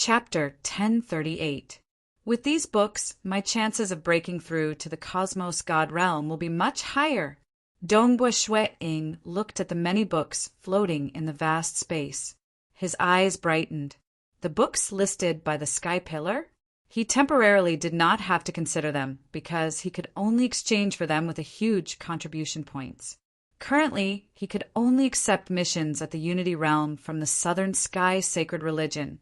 Chapter 1038. With these books, my chances of breaking through to the cosmos god realm will be much higher. Dongbua Shui-ing looked at the many books floating in the vast space. His eyes brightened. The books listed by the sky pillar? He temporarily did not have to consider them because he could only exchange for them with a huge contribution points. Currently, he could only accept missions at the Unity Realm from the Southern Sky Sacred Religion,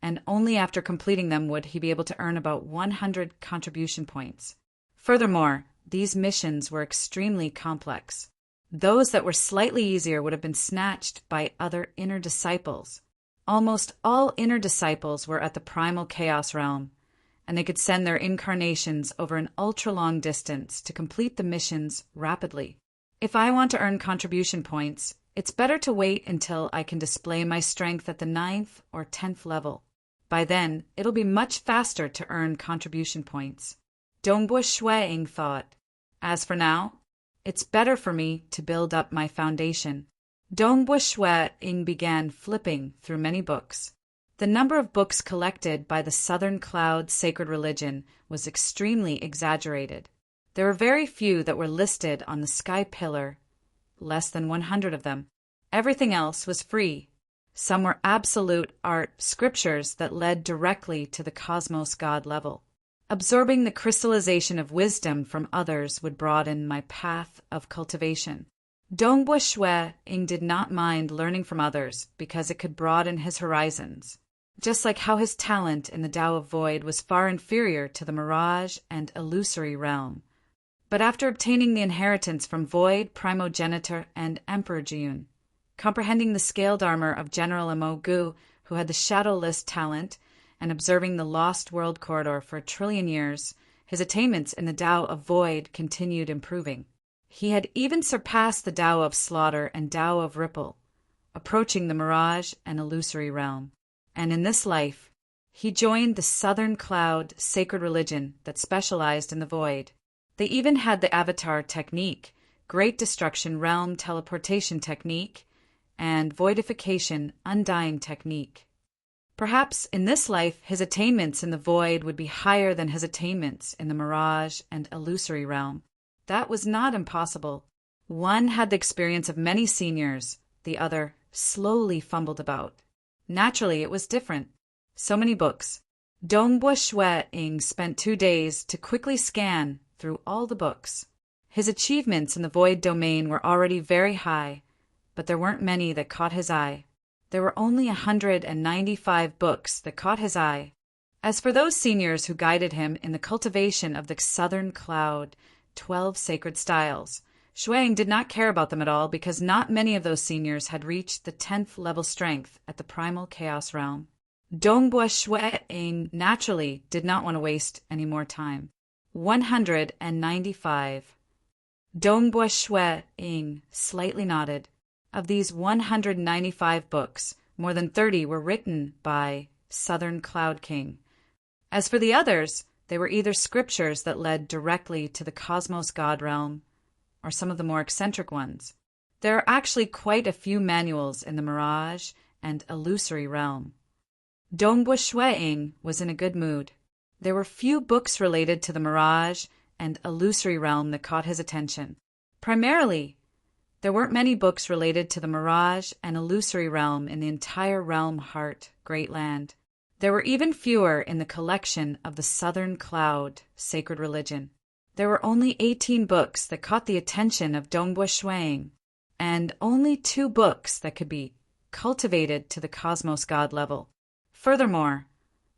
and only after completing them would he be able to earn about 100 contribution points. Furthermore, these missions were extremely complex. Those that were slightly easier would have been snatched by other inner disciples. Almost all inner disciples were at the primal chaos realm, and they could send their incarnations over an ultra-long distance to complete the missions rapidly. If I want to earn contribution points, it's better to wait until I can display my strength at the 9th or 10th level. By then, it'll be much faster to earn contribution points. Dongbua Shui-ing thought. As for now, it's better for me to build up my foundation. Dongbua Shui-ing began flipping through many books. The number of books collected by the Southern Cloud Sacred Religion was extremely exaggerated. There were very few that were listed on the sky pillar, less than 100 of them. Everything else was free. Some were absolute art scriptures that led directly to the cosmos god level. Absorbing the crystallization of wisdom from others would broaden my path of cultivation. Dongbua Shui-ing did not mind learning from others because it could broaden his horizons, just like how his talent in the Tao of Void was far inferior to the mirage and illusory realm. But after obtaining the inheritance from Void, Primogenitor, and Emperor Jiyun, comprehending the scaled armor of General Gu, who had the shadowless talent, and observing the Lost World Corridor for 1 trillion years, his attainments in the Tao of Void continued improving. He had even surpassed the Tao of Slaughter and Tao of Ripple, approaching the mirage and illusory realm. And in this life, he joined the Southern Cloud Sacred Religion that specialized in the Void. They even had the Avatar Technique, Great Destruction Realm Teleportation Technique, and Voidification Undying Technique. Perhaps in this life his attainments in the Void would be higher than his attainments in the Mirage and Illusory Realm. That was not impossible. One had the experience of many seniors, the other slowly fumbled about. Naturally, it was different. So many books. Dongbua Shui-ing spent 2 days to quickly scan through all the books. His achievements in the Void domain were already very high, but there weren't many that caught his eye. There were only 195 books that caught his eye. As for those seniors who guided him in the cultivation of the Southern Cloud 12 sacred styles, Shui-ing did not care about them at all because not many of those seniors had reached the 10th level strength at the primal chaos realm. Dongbua Shui-ing naturally did not want to waste any more time. 195. Dongbua Shui-ing slightly nodded. Of these 195 books, more than 30 were written by Southern Cloud King. As for the others, they were either scriptures that led directly to the cosmos god realm, or some of the more eccentric ones. There are actually quite a few manuals in the Mirage and Illusory realm. Dongbua Shui-ing was in a good mood. There were few books related to the Mirage and Illusory realm that caught his attention. Primarily, there weren't many books related to the Mirage and Illusory realm in the entire realm heart, Great Land. There were even fewer in the collection of the Southern Cloud Sacred Religion. There were only 18 books that caught the attention of Dongbua Shui-ing, and only 2 books that could be cultivated to the cosmos god level. Furthermore,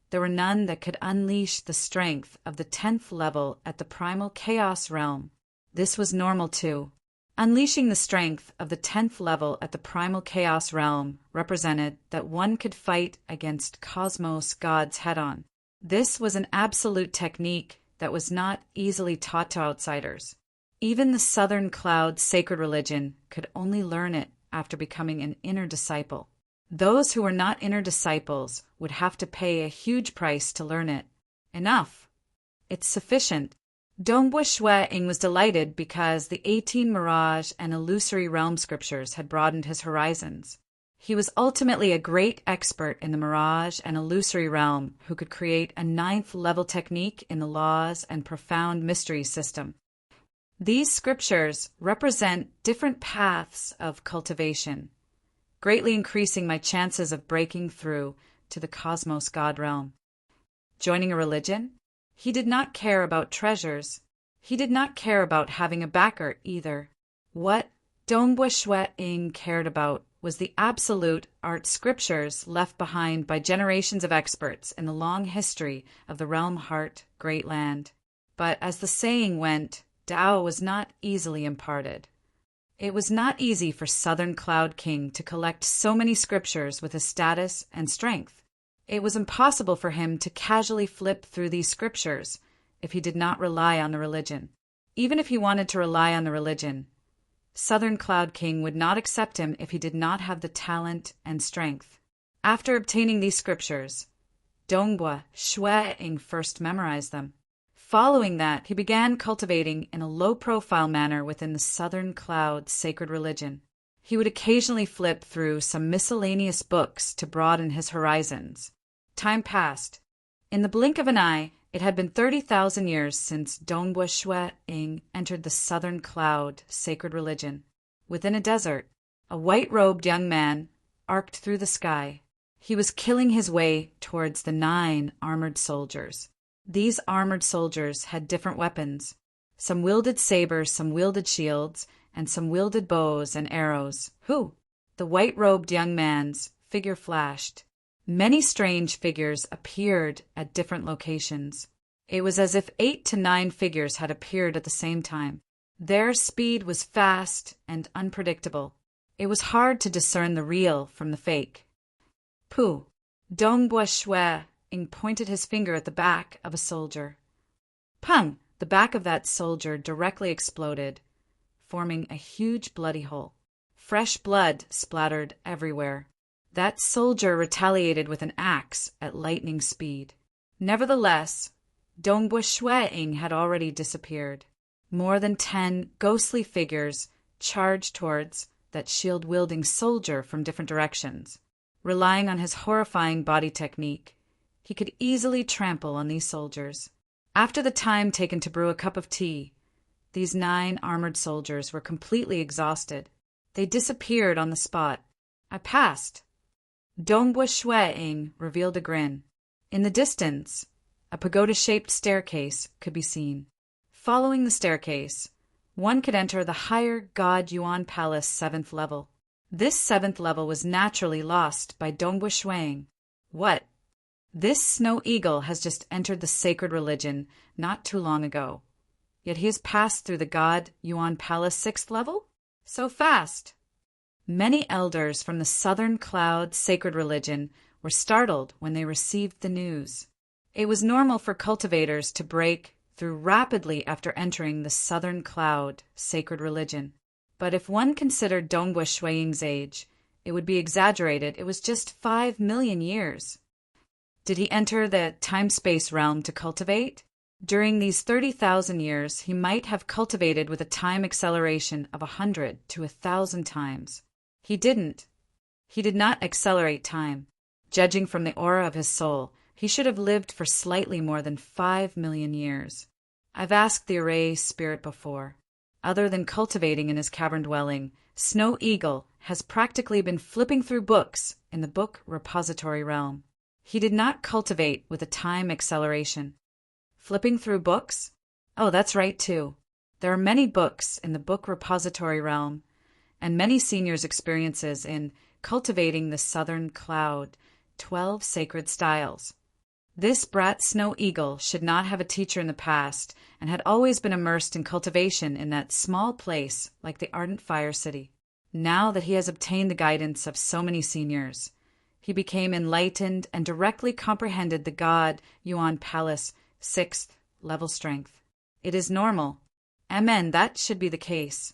there were none that could unleash the strength of the 10th level at the primal chaos realm. This was normal too. Unleashing the strength of the 10th level at the primal chaos realm represented that one could fight against cosmos gods head-on. This was an absolute technique that was not easily taught to outsiders. Even the Southern Cloud Sacred Religion could only learn it after becoming an inner disciple. Those who were not inner disciples would have to pay a huge price to learn it. Enough. It's sufficient. Dongbua Shui-ing was delighted because the 18 Mirage and Illusory realm scriptures had broadened his horizons. He was ultimately a great expert in the mirage and illusory realm who could create a ninth-level technique in the laws and profound mystery system. These scriptures represent different paths of cultivation, greatly increasing my chances of breaking through to the cosmos God realm. Joining a religion? He did not care about treasures. He did not care about having a backer either. What Dongbua Shwe-ing cared about was the absolute art scriptures left behind by generations of experts in the long history of the realm heart great land. But as the saying went, Tao was not easily imparted. It was not easy for Southern Cloud King to collect so many scriptures with his status and strength. It was impossible for him to casually flip through these scriptures if he did not rely on the religion. Even if he wanted to rely on the religion, Southern Cloud King would not accept him if he did not have the talent and strength. After obtaining these scriptures, Dongbua Shwe-ing first memorized them. Following that, he began cultivating in a low-profile manner within the Southern Cloud sacred religion. He would occasionally flip through some miscellaneous books to broaden his horizons. Time passed. In the blink of an eye, it had been 30,000 years since Dongbua Shwe-ing entered the Southern Cloud sacred religion. Within a desert, a white-robed young man arced through the sky. He was killing his way towards the 9 armored soldiers. These armored soldiers had different weapons. Some wielded sabers, some wielded shields, and some wielded bows and arrows. Who? The white-robed young man's figure flashed. Many strange figures appeared at different locations. It was as if 8 to 9 figures had appeared at the same time. Their speed was fast and unpredictable. It was hard to discern the real from the fake. Pooh! Dongbua Shwe-ing pointed his finger at the back of a soldier. Pung! The back of that soldier directly exploded, forming a huge bloody hole. Fresh blood splattered everywhere. That soldier retaliated with an axe at lightning speed. Nevertheless, Dongbua Shwe-ing had already disappeared. More than 10 ghostly figures charged towards that shield-wielding soldier from different directions. Relying on his horrifying body technique, he could easily trample on these soldiers. After the time taken to brew a cup of tea, these 9 armored soldiers were completely exhausted. They disappeared on the spot. I passed. Dongbua Shwe-ing revealed a grin. In the distance, a pagoda-shaped staircase could be seen. Following the staircase, one could enter the higher God Yuan Palace 7th level. This 7th level was naturally lost by Dongbua Shwe-ing. What? This snow eagle has just entered the sacred religion not too long ago. Yet he has passed through the God Yuan Palace 6th level? So fast! Many elders from the Southern Cloud sacred religion were startled when they received the news. It was normal for cultivators to break through rapidly after entering the Southern Cloud sacred religion. But if one considered Dongbua Shwe-ing's age, it would be exaggerated. It was just 5 million years. Did he enter the time-space realm to cultivate? During these 30,000 years, he might have cultivated with a time acceleration of 100 to 1,000 times. He didn't. He did not accelerate time. Judging from the aura of his soul, he should have lived for slightly more than 5 million years. I've asked the Array spirit before. Other than cultivating in his cavern dwelling, Snow Eagle has practically been flipping through books in the book repository realm. He did not cultivate with a time acceleration. Flipping through books? Oh, that's right too. There are many books in the book repository realm, and many seniors' experiences in cultivating the Southern Cloud 12 sacred styles. This brat Snow Eagle should not have a teacher in the past and had always been immersed in cultivation in that small place like the Ardent Fire City. Now that he has obtained the guidance of so many seniors, he became enlightened and directly comprehended the God Yuan Palace 6th level strength. It is normal. Amen, that should be the case.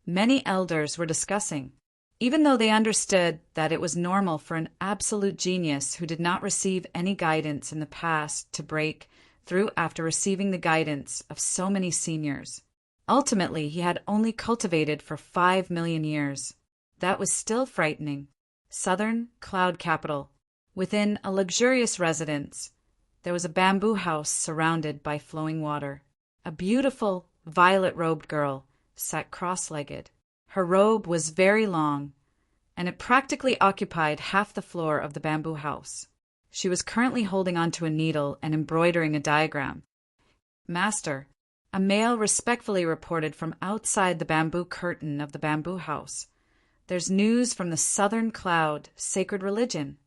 Many elders were discussing, even though they understood that it was normal for an absolute genius who did not receive any guidance in the past to break through after receiving the guidance of so many seniors. Ultimately, he had only cultivated for 5 million years. That was still frightening. southern cloud capital. Within a luxurious residence, there was a bamboo house surrounded by flowing water. A beautiful, violet-robed girl sat cross-legged. Her robe was very long, and it practically occupied half the floor of the bamboo house. She was currently holding onto a needle and embroidering a diagram. "Master," a male respectfully reported from outside the bamboo curtain of the bamboo house. "There's news from the Southern Cloud, sacred religion."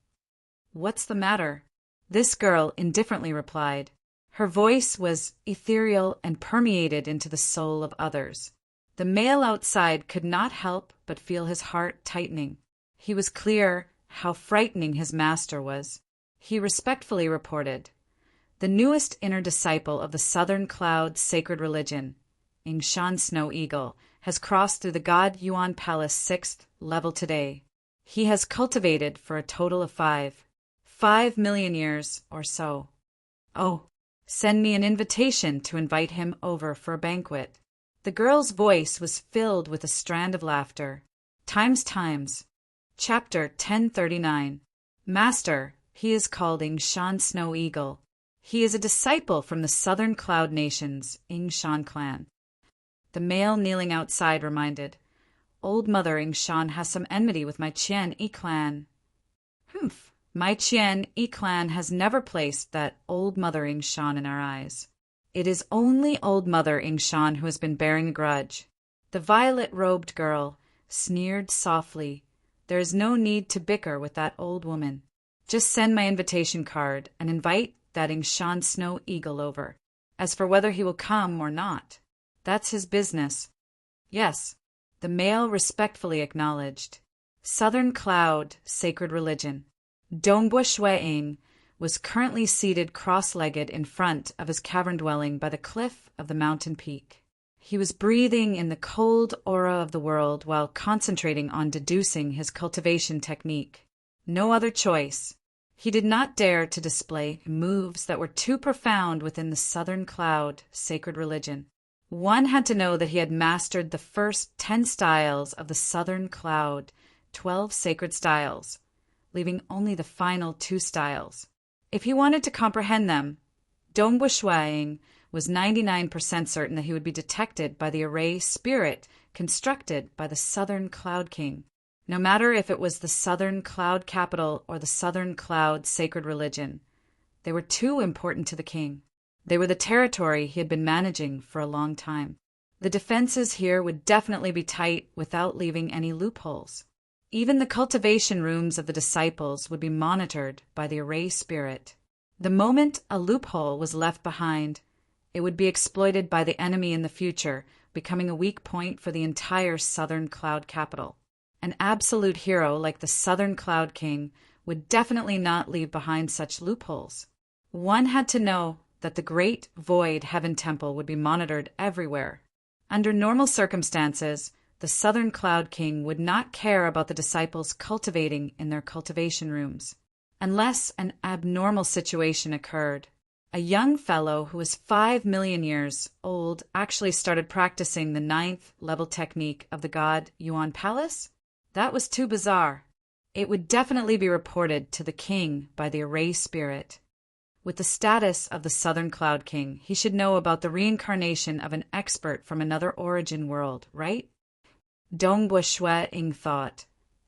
"What's the matter?" This girl indifferently replied. Her voice was ethereal and permeated into the soul of others. The male outside could not help but feel his heart tightening. He was clear how frightening his master was. He respectfully reported, "The newest inner disciple of the Southern Cloud sacred religion, Shan Snow Eagle, has crossed through the God Yuan Palace 6th level today. He has cultivated for a total of 5 million years or so. Oh, send me an invitation to invite him over for a banquet." The girl's voice was filled with a strand of laughter. Times. Chapter 1039. Master, he is called Shan Snow Eagle. He is a disciple from the Southern Cloud Nations, Shan clan. The male kneeling outside reminded, "Old Mother Shan has some enmity with my Qian Yi clan." "Humph, my Qian Yi clan has never placed that Old Mother Shan in our eyes. It is only Old Mother Shan who has been bearing a grudge." The violet-robed girl sneered softly. "There is no need to bicker with that old woman. Just send my invitation card and invite that Shan Snow Eagle over. As for whether he will come or not, that's his business." "Yes," the male respectfully acknowledged. Southern Cloud, sacred religion. Dongbua Shueing was currently seated cross-legged in front of his cavern dwelling by the cliff of the mountain peak. He was breathing in the cold aura of the world while concentrating on deducing his cultivation technique. No other choice. He did not dare to display moves that were too profound within the Southern Cloud, sacred religion. One had to know that he had mastered the first 10 styles of the Southern Cloud, 12 sacred styles, leaving only the final 2 styles. If he wanted to comprehend them, Dongbua Shueing was 99% certain that he would be detected by the array spirit constructed by the Southern Cloud King. No matter if it was the Southern Cloud capital or the Southern Cloud sacred religion, they were too important to the king. They were the territory he had been managing for a long time. The defenses here would definitely be tight without leaving any loopholes. Even the cultivation rooms of the disciples would be monitored by the array spirit. The moment a loophole was left behind, it would be exploited by the enemy in the future, becoming a weak point for the entire Southern Cloud capital. An absolute hero like the Southern Cloud King would definitely not leave behind such loopholes. One had to know that the Great Void Heaven Temple would be monitored everywhere. Under normal circumstances, the Southern Cloud King would not care about the disciples cultivating in their cultivation rooms, unless an abnormal situation occurred. A young fellow who was 5 million years old actually started practicing the 9th level technique of the god Yuan Palace? That was too bizarre. It would definitely be reported to the king by the array spirit. With the status of the Southern Cloud King, he should know about the reincarnation of an expert from another origin world, right? Dongbua Shueing thought,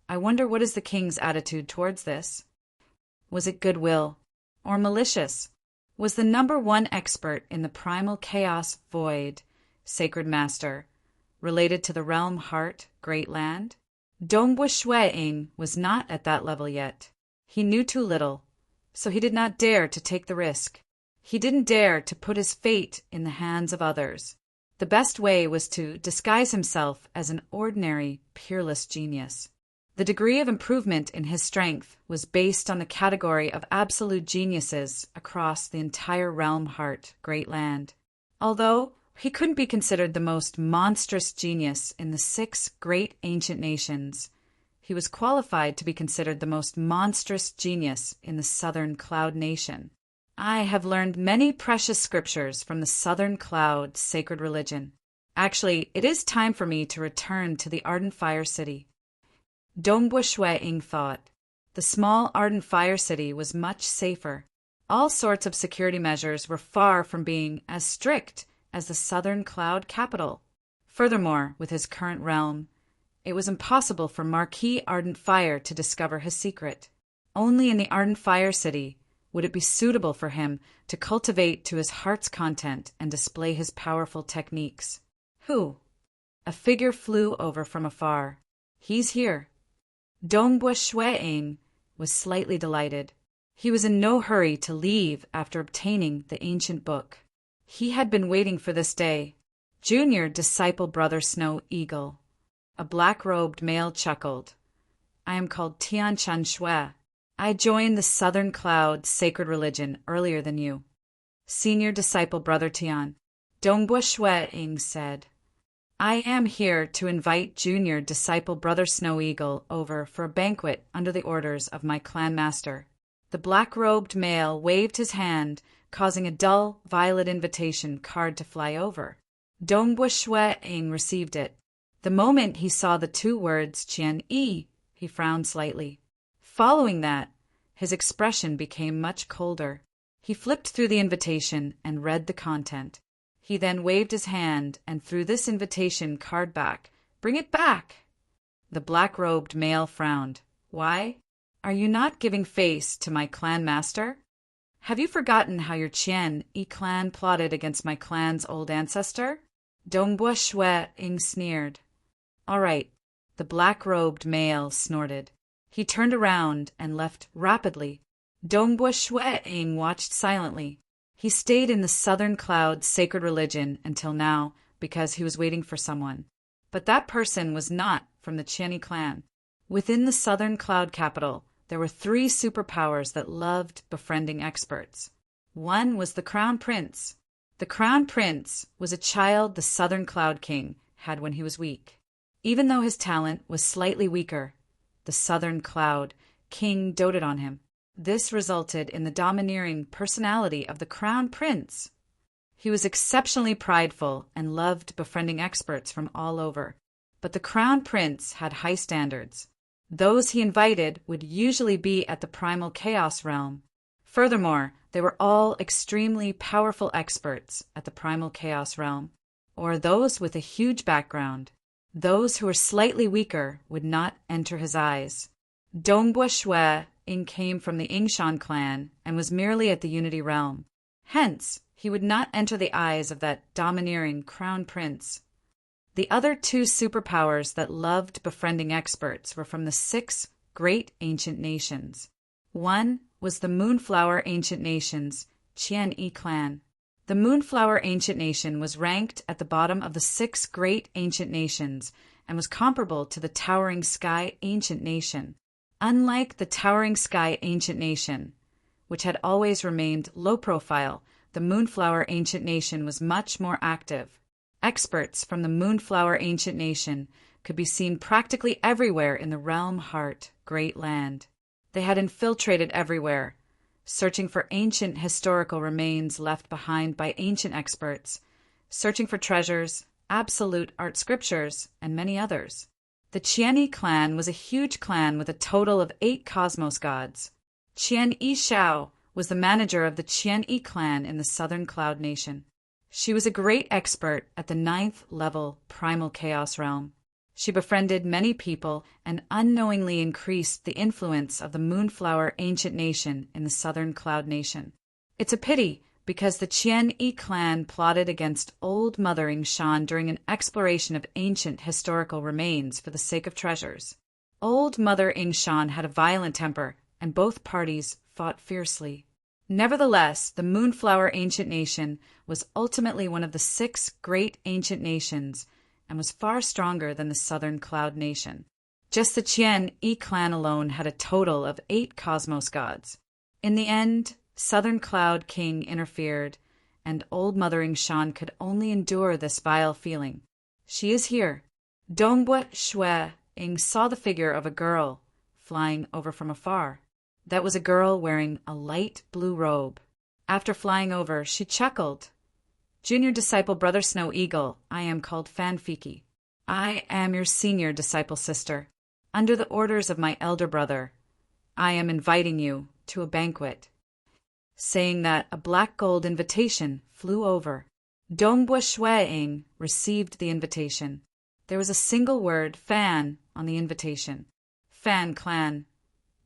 "I wonder what is the king's attitude towards this? Was it goodwill or malicious? Was the number 1 expert in the primal chaos void, sacred master, related to the realm heart, great land?" Dongbua Shueing was not at that level yet. He knew too little, so he did not dare to take the risk. He didn't dare to put his fate in the hands of others. The best way was to disguise himself as an ordinary, peerless genius. The degree of improvement in his strength was based on the category of absolute geniuses across the entire realm heart, great land. Although he couldn't be considered the most monstrous genius in the 6 great ancient nations, he was qualified to be considered the most monstrous genius in the Southern Cloud Nation. I have learned many precious scriptures from the Southern Cloud sacred religion. Actually, it is time for me to return to the Ardent Fire City. Dongbua Shui-ing thought. The small ardent fire city was much safer. All sorts of security measures were far from being as strict as the southern cloud capital. Furthermore, with his current realm, it was impossible for Marquis Ardent Fire to discover his secret. Only in the Ardent Fire City would it be suitable for him to cultivate to his heart's content and display his powerful techniques. Who? A figure flew over from afar. He's here. Dongbua Shui-ing was slightly delighted. He was in no hurry to leave after obtaining the ancient book. He had been waiting for this day. Junior Disciple Brother Snow Eagle. A black-robed male chuckled. I am called Tian Chan Shui. I joined the Southern Cloud sacred religion earlier than you. Senior Disciple Brother Tian. Dongbua Shui-ing said. I am here to invite Junior Disciple Brother Snow Eagle over for a banquet under the orders of my clan master. The black-robed male waved his hand, causing a dull, violet invitation card to fly over. Dongbua Shui-ing received it. The moment he saw the two words Qian-yi, he frowned slightly. Following that, his expression became much colder. He flipped through the invitation and read the content. He then waved his hand and threw this invitation card back. Bring it back! The black-robed male frowned. Why? Are you not giving face to my clan master? Have you forgotten how your Qian-yi clan plotted against my clan's old ancestor? Dongbua Shui-ing sneered. All right, the black-robed male snorted. He turned around and left rapidly. Dongbua Shui-ing watched silently. He stayed in the Southern Cloud sacred religion until now because he was waiting for someone. But that person was not from the Qian-yi clan. Within the Southern Cloud capital, there were 3 superpowers that loved befriending experts. One was the Crown Prince. The Crown Prince was a child the Southern Cloud King had when he was weak. Even though his talent was slightly weaker, the Southern Cloud King doted on him. This resulted in the domineering personality of the Crown Prince. He was exceptionally prideful and loved befriending experts from all over. But the Crown Prince had high standards. Those he invited would usually be at the primal chaos realm. Furthermore, they were all extremely powerful experts at the primal chaos realm, or those with a huge background. Those who were slightly weaker would not enter his eyes. Dongbua Shui-ing came from the Yingshan clan and was merely at the Unity realm. Hence, he would not enter the eyes of that domineering Crown Prince. The other 2 superpowers that loved befriending experts were from the 6 great ancient nations. One was the Moonflower Ancient Nation's Qian-yi clan. The Moonflower Ancient Nation was ranked at the bottom of the 6 great ancient nations and was comparable to the Towering Sky Ancient Nation. Unlike the Towering Sky Ancient Nation, which had always remained low profile, the Moonflower Ancient Nation was much more active. Experts from the Moonflower Ancient Nation could be seen practically everywhere in the Realm Heart Great Land. They had infiltrated everywhere, searching for ancient historical remains left behind by ancient experts, searching for treasures, absolute art scriptures, and many others. The Qian-yi clan was a huge clan with a total of 8 cosmos gods. Qian-yi Xiao was the manager of the Qian-yi clan in the Southern Cloud Nation. She was a great expert at the 9th level primal chaos realm. She befriended many people and unknowingly increased the influence of the Moonflower Ancient Nation in the Southern Cloud Nation. It's a pity, because the Qian-yi clan plotted against Old Mother Yingshan during an exploration of ancient historical remains for the sake of treasures. Old Mother Yingshan had a violent temper, and both parties fought fiercely. Nevertheless, the Moonflower Ancient Nation was ultimately one of the 6 great ancient nations and was far stronger than the Southern Cloud Nation. Just the Qian-yi clan alone had a total of 8 cosmos gods. In the end, Southern Cloud King interfered, and Old Mother Yingshan could only endure this vile feeling. She is here. Dongbua Shui-ing saw the figure of a girl flying over from afar. That was a girl wearing a light blue robe. After flying over, she chuckled. Junior Disciple Brother Snow Eagle, I am called Fanfiki. I am your senior disciple sister. Under the orders of my elder brother, I am inviting you to a banquet." Saying that, a black gold invitation flew over. Dongbua Shueing received the invitation. There was a single word, Fan, on the invitation. Fan Clan.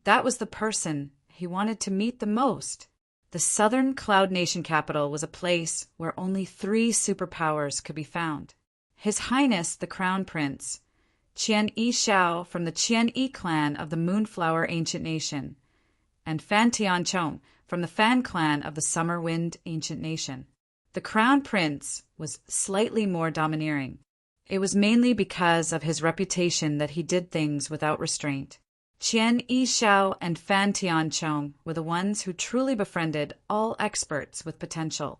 That was the person he wanted to meet the most. The Southern Cloud Nation capital was a place where only 3 superpowers could be found. His Highness the Crown Prince, Qian Yi Xiao from the Qian Yi clan of the Moonflower Ancient Nation, and Fan Tianchong from the Fan clan of the Summer Wind Ancient Nation. The Crown Prince was slightly more domineering. It was mainly because of his reputation that he did things without restraint. Qian Yi Xiao and Fan Tianchong were the ones who truly befriended all experts with potential.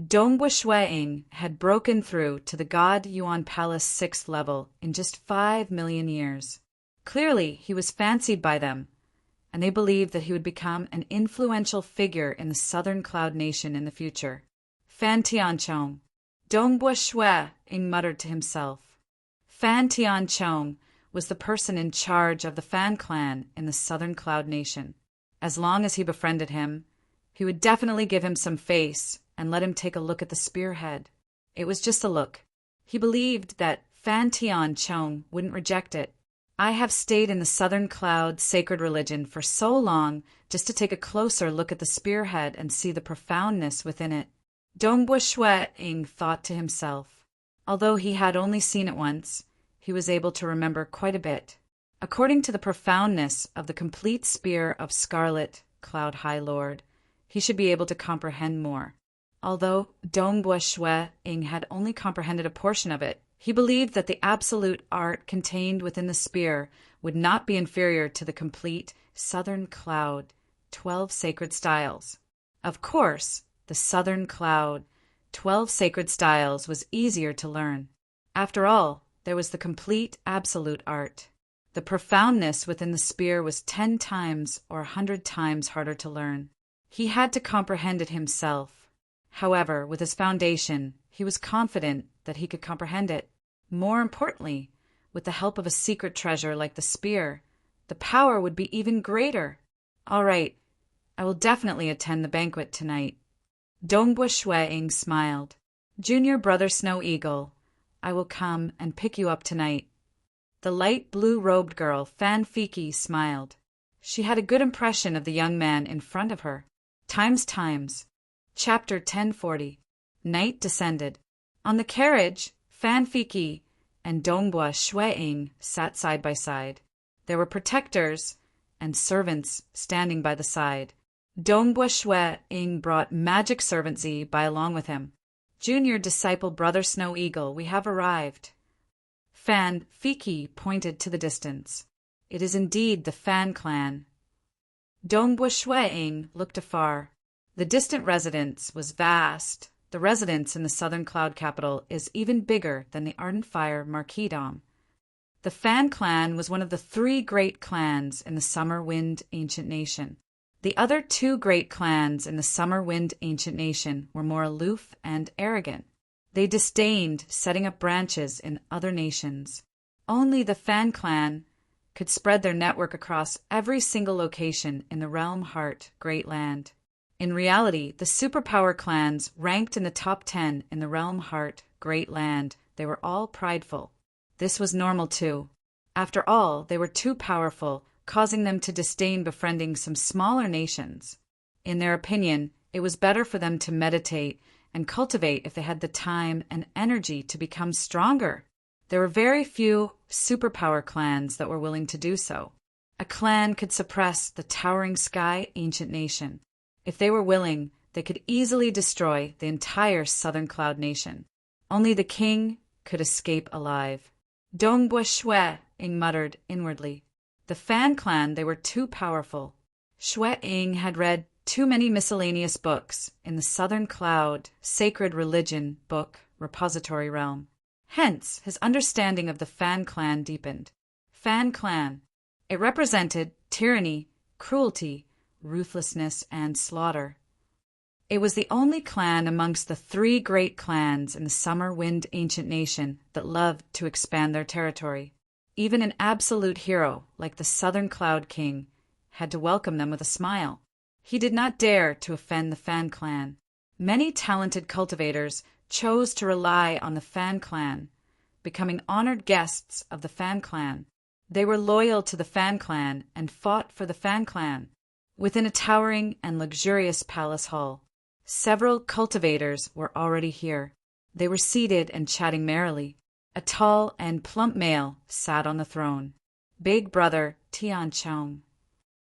Dongbua Shueing had broken through to the God Yuan Palace 6th level in just 5 million years. Clearly, he was fancied by them, and they believed that he would become an influential figure in the Southern Cloud Nation in the future. Fan Tianchong. Dongbua Shueing muttered to himself. Fan Tianchong was the person in charge of the Fan clan in the Southern Cloud Nation. As long as he befriended him, he would definitely give him some face and let him take a look at the spearhead. It was just a look. He believed that Fan Tianchong wouldn't reject it. I have stayed in the Southern Cloud sacred religion for so long just to take a closer look at the spearhead and see the profoundness within it. Dongbua Shueing thought to himself. Although he had only seen it once, he was able to remember quite a bit. According to the profoundness of the complete spear of Scarlet Cloud High Lord, he should be able to comprehend more. Although Dongbua Shueing had only comprehended a portion of it, he believed that the absolute art contained within the spear would not be inferior to the complete Southern Cloud 12 sacred styles. Of course, the Southern Cloud 12 sacred styles was easier to learn. After all, there was the complete absolute art. The profoundness within the spear was 10 times or 100 times harder to learn. He had to comprehend it himself. However, with his foundation, he was confident that he could comprehend it. More importantly, with the help of a secret treasure like the spear, the power would be even greater. All right, I will definitely attend the banquet tonight. Dongbua Shueing smiled. Junior Brother Snow Eagle, I will come and pick you up tonight. The light blue-robed girl, Fan Fiki, smiled. She had a good impression of the young man in front of her. Times. Chapter 1040. Night descended. On the carriage, Fan Fiki and Dongbua Shueing sat side by side. There were protectors and servants standing by the side. Dongbua Shueing brought magic servant by along with him. Junior disciple Brother Snow Eagle, we have arrived. Fan Fiki pointed to the distance. It is indeed the Fan clan. Dongbua Shueing looked afar. The distant residence was vast. The residence in the Southern Cloud capital is even bigger than the Ardent Fire Marquisdom. The Fan clan was one of the 3 great clans in the Summer Wind Ancient Nation. The other 2 great clans in the Summer Wind Ancient Nation were more aloof and arrogant. They disdained setting up branches in other nations. Only the Fan clan could spread their network across every single location in the Realm Heart Great Land. In reality, the superpower clans ranked in the top 10 in the Realm Heart Great Land. They were all prideful. This was normal too. After all, they were too powerful, causing them to disdain befriending some smaller nations. In their opinion, it was better for them to meditate and cultivate if they had the time and energy to become stronger. There were very few superpower clans that were willing to do so. A clan could suppress the Towering Sky Ancient Nation. If they were willing, they could easily destroy the entire Southern Cloud Nation. Only the king could escape alive. Dongbua Shueing muttered inwardly. The Fan clan, they were too powerful. Shueing had read too many miscellaneous books in the Southern Cloud Sacred Religion book repository realm. Hence, his understanding of the Fan clan deepened. Fan clan. It represented tyranny, cruelty, ruthlessness, and slaughter. It was the only clan amongst the 3 great clans in the Summer Wind Ancient Nation that loved to expand their territory. Even an absolute hero like the Southern Cloud King had to welcome them with a smile. He did not dare to offend the Fan Clan. Many talented cultivators chose to rely on the Fan Clan, becoming honored guests of the Fan Clan. They were loyal to the Fan Clan and fought for the Fan Clan. Within a towering and luxurious palace hall, several cultivators were already here. They were seated and chatting merrily. A tall and plump male sat on the throne. Big Brother Tian Chong.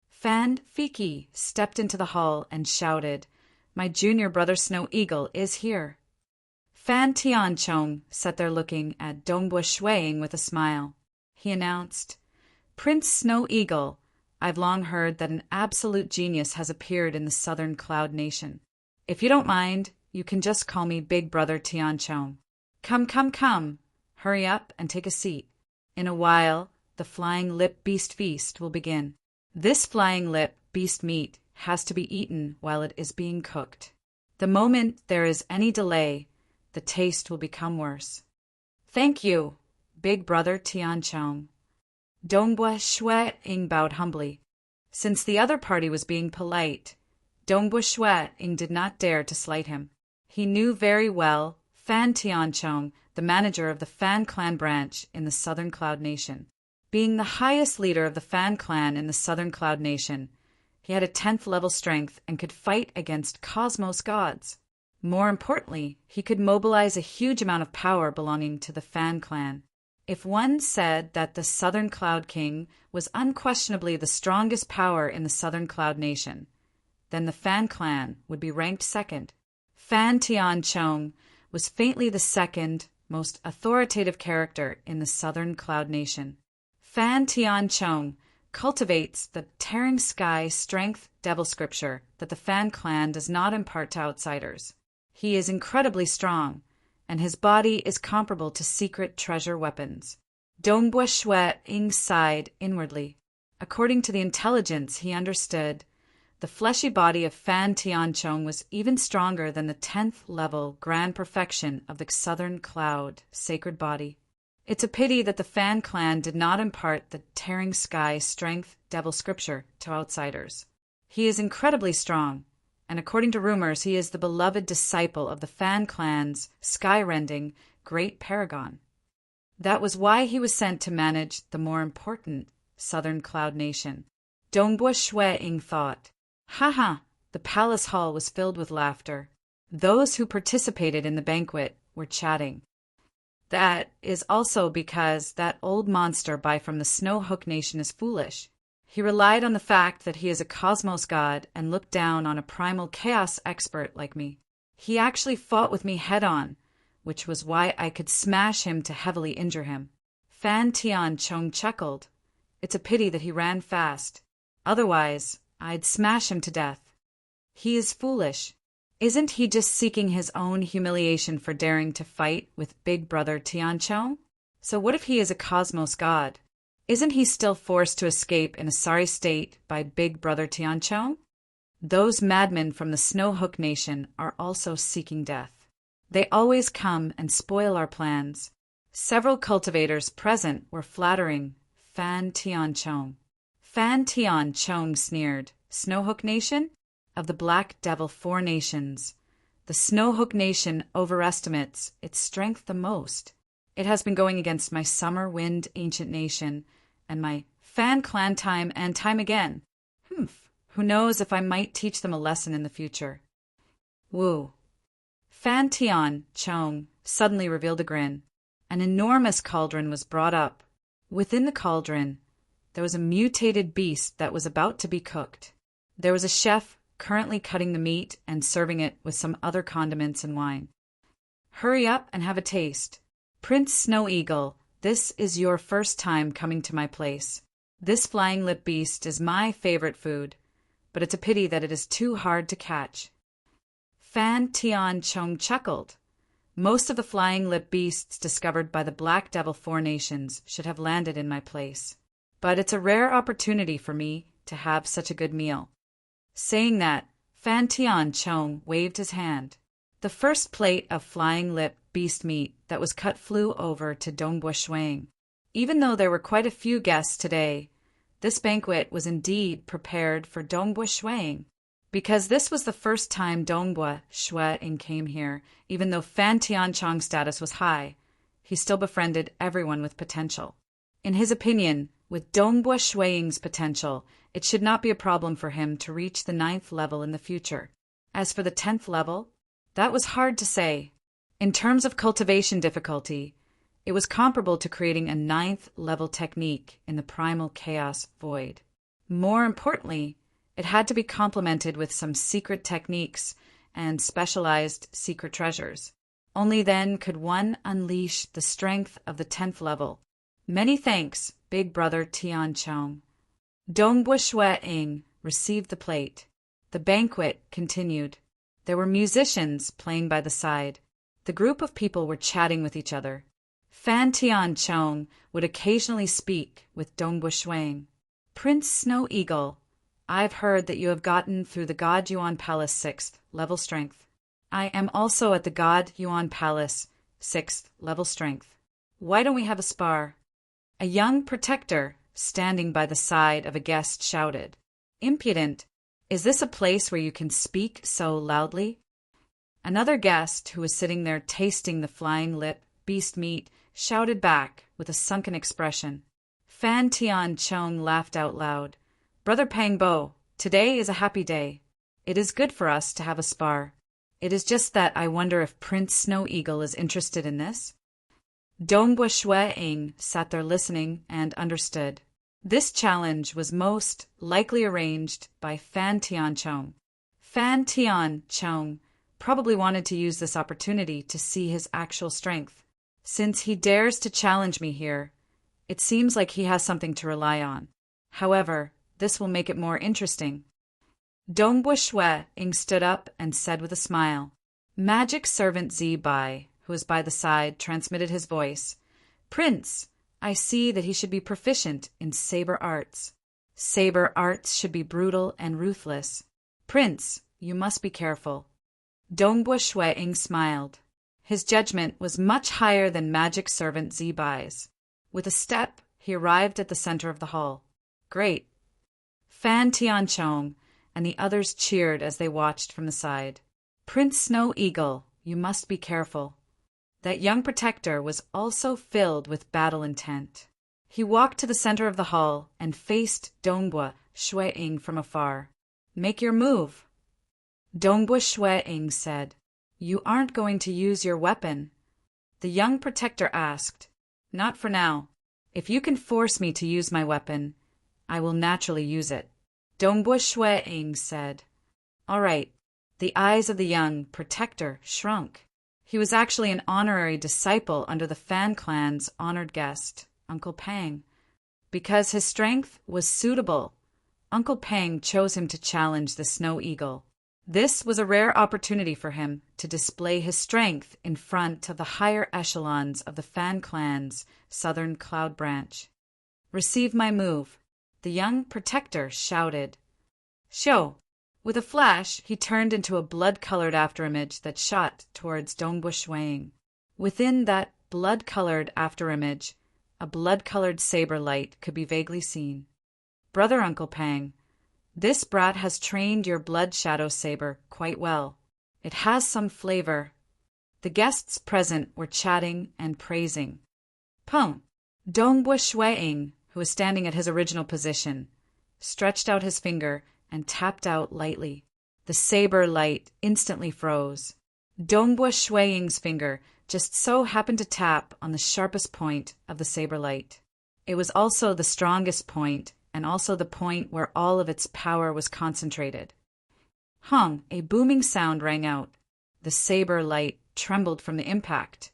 Fan Fiki stepped into the hall and shouted, "My junior brother Snow Eagle is here." Fan Tian Chong sat there looking at Dongbua Shuiying with a smile. He announced, "Prince Snow Eagle, I've long heard that an absolute genius has appeared in the Southern Cloud Nation. If you don't mind, you can just call me Big Brother Tian Chong. Come. Hurry up and take a seat. In a while, the Flying Lip Beast Feast will begin. This Flying Lip Beast meat has to be eaten while it is being cooked. The moment there is any delay, the taste will become worse." "Thank you, Big Brother Tian Chong." Dongbua Shuiying bowed humbly. Since the other party was being polite, Dongbua Shuiying did not dare to slight him. He knew very well Fan Tian Chong, the manager of the Fan Clan branch in the Southern Cloud Nation. Being the highest leader of the Fan Clan in the Southern Cloud Nation, he had a 10th level strength and could fight against Cosmos gods. More importantly, he could mobilize a huge amount of power belonging to the Fan Clan. If one said that the Southern Cloud King was unquestionably the strongest power in the Southern Cloud Nation, then the Fan Clan would be ranked second. Fan Tian Chong was faintly the second most authoritative character in the Southern Cloud Nation. Fan Tian Chong cultivates the tearing sky strength devil scripture that the Fan Clan does not impart to outsiders. He is incredibly strong, and his body is comparable to secret treasure weapons. Dongbua Shuiying sighed inwardly. According to the intelligence he understood, the fleshy body of Fan Tian Chong was even stronger than the 10th level grand perfection of the Southern Cloud sacred body. It's a pity that the Fan Clan did not impart the tearing sky strength devil scripture to outsiders. He is incredibly strong, and according to rumors, he is the beloved disciple of the Fan Clan's sky-rending great paragon. That was why he was sent to manage the more important Southern Cloud Nation. Dongbua Shuiying thought. Haha, the palace hall was filled with laughter. Those who participated in the banquet were chatting. That is also because that old monster by from the Snow Hook Nation is foolish. He relied on the fact that he is a cosmos god and looked down on a primal chaos expert like me. He actually fought with me head-on, which was why I could smash him to heavily injure him. Fan Tian Chong chuckled. It's a pity that he ran fast. Otherwise, I'd smash him to death. He is foolish. Isn't he just seeking his own humiliation for daring to fight with Big Brother Tian Chong? So what if he is a cosmos god? Isn't he still forced to escape in a sorry state by Big Brother Tian Chong? Those madmen from the Snow Hook Nation are also seeking death. They always come and spoil our plans. Several cultivators present were flattering Fan Tian Chong. Fan Tian Chong sneered, "Snow Hook Nation? Of the Black Devil 4 nations, the Snow Hook Nation overestimates its strength the most. It has been going against my Summer Wind Ancient Nation and my Fan Clan time and time again. Who knows if I might teach them a lesson in the future." Woo. Fan Tian Chong suddenly revealed a grin. An enormous cauldron was brought up. Within the cauldron, there was a mutated beast that was about to be cooked. There was a chef currently cutting the meat and serving it with some other condiments and wine. "Hurry up and have a taste. Prince Snow Eagle, this is your first time coming to my place. This flying lip beast is my favorite food, but it's a pity that it is too hard to catch." Fan Tian Chong chuckled. Most of the flying lip beasts discovered by the Black Devil 4 nations should have landed in my place. But it's a rare opportunity for me to have such a good meal. Saying that, Fan Tian Chong waved his hand. The first plate of flying lip beast meat that was cut flew over to Dongbua Shuiying. Even though there were quite a few guests today, this banquet was indeed prepared for Dongbua Shuang. Because this was the first time Dongbua Shuang came here, even though Fan Tianchong's status was high, he still befriended everyone with potential. In his opinion, with Dongbua Shuang's potential, it should not be a problem for him to reach the 9th level in the future. As for the 10th level, that was hard to say. In terms of cultivation difficulty, it was comparable to creating a 9th level technique in the primal chaos void. More importantly, it had to be complemented with some secret techniques and specialized secret treasures. Only then could one unleash the strength of the 10th level. Many thanks, Big Brother Tianchong. Dongbua Shuang received the plate. The banquet continued. There were musicians playing by the side. The group of people were chatting with each other. Fan Tianchong would occasionally speak with Dongbua Shuang. Prince Snow Eagle, I've heard that you have gotten through the God Yuan Palace 6th level strength. I am also at the God Yuan Palace 6th level strength. Why don't we have a spar? A young protector standing by the side of a guest shouted. Impudent! Is this a place where you can speak so loudly? Another guest, who was sitting there tasting the flying lip beast meat, shouted back with a sunken expression. Fan Tianchong laughed out loud. Brother Pangbo, today is a happy day. It is good for us to have a spar. It is just that I wonder if Prince Snow Eagle is interested in this. Dongbua Shuang sat there listening and understood. This challenge was most likely arranged by Fan Tianchong. Fan Tianchong probably wanted to use this opportunity to see his actual strength. Since he dares to challenge me here, it seems like he has something to rely on. However, this will make it more interesting. Dongbua Shuang stood up and said with a smile. Magic servant Zibai, who was by the side, transmitted his voice. Prince, I see that he should be proficient in saber arts. Saber arts should be brutal and ruthless. Prince, you must be careful. Dongbua Shuang smiled. His judgment was much higher than magic servant Zibai's. With a step, he arrived at the center of the hall. Great. Fan Tianchong and the others cheered as they watched from the side. Prince Snow Eagle, you must be careful. That young protector was also filled with battle intent. He walked to the center of the hall and faced Dongbua Shuang from afar. Make your move. Dongbua Shuang said. You aren't going to use your weapon? The young protector asked. Not for now. If you can force me to use my weapon, I will naturally use it. Dongbua Shuang said. All right. The eyes of the young protector shrunk. He was actually an honorary disciple under the Fan clan's honored guest, Uncle Pang. Because his strength was suitable, Uncle Pang chose him to challenge the Snow Eagle. This was a rare opportunity for him to display his strength in front of the higher echelons of the Fan clan's southern cloud branch. Receive my move, the young protector shouted. Show! With a flash, he turned into a blood-colored afterimage that shot towards Dongbua Shuang. Within that blood-colored afterimage, a blood-colored saber light could be vaguely seen. Brother Uncle Pang, this brat has trained your blood shadow saber quite well. It has some flavor. The guests present were chatting and praising. Peng! Dongbua Shuang, who was standing at his original position, stretched out his finger and tapped out lightly. The saber light instantly froze. Dongbua Shuang's finger just so happened to tap on the sharpest point of the saber light. It was also the strongest point, and also the point where all of its power was concentrated. Hung, a booming sound rang out. The saber light trembled from the impact,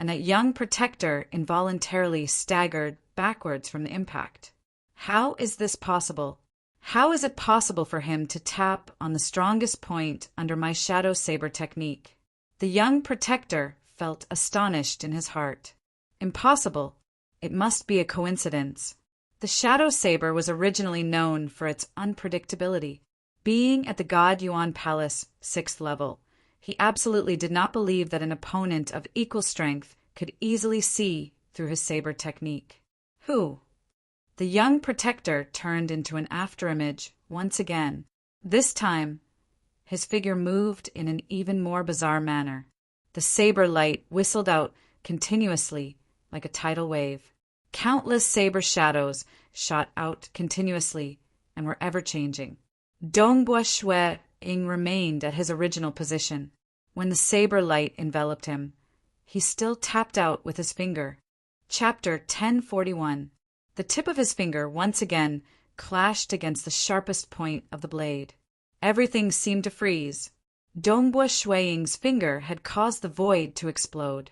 and that young protector involuntarily staggered backwards from the impact. How is this possible? How is it possible for him to tap on the strongest point under my shadow saber technique? The young protector felt astonished in his heart. Impossible. It must be a coincidence. The shadow saber was originally known for its unpredictability. Being at the God Yuan Palace 6th level, he absolutely did not believe that an opponent of equal strength could easily see through his saber technique. Who? The young protector turned into an afterimage once again. This time, his figure moved in an even more bizarre manner. The saber light whistled out continuously like a tidal wave. Countless saber shadows shot out continuously and were ever-changing. Dongbua Shui Ing remained at his original position. When the saber light enveloped him, he still tapped out with his finger. Chapter 1041. The tip of his finger once again clashed against the sharpest point of the blade. Everything seemed to freeze. Dongbua Shuiying's finger had caused the void to explode.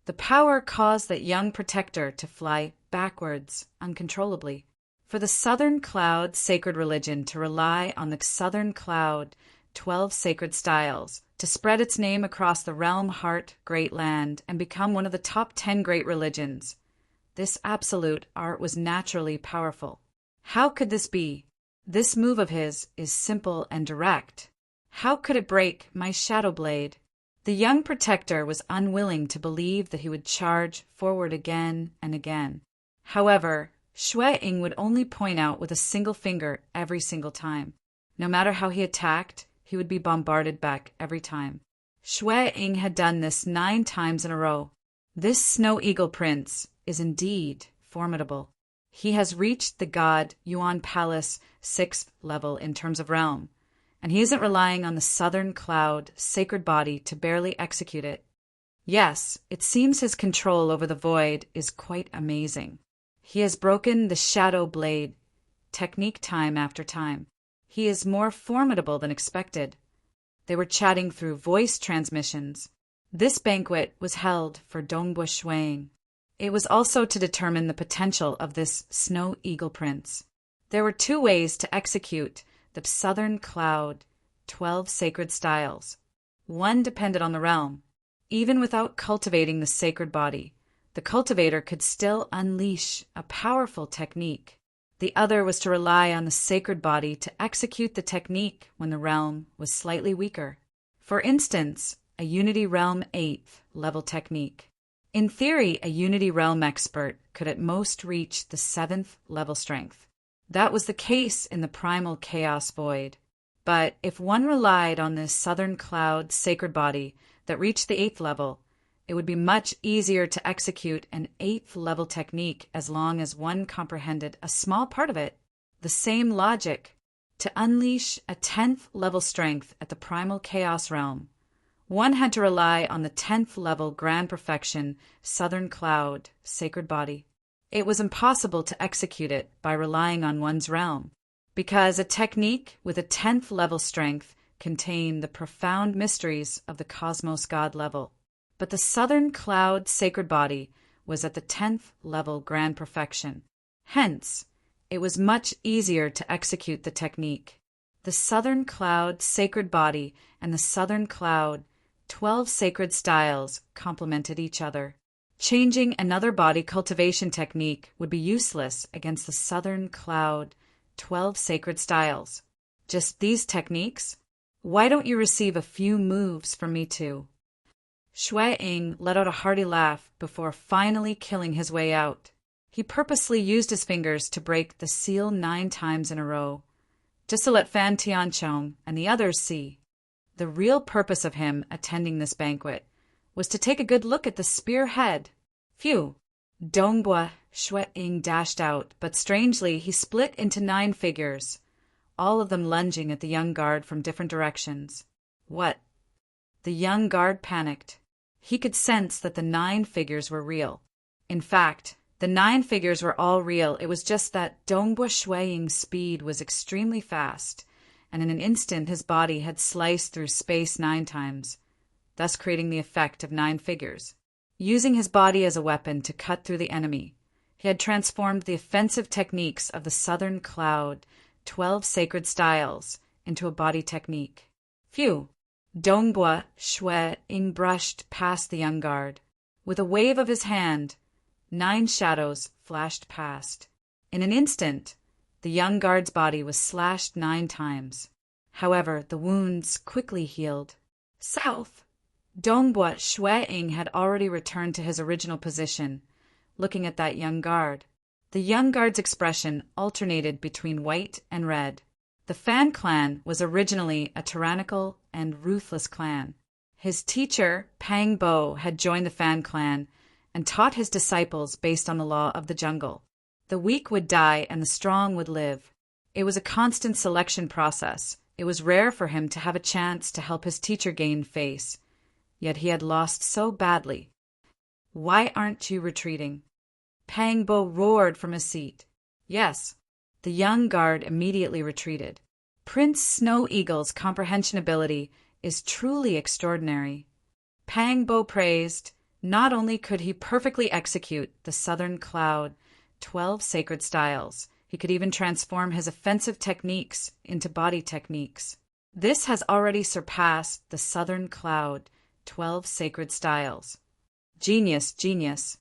The power caused that young protector to fly backwards uncontrollably. For the Southern Cloud sacred religion to rely on the Southern Cloud 12 sacred styles, to spread its name across the realm heart great land and become one of the top 10 great religions. This absolute art was naturally powerful. How could this be? This move of his is simple and direct. How could it break my shadow blade? The young protector was unwilling to believe that he would charge forward again and again. However, Shui Ing would only point out with a single finger every single time. No matter how he attacked, he would be bombarded back every time. Shui Ing had done this 9 times in a row. This Snow Eagle Prince is indeed formidable. He has reached the God Yuan Palace 6th level in terms of realm, and he isn't relying on the Southern Cloud sacred body to barely execute it. Yes, it seems his control over the void is quite amazing. He has broken the shadow blade technique time after time. He is more formidable than expected. They were chatting through voice transmissions. This banquet was held for Dongbua Shuiying. It was also to determine the potential of this Snow Eagle Prince. There were 2 ways to execute the Southern Cloud 12 sacred styles. One depended on the realm. Even without cultivating the sacred body, the cultivator could still unleash a powerful technique. The other was to rely on the sacred body to execute the technique when the realm was slightly weaker. For instance, a Unity Realm 8th level technique. In theory, a Unity Realm expert could at most reach the 7th level strength. That was the case in the Primal Chaos Void. But if one relied on this Southern Cloud sacred body that reached the 8th level, it would be much easier to execute an 8th level technique as long as one comprehended a small part of it. The same logic. To unleash a 10th level strength at the Primal Chaos Realm, one had to rely on the 10th level Grand Perfection Southern Cloud sacred body. It was impossible to execute it by relying on one's realm, because a technique with a 10th level strength contained the profound mysteries of the Cosmos God level. But the Southern Cloud sacred body was at the 10th level Grand Perfection. Hence, it was much easier to execute the technique. The Southern Cloud sacred body and the Southern Cloud 12 sacred styles complemented each other. Changing another body cultivation technique would be useless against the Southern Cloud 12 sacred styles. Just these techniques? Why don't you receive a few moves from me too? Shui Ing let out a hearty laugh before finally killing his way out. He purposely used his fingers to break the seal 9 times in a row, just to let Fan Tianchong and the others see. The real purpose of him attending this banquet was to take a good look at the spearhead. Phew! Dongbua Shuiying dashed out, but strangely he split into 9 figures, all of them lunging at the young guard from different directions. What? The young guard panicked. He could sense that the 9 figures were real. In fact, the 9 figures were all real. It was just that Dongbua Shuiying's speed was extremely fast, and in an instant his body had sliced through space 9 times, thus creating the effect of 9 figures. Using his body as a weapon to cut through the enemy, he had transformed the offensive techniques of the Southern Cloud 12 sacred styles into a body technique. Phew! Dongbua Shuiying brushed past the young guard. With a wave of his hand, 9 shadows flashed past. In an instant, the young guard's body was slashed 9 times. However, the wounds quickly healed. South! Dongbua Shuiying had already returned to his original position, looking at that young guard. The The young guard's expression alternated between white and red. The Fan clan was originally a tyrannical and ruthless clan. His teacher, Pang Bo, had joined the Fan clan and taught his disciples based on the law of the jungle. The weak would die and the strong would live. It was a constant selection process. It was rare for him to have a chance to help his teacher gain face. Yet he had lost so badly. "Why aren't you retreating?" Pang Bo roared from his seat. "Yes." The young guard immediately retreated. Prince Snow Eagle's comprehension ability is truly extraordinary. Pang Bo praised. Not only could he perfectly execute the Southern Cloud 12 sacred styles, he could even transform his offensive techniques into body techniques. This has already surpassed the Southern Cloud 12 sacred styles. Genius, genius.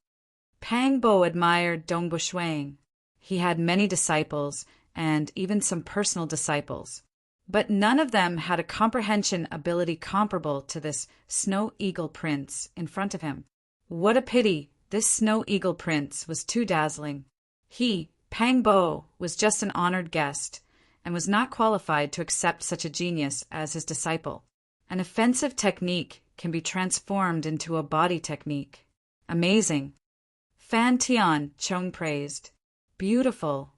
Pang Bo admired Dong Bushwang. He had many disciples and even some personal disciples, but none of them had a comprehension ability comparable to this Snow Eagle Prince in front of him. What a pity! This Snow Eagle Prince was too dazzling. He, Pang Bo, was just an honored guest and was not qualified to accept such a genius as his disciple. An offensive technique can be transformed into a body technique. Amazing! Fan Tian Chong praised. Beautiful.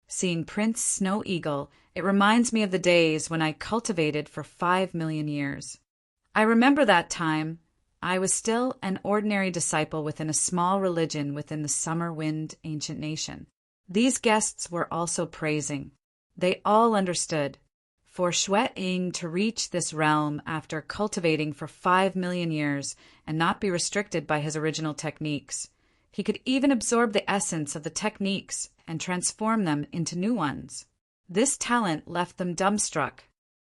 Seeing Prince Snow Eagle, it reminds me of the days when I cultivated for 5 million years. I remember that time. I was still an ordinary disciple within a small religion within the Summer Wind ancient nation. These guests were also praising. They all understood. For Shui-Ing to reach this realm after cultivating for 5 million years and not be restricted by his original techniques, he could even absorb the essence of the techniques and transform them into new ones. This talent left them dumbstruck.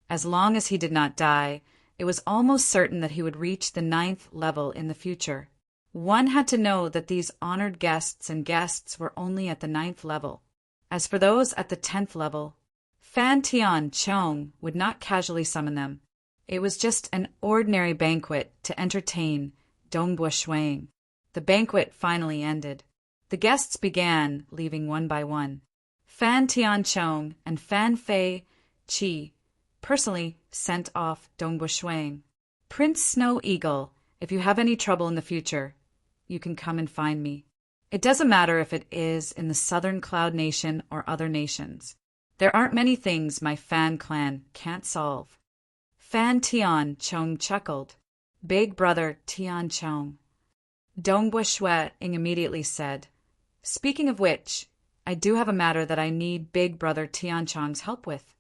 As long as he did not die, it was almost certain that he would reach the 9th level in the future. One had to know that these honored guests were only at the 9th level. As for those at the 10th level, Fan Tian Chong would not casually summon them. It was just an ordinary banquet to entertain Dong Bushwang. The banquet finally ended. The guests began leaving one by one. Fan Tian Chong and Fan Fei Chi personally sent off Dong Bushwang. "Prince Snow Eagle, if you have any trouble in the future, you can come and find me. It doesn't matter if it is in the Southern Cloud Nation or other nations. There aren't many things my Fan clan can't solve." Fan Tian Chong chuckled. "Big brother Tian Chong." Dong Bushwang immediately said, "Speaking of which, I do have a matter that I need Big Brother Tian Chong's help with."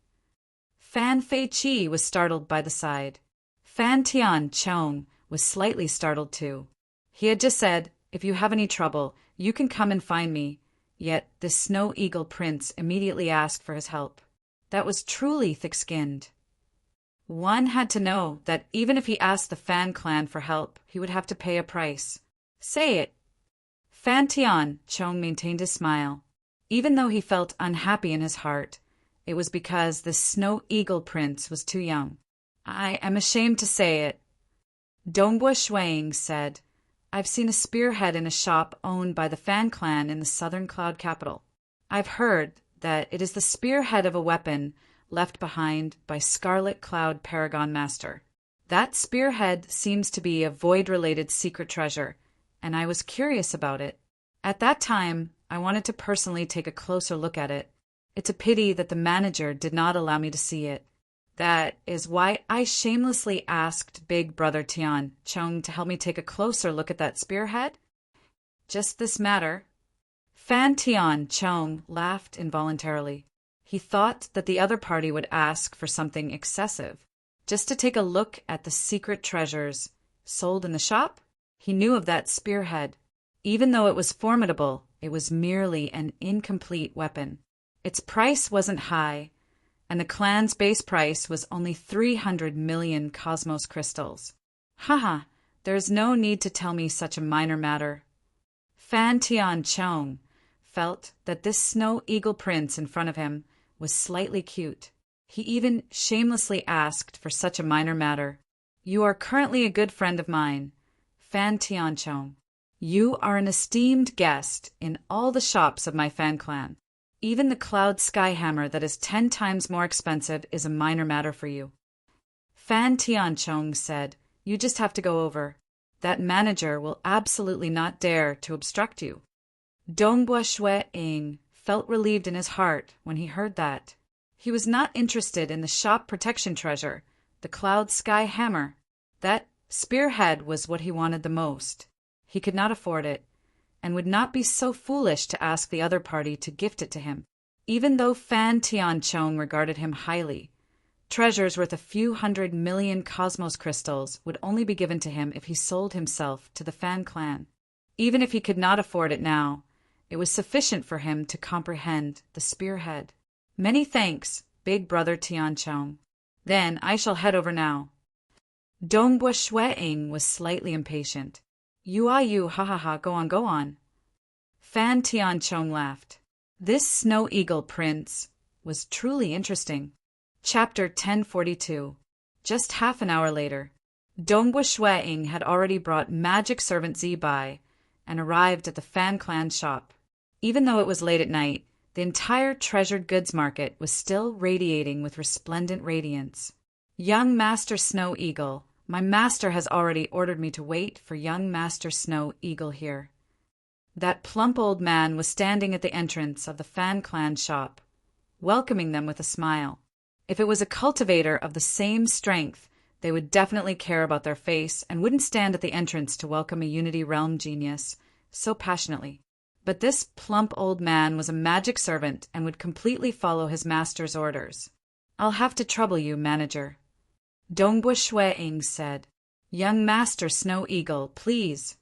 Fan Fei Chi was startled by the side. Fan Tian Chong was slightly startled too. He had just said, "If you have any trouble, you can come and find me," yet this Snow Eagle Prince immediately asked for his help. That was truly thick-skinned. One had to know that even if he asked the Fan clan for help, he would have to pay a price. "Say it." Fan Tian Chong maintained his smile. Even though he felt unhappy in his heart, it was because the Snow Eagle Prince was too young. "I am ashamed to say it." Dong Bushwang said, "I've seen a spearhead in a shop owned by the Fan clan in the Southern Cloud capital. I've heard that it is the spearhead of a weapon left behind by Scarlet Cloud Paragon Master. That spearhead seems to be a void-related secret treasure, and I was curious about it. At that time, I wanted to personally take a closer look at it. It's a pity that the manager did not allow me to see it. That is why I shamelessly asked Big Brother Tian Chong to help me take a closer look at that spearhead. Just this matter." Fan Tian Chong laughed involuntarily. He thought that the other party would ask for something excessive, just to take a look at the secret treasures sold in the shop. He knew of that spearhead. Even though it was formidable, it was merely an incomplete weapon. Its price wasn't high, and the clan's base price was only 300 million cosmos crystals. Haha, there is no need to tell me such a minor matter. Fan Tian Chong felt that this Snow Eagle Prince in front of him was slightly cute. He even shamelessly asked for such a minor matter. "You are currently a good friend of mine, Fan Tian Chong. You are an esteemed guest in all the shops of my fan clan. Even the Cloud Sky Hammer that is 10 times more expensive is a minor matter for you. Fan Tianchong said, You just have to go over. That manager will absolutely not dare to obstruct you. Dongbua Shui-ing felt relieved in his heart when he heard that. He was not interested in the shop protection treasure, the Cloud Sky Hammer. That spearhead was what he wanted the most. He could not afford it, and would not be so foolish to ask the other party to gift it to him. Even though Fan Tianchong regarded him highly, treasures worth a few 100 million cosmos crystals would only be given to him if he sold himself to the Fan clan. Even if he could not afford it now, it was sufficient for him to comprehend the spearhead. Many thanks, big brother Tianchong. Then I shall head over now. Dongbua Shui-ing was slightly impatient. You, ha ha ha, go on, go on. Fan Tianchong laughed. This snow eagle prince was truly interesting. Chapter 1042. Just half an hour later, Dongbua Shui-ing had already brought magic servant Zibai and arrived at the Fan Clan shop. Even though it was late at night, the entire treasured goods market was still radiating with resplendent radiance. Young Master Snow Eagle, my master has already ordered me to wait for young Master Snow Eagle here. That plump old man was standing at the entrance of the Fan Clan shop, welcoming them with a smile. If it was a cultivator of the same strength, they would definitely care about their face and wouldn't stand at the entrance to welcome a Unity Realm genius so passionately. But this plump old man was a magic servant and would completely follow his master's orders. I'll have to trouble you, manager. Dongbua Shui-ing said, Young Master Snow Eagle, please.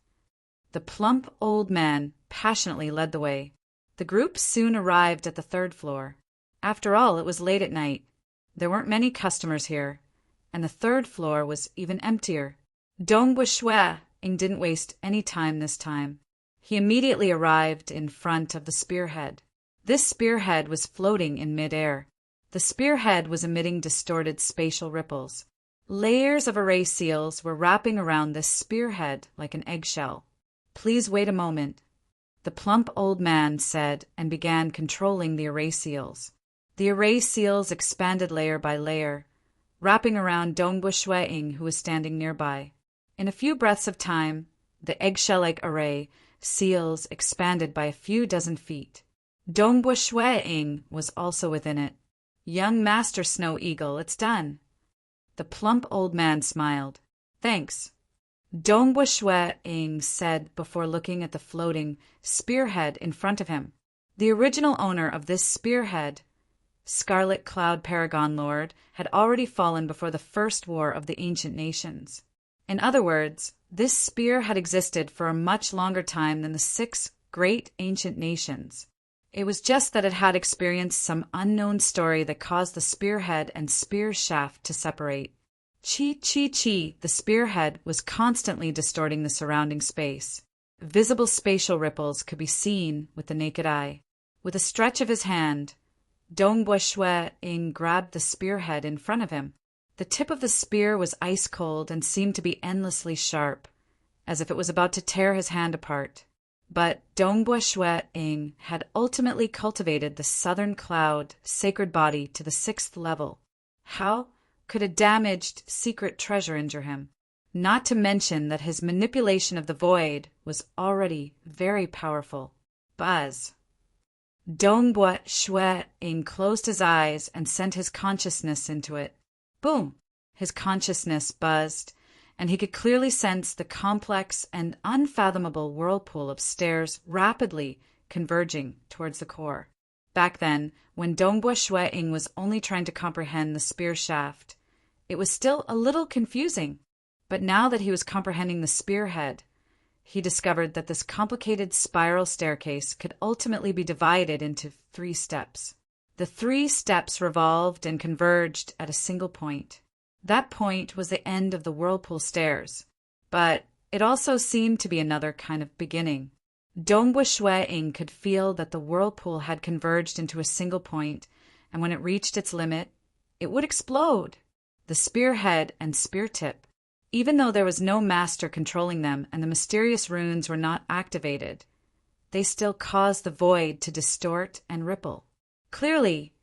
The plump old man passionately led the way. The group soon arrived at the 3rd floor. After all, it was late at night. There weren't many customers here, and the 3rd floor was even emptier. Dongbua Shui-ing didn't waste any time this time. He immediately arrived in front of the spearhead. This spearhead was floating in mid-air. The spearhead was emitting distorted spatial ripples. Layers of array seals were wrapping around this spearhead like an eggshell. Please wait a moment, the plump old man said, and began controlling the array seals. The array seals expanded layer by layer, wrapping around Dongbua Shui-ing, who was standing nearby. In a few breaths of time, the eggshell-like array seals expanded by a few dozen feet. Dongbua Shui-ing was also within it. Young Master Snow Eagle, it's done. The plump old man smiled. Thanks. Dongbua Shui-ing said before looking at the floating spearhead in front of him. The original owner of this spearhead, Scarlet Cloud Paragon Lord, had already fallen before the first war of the ancient nations. In other words, this spear had existed for a much longer time than the 6 great ancient nations. It was just that it had experienced some unknown story that caused the spearhead and spear shaft to separate. Chi, the spearhead was constantly distorting the surrounding space. Visible spatial ripples could be seen with the naked eye. With a stretch of his hand, Dongbua Shui-ing grabbed the spearhead in front of him. The tip of the spear was ice cold and seemed to be endlessly sharp, as if it was about to tear his hand apart. But Dongbua Shui-ing had ultimately cultivated the Southern Cloud sacred body to the 6th level. How could a damaged secret treasure injure him? Not to mention that his manipulation of the void was already very powerful. Buzz. Dongbua Shui-ing closed his eyes and sent his consciousness into it. Boom! His consciousness buzzed, and he could clearly sense the complex and unfathomable whirlpool of stairs rapidly converging towards the core. Back then, when Dongbua Shui-ing was only trying to comprehend the spear shaft, it was still a little confusing. But now that he was comprehending the spearhead, he discovered that this complicated spiral staircase could ultimately be divided into 3 steps. The 3 steps revolved and converged at a single point. That point was the end of the whirlpool stairs, but it also seemed to be another kind of beginning. Dongbua Shui-ing could feel that the whirlpool had converged into a single point, and when it reached its limit, it would explode. The spearhead and spear tip Even though there was no master controlling them and the mysterious runes were not activated, they still caused the void to distort and ripple. Clearly,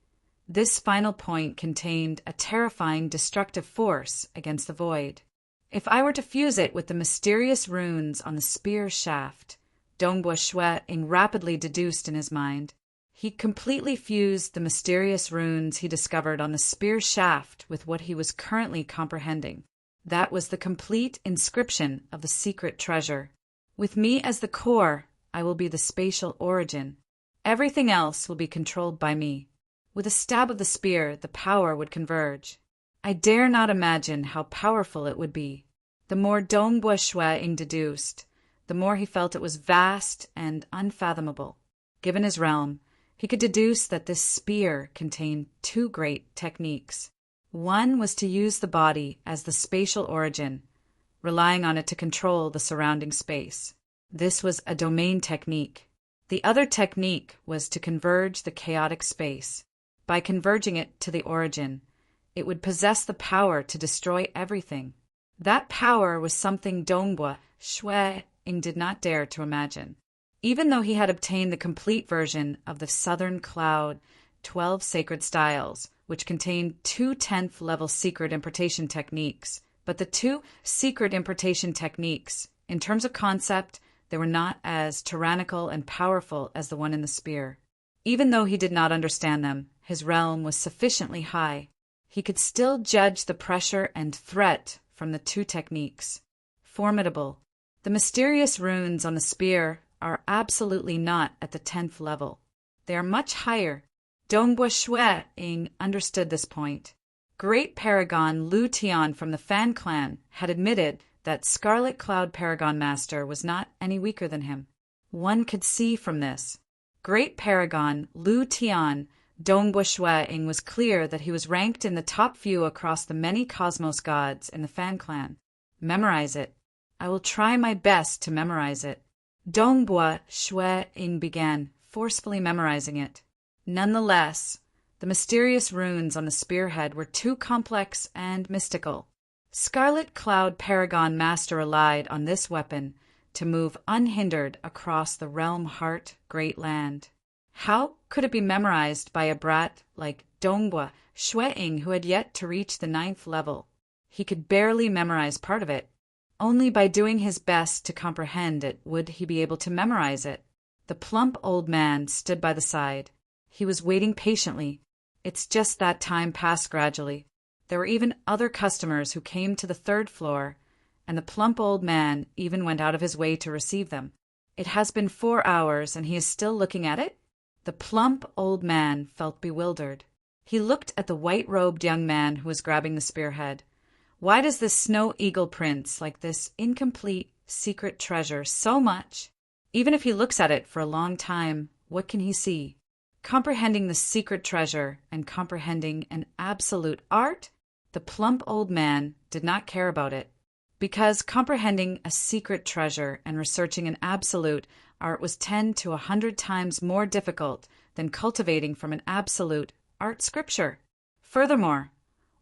this final point contained a terrifying destructive force against the void. If I were to fuse it with the mysterious runes on the spear shaft, Dongbua Shui rapidly deduced in his mind, he completely fused the mysterious runes he discovered on the spear shaft with what he was currently comprehending. That was the complete inscription of the secret treasure. With me as the core, I will be the spatial origin. Everything else will be controlled by me. With a stab of the spear, the power would converge. I dare not imagine how powerful it would be. The more Dongbua Shui deduced, the more he felt it was vast and unfathomable. Given his realm, he could deduce that this spear contained two great techniques. One was to use the body as the spatial origin, relying on it to control the surrounding space. This was a domain technique. The other technique was to converge the chaotic space. By converging it to the origin, it would possess the power to destroy everything. That power was something Dongbua Shui did not dare to imagine. Even though he had obtained the complete version of the Southern Cloud 12 Sacred Styles, which contained 2 10th level secret importation techniques, but the 2 secret importation techniques, in terms of concept, they were not as tyrannical and powerful as the one in the spear. Even though he did not understand them, his realm was sufficiently high. He could still judge the pressure and threat from the 2 techniques. Formidable. The mysterious runes on the spear are absolutely not at the 10th level. They are much higher. Dongbua Shui understood this point. Great Paragon Lu Tian from the Fan clan had admitted that Scarlet Cloud Paragon Master was not any weaker than him. One could see from this. Great Paragon Lu Tian Dongbua Shui was clear that he was ranked in the top few across the many cosmos gods in the Fan clan. Memorize it. I will try my best to memorize it. Dongbua Shui began, forcefully memorizing it. Nonetheless, the mysterious runes on the spearhead were too complex and mystical. Scarlet Cloud Paragon Master relied on this weapon to move unhindered across the realm heart great land. How could it be memorized by a brat like Dongbua Shui who had yet to reach the 9th level? He could barely memorize part of it. Only by doing his best to comprehend it would he be able to memorize it. The plump old man stood by the side. He was waiting patiently. It's just that time passed gradually. There were even other customers who came to the 3rd floor, and the plump old man even went out of his way to receive them. It has been 4 hours, and he is still looking at it? The plump old man felt bewildered. He looked at the white-robed young man who was grabbing the spearhead. Why does this snow eagle prince like this incomplete secret treasure so much? Even if he looks at it for a long time, what can he see? Comprehending the secret treasure and comprehending an absolute art? The plump old man did not care about it. Because comprehending a secret treasure and researching an absolute art was 10 to 100 times more difficult than cultivating from an absolute art scripture. Furthermore,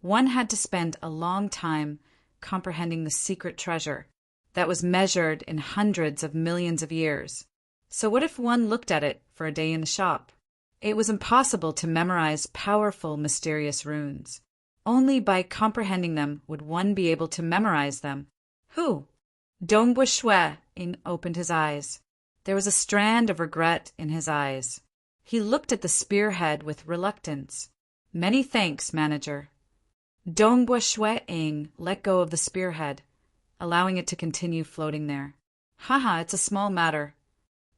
one had to spend a long time comprehending the secret treasure that was measured in hundreds of millions of years. So what if one looked at it for a day in the shop? It was impossible to memorize powerful, mysterious runes. Only by comprehending them would one be able to memorize them. Who? Dongbua Shui opened his eyes. There was a strand of regret in his eyes. He looked at the spearhead with reluctance. Many thanks, manager. Dongbua Shui let go of the spearhead, allowing it to continue floating there. Haha, it's a small matter.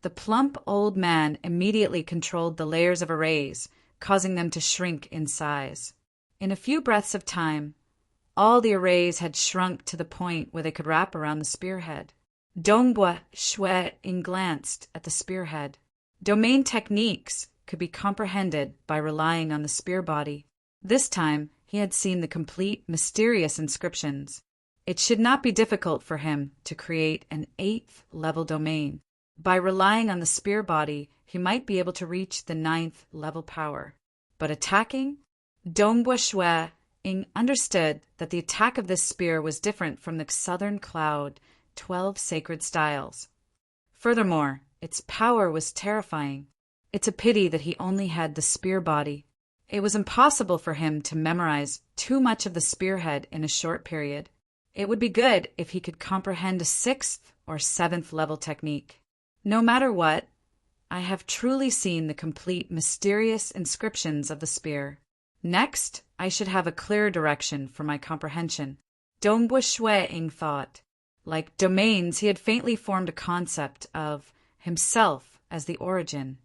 The plump old man immediately controlled the layers of arrays, causing them to shrink in size. In a few breaths of time, all the arrays had shrunk to the point where they could wrap around the spearhead. Dongbua Shui glanced at the spearhead. Domain techniques could be comprehended by relying on the spear body. This time, he had seen the complete, mysterious inscriptions. It should not be difficult for him to create an 8th level domain. By relying on the spear body, he might be able to reach the 9th level power. But attacking? Dongbua Shui Ing understood that the attack of this spear was different from the Southern Cloud 12 sacred styles. Furthermore, its power was terrifying. It's a pity that he only had the spear body. It was impossible for him to memorize too much of the spearhead in a short period. It would be good if he could comprehend a 6th or 7th level technique. No matter what, I have truly seen the complete mysterious inscriptions of the spear. Next, I should have a clear direction for my comprehension. Dongbua Shui Ing thought. Like domains, he had faintly formed a concept of himself as the origin.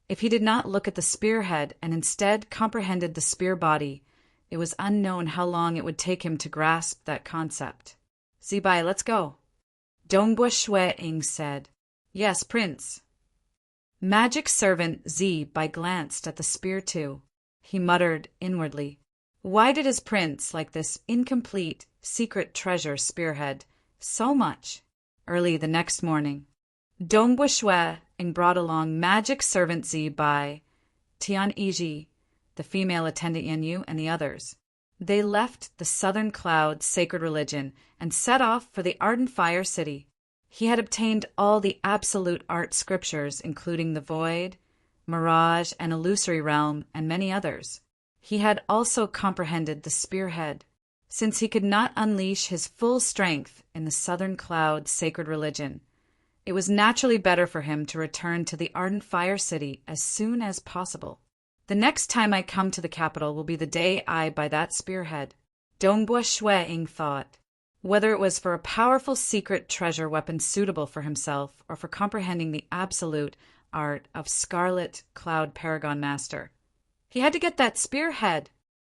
If he did not look at the spearhead and instead comprehended the spear body, it was unknown how long it would take him to grasp that concept. Zibai, let's go. Dongbua Shui Ing said. Yes, Prince. Magic servant Zibai glanced at the spear too. He muttered inwardly. Why did his prince like this incomplete, secret treasure spearhead so much? Early the next morning, Dongbua Shui Ing brought along magic servant Zibai, Tian Iji, the female attendant Yanyu, and the others. They left the Southern Cloud sacred religion and set off for the ardent fire city. He had obtained all the absolute art scriptures, including the Void, Mirage, and Illusory Realm, and many others. He had also comprehended the spearhead. Since he could not unleash his full strength in the Southern Cloud sacred religion, it was naturally better for him to return to the ardent fire city as soon as possible. The next time I come to the capital will be the day I buy that spearhead. Dongbua Shui Ing thought. Whether it was for a powerful secret treasure weapon suitable for himself or for comprehending the absolute art of Scarlet Cloud Paragon Master, he had to get that spearhead.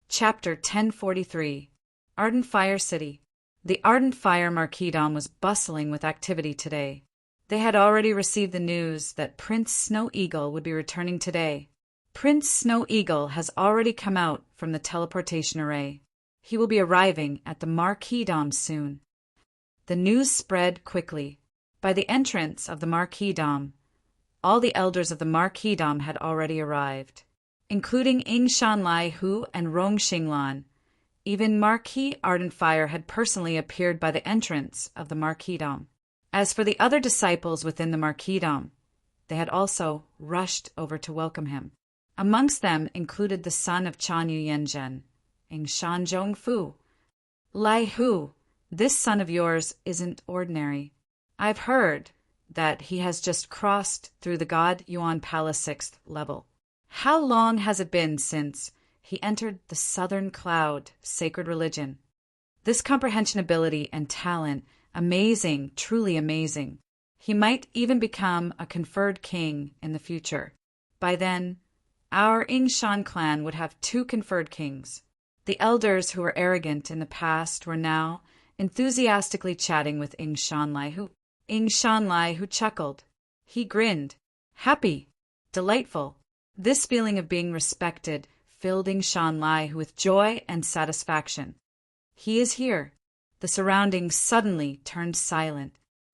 Chapter 1043. Ardent Fire City. The Ardent Fire Marquisdom was bustling with activity today. They had already received the news that Prince Snow Eagle would be returning today. Prince Snow Eagle has already come out from the teleportation array. He will be arriving at the Marquisdom soon. The news spread quickly. By the entrance of the Marquisdom, all the elders of the Marquisdom had already arrived, including Ing Shanlai Hu and Rong Xinglan. Even Marquis Ardent Fire had personally appeared by the entrance of the Marquisdom. As for the other disciples within the Marquisdom, they had also rushed over to welcome him. Amongst them included the son of Chanyu Yanzhen, Ing Shan Zhongfu. Lai Hu, this son of yours isn't ordinary. I've heard that he has just crossed through the God Yuan Palace 6th level. How long has it been since he entered the Southern Cloud sacred religion? This comprehension ability and talent, amazing, truly amazing. He might even become a conferred king in the future. By then, our Ing Shan clan would have 2 conferred kings. The elders who were arrogant in the past were now enthusiastically chatting with Ing Shanlai Hu. Ing Shanlai Hu chuckled. He grinned. Happy. Delightful. This feeling of being respected filled Ing Shanlai Hu with joy and satisfaction. He is here. The surroundings suddenly turned silent.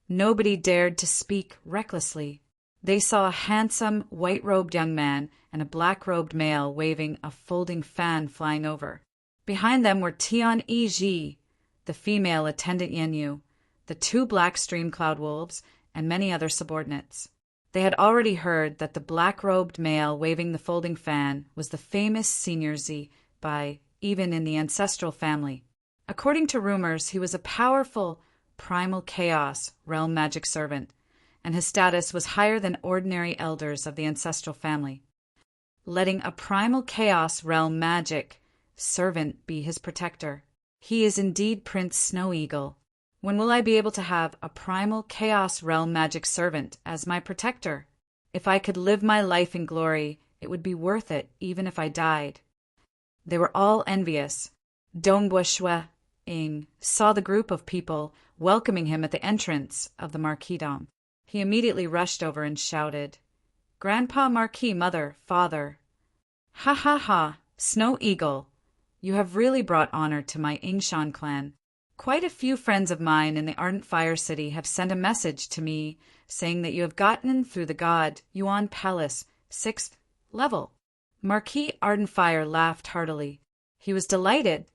Nobody dared to speak recklessly. They saw a handsome, white-robed young man and a black-robed male waving a folding fan flying over. Behind them were Tian Yi, the female attendant Yanyu, the 2 black stream-cloud wolves, and many other subordinates. They had already heard that the black-robed male waving the folding fan was the famous Senior Zibai, even in the ancestral family. According to rumors, he was a powerful, primal chaos realm magic servant, and his status was higher than ordinary elders of the ancestral family. Letting a primal chaos realm magic servant be his protector. He is indeed Prince Snow Eagle. When will I be able to have a primal chaos realm magic servant as my protector? If I could live my life in glory, it would be worth it even if I died. They were all envious. Dongbua Shui Ing saw the group of people welcoming him at the entrance of the Marquisdom. He immediately rushed over and shouted, Grandpa Marquis, Mother, Father. Ha ha ha, Snow Eagle. You have really brought honor to my Ingshan clan. Quite a few friends of mine in the Ardent Fire City have sent a message to me saying that you have gotten through the God Yuan Palace 6th level. Marquis Ardent Fire laughed heartily. He was delighted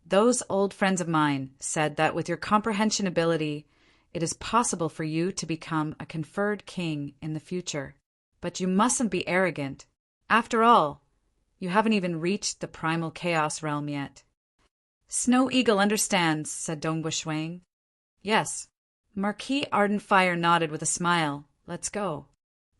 Those old friends of mine said that with your comprehension ability, it is possible for you to become a conferred king in the future. But you mustn't be arrogant. After all, you haven't even reached the primal chaos realm yet. Snow Eagle understands, said Dongbu Shuang. Yes. Marquis Ardenfire nodded with a smile. Let's go.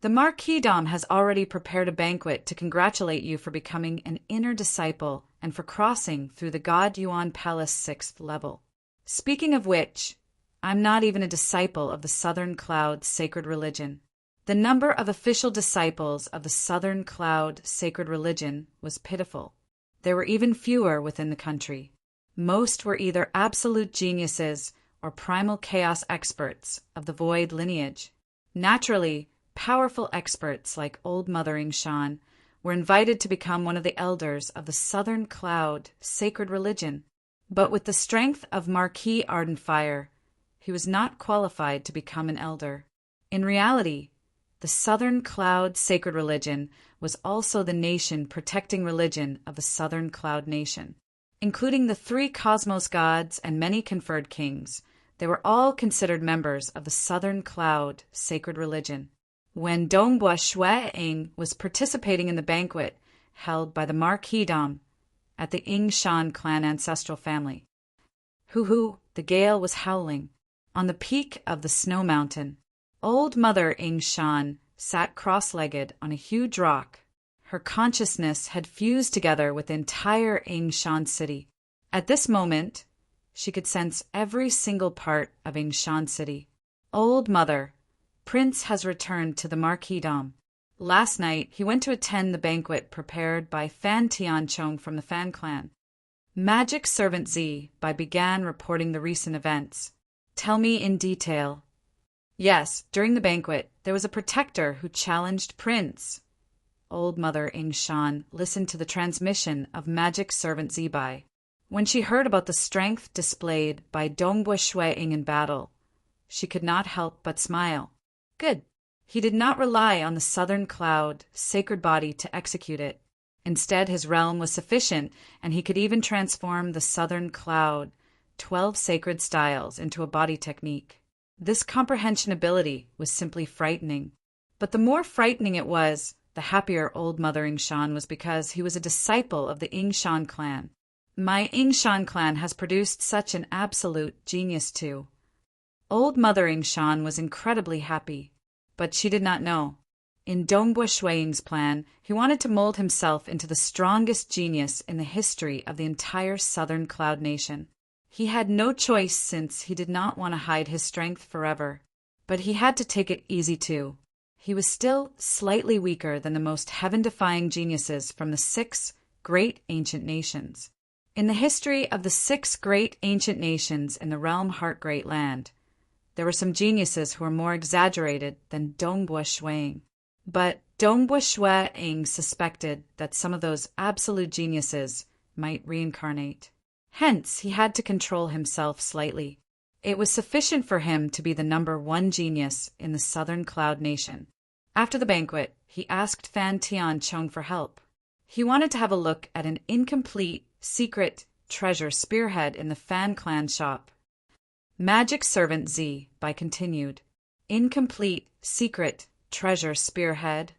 The Marquisdom has already prepared a banquet to congratulate you for becoming an inner disciple and for crossing through the God Yuan Palace 6th level. Speaking of which, I'm not even a disciple of the Southern Cloud sacred religion. The number of official disciples of the Southern Cloud sacred religion was pitiful. There were even fewer within the country. Most were either absolute geniuses or primal chaos experts of the Void lineage. Naturally, powerful experts like Old Mother Ingshan were invited to become one of the elders of the Southern Cloud sacred religion. But with the strength of Marquis Ardenfire, he was not qualified to become an elder. In reality, the Southern Cloud sacred religion was also the nation protecting religion of the Southern Cloud nation. Including the 3 cosmos gods and many conferred kings, they were all considered members of the Southern Cloud sacred religion. When Dongbua Shueing was participating in the banquet held by the Marquisdom at the Ingshan clan ancestral family. Hoo-hoo, the gale was howling. On the peak of the snow mountain, Old Mother Ingshan sat cross-legged on a huge rock. Her consciousness had fused together with the entire Ingshan city. At this moment, she could sense every single part of Ingshan city. Old Mother, Prince has returned to the Marquisdom. Last night, he went to attend the banquet prepared by Fan Tianchong from the Fan clan. Magic Servant Z began reporting the recent events. Tell me in detail. Yes, during the banquet, there was a protector who challenged Prince. Old Mother Ingshan listened to the transmission of Magic Servant Zibai. When she heard about the strength displayed by Dongbua Shueing in battle, she could not help but smile. Good. He did not rely on the Southern Cloud sacred body to execute it. Instead, his realm was sufficient, and he could even transform the Southern Cloud 12 sacred styles into a body technique. This comprehension ability was simply frightening. But the more frightening it was, the happier Old Mother Ingshan was because he was a disciple of the Ingshan clan. My Ingshan clan has produced such an absolute genius too. Old Mother Ingshan was incredibly happy, but she did not know. In Dongbua Shueing's plan, he wanted to mold himself into the strongest genius in the history of the entire Southern Cloud Nation. He had no choice since he did not want to hide his strength forever, but he had to take it easy too. He was still slightly weaker than the most heaven-defying geniuses from the 6 great ancient nations. In the history of the 6 great ancient nations in the realm Heart Great Land, there were some geniuses who were more exaggerated than Dongbua Shueing. But Dongbua Shueing suspected that some of those absolute geniuses might reincarnate. Hence, he had to control himself slightly. It was sufficient for him to be the number 1 genius in the Southern Cloud Nation. After the banquet, he asked Fan Tianchong for help. He wanted to have a look at an incomplete, secret treasure spearhead in the Fan clan shop. Magic Servant Z continued. Incomplete, secret treasure spearhead.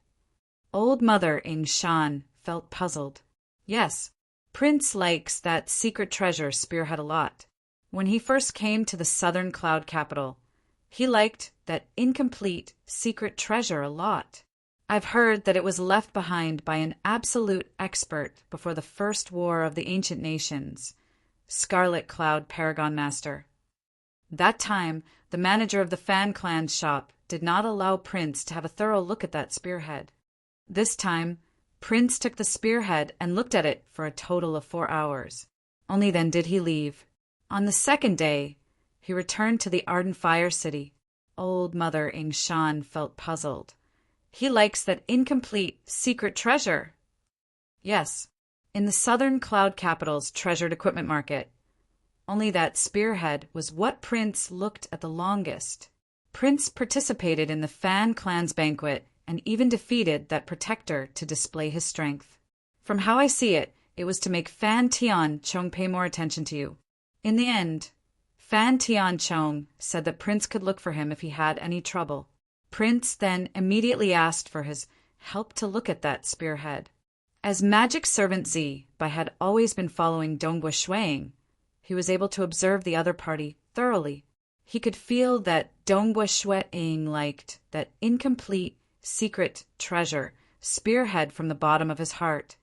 Old Mother Ingshan felt puzzled. Yes, Prince likes that secret treasure spearhead a lot. When he first came to the Southern Cloud capital, he liked that incomplete secret treasure a lot. I've heard that it was left behind by an absolute expert before the First War of the Ancient Nations, Scarlet Cloud Paragon Master. That time, the manager of the Fan clan's shop did not allow Prince to have a thorough look at that spearhead. This time, Prince took the spearhead and looked at it for a total of 4 hours. Only then did he leave. On the second day, he returned to the Ardent Fire City. Old Mother Ingshan felt puzzled. He likes that incomplete secret treasure. Yes, in the Southern Cloud Capital's treasured equipment market. Only that spearhead was what Prince looked at the longest. Prince participated in the Fan clan's banquet and even defeated that protector to display his strength. From how I see it, It was to make Fan Tian Chong pay more attention to you. In the end, Fan Tian Chong said that Prince could look for him if he had any trouble. Prince then immediately asked for his help to look at that spearhead. As magic servant Zi Bai had always been following Dongbua Shuang, he was able to observe the other party thoroughly. He could feel that Dongbua Shuang liked that incomplete, secret treasure spearhead from the bottom of his heart.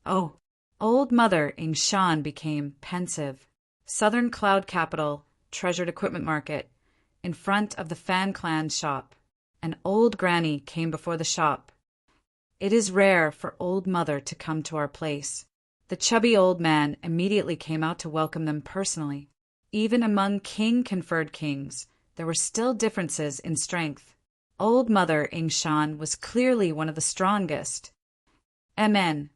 Oh, old Mother Ingshan became pensive. Southern Cloud Capital, Treasured Equipment Market, in front of the Fan Clan's shop. An old granny came before the shop. It is rare for old Mother to come to our place. The chubby old man immediately came out to welcome them personally. Even among king-conferred kings, there were still differences in strength. Old Mother Ingshan was clearly one of the strongest. Amen.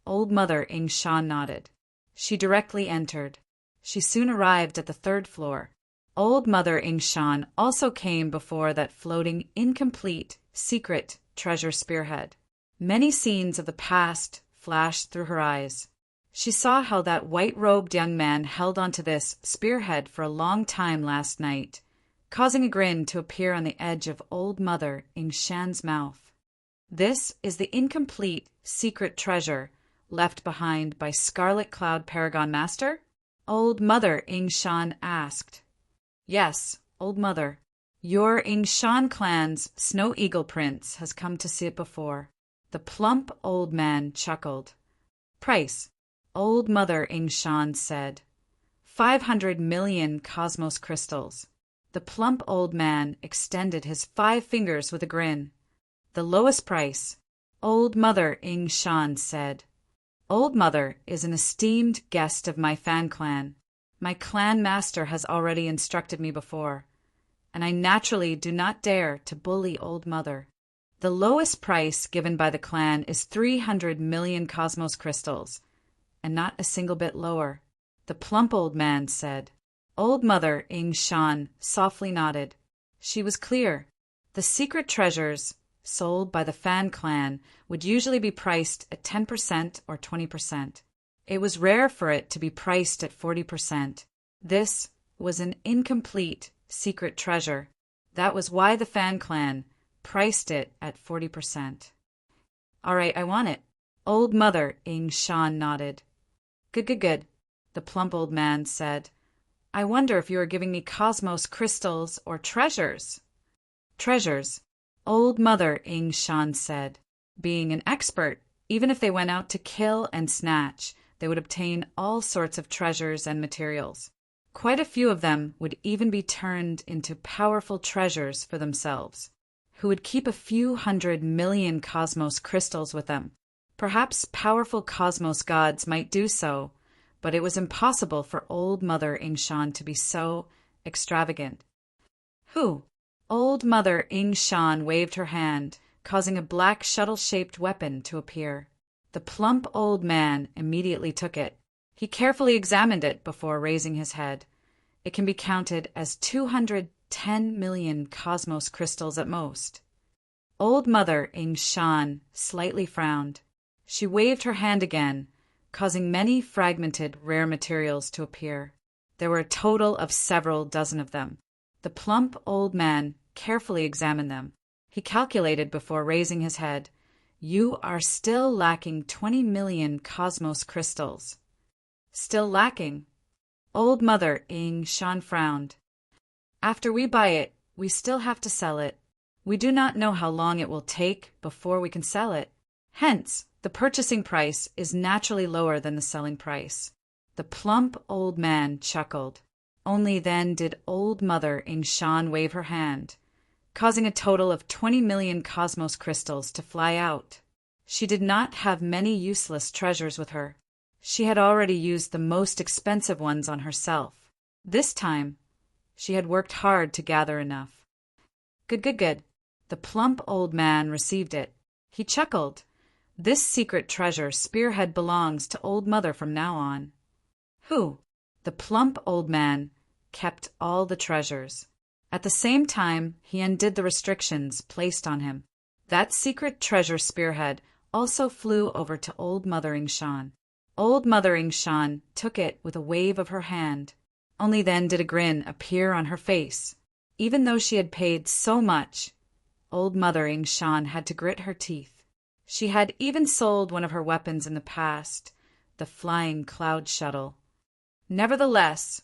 Old Mother Ingshan nodded. She directly entered. She soon arrived at the 3rd floor. Old Mother Ingshan also came before that floating, incomplete, secret treasure spearhead. Many scenes of the past flashed through her eyes. She saw how that white-robed young man held onto this spearhead for a long time last night, causing a grin to appear on the edge of Old Mother Ingshan's mouth. This is the incomplete, secret treasure left behind by Scarlet Cloud Paragon Master? Old Mother Ingshan asked. Yes, Old Mother. Your Ingshan clan's Snow Eagle Prince has come to see it before. The plump old man chuckled. Price, Old Mother Ingshan said. 500 million cosmos crystals. The plump old man extended his 5 fingers with a grin. The lowest price, Old Mother Ingshan said. Old Mother is an esteemed guest of my Fan Clan. My clan master has already instructed me before, and I naturally do not dare to bully Old Mother. The lowest price given by the clan is 300 million cosmos crystals, and not a single bit lower, the plump old man said. Old Mother Ingshan softly nodded. She was clear. The secret treasures sold by the Fan Clan would usually be priced at 10% or 20%. It was rare for it to be priced at 40%. This was an incomplete secret treasure. That was why the Fan Clan priced it at 40%. All right, I want it. Old Mother Ingshan nodded. Good. The plump old man said. I wonder if you are giving me cosmos crystals or treasures. Treasures, Old Mother Ingshan said. Being an expert, even if they went out to kill and snatch, they would obtain all sorts of treasures and materials. Quite a few of them would even be turned into powerful treasures for themselves, who would keep a few 100 million cosmos crystals with them. Perhaps powerful cosmos gods might do so, but it was impossible for Old Mother Ingshan to be so extravagant. Who? Old Mother Ingshan waved her hand, causing a black shuttle-shaped weapon to appear. The plump old man immediately took it. He carefully examined it before raising his head. It can be counted as 210 million cosmos crystals at most. Old Mother Ingshan slightly frowned. She waved her hand again, causing many fragmented rare materials to appear. There were a total of several dozen of them. The plump old man carefully examined them. He calculated before raising his head. You are still lacking 20 million cosmos crystals. Still lacking? Old Mother Ingshan frowned. After we buy it, we still have to sell it. We do not know how long it will take before we can sell it. Hence, the purchasing price is naturally lower than the selling price. The plump old man chuckled. Only then did Old Mother Ingshan wave her hand, causing a total of 20 million cosmos crystals to fly out. She did not have many useless treasures with her. She had already used the most expensive ones on herself. This time, she had worked hard to gather enough. Good. The plump old man received it. He chuckled. This secret treasure spearhead belongs to Old Mother from now on. Who? The plump old man kept all the treasures. At the same time, he undid the restrictions placed on him. That secret treasure spearhead also flew over to Old Mother Ingshan. Old Mother Ingshan took it with a wave of her hand. Only then did a grin appear on her face. Even though she had paid so much, Old Mother Ingshan had to grit her teeth. She had even sold one of her weapons in the past, the flying cloud shuttle. Nevertheless,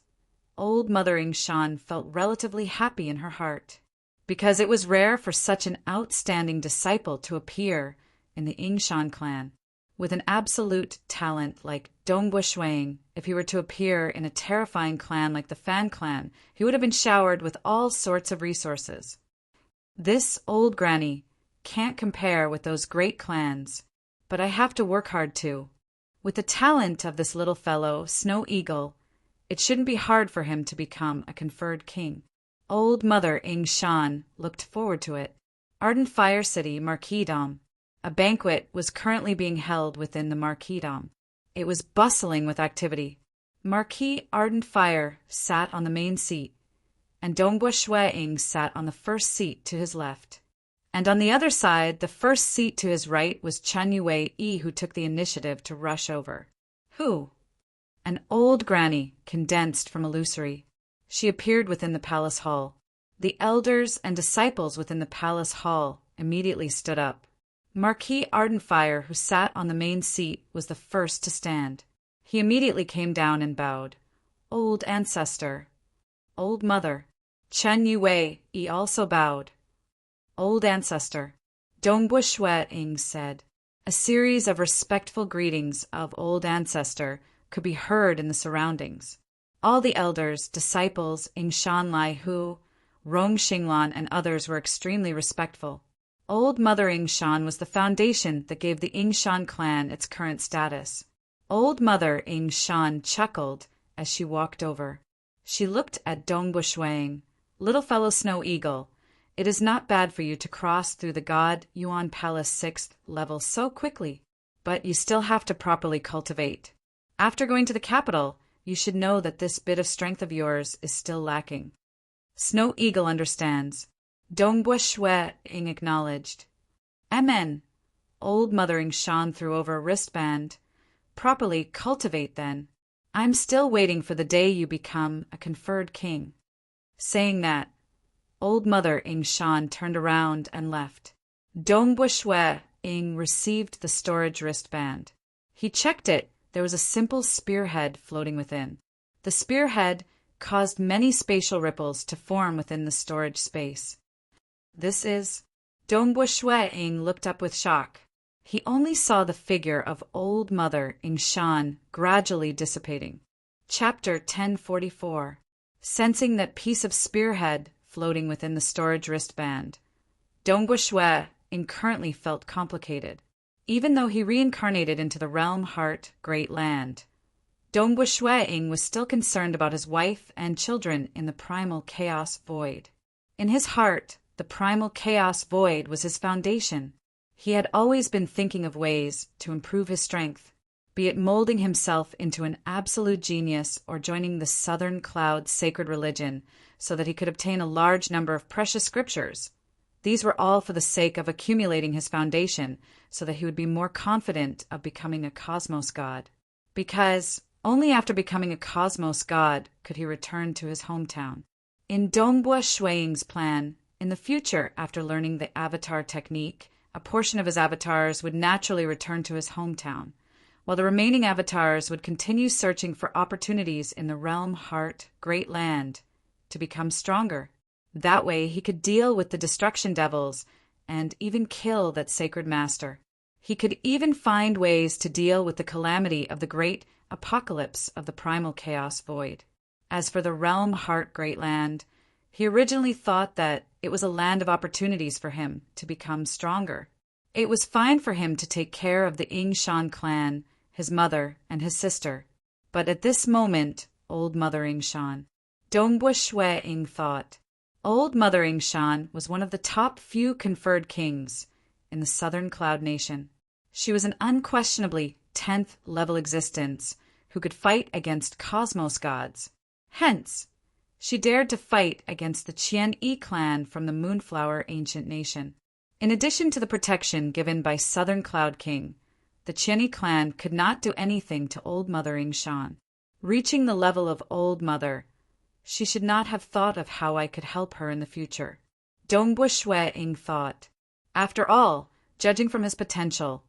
Old Mother Ingshan felt relatively happy in her heart, because it was rare for such an outstanding disciple to appear in the Ingshan clan. With an absolute talent like Dongbua Shuang, if he were to appear in a terrifying clan like the Fan clan, he would have been showered with all sorts of resources. This old granny can't compare with those great clans, but I have to work hard too. With the talent of this little fellow, Snow Eagle, it shouldn't be hard for him to become a conferred king. Old Mother Ingshan looked forward to it. Ardent Fire City, Marquisdom. A banquet was currently being held within the Marquisdom. It was bustling with activity. Marquis Ardent Fire sat on the main seat, and Dongbua Shuang sat on the first seat to his left. And on the other side, the first seat to his right, was Chen Yue, who took the initiative to rush over. Who? An old granny, condensed from illusory. She appeared within the palace hall. The elders and disciples within the palace hall immediately stood up. Marquis Ardenfire, who sat on the main seat, was the first to stand. He immediately came down and bowed. Old ancestor. Old mother. Chen Yue also bowed. Old ancestor. Dongbua Shuang said. A series of respectful greetings of old ancestor could be heard in the surroundings. All the elders, disciples, Ingshan Lai Hu, Rong Xinglan, and others were extremely respectful. Old Mother Ingshan was the foundation that gave the Ingshan clan its current status. Old Mother Ingshan chuckled as she walked over. She looked at Dongbua Shuang. Little fellow Snow Eagle, it is not bad for you to cross through the God Yuan Palace 6th level so quickly, but you still have to properly cultivate. After going to the capital, you should know that this bit of strength of yours is still lacking. Snow Eagle understands. Dongbua Shuang acknowledged. Amen. Old Mother Ingshan threw over a wristband. Properly cultivate, then. I'm still waiting for the day you become a conferred king. Saying that, Old Mother Ingshan turned around and left. Dongbua Shuang received the storage wristband. He checked it. There was a simple spearhead floating within. The spearhead caused many spatial ripples to form within the storage space. This is... Dongbua Shuang looked up with shock. He only saw the figure of Old Mother Ingshan gradually dissipating. Chapter 1044. Sensing that piece of spearhead floating within the storage wristband, Dongbua Shuang currently felt complicated. Even though he reincarnated into the Realm Heart Great Land, Dongbua Shuang was still concerned about his wife and children in the primal chaos void. In his heart, the primal chaos void was his foundation. He had always been thinking of ways to improve his strength, be it molding himself into an absolute genius or joining the Southern Cloud sacred religion so that he could obtain a large number of precious scriptures. These were all for the sake of accumulating his foundation so that he would be more confident of becoming a cosmos god. Because only after becoming a cosmos god could he return to his hometown. In Dongbua Shuang's plan, in the future, after learning the avatar technique, a portion of his avatars would naturally return to his hometown, while the remaining avatars would continue searching for opportunities in the Realm Heart Great Land to become stronger. That way he could deal with the destruction devils and even kill that sacred master. He could even find ways to deal with the calamity of the great apocalypse of the primal chaos void. As for the Realm Heart Great Land, he originally thought that it was a land of opportunities for him to become stronger. It was fine for him to take care of the Ingshan clan, his mother, and his sister. But at this moment, Old Mother Ingshan. Dongbua Shuang thought. Old Mother Ingshan was one of the top few conferred kings in the Southern Cloud Nation. She was an unquestionably 10th level existence who could fight against cosmos gods. Hence, she dared to fight against the Qian Yi clan from the Moonflower Ancient Nation. In addition to the protection given by Southern Cloud King, the Cheney clan could not do anything to Old Mother Shan. Reaching the level of Old Mother, she should not have thought of how I could help her in the future. Dongbua Shui thought. After all, judging from his potential,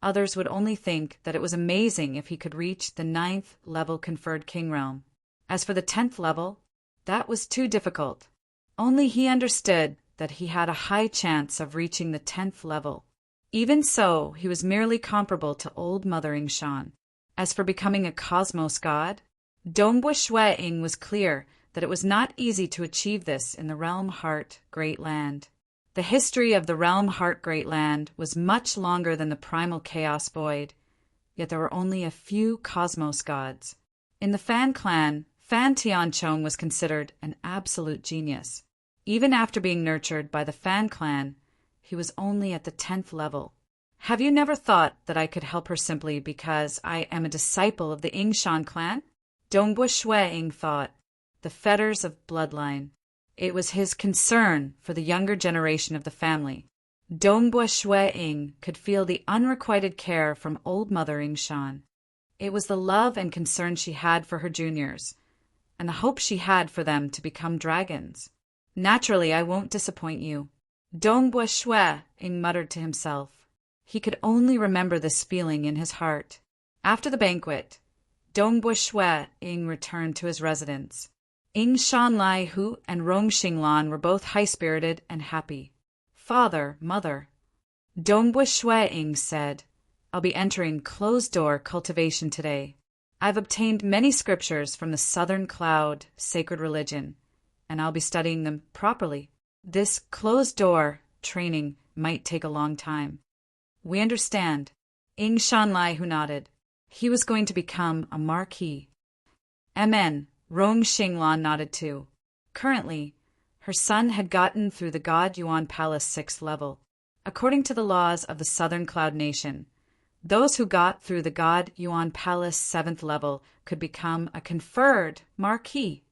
others would only think that it was amazing if he could reach the 9th level conferred king realm. As for the 10th level, that was too difficult. Only he understood that he had a high chance of reaching the 10th level. Even so, he was merely comparable to Old Mother Shan. As for becoming a cosmos god, Dongbua Shui was clear that it was not easy to achieve this in the Realm Heart Great Land. The history of the Realm Heart Great Land was much longer than the primal chaos void, yet there were only a few cosmos gods. In the Fan clan, Fan Tianchong was considered an absolute genius. Even after being nurtured by the Fan clan, he was only at the 10th level. Have you never thought that I could help her simply because I am a disciple of the Shan clan? Dongbua Shui thought. The fetters of bloodline. It was his concern for the younger generation of the family. Dongbua Shui could feel the unrequited care from Old Mother Shan. It was the love and concern she had for her juniors, and the hope she had for them to become dragons. Naturally, I won't disappoint you. Dongbua Shui muttered to himself. He could only remember this feeling in his heart. After the banquet, Dongbua Shui returned to his residence. Shan Lai Hu and Rong Xinglan were both high-spirited and happy. Father, Mother, Dongbua Shui said, I'll be entering closed-door cultivation today. I've obtained many scriptures from the Southern Cloud sacred religion, and I'll be studying them properly. This closed-door training might take a long time. We understand. Shan Lai Hu nodded. He was going to become a marquis. Amen. Rong Xinglan nodded too. Currently, her son had gotten through the God Yuan Palace 6th level. According to the laws of the Southern Cloud Nation, those who got through the God Yuan Palace 7th level could become a conferred marquis.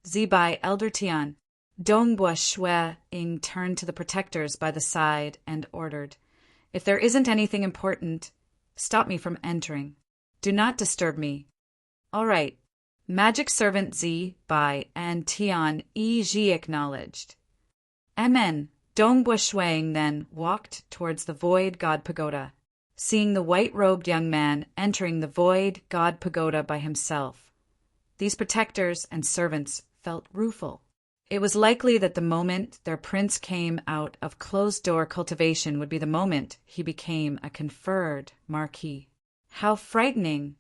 Zibai Elder Tian, Dongbua Shui turned to the protectors by the side and ordered, If there isn't anything important, stop me from entering. Do not disturb me. All right. Magic Servant Zi, Bai, and Tian Ji acknowledged. Amen. Dongbua Shui then walked towards the Void God Pagoda, seeing the white-robed young man entering the Void God Pagoda by himself. These protectors and servants felt rueful. It was likely that the moment their prince came out of closed-door cultivation would be the moment he became a conferred marquis. How frightening!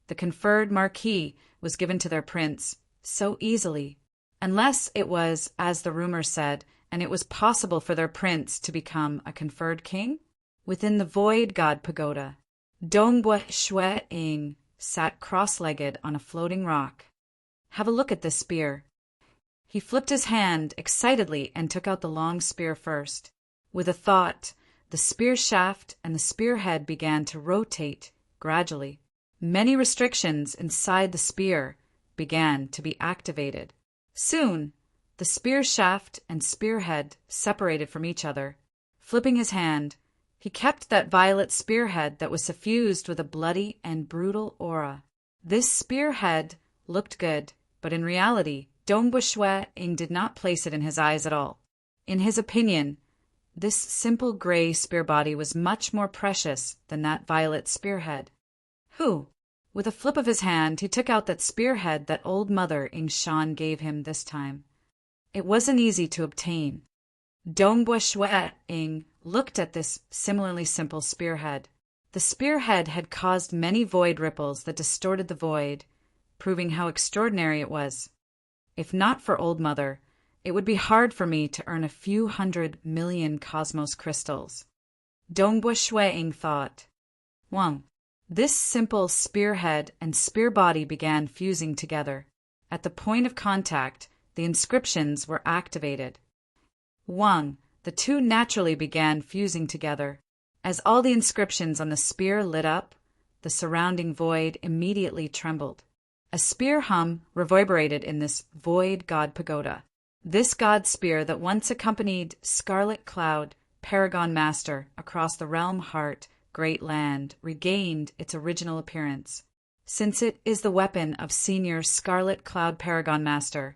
The conferred marquis was given to their prince so easily, unless it was, as the rumor said, and it was possible for their prince to become a conferred king? Within the Void God Pagoda, Dongbua Shui sat cross-legged on a floating rock. Have a look at this spear. He flipped his hand excitedly and took out the long spear first. With a thought, the spear shaft and the spearhead began to rotate gradually. Many restrictions inside the spear began to be activated. Soon, the spear shaft and spearhead separated from each other. Flipping his hand, he kept that violet spearhead that was suffused with a bloody and brutal aura. This spearhead looked good, but in reality, Dongbua Shui did not place it in his eyes at all. In his opinion, this simple gray spear body was much more precious than that violet spearhead. Who? With a flip of his hand, he took out that spearhead that Old Mother Shan gave him this time. It wasn't easy to obtain. Dongbua Shui looked at this similarly simple spearhead. The spearhead had caused many void ripples that distorted the void, proving how extraordinary it was. If not for Old Mother, it would be hard for me to earn a few 100 million cosmos crystals. Dongbua Shui thought. Wang. This simple spearhead and spear body began fusing together. At the point of contact, the inscriptions were activated. Wang, the two naturally began fusing together. As all the inscriptions on the spear lit up, the surrounding void immediately trembled. A spear hum reverberated in this Void God Pagoda. This god spear that once accompanied Scarlet Cloud, Paragon Master, across the Realm Heart great land, regained its original appearance. Since it is the weapon of Senior Scarlet Cloud Paragon Master,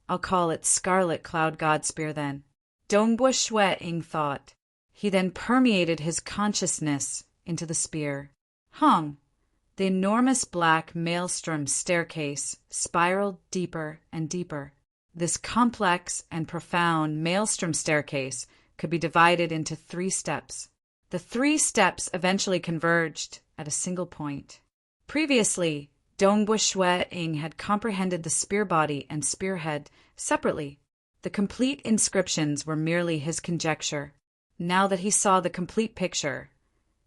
I'll call it Scarlet Cloud God Spear then. Dongbua Shwe-ing thought. He then permeated his consciousness into the spear. Hong. The enormous black maelstrom staircase spiraled deeper and deeper. This complex and profound maelstrom staircase could be divided into 3 steps. The 3 steps eventually converged at a single point. Previously, Dongbua Shwe-ing had comprehended the spear body and spearhead separately. The complete inscriptions were merely his conjecture. Now that he saw the complete picture,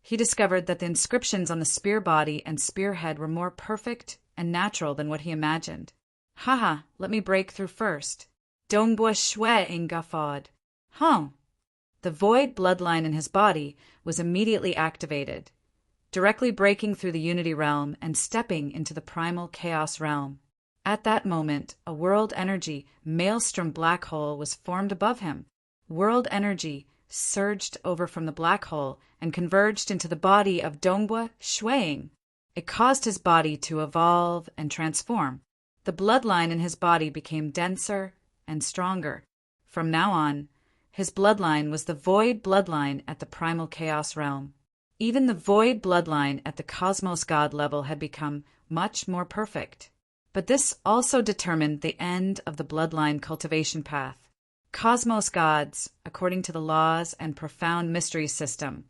he discovered that the inscriptions on the spear body and spearhead were more perfect and natural than what he imagined. Haha, let me break through first. Dongbua Shwe-ing guffawed. The void bloodline in his body was immediately activated, directly breaking through the Unity Realm and stepping into the primal Chaos Realm. At that moment, a world energy maelstrom black hole was formed above him. World energy surged over from the black hole and converged into the body of Dongbua Shwe-ing. It caused his body to evolve and transform. The bloodline in his body became denser and stronger. From now on, his bloodline was the void bloodline at the primal chaos realm. Even the void bloodline at the cosmos god level had become much more perfect. But this also determined the end of the bloodline cultivation path. Cosmos gods, according to the laws and profound mystery system,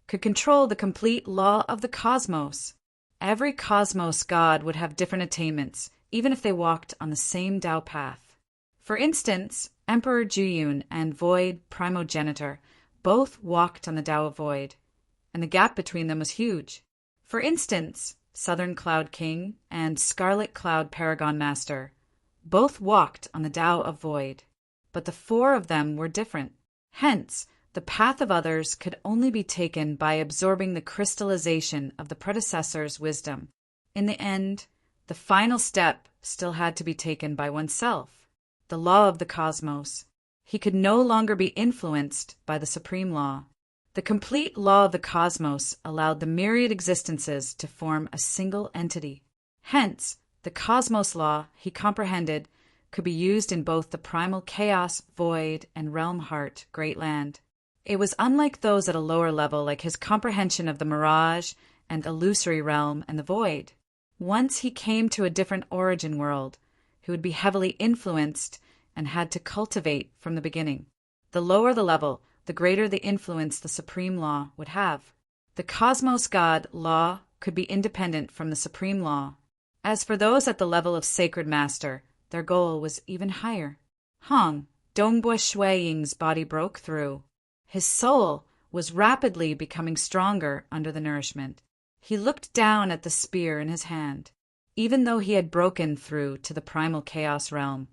could control the complete law of the cosmos. Every cosmos god would have different attainments, even if they walked on the same Tao path. For instance, Emperor Juyun and Void Primogenitor both walked on the Tao of Void, and the gap between them was huge. For instance, Southern Cloud King and Scarlet Cloud Paragon Master both walked on the Tao of Void, but the 4 of them were different. Hence, the path of others could only be taken by absorbing the crystallization of the predecessor's wisdom. In the end, the final step still had to be taken by oneself, the law of the cosmos. He could no longer be influenced by the supreme law. The complete law of the cosmos allowed the myriad existences to form a single entity. Hence, the cosmos law, he comprehended, could be used in both the primal chaos, void, and realm heart, great land. It was unlike those at a lower level, like his comprehension of the mirage and illusory realm and the void. Once he came to a different origin world, he would be heavily influenced and had to cultivate from the beginning. The lower the level, the greater the influence the supreme law would have. The cosmos god law could be independent from the supreme law. As for those at the level of sacred master, their goal was even higher. Hong, Dongbua Shwe-ing's body broke through. His soul was rapidly becoming stronger under the nourishment. He looked down at the spear in his hand. Even though he had broken through to the primal chaos realm,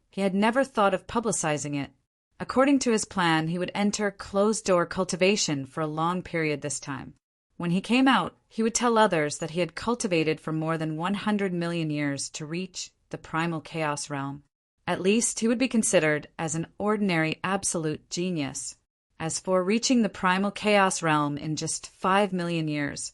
he had never thought of publicizing it. According to his plan, he would enter closed-door cultivation for a long period this time. When he came out, he would tell others that he had cultivated for more than 100 million years to reach the primal chaos realm. At least he would be considered as an ordinary absolute genius. As for reaching the primal chaos realm in just 5 million years,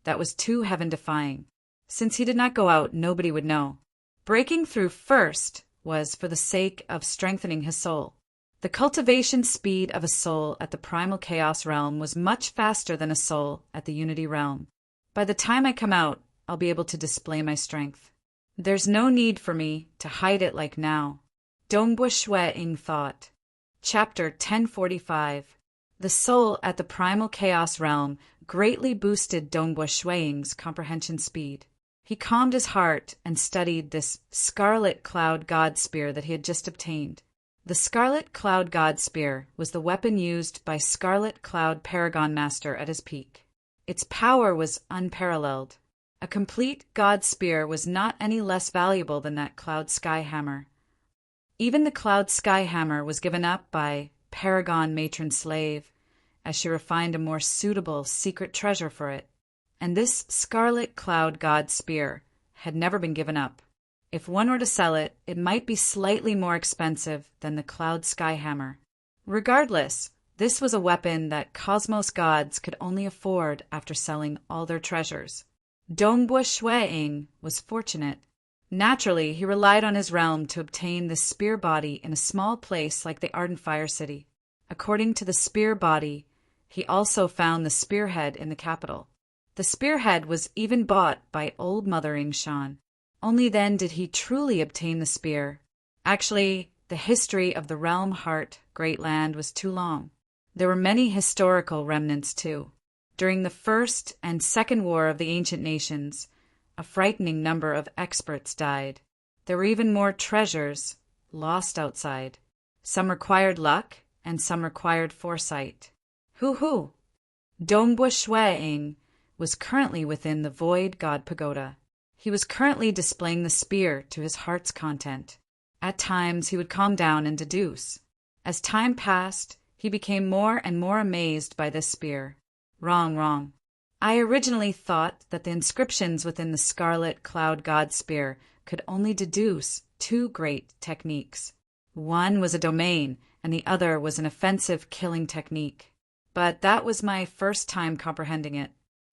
that was too heaven-defying. Since he did not go out, nobody would know. Breaking through first was for the sake of strengthening his soul. The cultivation speed of a soul at the primal chaos realm was much faster than a soul at the unity realm. By the time I come out, I'll be able to display my strength. There's no need for me to hide it like now. Dongbua Shwe-ing thought. Chapter 1045. The soul at the primal chaos realm greatly boosted Dongbua Shwe-ing's comprehension speed. He calmed his heart and studied this Scarlet Cloud God Spear that he had just obtained. The Scarlet Cloud God Spear was the weapon used by Scarlet Cloud Paragon Master at his peak. Its power was unparalleled. A complete God Spear was not any less valuable than that Cloud Sky Hammer. Even the Cloud Sky Hammer was given up by Paragon Matron Slave, as she refined a more suitable secret treasure for it. And this Scarlet Cloud God Spear had never been given up. If one were to sell it, it might be slightly more expensive than the Cloud Sky Hammer. Regardless, This was a weapon that cosmos gods could only afford after selling all their treasures. Dongbua Shueing was fortunate. Naturally, he relied on his realm to obtain the spear body in a small place like the Ardent Fire City. According to the spear body, he also found the spearhead in the capital. The spearhead was even bought by Old Mother Shan. Only then did he truly obtain the spear. Actually, the history of the realm heart, Great Land, was too long. There were many historical remnants, too. During the First and Second War of the Ancient Nations, a frightening number of experts died. There were even more treasures lost outside. Some required luck, and some required foresight. Hoo-hoo! Dongbua Shueing was currently within the Void God Pagoda. He was currently displaying the spear to his heart's content. At times he would calm down and deduce. As time passed, he became more and more amazed by this spear. Wrong. I originally thought that the inscriptions within the Scarlet Cloud God Spear could only deduce two great techniques. One was a domain, and the other was an offensive killing technique. But that was my first time comprehending it.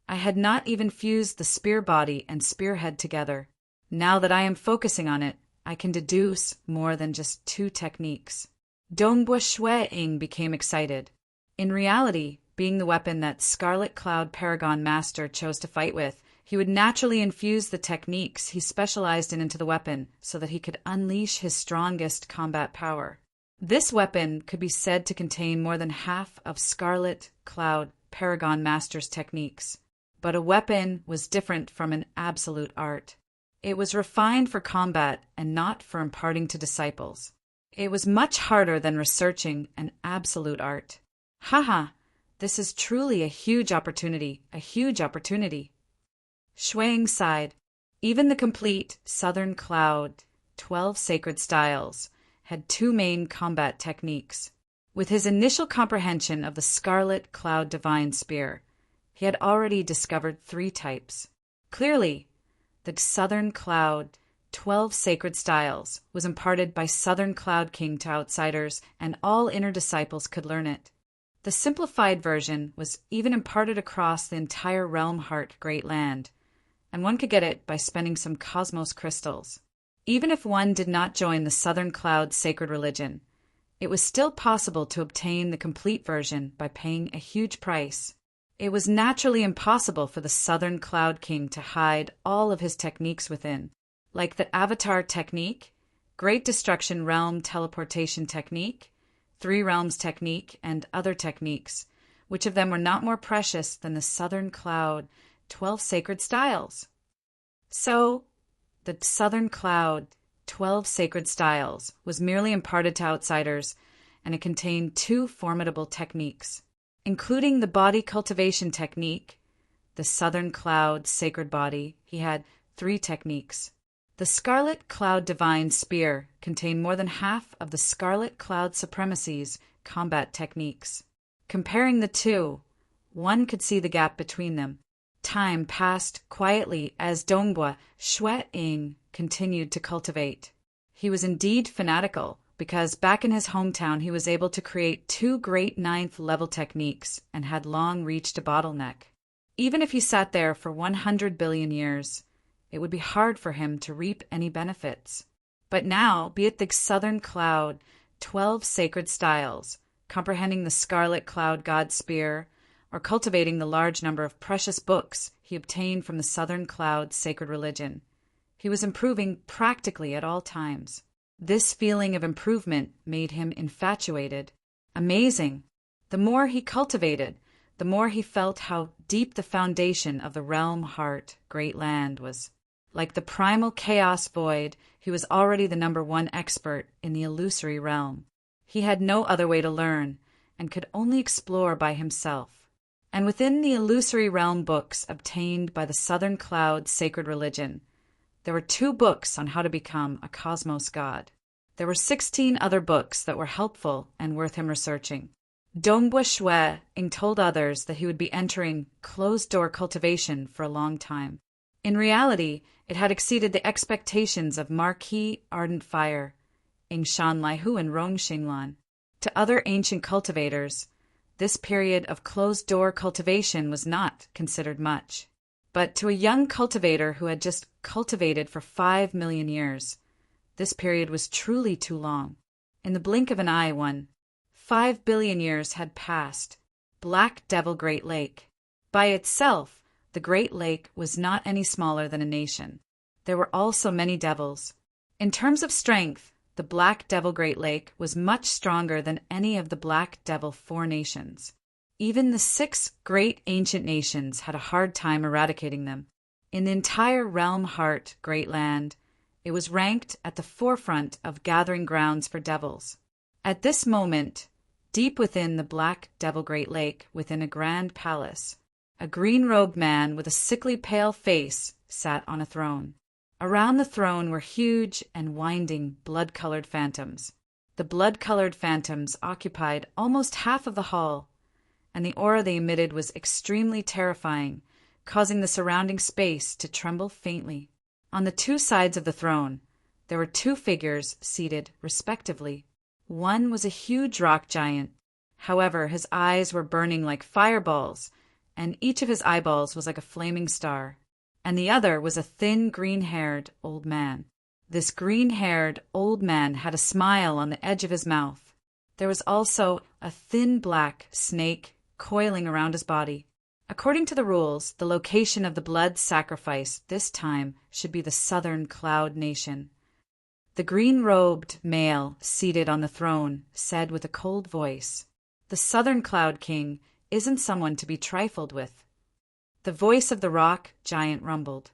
I had not even fused the spear body and spearhead together. Now that I am focusing on it, I can deduce more than just two techniques. Dongbua Shueing became excited. In reality, being the weapon that Scarlet Cloud Paragon Master chose to fight with, he would naturally infuse the techniques he specialized in into the weapon so that he could unleash his strongest combat power. This weapon could be said to contain more than half of Scarlet Cloud Paragon Master's techniques. But a weapon was different from an absolute art. It was refined for combat and not for imparting to disciples. It was much harder than researching an absolute art. Haha, this is truly a huge opportunity. Shueing sighed. Even the complete Southern Cloud, 12 Sacred Styles, had two main combat techniques. With his initial comprehension of the Scarlet Cloud Divine Spear, he had already discovered three types. Clearly, the Southern Cloud, 12 Sacred Styles, was imparted by Southern Cloud King to outsiders, and all inner disciples could learn it. The simplified version was even imparted across the entire Realm Heart Great Land, and one could get it by spending some cosmos crystals. Even if one did not join the Southern Cloud Sacred Religion, it was still possible to obtain the complete version by paying a huge price. It was naturally impossible for the Southern Cloud King to hide all of his techniques within, like the Avatar Technique, Great Destruction Realm Teleportation Technique, Three Realms Technique, and other techniques. Which of them were not more precious than the Southern Cloud 12 Sacred Styles? So, the Southern Cloud 12 Sacred Styles was merely imparted to outsiders, and it contained two formidable techniques, including the body cultivation technique, the Southern Cloud Sacred Body. He had three techniques. The Scarlet Cloud Divine Spear contained more than half of the Scarlet Cloud Supremacy's combat techniques. Comparing the two, one could see the gap between them. Time passed quietly as Dongbua Shueing continued to cultivate. He was indeed fanatical, because back in his hometown he was able to create two great 9th level techniques and had long reached a bottleneck. Even if he sat there for 100 billion years, it would be hard for him to reap any benefits. But now, be it the Southern Cloud 12 Sacred Styles, comprehending the Scarlet Cloud God Spear, or cultivating the large number of precious books he obtained from the Southern Cloud Sacred Religion, he was improving practically at all times. This feeling of improvement made him infatuated. Amazing! The more he cultivated, the more he felt how deep the foundation of the Realm Heart Great Land was. Like the primal chaos void, he was already the #1 expert in the illusory realm. He had no other way to learn, and could only explore by himself. And within the illusory realm books obtained by the Southern Cloud Sacred Religion, there were 2 books on how to become a cosmos god. There were 16 other books that were helpful and worth him researching. Dongbua Shueing told others that he would be entering closed-door cultivation for a long time. In reality, it had exceeded the expectations of Marquis Ardent Fire, Shan Laihu and Rong Xinglan. To other ancient cultivators, This period of closed-door cultivation was not considered much. But to a young cultivator who had just cultivated for 5 million years, this period was truly too long. In the blink of an eye, 5 billion years had passed. Black Devil Great Lake. By itself, the Great Lake was not any smaller than a nation. There were also many devils. In terms of strength, the Black Devil Great Lake was much stronger than any of the Black Devil 4 nations. Even the 6 great ancient nations had a hard time eradicating them. In the entire realm heart, Great Land, it was ranked at the forefront of gathering grounds for devils. At this moment, deep within the Black Devil Great Lake, within a grand palace, a green-robed man with a sickly pale face sat on a throne. Around the throne were huge and winding blood-colored phantoms. The blood-colored phantoms occupied almost half of the hall, and the aura they emitted was extremely terrifying, causing the surrounding space to tremble faintly. On the 2 sides of the throne, there were 2 figures seated respectively. One was a huge rock giant. However, his eyes were burning like fireballs, and each of his eyeballs was like a flaming star. And the other was a thin, green-haired old man. This green-haired old man had a smile on the edge of his mouth. There was also a thin black snake coiling around his body. According to the rules, the location of the blood sacrifice this time should be the Southern Cloud Nation. The green-robed male seated on the throne said with a cold voice, "The Southern Cloud King isn't someone to be trifled with." The voice of the rock giant rumbled.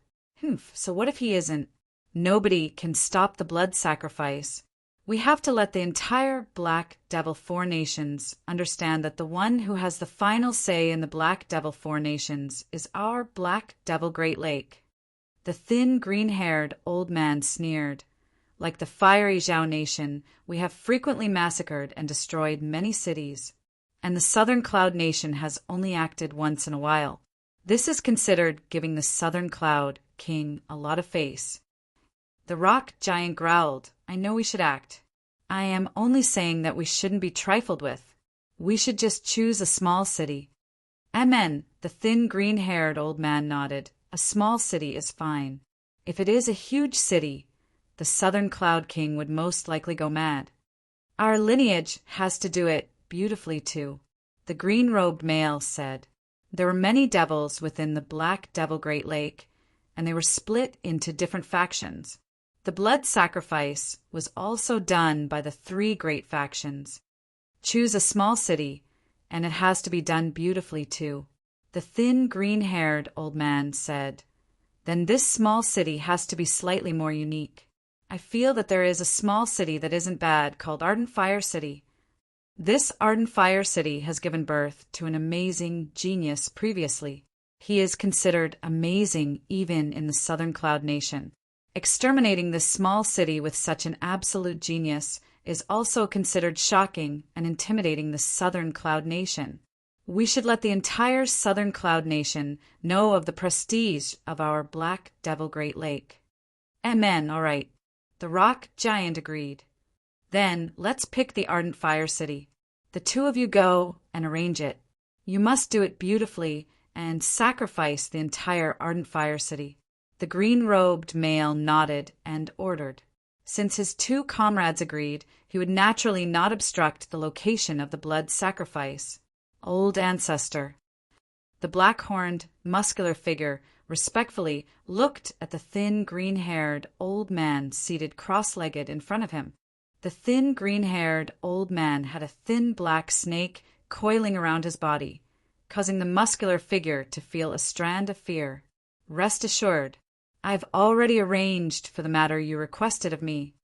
So what if he isn't? Nobody can stop the blood sacrifice. We have to let the entire Black Devil 4 nations understand that the one who has the final say in the Black Devil 4 nations is our Black Devil Great Lake. The thin, green-haired old man sneered. Like the fiery Zhao nation, we have frequently massacred and destroyed many cities, and the Southern Cloud Nation has only acted once in a while. This is considered giving the Southern Cloud King a lot of face. The rock giant growled, "I know we should act. I am only saying that we shouldn't be trifled with. We should just choose a small city." "Amen," the thin green-haired old man nodded. "A small city is fine. If it is a huge city, the Southern Cloud King would most likely go mad. Our lineage has to do it beautifully too," the green-robed male said. There were many devils within the Black Devil Great Lake, and they were split into different factions. The blood sacrifice was also done by the 3 great factions. Choose a small city, and it has to be done beautifully too. The thin, green-haired old man said, "Then this small city has to be slightly more unique. I feel that there is a small city that isn't bad called Ardent Fire City. This Ardent Fire City has given birth to an amazing genius previously. He is considered amazing even in the Southern Cloud Nation. Exterminating this small city with such an absolute genius is also considered shocking and intimidating the Southern Cloud Nation. We should let the entire Southern Cloud Nation know of the prestige of our Black Devil Great Lake." "Amen, all right," the rock giant agreed. "Then let's pick the Ardent Fire City. The 2 of you go and arrange it. You must do it beautifully and sacrifice the entire Ardent Fire City." The green-robed male nodded and ordered. Since his 2 comrades agreed, he would naturally not obstruct the location of the blood sacrifice. Old Ancestor. The black-horned, muscular figure respectfully looked at the thin, green-haired old man seated cross-legged in front of him. The thin, green-haired old man had a thin black snake coiling around his body, causing the muscular figure to feel a strand of fear. "Rest assured, I've already arranged for the matter you requested of me,"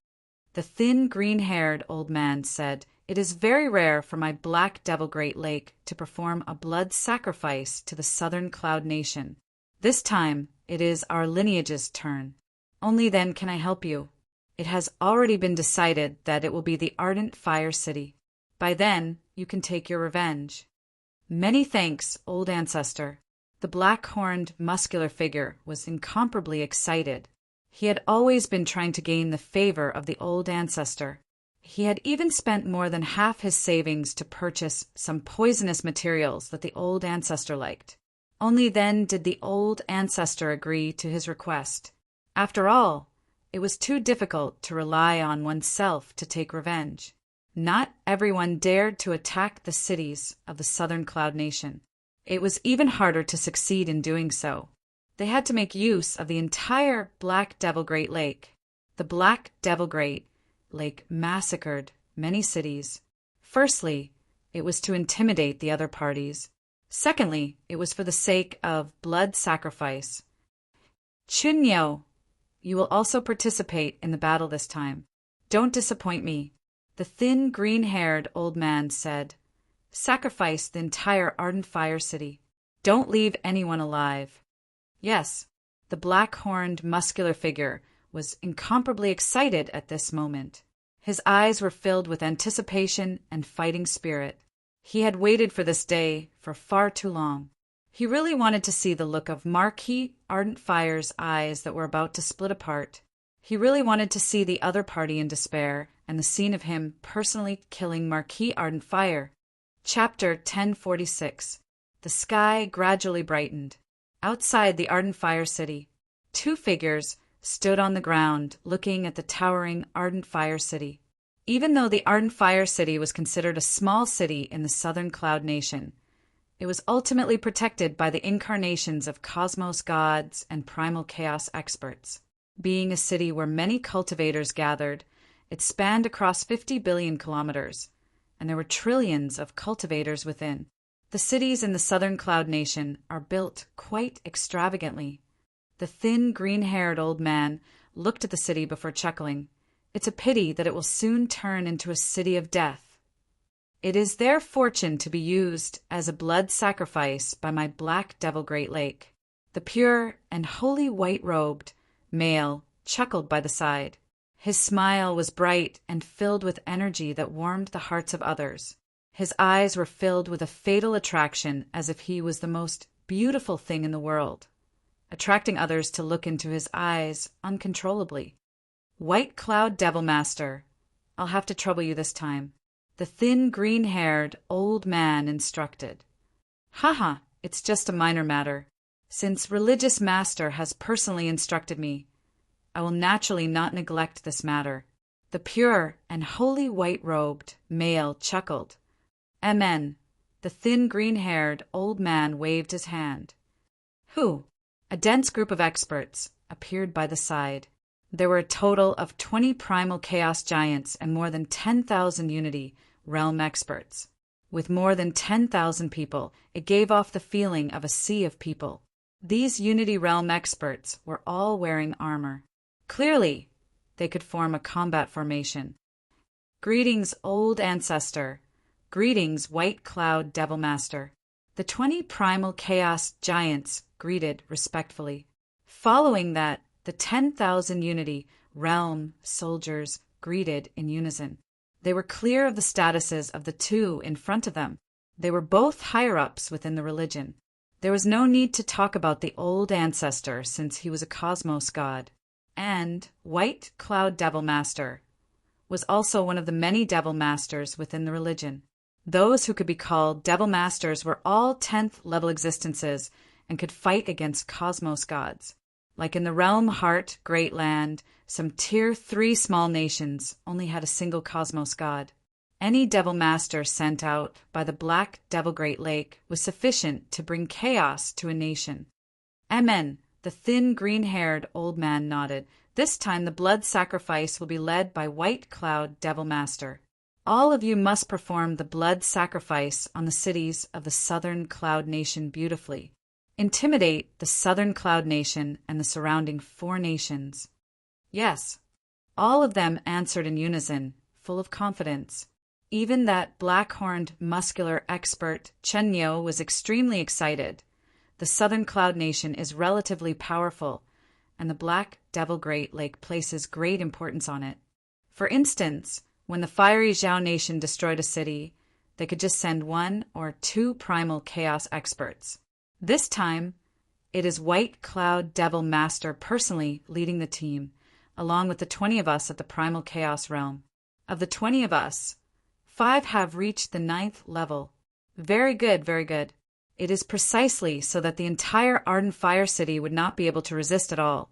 the thin, green-haired old man said. "It is very rare for my Black Devil Great Lake to perform a blood sacrifice to the Southern Cloud Nation. This time, it is our lineage's turn. Only then can I help you. It has already been decided that it will be the Ardent Fire City. By then, you can take your revenge." "Many thanks, Old Ancestor." The black-horned, muscular figure was incomparably excited. He had always been trying to gain the favor of the Old Ancestor. He had even spent more than half his savings to purchase some poisonous materials that the old ancestor liked. Only then did the old ancestor agree to his request. After all, it was too difficult to rely on oneself to take revenge. Not everyone dared to attack the cities of the Southern Cloud Nation. It was even harder to succeed in doing so. They had to make use of the entire Black Devil Great Lake. The Black Devil Great Lake massacred many cities. Firstly, it was to intimidate the other parties. Secondly, it was for the sake of blood sacrifice. Chunyo, you will also participate in the battle this time. Don't disappoint me. The thin, green-haired old man said, "Sacrifice the entire Ardent Fire City. Don't leave anyone alive." Yes, the black-horned, muscular figure was incomparably excited at this moment. His eyes were filled with anticipation and fighting spirit. He had waited for this day for far too long. He really wanted to see the look of Marquis Ardent Fire's eyes that were about to split apart. He really wanted to see the other party in despair and the scene of him personally killing Marquis Ardent Fire. Chapter 1046. The sky gradually brightened. Outside the Ardent Fire City, two figures stood on the ground looking at the towering Ardent Fire City. Even though the Ardent Fire City was considered a small city in the Southern Cloud Nation, it was ultimately protected by the incarnations of cosmos gods and primal chaos experts. Being a city where many cultivators gathered, it spanned across 50 billion kilometers, and there were trillions of cultivators within. The cities in the Southern Cloud Nation are built quite extravagantly. The thin, green-haired old man looked at the city before chuckling. It's a pity that it will soon turn into a city of death. It is their fortune to be used as a blood sacrifice by my Black Devil Great Lake. The pure and holy white-robed male chuckled by the side. His smile was bright and filled with energy that warmed the hearts of others. His eyes were filled with a fatal attraction as if he was the most beautiful thing in the world, attracting others to look into his eyes uncontrollably. "White Cloud Devil Master, I'll have to trouble you this time," the thin, green-haired old man instructed. "Haha, it's just a minor matter. Since Religious Master has personally instructed me, I will naturally not neglect this matter." The pure and holy white-robed male chuckled. "Amen." The thin, green-haired old man waved his hand. Who? A dense group of experts appeared by the side. There were a total of 20 primal chaos giants and more than 10,000 Unity realm experts. With more than 10,000 people, it gave off the feeling of a sea of people. These Unity realm experts were all wearing armor. Clearly, they could form a combat formation. "Greetings, old ancestor. Greetings, White Cloud Devil Master." The 20 primal chaos giants greeted respectfully. Following that, the 10,000 Unity realm soldiers greeted in unison. They were clear of the statuses of the two in front of them. They were both higher-ups within the religion. There was no need to talk about the old ancestor since he was a cosmos god. And White Cloud Devil Master was also one of the many devil masters within the religion. Those who could be called devil masters were all 10th level existences and could fight against cosmos gods. Like in the realm Heart Great Land, some tier 3 small nations only had a single cosmos god. Any devil master sent out by the Black Devil Great Lake was sufficient to bring chaos to a nation. Amen. The thin, green-haired old man nodded. This time the blood sacrifice will be led by White Cloud Devil Master. All of you must perform the blood sacrifice on the cities of the Southern Cloud Nation beautifully. Intimidate the Southern Cloud Nation and the surrounding 4 nations. Yes, all of them answered in unison, full of confidence. Even that black-horned, muscular expert Chenyo was extremely excited. The Southern Cloud Nation is relatively powerful, and the Black Devil Great Lake places great importance on it. For instance, when the Fiery Zhao Nation destroyed a city, they could just send 1 or 2 primal chaos experts. This time, it is White Cloud Devil Master personally leading the team, along with the 20 of us at the primal chaos realm. Of the 20 of us, 5 have reached the 9th level. Very good, very good. It is precisely so that the entire Ardent Fire City would not be able to resist at all,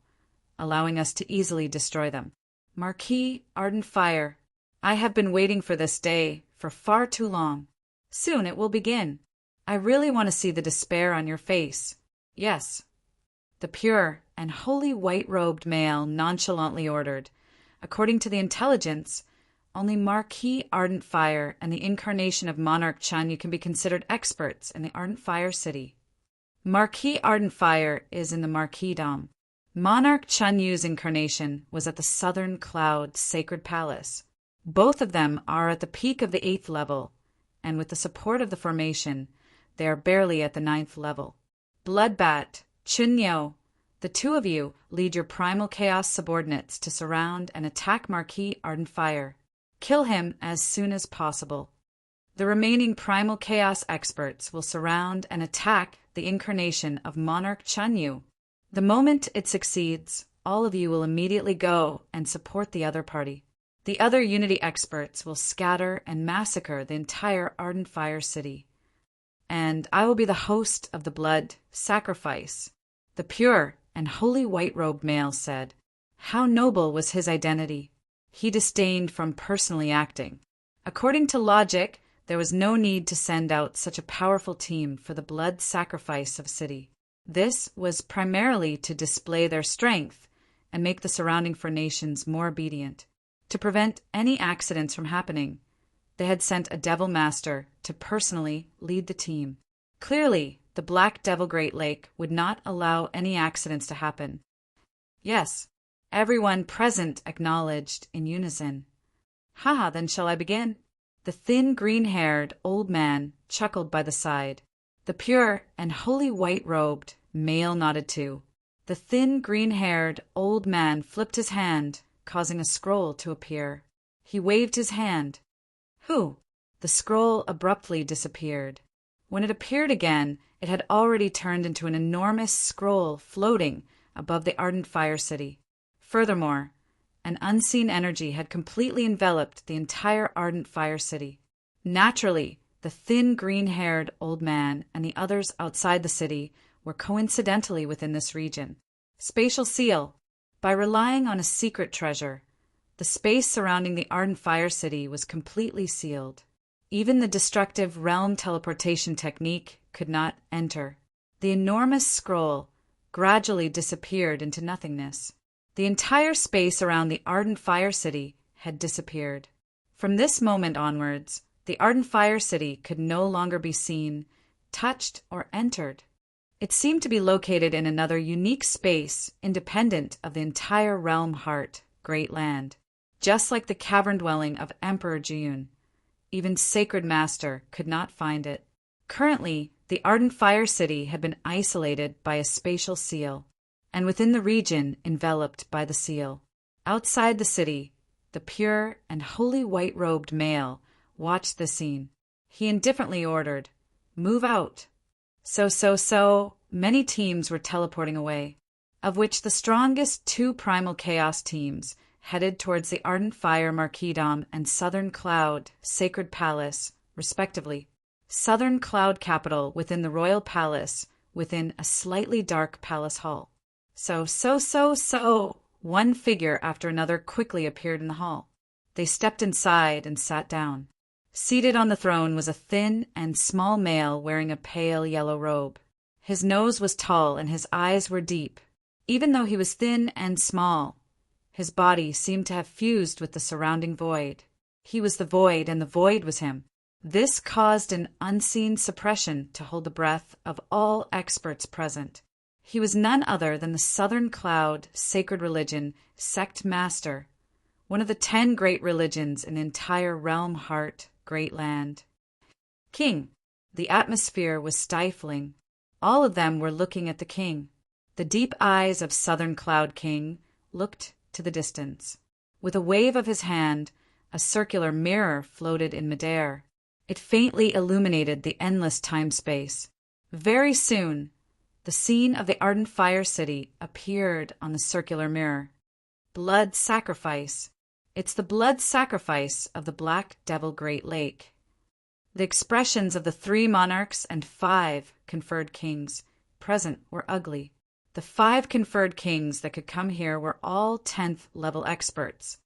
allowing us to easily destroy them. Marquis Ardent Fire, I have been waiting for this day for far too long. Soon it will begin. I really want to see the despair on your face. Yes. The pure and holy white-robed male nonchalantly ordered. According to the intelligence, only Marquis Ardent Fire and the incarnation of Monarch Chunyu can be considered experts in the Ardent Fire City. Marquis Ardent Fire is in the Marquisdom. Monarch Chunyu's incarnation was at the Southern Cloud Sacred Palace. Both of them are at the peak of the 8th level, and with the support of the formation, they are barely at the 9th level. Bloodbat, Chunyou, the 2 of you lead your Primal Chaos subordinates to surround and attack Marquis Ardent Fire. Kill him as soon as possible. The remaining Primal Chaos experts will surround and attack the incarnation of Monarch Chunyu. The moment it succeeds, all of you will immediately go and support the other party. The other Unity experts will scatter and massacre the entire Ardent Fire City. And I will be the host of the blood sacrifice. The pure and holy white-robed male said. How noble was his identity. He disdained from personally acting. According to logic, there was no need to send out such a powerful team for the blood sacrifice of city. This was primarily to display their strength and make the surrounding nations more obedient. To prevent any accidents from happening, they had sent a Devil Master to personally lead the team. Clearly, the Black Devil Great Lake would not allow any accidents to happen. Yes, everyone present acknowledged in unison. Haha, then shall I begin? The thin green-haired old man chuckled by the side. The pure and holy white-robed male nodded too. The thin green-haired old man flipped his hand, causing a scroll to appear. He waved his hand. Who? The scroll abruptly disappeared. When it appeared again, it had already turned into an enormous scroll floating above the Ardent Fire City. Furthermore, an unseen energy had completely enveloped the entire Ardent Fire City. Naturally, the thin green-haired old man and the others outside the city were coincidentally within this region. Spatial seal. By relying on a secret treasure, the space surrounding the Ardent Fire City was completely sealed. Even the destructive realm teleportation technique could not enter. The enormous scroll gradually disappeared into nothingness. The entire space around the Ardent Fire City had disappeared. From this moment onwards, the Ardent Fire City could no longer be seen, touched, or entered. It seemed to be located in another unique space independent of the entire realm heart, Great Land. Just like the cavern dwelling of Emperor Jiyun, even Sacred Master could not find it. Currently, the Ardent Fire City had been isolated by a spatial seal, and within the region enveloped by the seal. Outside the city, the pure and holy white-robed male watched the scene. He indifferently ordered, "Move out." So, many teams were teleporting away, of which the strongest 2 Primal Chaos teams headed towards the Ardent Fire Marquisdom and Southern Cloud Sacred Palace, respectively. Southern Cloud Capital within the Royal Palace, within a slightly dark palace hall. So, one figure after another quickly appeared in the hall. They stepped inside and sat down. Seated on the throne was a thin and small male wearing a pale yellow robe. His nose was tall and his eyes were deep. Even though he was thin and small, his body seemed to have fused with the surrounding void. He was the void, and the void was him. This caused an unseen suppression to hold the breath of all experts present. He was none other than the Southern Cloud Sacred Religion Sect Master, one of the 10 great religions in the entire Realm Heart, Great Land. King. The atmosphere was stifling. All of them were looking at the king. The deep eyes of Southern Cloud King looked to the distance. With a wave of his hand, a circular mirror floated in midair. It faintly illuminated the endless time-space. Very soon, the scene of the Ardent Fire City appeared on the circular mirror. Blood sacrifice. It's the blood sacrifice of the Black Devil Great Lake. The expressions of the 3 monarchs and 5 conferred kings present were ugly. The 5 conferred kings that could come here were all 10th level experts.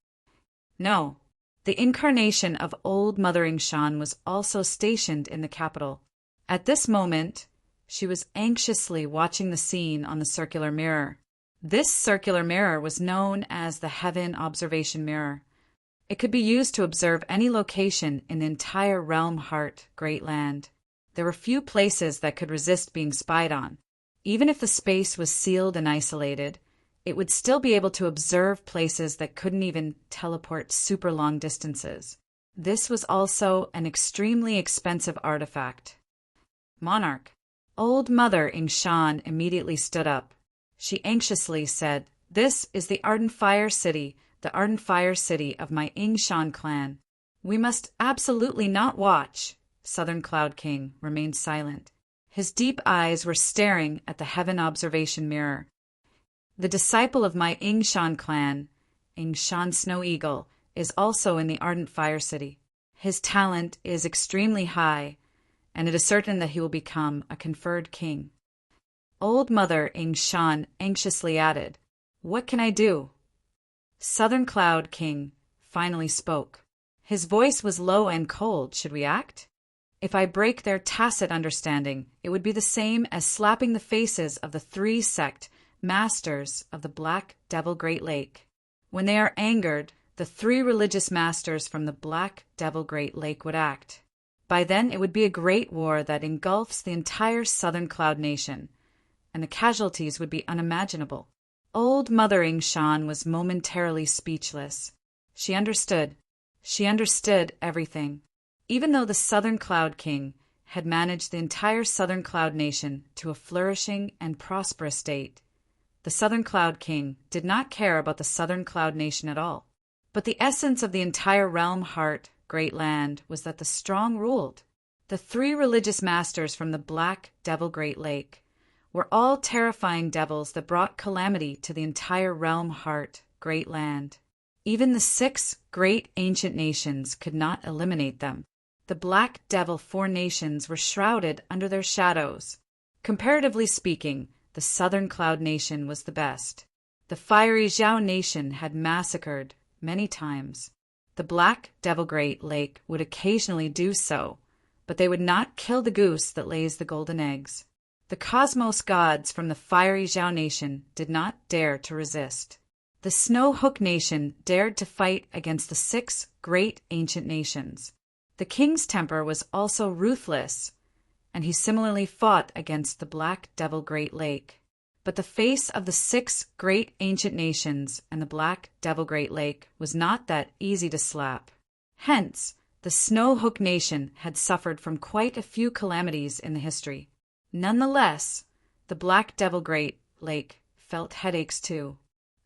No, the incarnation of Old Mother Ingshan was also stationed in the capital. At this moment, she was anxiously watching the scene on the circular mirror. This circular mirror was known as the Heaven Observation Mirror. It could be used to observe any location in the entire Realm Heart Great Land. There were few places that could resist being spied on. Even if the space was sealed and isolated, it would still be able to observe places that couldn't even teleport super long distances. This was also an extremely expensive artifact. Monarch. Old Mother Ingshan immediately stood up. She anxiously said, "This is the Ardent Fire City, the Ardent Fire City of my Ingshan clan. We must absolutely not watch." Southern Cloud King remained silent. His deep eyes were staring at the Heaven Observation Mirror. The disciple of my Ingshan clan, Ingshan Snow Eagle, is also in the Ardent Fire City. His talent is extremely high, and it is certain that he will become a conferred king. Old Mother Ingshan anxiously added, "What can I do?" Southern Cloud King finally spoke. His voice was low and cold. "Should we act? If I break their tacit understanding, it would be the same as slapping the faces of the 3 sect masters of the Black Devil Great Lake. When they are angered, the 3 religious masters from the Black Devil Great Lake would act. By then it would be a great war that engulfs the entire Southern Cloud Nation, and the casualties would be unimaginable." Old Mother Ingshan was momentarily speechless. She understood. She understood everything. Even though the Southern Cloud King had managed the entire Southern Cloud Nation to a flourishing and prosperous state, the Southern Cloud King did not care about the Southern Cloud Nation at all. But the essence of the entire Realm Heart Great Land was that the strong ruled. The 3 religious masters from the Black Devil Great Lake were all terrifying devils that brought calamity to the entire Realm Heart Great Land. Even the 6 great ancient nations could not eliminate them. The Black Devil 4 nations were shrouded under their shadows. Comparatively speaking, the Southern Cloud Nation was the best. The Fiery Zhao Nation had massacred many times. The Black Devil Great Lake would occasionally do so, but they would not kill the goose that lays the golden eggs. The Cosmos gods from the Fiery Zhao Nation did not dare to resist. The Snow Hook Nation dared to fight against the 6 great ancient nations. The king's temper was also ruthless, and he similarly fought against the Black Devil Great Lake. But the face of the 6 great ancient nations and the Black Devil Great Lake was not that easy to slap. Hence, the Snow Hook Nation had suffered from quite a few calamities in the history. Nonetheless, the Black Devil Great Lake felt headaches too.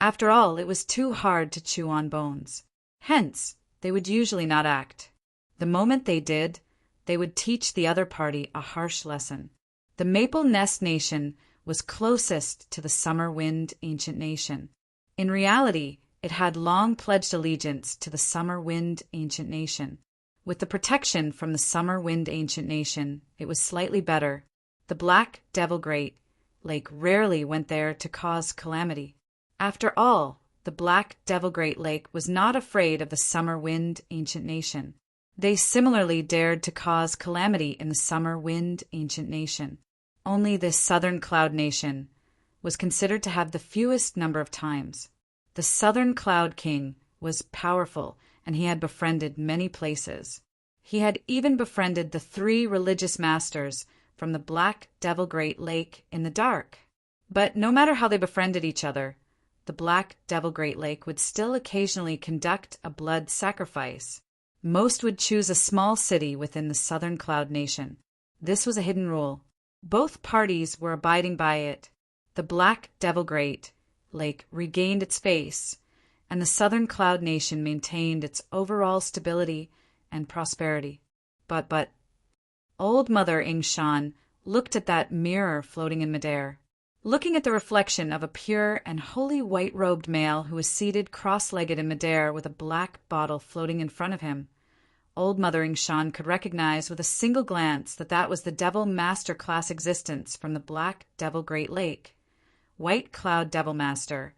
After all, it was too hard to chew on bones. Hence, they would usually not act. The moment they did, they would teach the other party a harsh lesson. The Maple Nest Nation was closest to the Summer Wind Ancient Nation. In reality, it had long pledged allegiance to the Summer Wind Ancient Nation. With the protection from the Summer Wind Ancient Nation, it was slightly better. The Black Devil Great Lake rarely went there to cause calamity. After all, the Black Devil Great Lake was not afraid of the Summer Wind Ancient Nation. They similarly dared to cause calamity in the Summer Wind Ancient Nation. Only the Southern Cloud Nation was considered to have the fewest number of times. The Southern Cloud King was powerful, and he had befriended many places. He had even befriended the 3 religious masters from the Black Devil Great Lake in the dark. But no matter how they befriended each other, the Black Devil Great Lake would still occasionally conduct a blood sacrifice. Most would choose a small city within the Southern Cloud Nation. This was a hidden rule. Both parties were abiding by it. The Black Devil Great Lake regained its face, and the Southern Cloud Nation maintained its overall stability and prosperity. But Old Mother Ingshan looked at that mirror floating in midair. looking at the reflection of a pure and wholly white-robed male who was seated cross-legged in midair with a black bottle floating in front of him. Old Mother Shan could recognize with a single glance that that was the Devil Master class existence from the Black Devil Great Lake. White Cloud Devil Master.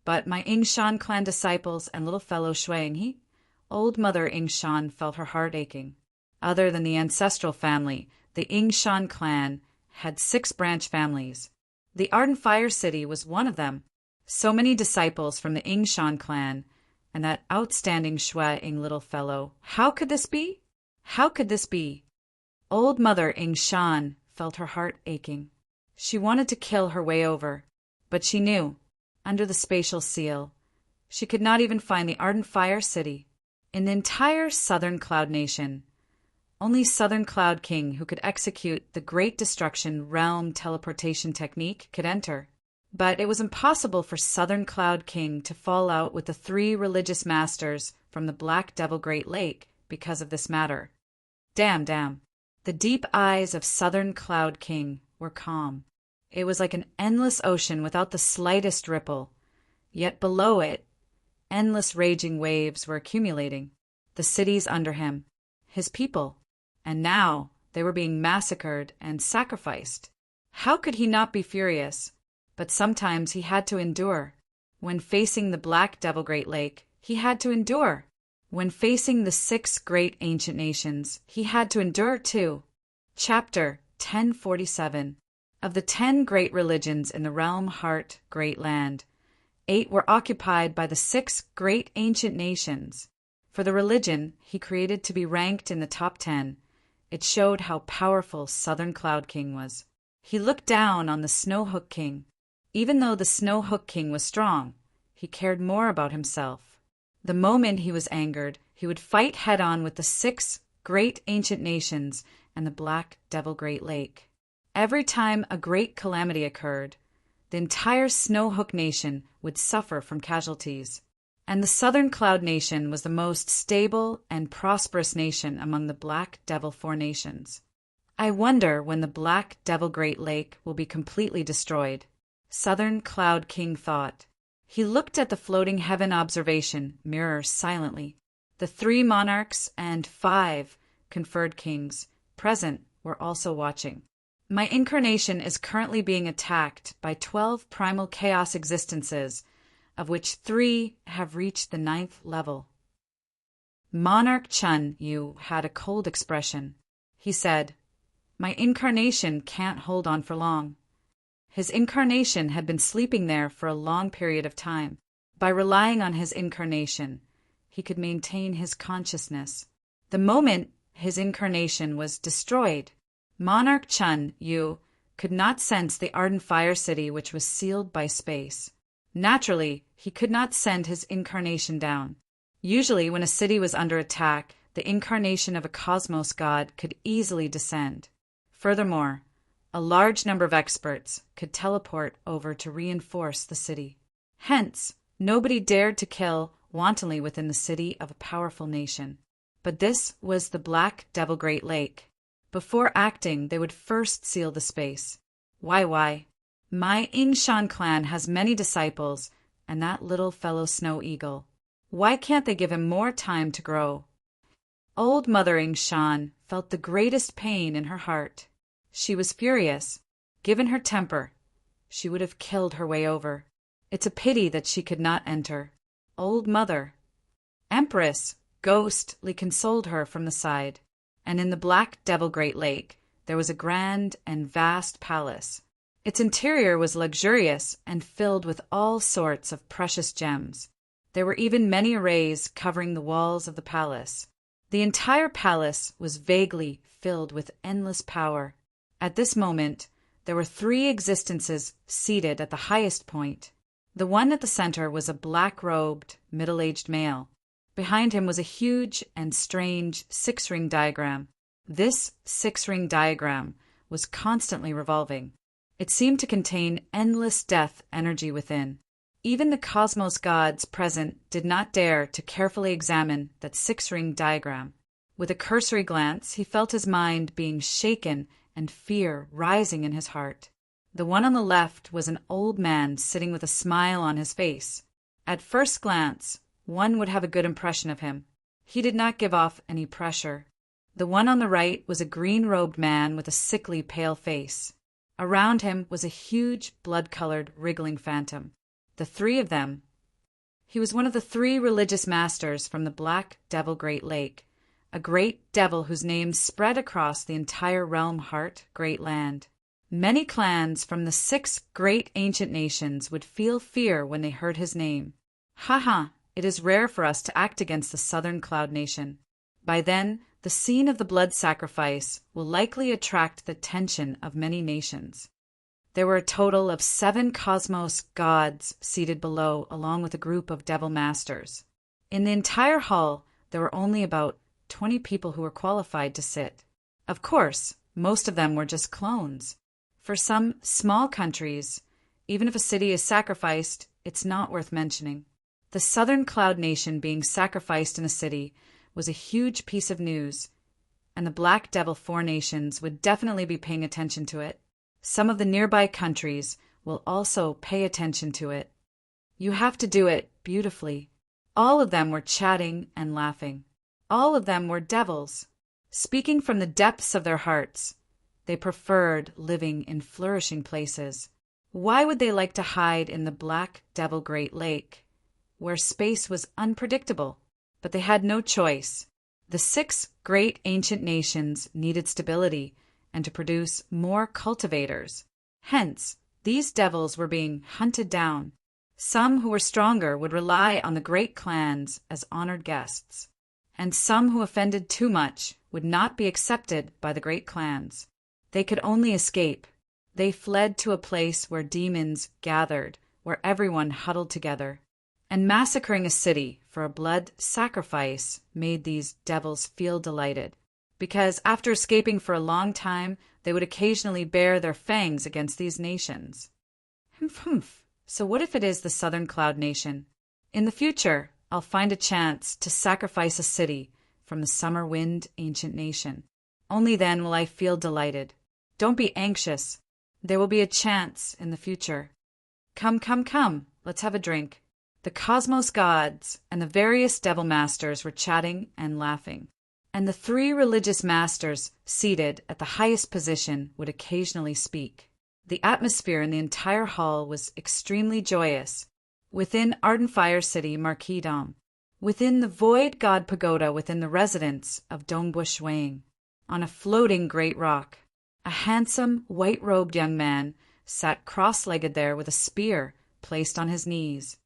But my Shan clan disciples and little fellow Shui, Old Mother Shan felt her heart aching. Other than the ancestral family, the Shan clan had 6 branch families. The Ardent Fire City was one of them. So many disciples from the Shan clan, and that outstanding Shui little fellow. How could this be? How could this be? Old Mother Shan felt her heart aching. She wanted to kill her way over, but she knew, under the spatial seal, she could not even find the Ardent Fire City. In the entire Southern Cloud Nation, only Southern Cloud King who could execute the Great Destruction Realm teleportation technique could enter. But it was impossible for Southern Cloud King to fall out with the 3 religious masters from the Black Devil Great Lake because of this matter. Damn. The deep eyes of Southern Cloud King were calm. It was like an endless ocean without the slightest ripple. Yet below it, endless raging waves were accumulating. The cities under him, his people. And now they were being massacred and sacrificed. How could he not be furious? But sometimes he had to endure. When facing the Black Devil Great Lake, he had to endure. When facing the 6 great ancient nations, he had to endure too. Chapter 1047. Of the 10 great religions in the realm heart great land, 8 were occupied by the 6 great ancient nations. For the religion he created to be ranked in the top 10, it showed how powerful Southern Cloud King was. He looked down on the Snow Hook King. Even though the Snow Hook King was strong, he cared more about himself. The moment he was angered, he would fight head-on with the 6 great ancient nations and the Black Devil Great Lake. Every time a great calamity occurred, the entire Snow Hook Nation would suffer from casualties. And the Southern Cloud Nation was the most stable and prosperous nation among the Black Devil 4 nations. I wonder when the Black Devil Great Lake will be completely destroyed, Southern Cloud King thought. He looked at the floating heaven observation mirror silently. The 3 monarchs and 5 conferred kings present were also watching. My incarnation is currently being attacked by 12 primal chaos existences, of which 3 have reached the 9th level. Monarch Chun Yu had a cold expression. He said, "My incarnation can't hold on for long." His incarnation had been sleeping there for a long period of time. By relying on his incarnation, he could maintain his consciousness. The moment his incarnation was destroyed, Monarch Chun Yu could not sense the Ardent Fire City, which was sealed by space. Naturally, he could not send his incarnation down. Usually, when a city was under attack, the incarnation of a cosmos god could easily descend. Furthermore, a large number of experts could teleport over to reinforce the city. Hence, nobody dared to kill wantonly within the city of a powerful nation. But this was the Black Devil Great Lake. Before acting, they would first seal the space. Why? My Shan clan has many disciples, and that little fellow Snow Eagle. Why can't they give him more time to grow? Old Mother Shan felt the greatest pain in her heart. She was furious. Given her temper, she would have killed her way over. It's a pity that she could not enter. Old Mother Empress ghostly consoled her from the side, and in the Black Devil Great Lake there was a grand and vast palace. Its interior was luxurious and filled with all sorts of precious gems. There were even many arrays covering the walls of the palace. The entire palace was vaguely filled with endless power. At this moment, there were 3 existences seated at the highest point. The one at the center was a black-robed, middle-aged male. Behind him was a huge and strange 6-ring diagram. This 6-ring diagram was constantly revolving. It seemed to contain endless death energy within. Even the cosmos gods present did not dare to carefully examine that 6-ring diagram. With a cursory glance, he felt his mind being shaken and fear rising in his heart. The one on the left was an old man sitting with a smile on his face. At first glance, one would have a good impression of him. He did not give off any pressure. The one on the right was a green-robed man with a sickly pale face. Around him was a huge, blood-colored, wriggling phantom. The three of them. He was one of the three religious masters from the Black Devil Great Lake, a great devil whose name spread across the entire realm heart, great land. Many clans from the 6 great ancient nations would feel fear when they heard his name. It is rare for us to act against the Southern Cloud Nation. By then, the scene of the blood sacrifice will likely attract the attention of many nations. There were a total of 7 cosmos gods seated below, along with a group of devil masters. In the entire hall, there were only about 20 people who were qualified to sit. Of course, most of them were just clones. For some small countries, even if a city is sacrificed, it's not worth mentioning. The Southern Cloud Nation being sacrificed in a city was a huge piece of news, and the Black Devil 4 nations would definitely be paying attention to it. Some of the nearby countries will also pay attention to it. You have to do it beautifully. All of them were chatting and laughing. All of them were devils. Speaking from the depths of their hearts, they preferred living in flourishing places. Why would they like to hide in the Black Devil Great Lake, where space was unpredictable? But they had no choice. The 6 great ancient nations needed stability and to produce more cultivators. Hence, these devils were being hunted down. Some who were stronger would rely on the great clans as honored guests, and some who offended too much would not be accepted by the great clans. They could only escape. They fled to a place where demons gathered, where everyone huddled together. And massacring a city for a blood sacrifice made these devils feel delighted, because after escaping for a long time, they would occasionally bare their fangs against these nations. So what if it is the Southern Cloud Nation? In the future, I'll find a chance to sacrifice a city from the Summer Wind Ancient Nation. Only then will I feel delighted. Don't be anxious. There will be a chance in the future. Come, let's have a drink. The cosmos gods and the various devil masters were chatting and laughing, and the 3 religious masters seated at the highest position would occasionally speak. The atmosphere in the entire hall was extremely joyous. Within Ardenfire City, Marquis Dom. Within the Void God Pagoda, within the residence of Dongbu Shuang, on a floating great rock, a handsome, white-robed young man sat cross-legged there with a spear placed on his knees.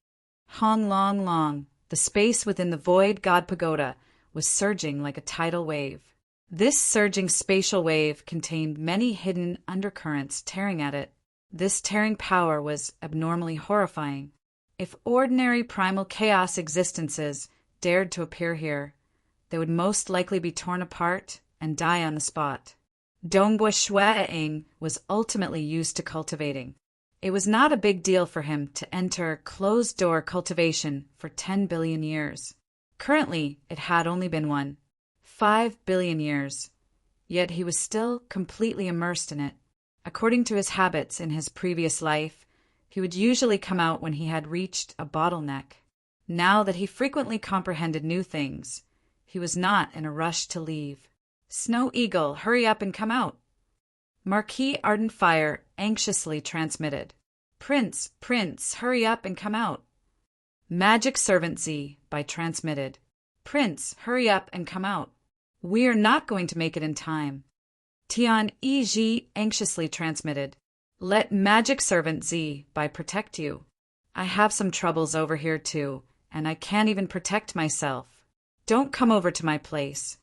Hong Long, the space within the Void God Pagoda was surging like a tidal wave. This surging spatial wave contained many hidden undercurrents tearing at it. This tearing power was abnormally horrifying. If ordinary primal chaos existences dared to appear here, they would most likely be torn apart and die on the spot. Dongbu Shuang was ultimately used to cultivating. It was not a big deal for him to enter closed-door cultivation for 10 billion years. Currently, it had only been 5 billion years, yet he was still completely immersed in it. According to his habits in his previous life, he would usually come out when he had reached a bottleneck. Now that he frequently comprehended new things, he was not in a rush to leave. Snow Eagle, hurry up and come out. Marquis Ardenfire anxiously transmitted. Prince, hurry up and come out. Magic Servant Z by transmitted. Prince, hurry up and come out. We are not going to make it in time. Tian E.G. anxiously transmitted. Let Magic Servant Z by protect you. I have some troubles over here too, and I can't even protect myself. Don't come over to my place.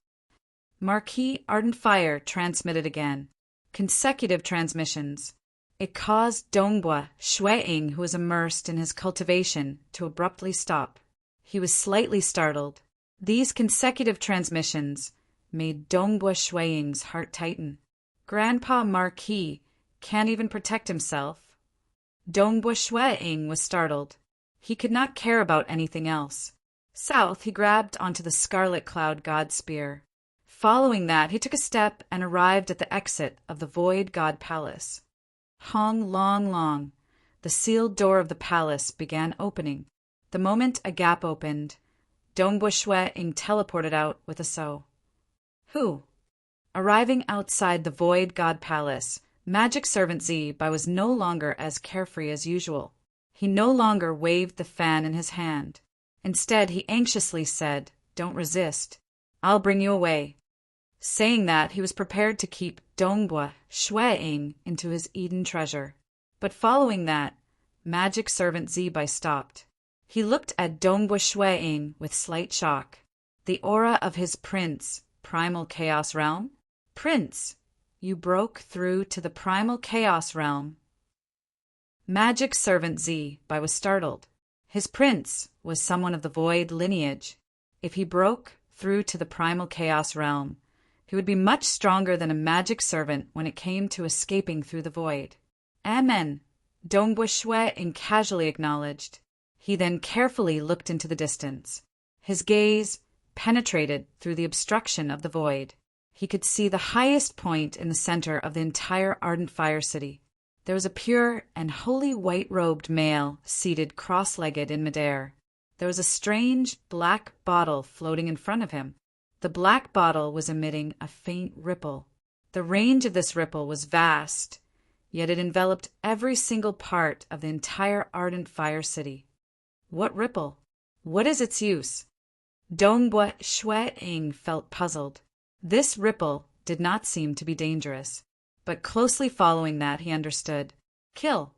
Marquis Ardenfire transmitted again. Consecutive transmissions. It caused Dongbu Shuang, who was immersed in his cultivation, to abruptly stop. He was slightly startled. These consecutive transmissions made Dongbu Shuang's heart tighten. Grandpa Marquis can't even protect himself. Dongbu Shuang was startled. He could not care about anything else. South, he grabbed onto the Scarlet Cloud God Spear. Following that, he took a step and arrived at the exit of the Void God Palace. Hong long long, the sealed door of the palace began opening. The moment a gap opened, Dongbua Shwe-ing teleported out with a so. Who? Arriving outside the Void God Palace, Magic Servant Zibai was no longer as carefree as usual. He no longer waved the fan in his hand. Instead, he anxiously said, "Don't resist. I'll bring you away." Saying that, he was prepared to keep Dongbua Shwe-ing into his Eden treasure. But following that, Magic Servant Zibai stopped. He looked at Dongbua Shwe-ing with slight shock. The aura of his prince, Primal Chaos Realm? Prince, you broke through to the Primal Chaos Realm. Magic Servant Zibai was startled. His prince was someone of the Void lineage. If he broke through to the Primal Chaos Realm, he would be much stronger than a magic servant when it came to escaping through the void. Amen, Dongbua Shwe-ing casually acknowledged. He then carefully looked into the distance. His gaze penetrated through the obstruction of the void. He could see the highest point in the center of the entire ardent fire city. There was a pure and holy white-robed male seated cross-legged in midair. There was a strange black bottle floating in front of him. The black bottle was emitting a faint ripple. The range of this ripple was vast, yet it enveloped every single part of the entire ardent fire city. What ripple? What is its use? Dongbua Shwe-ing felt puzzled. This ripple did not seem to be dangerous, but closely following that he understood. Kill.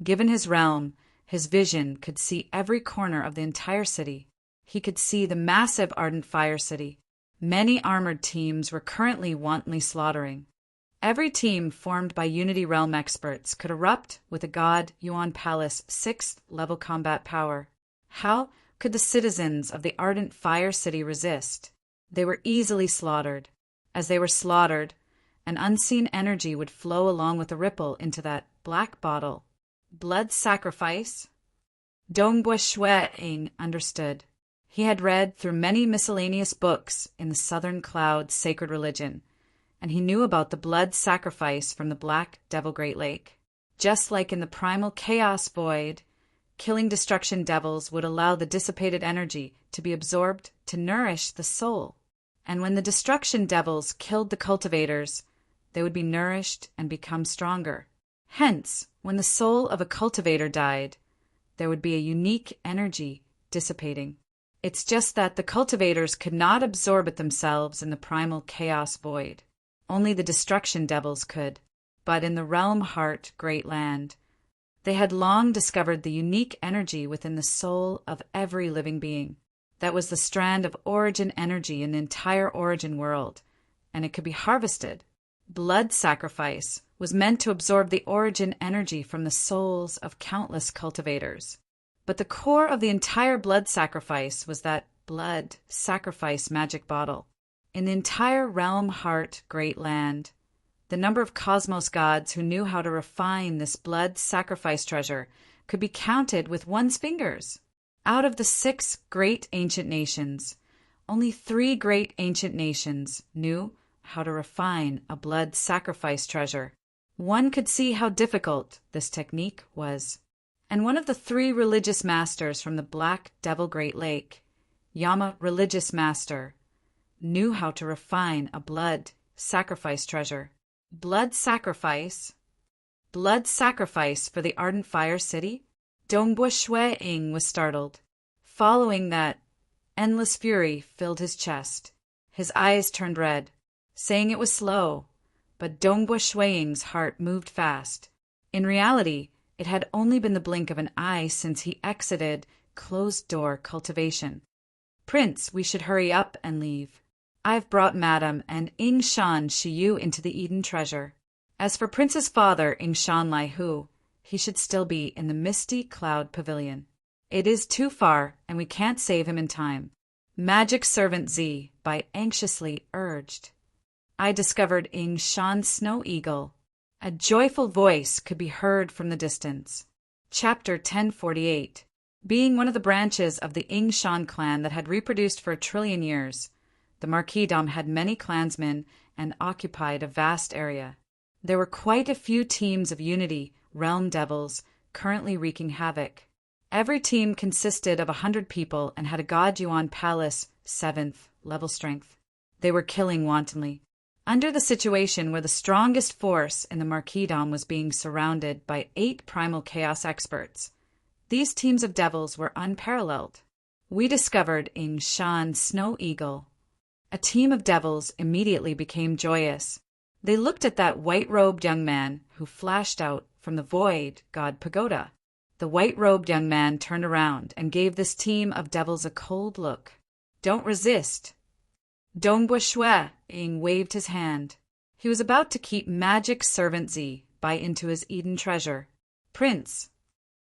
Given his realm, his vision could see every corner of the entire city. He could see the massive ardent fire city. Many armored teams were currently wantonly slaughtering. Every team formed by Unity Realm experts could erupt with a God Yuan Palace 6th level combat power. How could the citizens of the ardent fire city resist? They were easily slaughtered. As they were slaughtered, an unseen energy would flow along with a ripple into that black bottle. Blood sacrifice? Dongbua Shwe-ing understood. He had read through many miscellaneous books in the Southern Cloud's sacred religion, and he knew about the blood sacrifice from the Black Devil Great Lake. Just like in the primal chaos void, killing destruction devils would allow the dissipated energy to be absorbed to nourish the soul. And when the destruction devils killed the cultivators, they would be nourished and become stronger. Hence, when the soul of a cultivator died, there would be a unique energy dissipating. It's just that the cultivators could not absorb it themselves in the primal chaos void. Only the destruction devils could. But in the realm heart great land, they had long discovered the unique energy within the soul of every living being. That was the strand of origin energy in the entire origin world, and it could be harvested. Blood sacrifice was meant to absorb the origin energy from the souls of countless cultivators. But the core of the entire blood sacrifice was that blood sacrifice magic bottle. In the entire realm heart great land, the number of cosmos gods who knew how to refine this blood sacrifice treasure could be counted with one's fingers. Out of the 6 great ancient nations, only 3 great ancient nations knew how to refine a blood sacrifice treasure. One could see how difficult this technique was. And one of the 3 religious masters from the Black Devil Great Lake, Yama Religious Master, knew how to refine a blood sacrifice treasure. Blood sacrifice? Blood sacrifice for the ardent fire city? Dongbua Shwe-ing was startled. Following that, endless fury filled his chest. His eyes turned red, saying it was slow, but Dongbua Shwe-ing's heart moved fast. In reality, it had only been the blink of an eye since he exited closed-door cultivation. Prince, we should hurry up and leave. I've brought Madam and Yingshan Shiyu into the Eden treasure. As for Prince's father, Yingshan Laihu, he should still be in the Misty Cloud Pavilion. It is too far, and we can't save him in time. Magic Servant Zibai anxiously urged. I discovered Yingshan's Snow Eagle. A joyful voice could be heard from the distance. Chapter 1048. Being one of the branches of the Yingshan clan that had reproduced for 1 trillion years, the Marquisdom had many clansmen and occupied a vast area. There were quite a few teams of Unity Realm Devils currently wreaking havoc. Every team consisted of 100 people and had a God Yuan Palace 7th level strength. They were killing wantonly. Under the situation where the strongest force in the Marquisdom was being surrounded by 8 primal chaos experts, these teams of devils were unparalleled. We discovered in Shan Snow Eagle. A team of devils immediately became joyous. They looked at that white-robed young man who flashed out from the void god pagoda. The white-robed young man turned around and gave this team of devils a cold look. Don't resist. Dongbua Shui Ying waved his hand. He was about to keep Magic Servant Z by into his Eden treasure. Prince.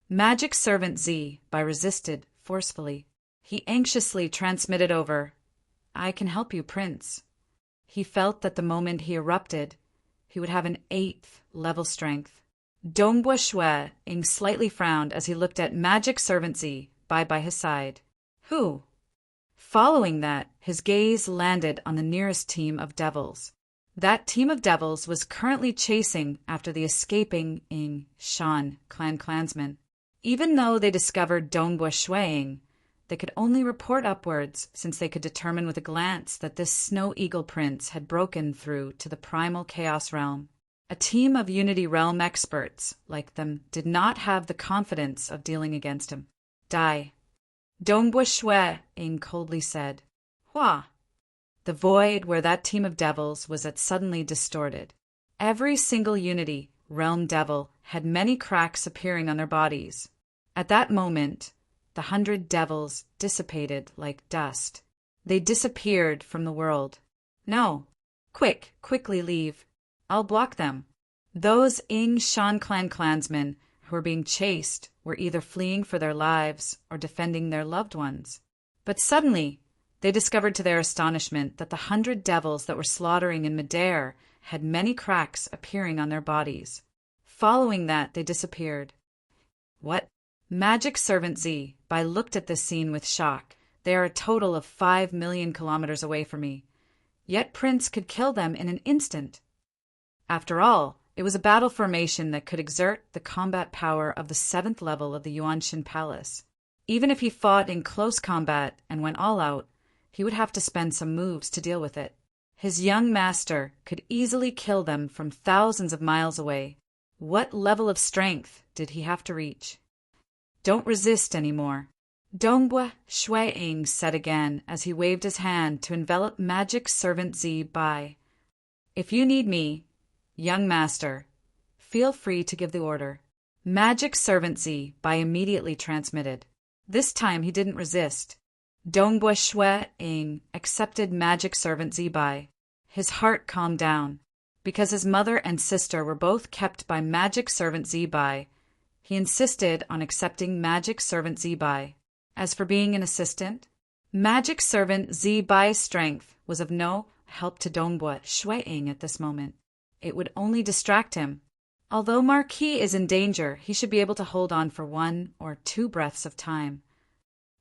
Magic Servant Z by resisted forcefully. He anxiously transmitted over. I can help you, Prince. He felt that the moment he erupted, he would have an 8th level strength. Dongbua Shui Ying slightly frowned as he looked at Magic Servant Z by his side. Who? Following that, his gaze landed on the nearest team of devils. That team of devils was currently chasing after the escaping Ying Shan clansmen. Even though they discovered Dongbua Shui Ying, they could only report upwards since they could determine with a glance that this Snow Eagle Prince had broken through to the primal chaos realm. A team of Unity Realm experts like them did not have the confidence of dealing against him. Die. Dongbua Shui Ying coldly said. Hua. The void where that team of devils was at suddenly distorted. Every single Unity Realm devil had many cracks appearing on their bodies. At that moment, the 100 devils dissipated like dust. They disappeared from the world. No. Quickly leave. I'll block them. Those Ying Shan clansmen who were being chased were either fleeing for their lives or defending their loved ones. But suddenly, they discovered to their astonishment that the 100 devils that were slaughtering in midair had many cracks appearing on their bodies. Following that, they disappeared. What? Magic Servant Z looked at this scene with shock. They are a total of 5 million kilometers away from me. Yet Prince could kill them in an instant. After all, it was a battle formation that could exert the combat power of the 7th level of the Yuanshan Palace. Even if he fought in close combat and went all out, he would have to spend some moves to deal with it. His young master could easily kill them from thousands of miles away. What level of strength did he have to reach? Don't resist anymore. Dongbua Shui Ying said again as he waved his hand to envelop Magic Servant Z by. If you need me, young master, feel free to give the order. Magic Servant Z immediately transmitted. This time he didn't resist. Dongbua Shui Ying accepted Magic Servant Z. His heart calmed down. Because his mother and sister were both kept by Magic Servant Z. He insisted on accepting Magic Servant Z. As for being an assistant, Magic Servant Z.'s strength was of no help to Dongbua Shui Ying at this moment. It would only distract him. Although Marquis is in danger, he should be able to hold on for 1 or 2 breaths of time.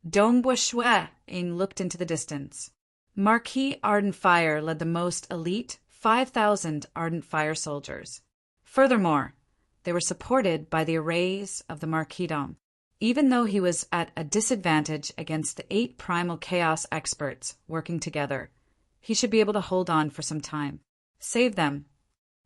Dongbua Shui Ying looked into the distance. Marquis Ardent Fire led the most elite 5,000 Ardent Fire soldiers. Furthermore, they were supported by the arrays of the Marquisdom. Even though he was at a disadvantage against the 8 primal chaos experts working together, he should be able to hold on for some time. Save them.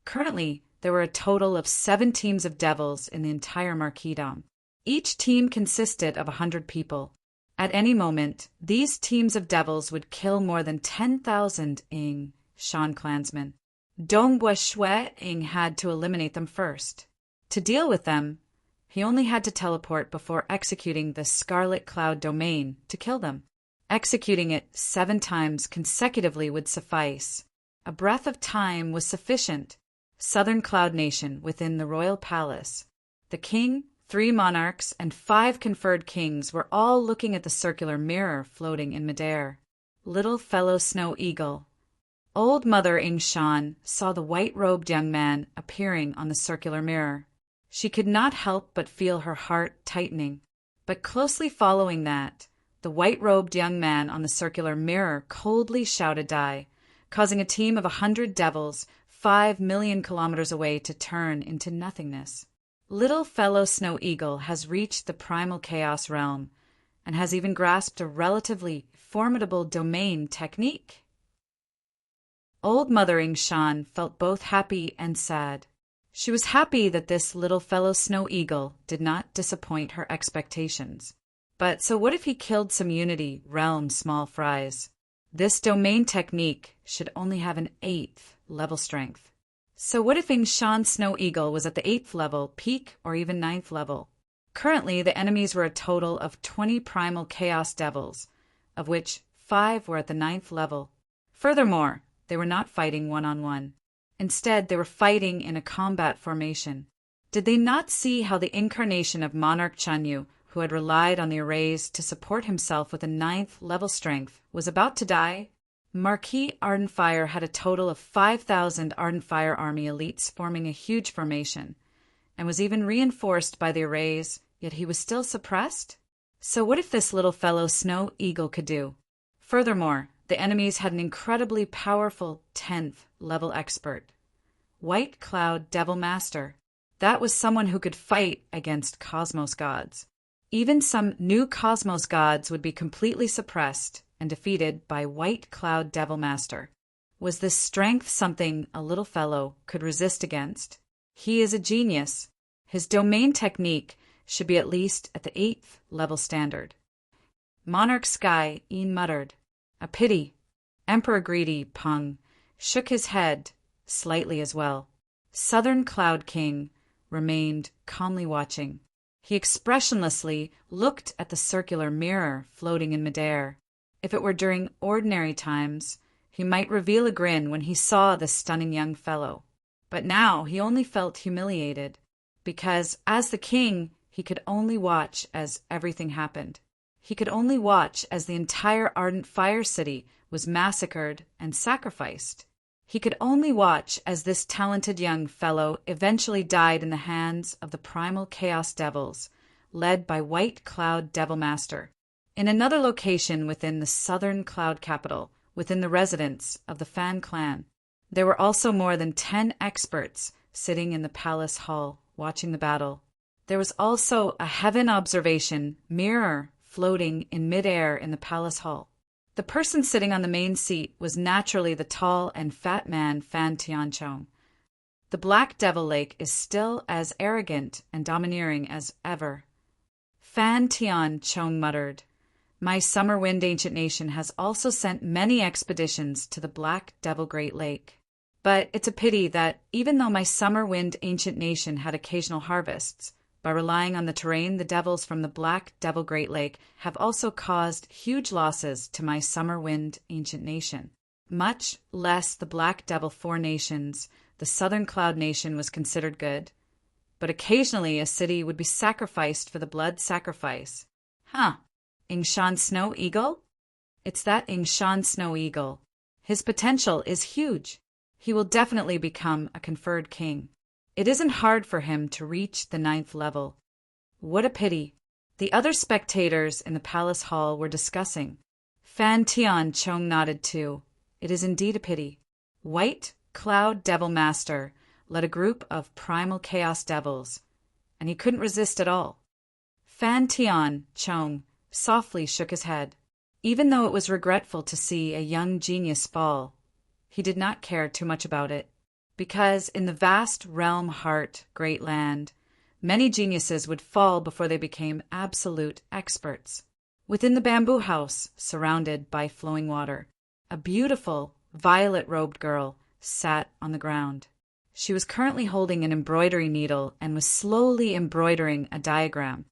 Currently, there were a total of 7 teams of devils in the entire Marquisdom. Each team consisted of 100 people. At any moment, these teams of devils would kill more than 10,000 Ying Shan clansmen. Dongbua Shui Ying had to eliminate them first. To deal with them, he only had to teleport before executing the Scarlet Cloud domain to kill them. Executing it 7 times consecutively would suffice. A breath of time was sufficient. Southern Cloud Nation within the royal palace. The king, 3 monarchs, and 5 conferred kings were all looking at the circular mirror floating in midair. Little fellow Snow Eagle. Old Mother Ying Shan saw the white-robed young man appearing on the circular mirror. She could not help but feel her heart tightening. But closely following that, the white-robed young man on the circular mirror coldly shouted die, causing a team of 100 devils 5 million kilometers away to turn into nothingness. Little fellow Snow Eagle has reached the primal chaos realm and has even grasped a relatively formidable domain technique. Old Mother Shan felt both happy and sad. She was happy that this little fellow Snow Eagle did not disappoint her expectations. But so what if he killed some Unity realm small fries? This domain technique should only have an 8th level strength. So what if Shan Snow Eagle was at the 8th level, peak, or even 9th level? Currently, the enemies were a total of 20 primal chaos devils, of which 5 were at the 9th level. Furthermore, they were not fighting one-on-one. Instead, they were fighting in a combat formation. Did they not see how the incarnation of Monarch Chanyu, who had relied on the arrays to support himself with a 9th level strength, was about to die? Marquis Ardenfire had a total of 5,000 Ardenfire army elites forming a huge formation, and was even reinforced by the arrays, yet he was still suppressed? So what if this little fellow Snow Eagle could do? Furthermore, the enemies had an incredibly powerful 10th level expert. White Cloud Devil Master. That was someone who could fight against Cosmos gods. Even some new Cosmos gods would be completely suppressed and defeated by White Cloud Devil Master. Was this strength something a little fellow could resist against? He is a genius. His domain technique should be at least at the 8th level standard. Monarch Sky muttered, "A pity." Emperor Greedy Pung shook his head slightly as well. Southern Cloud King remained calmly watching. He expressionlessly looked at the circular mirror floating in midair. If it were during ordinary times, he might reveal a grin when he saw the stunning young fellow. But now he only felt humiliated, because as the king, he could only watch as everything happened. He could only watch as the entire Ardent Fire City was massacred and sacrificed. He could only watch as this talented young fellow eventually died in the hands of the primal chaos devils, led by White Cloud Devil Master. In another location within the southern cloud capital, within the residence of the Fan clan, there were also more than 10 experts sitting in the palace hall, watching the battle. There was also a heaven observation mirror floating in midair in the palace hall. The person sitting on the main seat was naturally the tall and fat man Fan Tianchong. The Black Devil Lake is still as arrogant and domineering as ever. Fan Tianchong muttered, "My Summer Wind Ancient Nation has also sent many expeditions to the Black Devil Great Lake. But it's a pity that even though my Summer Wind Ancient Nation had occasional harvests, by relying on the terrain, the devils from the Black Devil Great Lake have also caused huge losses to my Summer Wind Ancient Nation. Much less the Black Devil Four Nations, the Southern Cloud Nation was considered good, but occasionally a city would be sacrificed for the blood sacrifice. Shan Snow Eagle? It's that Shan Snow Eagle. His potential is huge. He will definitely become a conferred king. It isn't hard for him to reach the 9th level. What a pity. The other spectators in the palace hall were discussing. Fan Tianchong nodded too. It is indeed a pity. White Cloud Devil Master led a group of primal chaos devils, and he couldn't resist at all. Fan Tianchong softly shook his head. Even though it was regretful to see a young genius fall, he did not care too much about it. Because in the vast realm heart, great land, many geniuses would fall before they became absolute experts. Within the bamboo house, surrounded by flowing water, a beautiful, violet-robed girl sat on the ground. She was currently holding an embroidery needle and was slowly embroidering a diagram.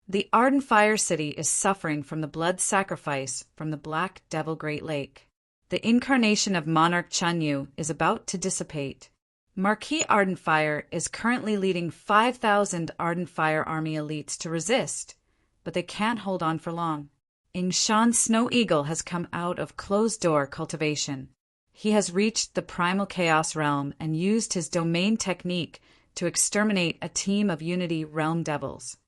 The Ardent Fire City is suffering from the blood sacrifice from the Black Devil Great Lake. The incarnation of Monarch Chanyu is about to dissipate. Marquis Ardenfire is currently leading 5,000 Ardenfire army elites to resist, but they can't hold on for long. Shan Snow Eagle has come out of closed-door cultivation. He has reached the primal chaos realm and used his domain technique to exterminate a team of Unity realm devils.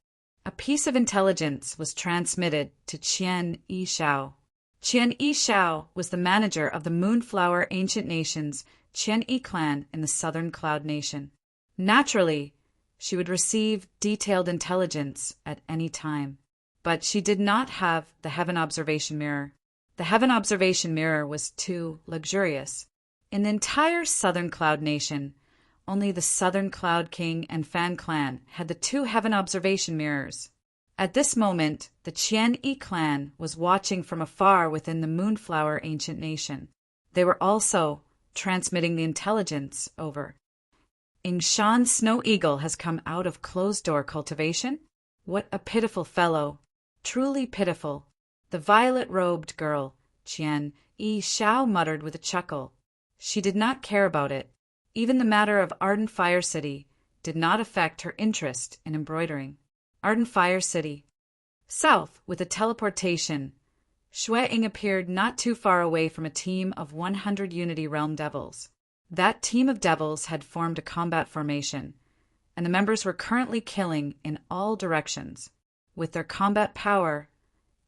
A piece of intelligence was transmitted to Qian Yishao. Qian Yishao was the manager of the Moonflower Ancient Nation's Qian clan in the southern Cloud Nation. Naturally, she would receive detailed intelligence at any time. But she did not have the Heaven Observation Mirror. The Heaven Observation Mirror was too luxurious. In the entire southern Cloud Nation, only the Southern Cloud King and Fan clan had the two Heaven Observation Mirrors. At this moment, the Qian clan was watching from afar within the Moonflower Ancient Nation. They were also transmitting the intelligence over. Yingshan Snow Eagle has come out of closed-door cultivation? What a pitiful fellow. Truly pitiful. The violet-robed girl, Qian Shao muttered with a chuckle. She did not care about it. Even the matter of Ardent Fire City did not affect her interest in embroidering. Ardent Fire City. South, with a teleportation, Shui appeared not too far away from a team of 100 Unity Realm Devils. That team of devils had formed a combat formation, and the members were currently killing in all directions. With their combat power,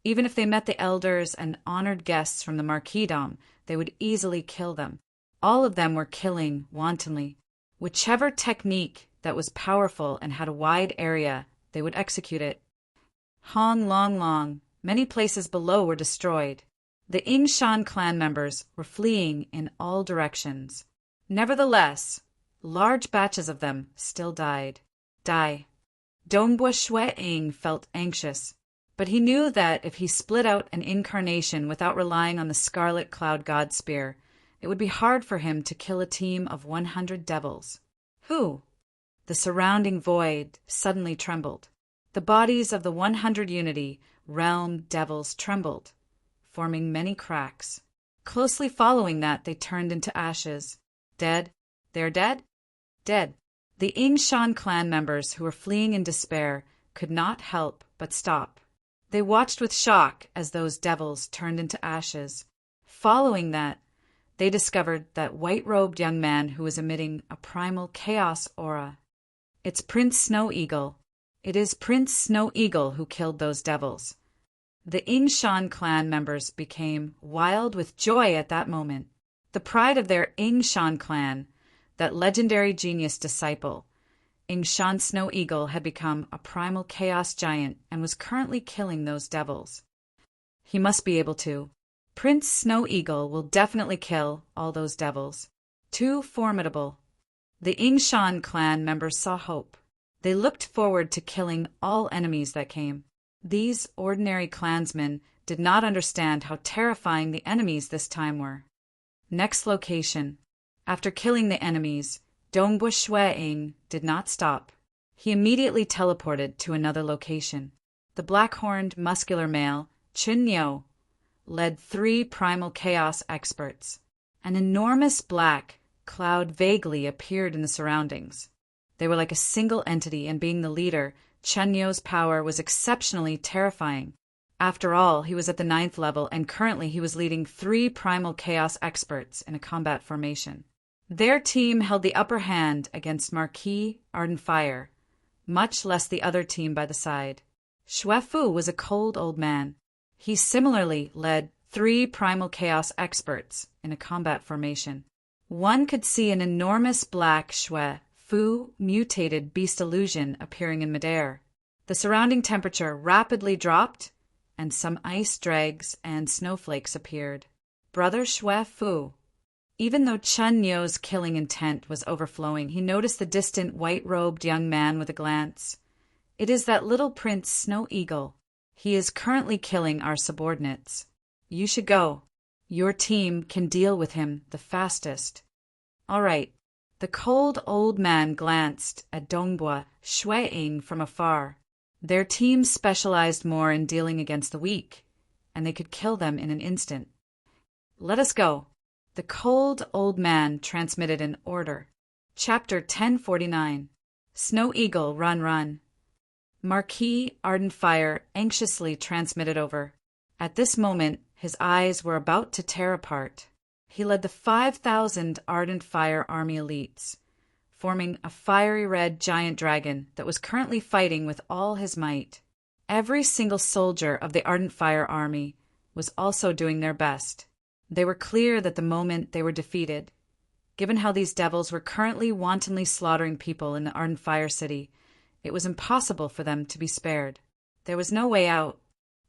even if they met the elders and honored guests from the Marquisdom, they would easily kill them. All of them were killing wantonly. Whichever technique that was powerful and had a wide area, they would execute it. Hong Long Long, many places below were destroyed. The Yingshan clan members were fleeing in all directions. Nevertheless, large batches of them still died. Dongbua Shui felt anxious, but he knew that if he split out an incarnation without relying on the Scarlet Cloud God Spear, it would be hard for him to kill a team of 100 devils. Who? The surrounding void suddenly trembled. The bodies of the 100 Unity Realm Devils trembled, forming many cracks. Closely following that, they turned into ashes. Dead? They're dead? Dead. The Yingshan clan members who were fleeing in despair could not help but stop. They watched with shock as those devils turned into ashes. Following that, they discovered that white-robed young man who was emitting a primal chaos aura. It's Prince Snow Eagle. It is Prince Snow Eagle who killed those devils. The Yingshan clan members became wild with joy at that moment. The pride of their Yingshan clan, that legendary genius disciple, Yingshan Snow Eagle, had become a primal chaos giant and was currently killing those devils. He must be able to. Prince Snow Eagle will definitely kill all those devils. Too formidable. The Yingshan clan members saw hope. They looked forward to killing all enemies that came. These ordinary clansmen did not understand how terrifying the enemies this time were. Next location. After killing the enemies, Dongbua Shui did not stop. He immediately teleported to another location. The black-horned, muscular male, Chun Yo, led 3 primal chaos experts. An enormous black cloud vaguely appeared in the surroundings. They were like a single entity, and being the leader, Chun Yo's power was exceptionally terrifying. After all, he was at the 9th level, and currently he was leading 3 primal chaos experts in a combat formation. Their team held the upper hand against Marquis Ardent Fire, much less the other team by the side. Xue Fu was a cold old man. He similarly led 3 primal chaos experts in a combat formation. One could see an enormous black Xue Fu mutated beast illusion appearing in midair. The surrounding temperature rapidly dropped, and some ice dregs and snowflakes appeared. Brother Xue Fu. Even though Chun Yo's killing intent was overflowing, he noticed the distant white-robed young man with a glance. It is that little Prince Snow Eagle. He is currently killing our subordinates. You should go. Your team can deal with him the fastest. All right. The cold old man glanced at Dongbua Shui from afar. Their team specialized more in dealing against the weak, and they could kill them in an instant. Let us go. The cold old man transmitted an order. Chapter 1049. Snow Eagle, run, run. Marquis Ardent Fire anxiously transmitted over. At this moment, his eyes were about to tear apart. He led the 5,000 Ardent Fire Army elites, forming a fiery red giant dragon that was currently fighting with all his might. Every single soldier of the Ardent Fire Army was also doing their best. They were clear that the moment they were defeated, Given how these devils were currently wantonly slaughtering people in the Ardent Fire City, it was impossible for them to be spared. There was no way out.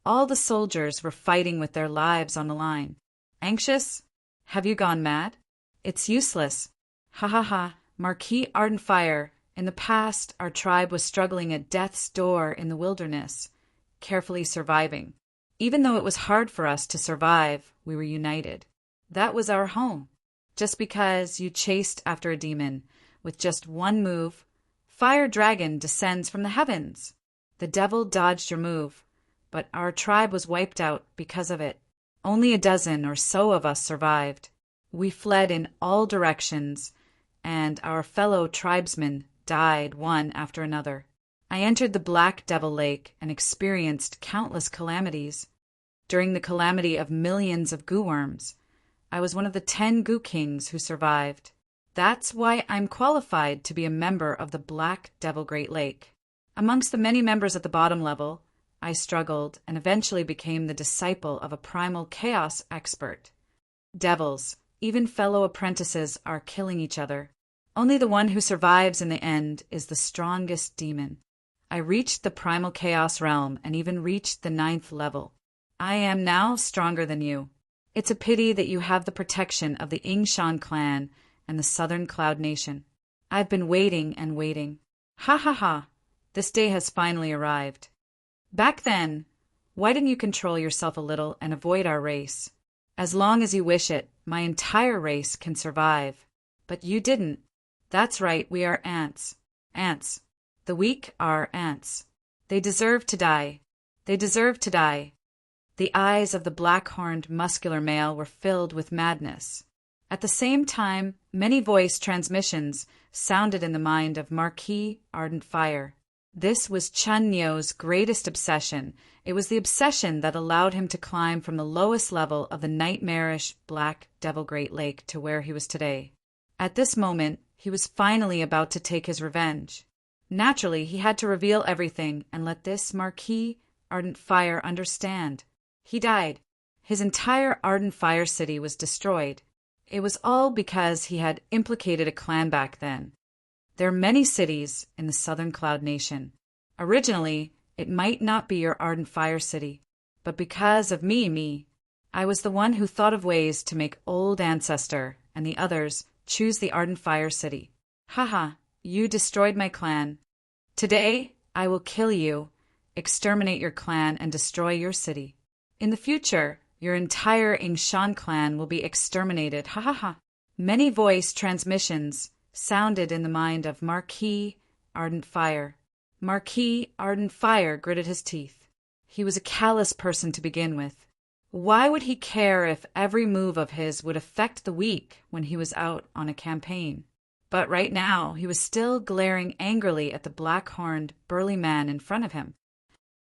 All the soldiers were fighting with their lives on the line. Anxious? Have you gone mad? It's useless. Ha ha ha. Marquis Ardent Fire. In the past, our tribe was struggling at death's door in the wilderness, carefully surviving. Even though it was hard for us to survive, we were united. That was our home. Just because you chased after a demon, with just one move, Fire Dragon descends from the heavens. The devil dodged your move, but our tribe was wiped out because of it. Only a dozen or so of us survived. We fled in all directions, and our fellow tribesmen died one after another. I entered the Black Devil Lake and experienced countless calamities. During the calamity of millions of goo worms, I was one of the 10 goo kings who survived. That's why I'm qualified to be a member of the Black Devil Great Lake. Amongst the many members at the bottom level, I struggled and eventually became the disciple of a primal chaos expert. Devils, even fellow apprentices, are killing each other. Only the one who survives in the end is the strongest demon. I reached the primal chaos realm and even reached the 9th level. I am now stronger than you. It's a pity that you have the protection of the Ingshan clan and the Southern Cloud Nation. I've been waiting and waiting. Ha ha ha. This day has finally arrived. Back then, why didn't you control yourself a little and avoid our race? As long as you wish it, my entire race can survive. But you didn't. That's right, we are ants. Ants. The weak are ants. They deserve to die. They deserve to die. The eyes of the black-horned muscular male were filled with madness. At the same time, many voice transmissions sounded in the mind of Marquis Ardent Fire. This was Chun Nyo's greatest obsession. It was the obsession that allowed him to climb from the lowest level of the nightmarish Black Devil Great Lake to where he was today. At this moment, he was finally about to take his revenge. Naturally, he had to reveal everything and let this Marquis Ardent Fire understand. He died. His entire Ardent Fire City was destroyed. It was all because he had implicated a clan back then. There are many cities in the Southern Cloud Nation. Originally, it might not be your Ardent Fire City, but because of me, I was the one who thought of ways to make Old Ancestor and the others choose the Ardent Fire City. Haha, you destroyed my clan. Today, I will kill you, exterminate your clan, and destroy your city. In the future, your entire Ingshan clan will be exterminated. Ha ha ha. Many voice transmissions sounded in the mind of Marquis Ardent Fire. Marquis Ardent Fire gritted his teeth. He was a callous person to begin with. Why would he care if every move of his would affect the weak when he was out on a campaign? But right now, he was still glaring angrily at the black-horned, burly man in front of him.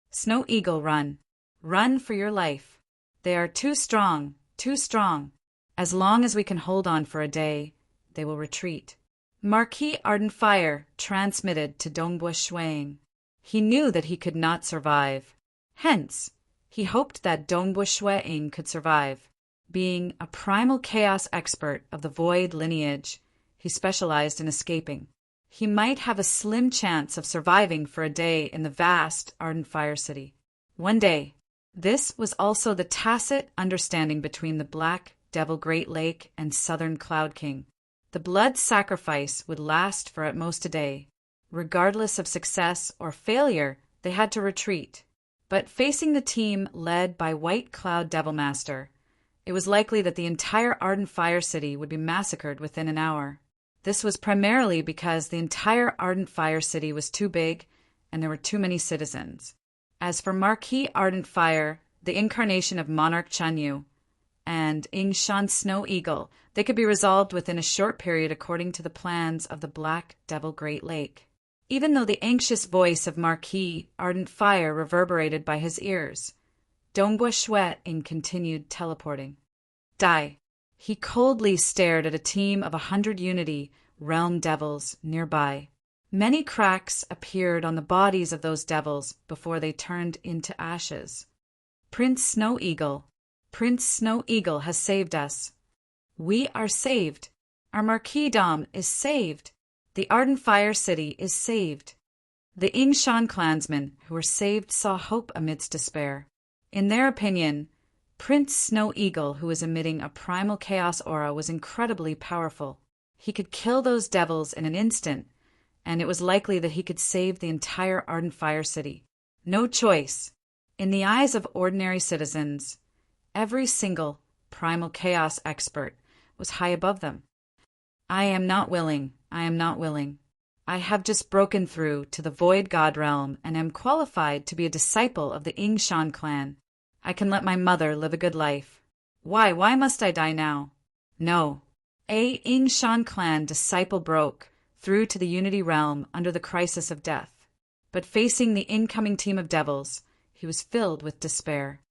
Snow Eagle, run. Run for your life. They are too strong, too strong. As long as we can hold on for a day, they will retreat. Marquis Ardent Fire transmitted to Dongbua Shuang. He knew that he could not survive. Hence, he hoped that Dongbua Shuang could survive. Being a primal chaos expert of the Void lineage, he specialized in escaping. He might have a slim chance of surviving for a day in the vast Ardent Fire City. One day. This was also the tacit understanding between the Black Devil Great Lake and Southern Cloud King. The blood sacrifice would last for at most a day. Regardless of success or failure, they had to retreat. But facing the team led by White Cloud Devil Master, it was likely that the entire Ardent Fire City would be massacred within an hour. This was primarily because the entire Ardent Fire City was too big and there were too many citizens. As for Marquis Ardent Fire, the incarnation of Monarch Chanyu, and Ingshan Snow Eagle, they could be resolved within a short period according to the plans of the Black Devil Great Lake. Even though the anxious voice of Marquis Ardent Fire reverberated by his ears, Dongbua Shuang continued teleporting. Die. He coldly stared at a team of 100 Unity Realm Devils nearby. Many cracks appeared on the bodies of those devils before they turned into ashes. Prince Snow Eagle has saved us. We are saved. Our marquisdom is saved. The Ardent Fire City is saved. The Yingshan clansmen who were saved saw hope amidst despair. In their opinion, Prince Snow Eagle, who was emitting a primal chaos aura, was incredibly powerful. He could kill those devils in an instant, and it was likely that he could save the entire Ardent Fire City. No choice. In the eyes of ordinary citizens, every single primal chaos expert was high above them. I am not willing. I am not willing. I have just broken through to the Void God realm and am qualified to be a disciple of the Yingshan clan. I can let my mother live a good life. Why must I die now? No. A Yingshan clan disciple broke through to the Unity realm under the crisis of death. But facing the incoming team of devils, he was filled with despair.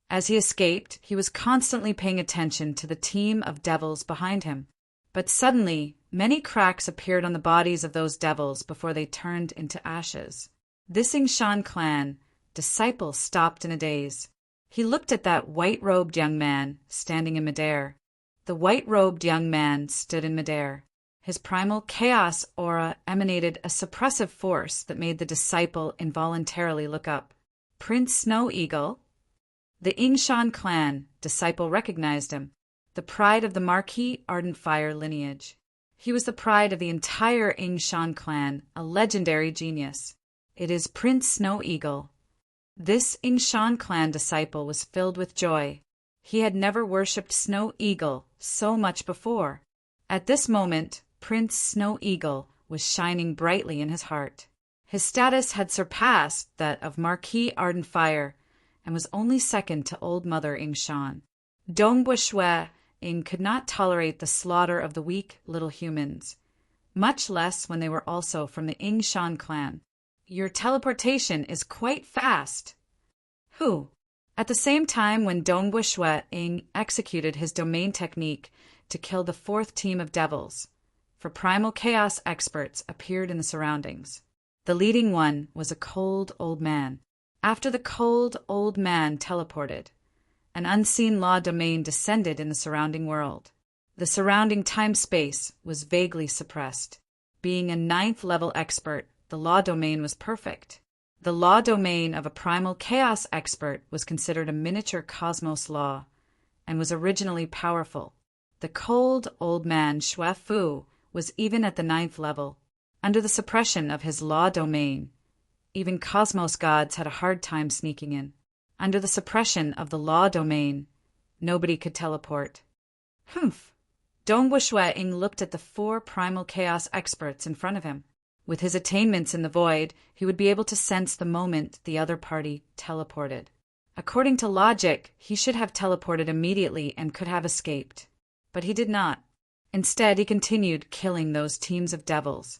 As he escaped, he was constantly paying attention to the team of devils behind him. But suddenly, many cracks appeared on the bodies of those devils before they turned into ashes. This Yingshan clan disciple stopped in a daze. He looked at that white-robed young man standing in midair. The white-robed young man stood in midair. His primal chaos aura emanated a suppressive force that made the disciple involuntarily look up. Prince Snow Eagle? The Yingshan clan disciple recognized him, the pride of the Marquis Ardent Fire lineage. He was the pride of the entire Yingshan clan, a legendary genius. It is Prince Snow Eagle. This Yingshan clan disciple was filled with joy. He had never worshipped Snow Eagle so much before. At this moment, Prince Snow Eagle was shining brightly in his heart. His status had surpassed that of Marquis Ardent Fire and was only second to Old Mother Yingshan. Dongbua Shui Ying could not tolerate the slaughter of the weak little humans, much less when they were also from the Yingshan clan. Your teleportation is quite fast. Who? At the same time when Dongbua Shui Ying executed his domain technique to kill the fourth team of devils, for primal chaos experts appeared in the surroundings. The leading one was a cold old man. After the cold old man teleported, an unseen law domain descended in the surrounding world. The surrounding time-space was vaguely suppressed. Being a 9th level expert, the law domain was perfect. The law domain of a primal chaos expert was considered a miniature cosmos law and was originally powerful. The cold old man Shui Fu was even at the 9th level. Under the suppression of his law domain, even cosmos gods had a hard time sneaking in. Under the suppression of the law domain, nobody could teleport. Dongbua Shui Ying looked at the 4 primal chaos experts in front of him. With his attainments in the void, he would be able to sense the moment the other party teleported. According to logic, he should have teleported immediately and could have escaped. But he did not. Instead, he continued killing those teams of devils.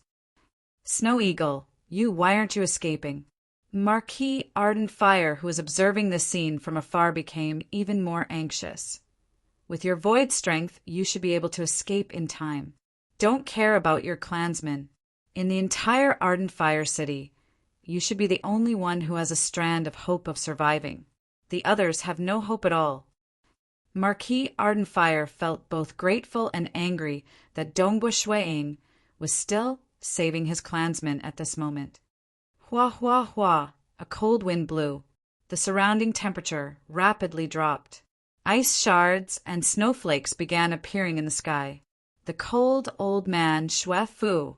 Snow Eagle, why aren't you escaping? Marquis Ardent Fire, who was observing this scene from afar, became even more anxious. With your void strength, you should be able to escape in time. Don't care about your clansmen. In the entire Ardent Fire City, you should be the only one who has a strand of hope of surviving. The others have no hope at all. Marquis Ardent Fire felt both grateful and angry that Dongbua Shui Ying was still saving his clansmen at this moment. Hua hua hua, a cold wind blew. The surrounding temperature rapidly dropped. Ice shards and snowflakes began appearing in the sky. The cold old man Shui Fu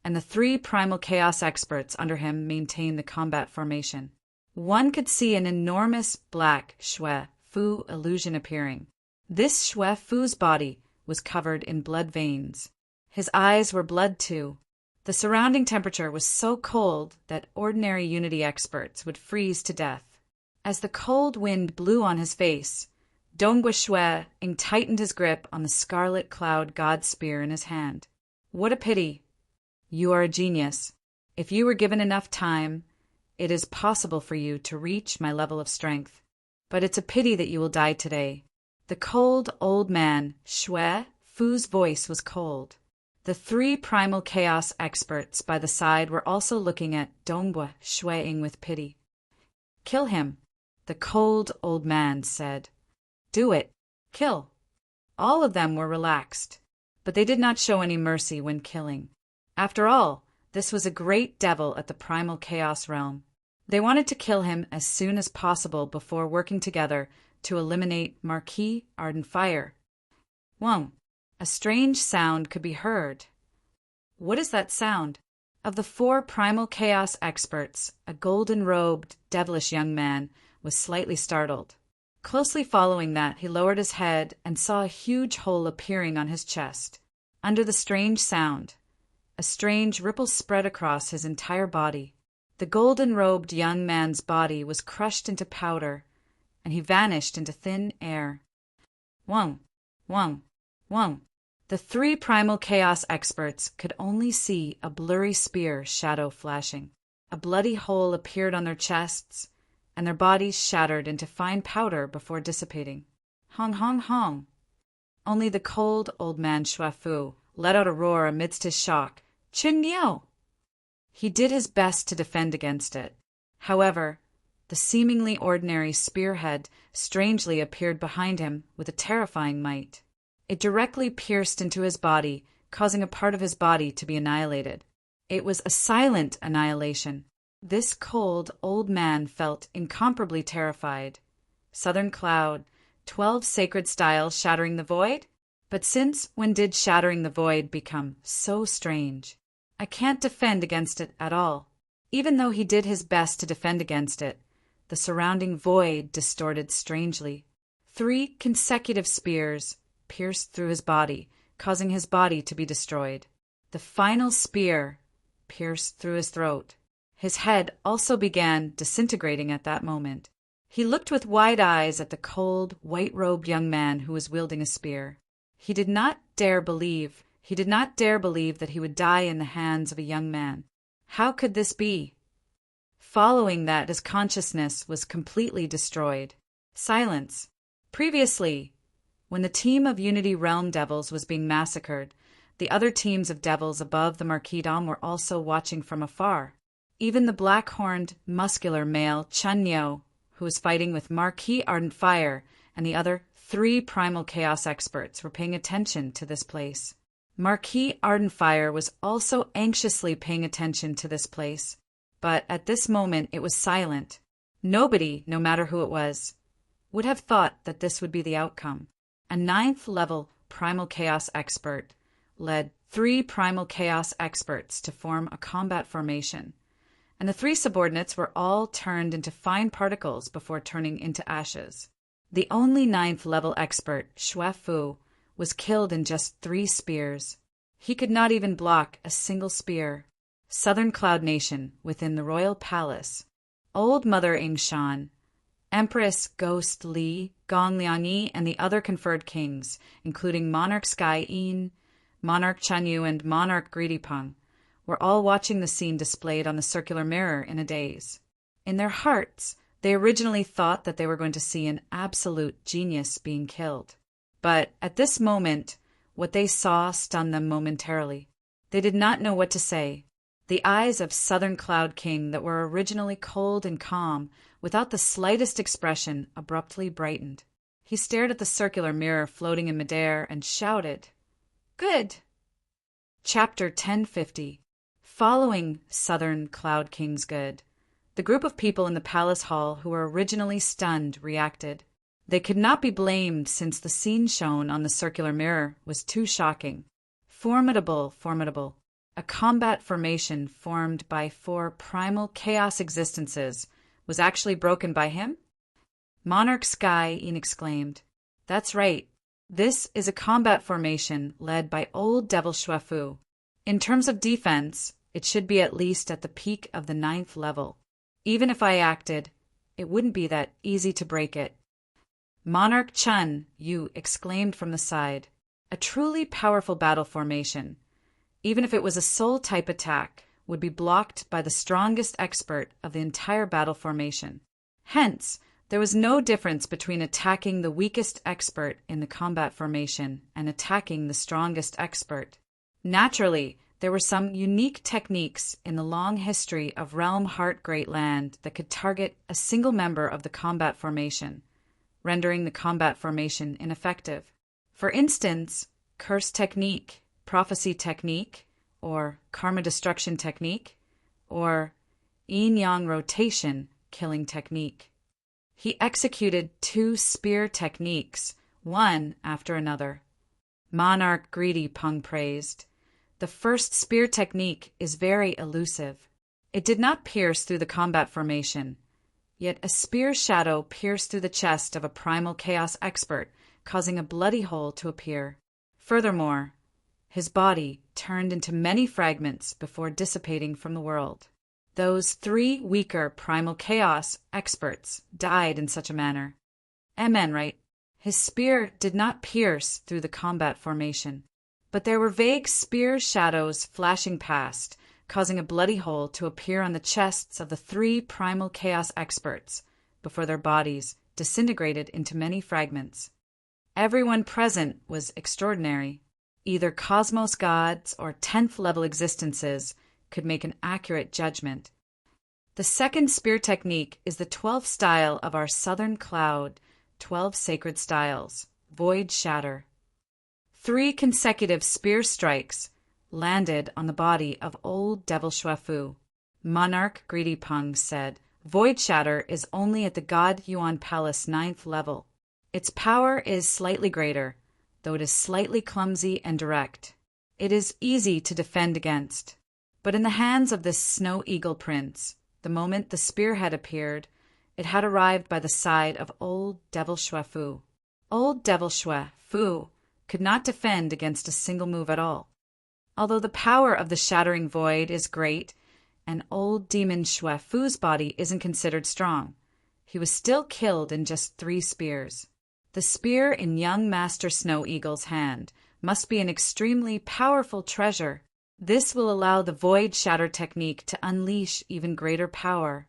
and the 3 primal chaos experts under him maintained the combat formation. One could see an enormous black Shui Fu illusion appearing. This Shui Fu's body was covered in blood veins. His eyes were blood too. The surrounding temperature was so cold that ordinary Unity experts would freeze to death. As the cold wind blew on his face, Dongbua Shui Ying tightened his grip on the scarlet cloud god spear in his hand. What a pity. You are a genius. If you were given enough time, it is possible for you to reach my level of strength. But it's a pity that you will die today. The cold old man Shui Fu's voice was cold. The 3 primal chaos experts by the side were also looking at Dongbua Shui Ying with pity. Kill him, the cold old man said. Do it. Kill. All of them were relaxed. but they did not show any mercy when killing. After all, this was a great devil at the primal chaos realm. They wanted to kill him as soon as possible before working together to eliminate Marquis Ardenfire. Whoa! A strange sound could be heard. What is that sound? Of the 4 primal chaos experts, a golden-robed, devilish young man was slightly startled. Closely following that, he lowered his head and saw a huge hole appearing on his chest. Under the strange sound, a strange ripple spread across his entire body. The golden-robed young man's body was crushed into powder, and he vanished into thin air. Whoa! Whoa! Whoa! The 3 primal chaos experts could only see a blurry spear shadow flashing. A bloody hole appeared on their chests, and their bodies shattered into fine powder before dissipating. Hong hong hong! Only the cold old man Shuafu let out a roar amidst his shock. Chin Niao! He did his best to defend against it. However, the seemingly ordinary spearhead strangely appeared behind him with a terrifying might. It directly pierced into his body, causing a part of his body to be annihilated. It was a silent annihilation. This cold old man felt incomparably terrified. Southern Cloud, 12 sacred styles shattering the void? But since when did shattering the void become so strange? I can't defend against it at all. Even though he did his best to defend against it, the surrounding void distorted strangely. 3 consecutive spears pierced through his body, causing his body to be destroyed. The final spear pierced through his throat. His head also began disintegrating at that moment. He looked with wide eyes at the cold, white-robed young man who was wielding a spear. He did not dare believe that he would die in the hands of a young man. How could this be? Following that, his consciousness was completely destroyed. Silence. Previously, when the team of Unity Realm Devils was being massacred, the other teams of devils above the Marquisdom were also watching from afar. Even the black-horned, muscular male Chun Niao, who was fighting with Marquis Ardenfire, and the other 3 primal chaos experts were paying attention to this place. Marquis Ardenfire was also anxiously paying attention to this place, but at this moment it was silent. Nobody, no matter who it was, would have thought that this would be the outcome. A 9th-level primal chaos expert led 3 primal chaos experts to form a combat formation, and the 3 subordinates were all turned into fine particles before turning into ashes. The only 9th-level expert, Shuafu, was killed in just 3 spears. He could not even block a single spear. Southern Cloud Nation, within the royal palace. Old Mother Ingshan, Empress Ghost Li, Gong Liangyi, and the other conferred kings, including Monarch Sky Yin, Monarch Chanyu, and Monarch Greedypung, were all watching the scene displayed on the circular mirror in a daze. In their hearts, they originally thought that they were going to see an absolute genius being killed. But at this moment, what they saw stunned them momentarily. They did not know what to say. The eyes of Southern Cloud King that were originally cold and calm, without the slightest expression, abruptly brightened. He stared at the circular mirror floating in midair and shouted, "Good!" Chapter 1050. Following Southern Cloud King's good, the group of people in the palace hall who were originally stunned reacted. They could not be blamed since the scene shown on the circular mirror was too shocking. Formidable. A combat formation formed by 4 primal chaos existences was actually broken by him? Monarch Sky Yin exclaimed, "That's right. This is a combat formation led by old Devil Shuafu. In terms of defense, it should be at least at the peak of the 9th level. Even if I acted, it wouldn't be that easy to break it." Monarch Chun Yu exclaimed from the side, "A truly powerful battle formation, even if it was a soul-type attack, would be blocked by the strongest expert of the entire battle formation. Hence, there was no difference between attacking the weakest expert in the combat formation and attacking the strongest expert. Naturally, there were some unique techniques in the long history of Realm Heart Great Land that could target a single member of the combat formation, rendering the combat formation ineffective. For instance, curse technique, prophecy technique, or karma destruction technique, or yin-yang rotation killing technique. He executed 2 spear techniques, one after another. Monarch Greedy Pung praised. The first spear technique is very elusive. It did not pierce through the combat formation, yet a spear shadow pierced through the chest of a primal chaos expert, causing a bloody hole to appear. Furthermore, his body turned into many fragments before dissipating from the world. Those 3 weaker primal chaos experts died in such a manner. Amen, right? His spear did not pierce through the combat formation, but there were vague spear shadows flashing past, causing a bloody hole to appear on the chests of the 3 primal chaos experts before their bodies disintegrated into many fragments. Everyone present was extraordinary. Either cosmos gods or 10th level existences could make an accurate judgment. The second spear technique is the 12th style of our Southern Cloud 12 sacred styles, Void Shatter. 3 consecutive spear strikes landed on the body of old Devil Shuefu. Monarch Greedy Pung said, Void Shatter is only at the God Yuan Palace 9th level. Its power is slightly greater, though it is slightly clumsy and direct. It is easy to defend against. But in the hands of this Snow Eagle Prince, the moment the spearhead appeared, it had arrived by the side of old Devil Shuefu. Old Devil Shuefu could not defend against a single move at all. Although the power of the shattering void is great, and old Demon Shuefu's body isn't considered strong, he was still killed in just 3 spears. The spear in young Master Snow Eagle's hand must be an extremely powerful treasure. This will allow the Void Shatter technique to unleash even greater power,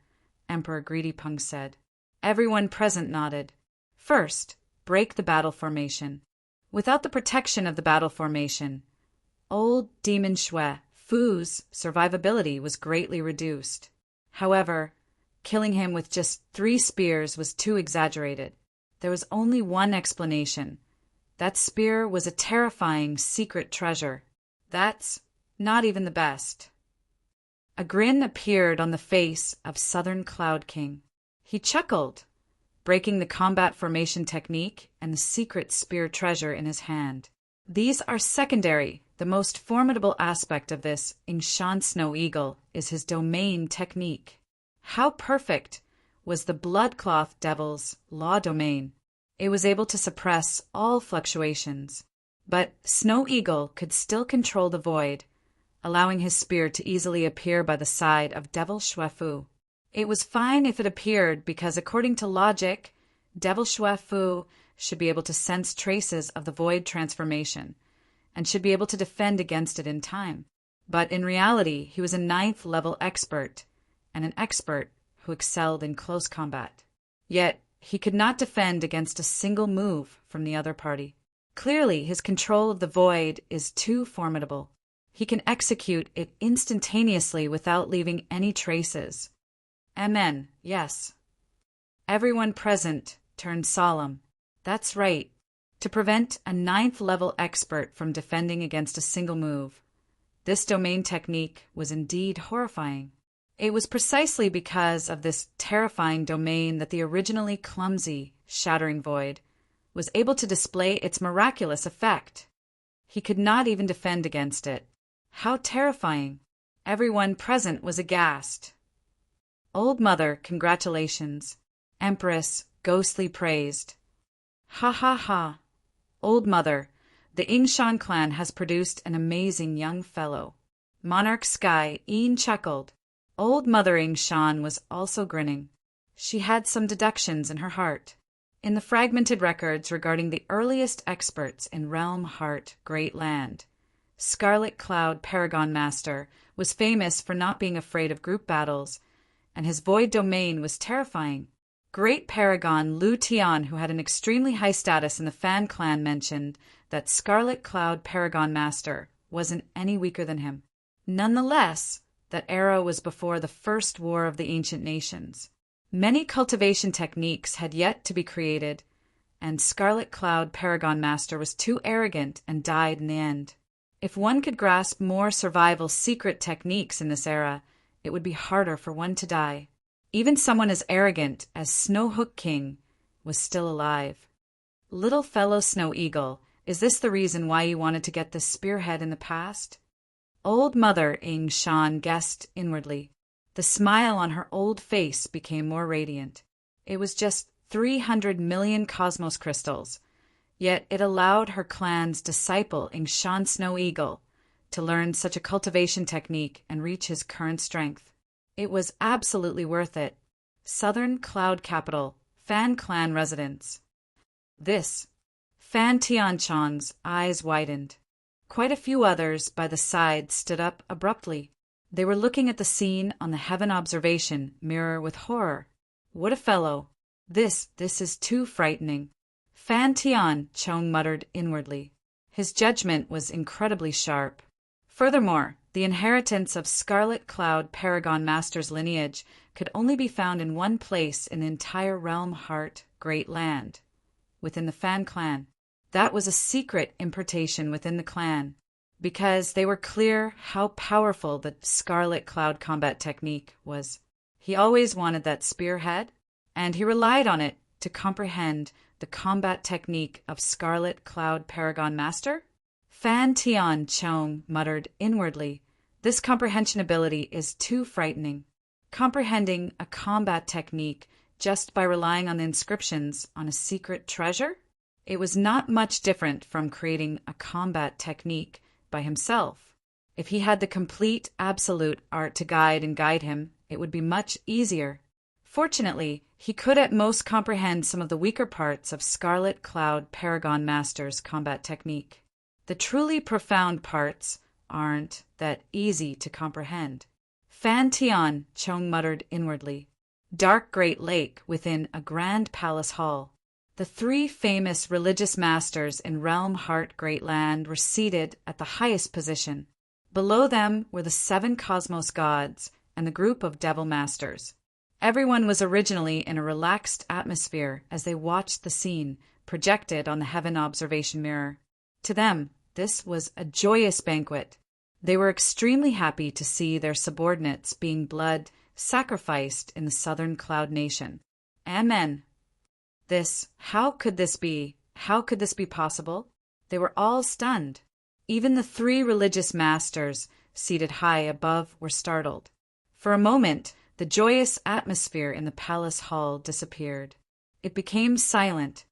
Emperor Greedy Pung said. Everyone present nodded. First, break the battle formation. Without the protection of the battle formation, old Demon Shuefu's survivability was greatly reduced. However, killing him with just 3 spears was too exaggerated. There was only one explanation. That spear was a terrifying secret treasure. That's not even the best. A grin appeared on the face of Southern Cloud King. He chuckled, breaking the combat formation technique and the secret spear treasure in his hand. These are secondary. The most formidable aspect of this Ingshan Snow Eagle is his domain technique. How perfect was the Bloodcloth Devil's law domain. It was able to suppress all fluctuations. But Snow Eagle could still control the void, allowing his spear to easily appear by the side of Devil Shuefu. It was fine if it appeared because, according to logic, Devil Shuefu should be able to sense traces of the void transformation and should be able to defend against it in time. But in reality, he was a 9th level expert, and an expert who excelled in close combat. Yet, he could not defend against a single move from the other party. Clearly, his control of the void is too formidable. He can execute it instantaneously without leaving any traces. Amen, yes. Everyone present turned solemn. That's right. To prevent a 9th level expert from defending against a single move, this domain technique was indeed horrifying. It was precisely because of this terrifying domain that the originally clumsy, shattering void was able to display its miraculous effect. He could not even defend against it. How terrifying! Everyone present was aghast. Old Mother, congratulations. Empress, ghostly praised. Ha ha ha. Old Mother, the Ingshan clan has produced an amazing young fellow. Monarch Sky Een chuckled. Old Mother Ingshan was also grinning. She had some deductions in her heart. In the fragmented records regarding the earliest experts in Realm Heart Great Land, Scarlet Cloud Paragon Master was famous for not being afraid of group battles, and his void domain was terrifying. Great Paragon Lu Tian, who had an extremely high status in the Fan clan, mentioned that Scarlet Cloud Paragon Master wasn't any weaker than him. Nonetheless, that era was before the First War of the Ancient Nations. Many cultivation techniques had yet to be created, and Scarlet Cloud Paragon Master was too arrogant and died in the end. If one could grasp more survival secret techniques in this era, it would be harder for one to die. Even someone as arrogant as Snowhook King was still alive. Little fellow Snow Eagle, is this the reason why you wanted to get this spearhead in the past? Old Mother Ing Shan guessed inwardly. The smile on her old face became more radiant. It was just 300 million cosmos crystals, yet it allowed her clan's disciple Ing Shan Snow Eagle to learn such a cultivation technique and reach his current strength. It was absolutely worth it. Southern Cloud Capital, Fan Clan residence. This. Fan Tianchan's eyes widened. Quite a few others by the side stood up abruptly. They were looking at the scene on the heaven observation mirror with horror. What a fellow! This is too frightening. Fan Tian, Chong muttered inwardly. His judgment was incredibly sharp. Furthermore, the inheritance of Scarlet Cloud Paragon Master's lineage could only be found in one place in the entire Realm Heart Great Land, within the Fan Clan. That was a secret importation within the clan, because they were clear how powerful the Scarlet Cloud combat technique was. He always wanted that spearhead, and he relied on it to comprehend the combat technique of Scarlet Cloud Paragon Master. Fan Tian Chong muttered inwardly, this comprehension ability is too frightening. Comprehending a combat technique just by relying on the inscriptions on a secret treasure? It was not much different from creating a combat technique by himself. If he had the complete, absolute art to guide him, it would be much easier. Fortunately, he could at most comprehend some of the weaker parts of Scarlet Cloud Paragon Master's combat technique. The truly profound parts aren't that easy to comprehend. Fan Tian, Chong muttered inwardly. Dark Great Lake within a grand palace hall. The three famous religious masters in Realm Heart Great Land were seated at the highest position. Below them were the 7 cosmos gods and the group of devil masters. Everyone was originally in a relaxed atmosphere as they watched the scene projected on the heaven observation mirror. To them, this was a joyous banquet. They were extremely happy to see their subordinates being blood sacrificed in the Southern Cloud Nation. Amen. How could this be? How could this be possible? They were all stunned. Even the 3 religious masters seated high above were startled. For a moment, the joyous atmosphere in the palace hall disappeared. It became silent.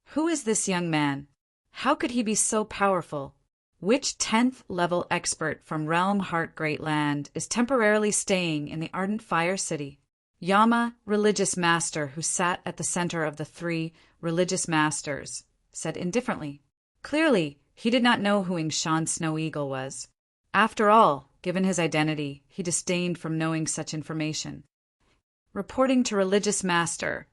Who is this young man? How could he be so powerful? Which 10th level expert from Realm Heart Great Land is temporarily staying in the Ardent Fire City? Yama, religious master who sat at the center of the 3 religious masters, said indifferently. Clearly, he did not know who Ing Shan Snow Eagle was. After all, given his identity, he disdained from knowing such information. Reporting to religious master,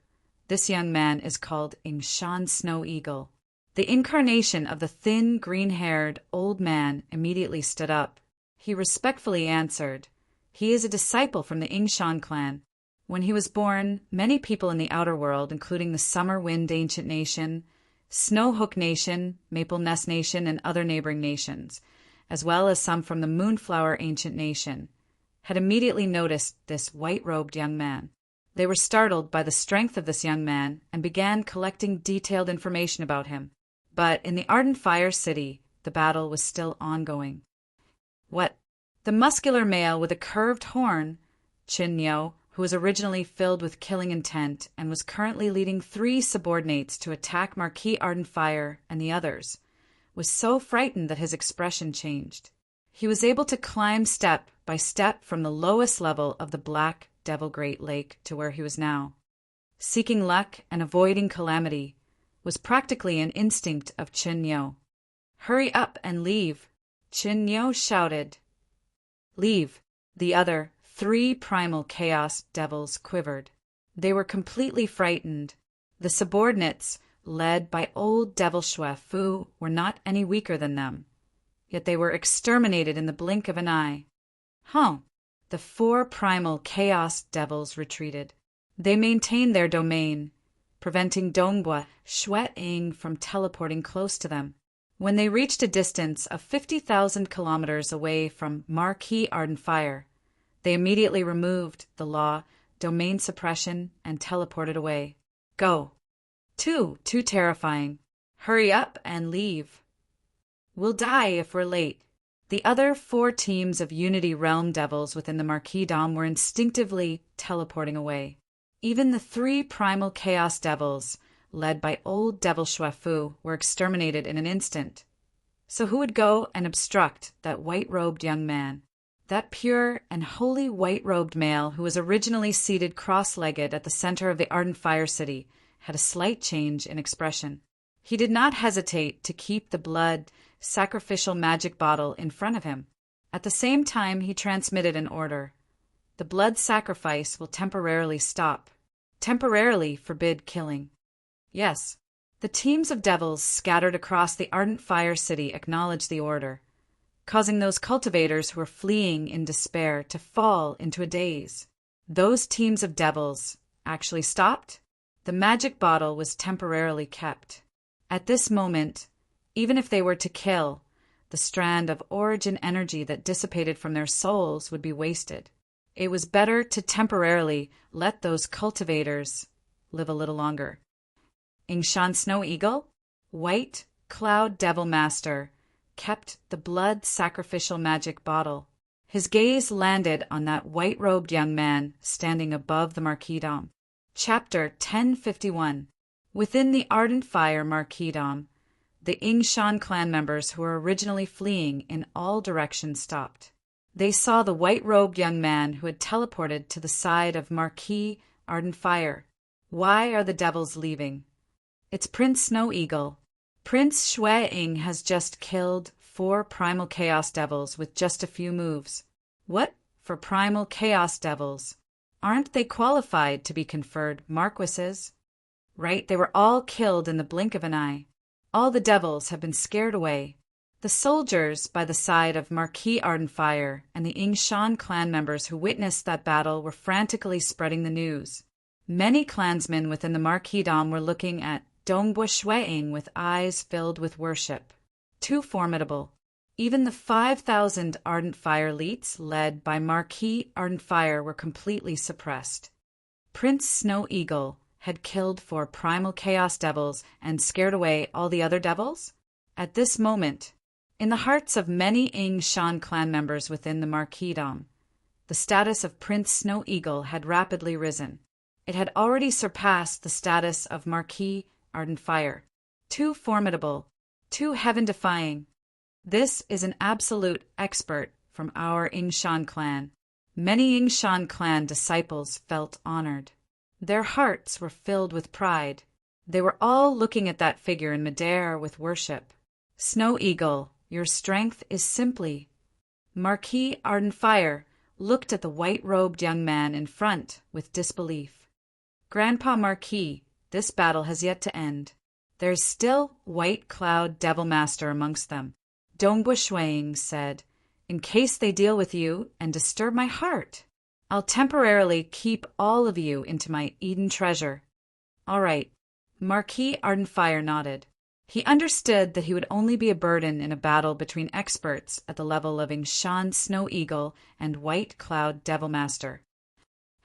this young man is called Ing Shan Snow Eagle. The incarnation of the thin, green-haired old man immediately stood up. He respectfully answered, he is a disciple from the Ing Shan clan. When he was born, many people in the outer world, including the Summer Wind Ancient Nation, Snowhook Nation, Maple Nest Nation, and other neighboring nations, as well as some from the Moonflower Ancient Nation, had immediately noticed this white-robed young man. They were startled by the strength of this young man and began collecting detailed information about him. But in the Ardent Fire City, the battle was still ongoing. What? The muscular male with a curved horn, Chin Yo, who was originally filled with killing intent and was currently leading 3 subordinates to attack Marquis Ardent Fire and the others, was so frightened that his expression changed. He was able to climb step by step from the lowest level of the Black Devil Great Lake to where he was now. Seeking luck and avoiding calamity was practically an instinct of Chin Yo. Hurry up and leave, Chin Yo shouted. Leave. The other 3 primal chaos devils quivered. They were completely frightened. The subordinates, led by old Devil Shui Fu, were not any weaker than them. Yet they were exterminated in the blink of an eye. The 4 primal chaos devils retreated. They maintained their domain, preventing Dongbua Shueting from teleporting close to them. When they reached a distance of 50,000 kilometers away from Marquis Ardent Fire, they immediately removed the law, domain suppression, and teleported away. Go. Too terrifying. Hurry up and leave. We'll die if we're late. The other 4 teams of Unity Realm Devils within the Marquis Dom were instinctively teleporting away. Even the 3 Primal Chaos Devils, led by old Devil Shuefu, were exterminated in an instant. So who would go and obstruct that white-robed young man? That pure and holy white-robed male who was originally seated cross-legged at the center of the Ardent Fire City had a slight change in expression. He did not hesitate to keep the blood sacrificial magic bottle in front of him. At the same time, he transmitted an order. The blood sacrifice will temporarily stop. Temporarily forbid killing. Yes, the teams of devils scattered across the Ardent Fire City acknowledged the order, causing those cultivators who were fleeing in despair to fall into a daze. Those teams of devils actually stopped. The magic bottle was temporarily kept. At this moment, even if they were to kill, the strand of origin energy that dissipated from their souls would be wasted. It was better to temporarily let those cultivators live a little longer. Ingshan Snow Eagle, White Cloud Devil Master, kept the blood sacrificial magic bottle. His gaze landed on that white-robed young man standing above the Marquis-dom. Chapter 1051. Within the Ardent Fire Marquis-dom, the Ingshan clan members who were originally fleeing in all directions stopped. They saw the white-robed young man who had teleported to the side of Marquis Ardent Fire. Why are the devils leaving? It's Prince Snow Eagle. Prince Shueing has just killed 4 Primal Chaos Devils with just a few moves. What for Primal Chaos Devils? Aren't they qualified to be conferred marquises? Right, they were all killed in the blink of an eye. All the devils have been scared away. The soldiers by the side of Marquis Ardent Fire and the Ingshan clan members who witnessed that battle were frantically spreading the news. Many clansmen within the Marquis Dom were looking at Dongbua Shueing with eyes filled with worship. Too formidable. Even the 5,000 Ardent Fire elites led by Marquis Ardent Fire were completely suppressed. Prince Snow Eagle had killed 4 Primal Chaos Devils and scared away all the other devils? At this moment, in the hearts of many Ingshan clan members within the Marquis Dom, the status of Prince Snow Eagle had rapidly risen. It had already surpassed the status of Marquis Ardent Fire. Too formidable, too heaven-defying. This is an absolute expert from our Ingshan clan. Many Ingshan clan disciples felt honored. Their hearts were filled with pride. They were all looking at that figure in midair with worship. Snow Eagle, your strength is simply. Marquis Ardent Fire looked at the white-robed young man in front with disbelief. Grandpa Marquis, this battle has yet to end. There's still White Cloud Devil Master amongst them. Dongbua Shueing said, in case they deal with you and disturb my heart, I'll temporarily keep all of you into my Eden treasure. All right. Marquis Ardent Fire nodded. He understood that he would only be a burden in a battle between experts at the level of Ingshan Snow Eagle and White Cloud Devil Master.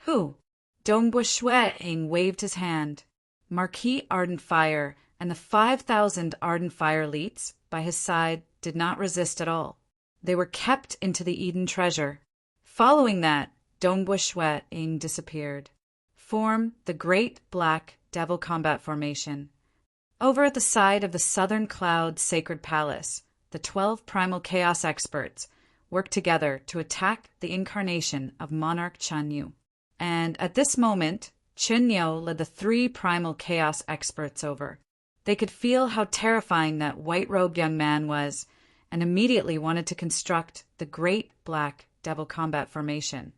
Who? Dongbua Shueing waved his hand. Marquis Ardent Fire and the 5,000 Ardent Fire elites by his side did not resist at all. They were kept into the Eden treasure. Following that, Dongbua Shueing disappeared. Form the Great Black Devil Combat Formation. Over at the side of the Southern Cloud Sacred Palace, the 12 Primal Chaos experts worked together to attack the incarnation of Monarch Chanyu. And at this moment, Chunyo led the 3 Primal Chaos experts over. They could feel how terrifying that white-robed young man was, and immediately wanted to construct the Great Black Devil Combat Formation.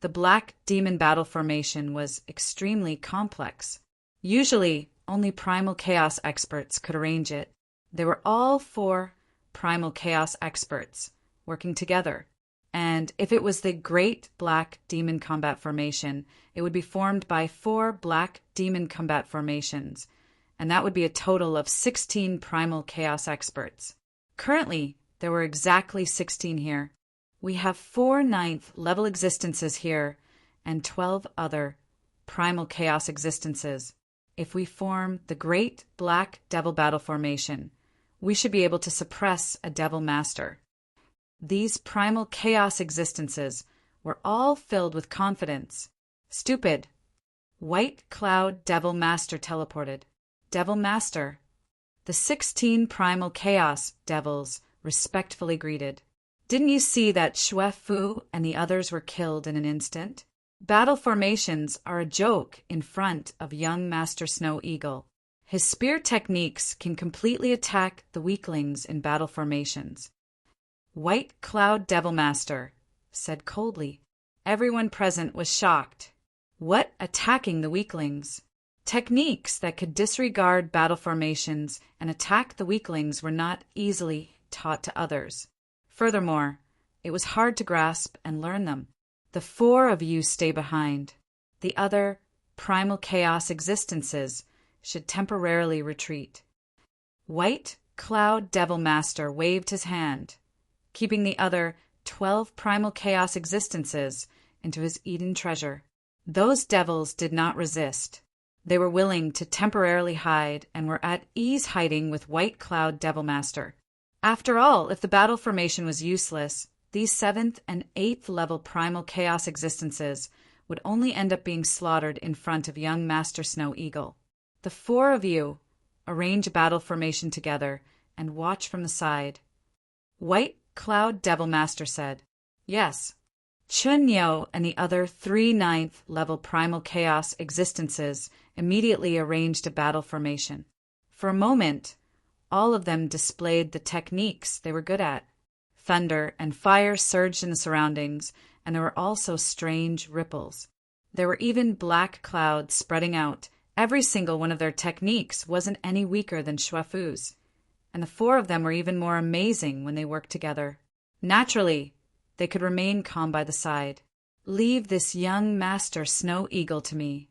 The Black Demon Battle Formation was extremely complex. Usually, only Primal Chaos experts could arrange it. They were all 4 Primal Chaos experts working together. And if it was the Great Black Demon Combat Formation, it would be formed by 4 Black Demon Combat Formations, and that would be a total of 16 Primal Chaos experts. Currently, there were exactly 16 here. We have 4 ninth level existences here and 12 other Primal Chaos existences. If we form the Great Black Devil Battle Formation, we should be able to suppress a Devil Master. These Primal Chaos existences were all filled with confidence. Stupid. White Cloud Devil Master teleported. Devil Master. The 16 Primal Chaos devils respectfully greeted. Didn't you see that Xue Fu and the others were killed in an instant? Battle formations are a joke in front of young Master Snow Eagle. His spear techniques can completely attack the weaklings in battle formations. White Cloud Devil Master said coldly. Everyone present was shocked. What attacking the weaklings? Techniques that could disregard battle formations and attack the weaklings were not easily taught to others. Furthermore, it was hard to grasp and learn them. The 4 of you stay behind. The other Primal Chaos existences should temporarily retreat. White Cloud Devil Master waved his hand, keeping the other 12 Primal Chaos existences into his Eden treasure. Those devils did not resist. They were willing to temporarily hide and were at ease hiding with White Cloud Devil Master. After all, if the battle formation was useless, these 7th and 8th level Primal Chaos existences would only end up being slaughtered in front of young Master Snow Eagle. The 4 of you arrange a battle formation together and watch from the side. White Cloud Devil Master said, Yes. Chun Yo and the other 3 9th level Primal Chaos existences immediately arranged a battle formation. For a moment, all of them displayed the techniques they were good at. Thunder and fire surged in the surroundings, and there were also strange ripples. There were even black clouds spreading out. Every single one of their techniques wasn't any weaker than Xue Fu's, and the 4 of them were even more amazing when they worked together. Naturally, they could remain calm by the side. Leave this young Master Snow Eagle to me.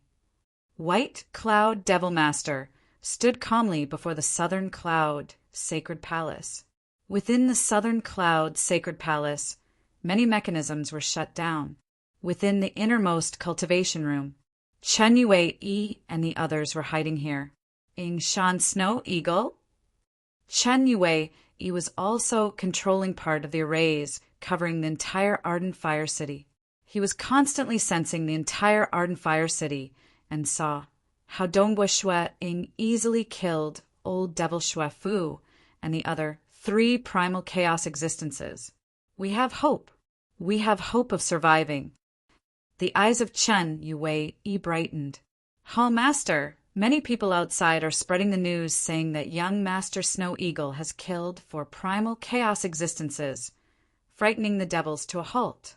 White Cloud Devil Master stood calmly before the Southern Cloud Sacred Palace. Within the Southern Cloud Sacred Palace, many mechanisms were shut down. Within the innermost cultivation room, Chen Yue and the others were hiding here. Ing Shan Snow Eagle? Chen Yue was also controlling part of the arrays covering the entire Ardent Fire City. He was constantly sensing the entire Ardent Fire City and saw how Dongbua Xue Ing easily killed old Devil Xue Fu and the other 3 Primal Chaos existences. We have hope. We have hope of surviving. The eyes of Chen Yue brightened. Hall Master, many people outside are spreading the news saying that young Master Snow Eagle has killed 4 Primal Chaos existences, frightening the devils to a halt.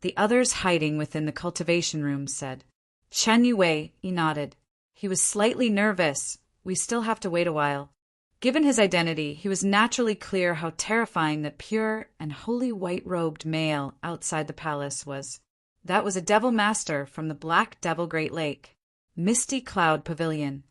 The others hiding within the cultivation room said. Chen Yue nodded. He was slightly nervous. We still have to wait a while. Given his identity, he was naturally clear how terrifying that pure and holy white-robed male outside the palace was. That was a devil master from the Black Devil Great Lake, Misty Cloud Pavilion.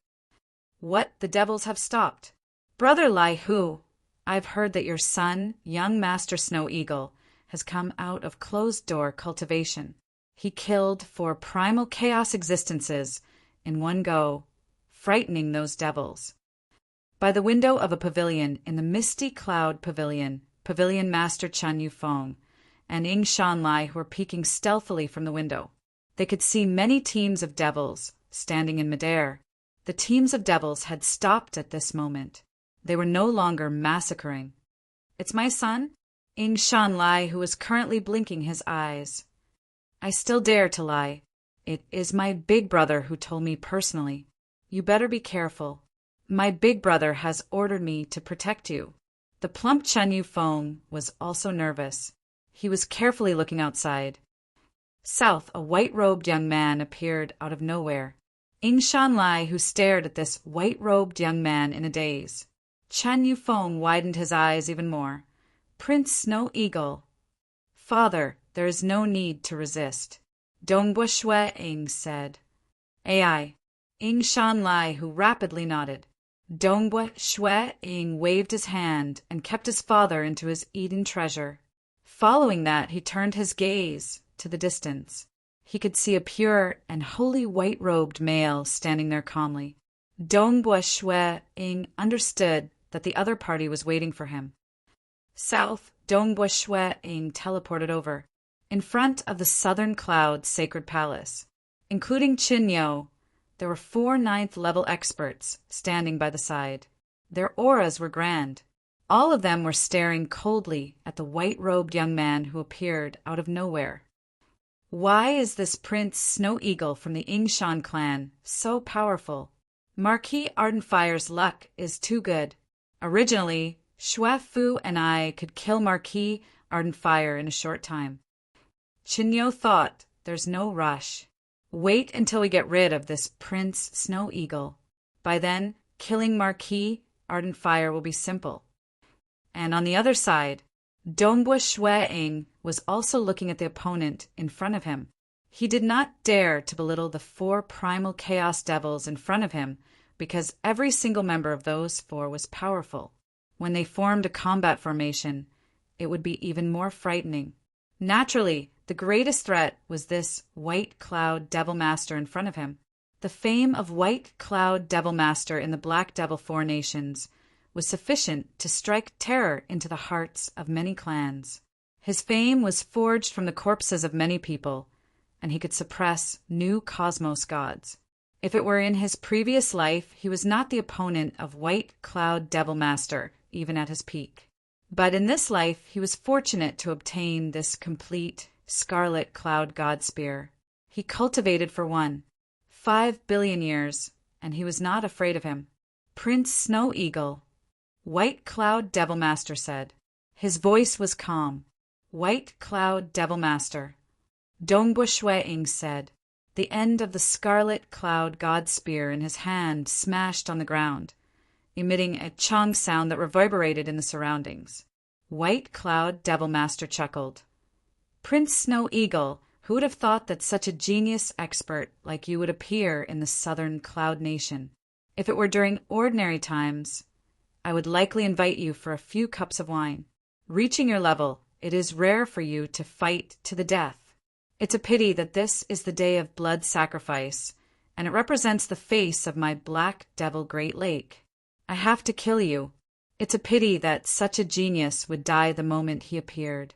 What, the devils have stopped? Brother Lai Hu, I've heard that your son, young Master Snow Eagle, has come out of closed-door cultivation. He killed 4 Primal Chaos existences in one go, frightening those devils. By the window of a pavilion in the Misty Cloud Pavilion, Pavilion Master Chen Yufeng and Ing Shanlai were peeking stealthily from the window. They could see many teams of devils standing in midair. The teams of devils had stopped at this moment. They were no longer massacring. It's my son, Ing Shanlai, who is currently blinking his eyes. I still dare to lie. It is my big brother who told me personally. You better be careful. My big brother has ordered me to protect you. The plump Chen Yufeng was also nervous. He was carefully looking outside. South, a white-robed young man appeared out of nowhere. Ing Shanlai, who stared at this white-robed young man in a daze. Chen Yufeng widened his eyes even more. Prince Snow Eagle. Father, there is no need to resist. Dongbua Shue Ing said. Ai. Ing Shan Lai, who rapidly nodded. Dongbua Shue Ing waved his hand and kept his father into his eaten treasure. Following that, he turned his gaze to the distance. He could see a pure and holy white-robed male standing there calmly. Dongbua Shue Ing understood that the other party was waiting for him. South, Dongbua Shue Ing teleported over, in front of the Southern Cloud Sacred Palace. Including Qin Yo, there were 4 ninth-level experts standing by the side. Their auras were grand. All of them were staring coldly at the white-robed young man who appeared out of nowhere. Why is this Prince Snow Eagle from the Yingshan clan so powerful? Marquis Ardenfire's luck is too good. Originally, Xue Fu and I could kill Marquis Ardenfire in a short time. Qinyo thought, there's no rush. Wait until we get rid of this Prince Snow Eagle. By then, killing Marquis Ardenfire will be simple. And on the other side, Dongbua Shue Ing was also looking at the opponent in front of him. He did not dare to belittle the 4 primal chaos devils in front of him because every single member of those 4 was powerful. When they formed a combat formation, it would be even more frightening. Naturally, the greatest threat was this White Cloud Devil Master in front of him. The fame of White Cloud Devil Master in the Black Devil 4 nations was sufficient to strike terror into the hearts of many clans. His fame was forged from the corpses of many people, and he could suppress new cosmos gods. If it were in his previous life, he was not the opponent of White Cloud Devil Master, even at his peak. But in this life, he was fortunate to obtain this complete Scarlet Cloud God Spear. He cultivated for 5 billion years, and he was not afraid of him. Prince Snow Eagle, White Cloud Devil Master said. His voice was calm. White Cloud Devil Master. Dongbua Shue Ing said. The end of the Scarlet Cloud God Spear in his hand smashed on the ground, emitting a chong sound that reverberated in the surroundings. White Cloud Devil Master chuckled. Prince Snow Eagle, who would have thought that such a genius expert like you would appear in the Southern Cloud Nation? If it were during ordinary times, I would likely invite you for a few cups of wine. Reaching your level, it is rare for you to fight to the death. It's a pity that this is the day of blood sacrifice, and it represents the face of my Black Devil Great Lake. I have to kill you. It's a pity that such a genius would die the moment he appeared.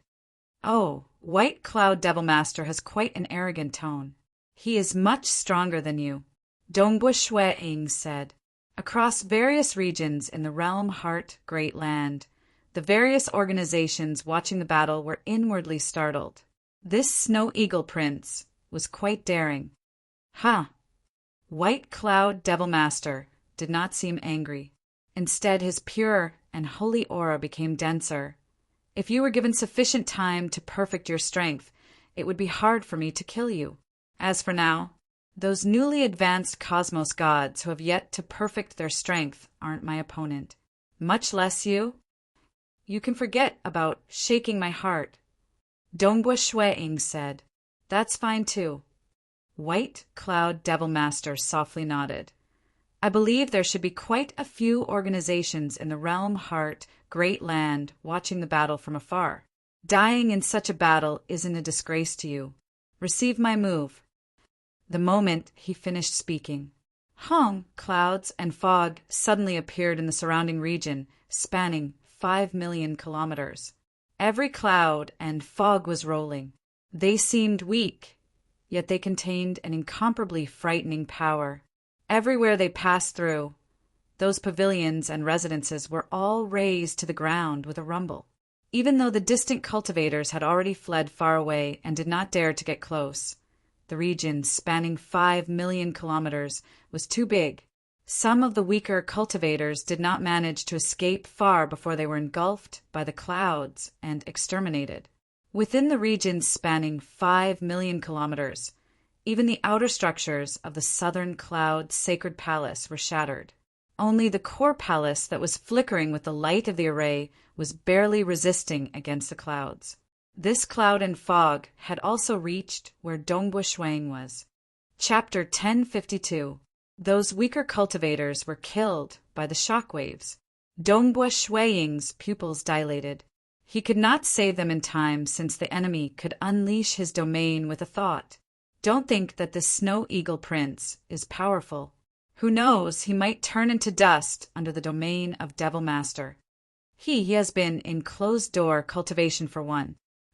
Oh, White Cloud Devil Master has quite an arrogant tone. He is much stronger than you, Dongbua Shue Ing said. Across various regions in the Realm Heart Great Land, the various organizations watching the battle were inwardly startled. This Snow Eagle Prince was quite daring. Huh! White Cloud Devil Master did not seem angry. Instead, his pure and holy aura became denser. If you were given sufficient time to perfect your strength, it would be hard for me to kill you. As for now, those newly advanced cosmos gods who have yet to perfect their strength aren't my opponent. Much less you. You can forget about shaking my heart. Dongbua Shue Ing said. That's fine too. White Cloud Devil Master softly nodded. I believe there should be quite a few organizations in the Realm Heart Great Land watching the battle from afar. Dying in such a battle isn't a disgrace to you. Receive my move. The moment he finished speaking, Hong, clouds, and fog suddenly appeared in the surrounding region, spanning 5 million kilometers. Every cloud and fog was rolling. They seemed weak, yet they contained an incomparably frightening power. Everywhere they passed through, those pavilions and residences were all razed to the ground with a rumble. Even though the distant cultivators had already fled far away and did not dare to get close, the region, spanning 5 million kilometers, was too big. Some of the weaker cultivators did not manage to escape far before they were engulfed by the clouds and exterminated. Within the region spanning 5 million kilometers, even the outer structures of the Southern Cloud Sacred Palace were shattered. Only the core palace that was flickering with the light of the array was barely resisting against the clouds. This cloud and fog had also reached where Dongbua Shuang was. Chapter 1052. Those weaker cultivators were killed by the shock waves. Dongbua Shuang's pupils dilated. He could not save them in time since the enemy could unleash his domain with a thought. Don't think that this Snow Eagle Prince is powerful. Who knows, he might turn into dust under the domain of Devil Master. He has been in closed-door cultivation for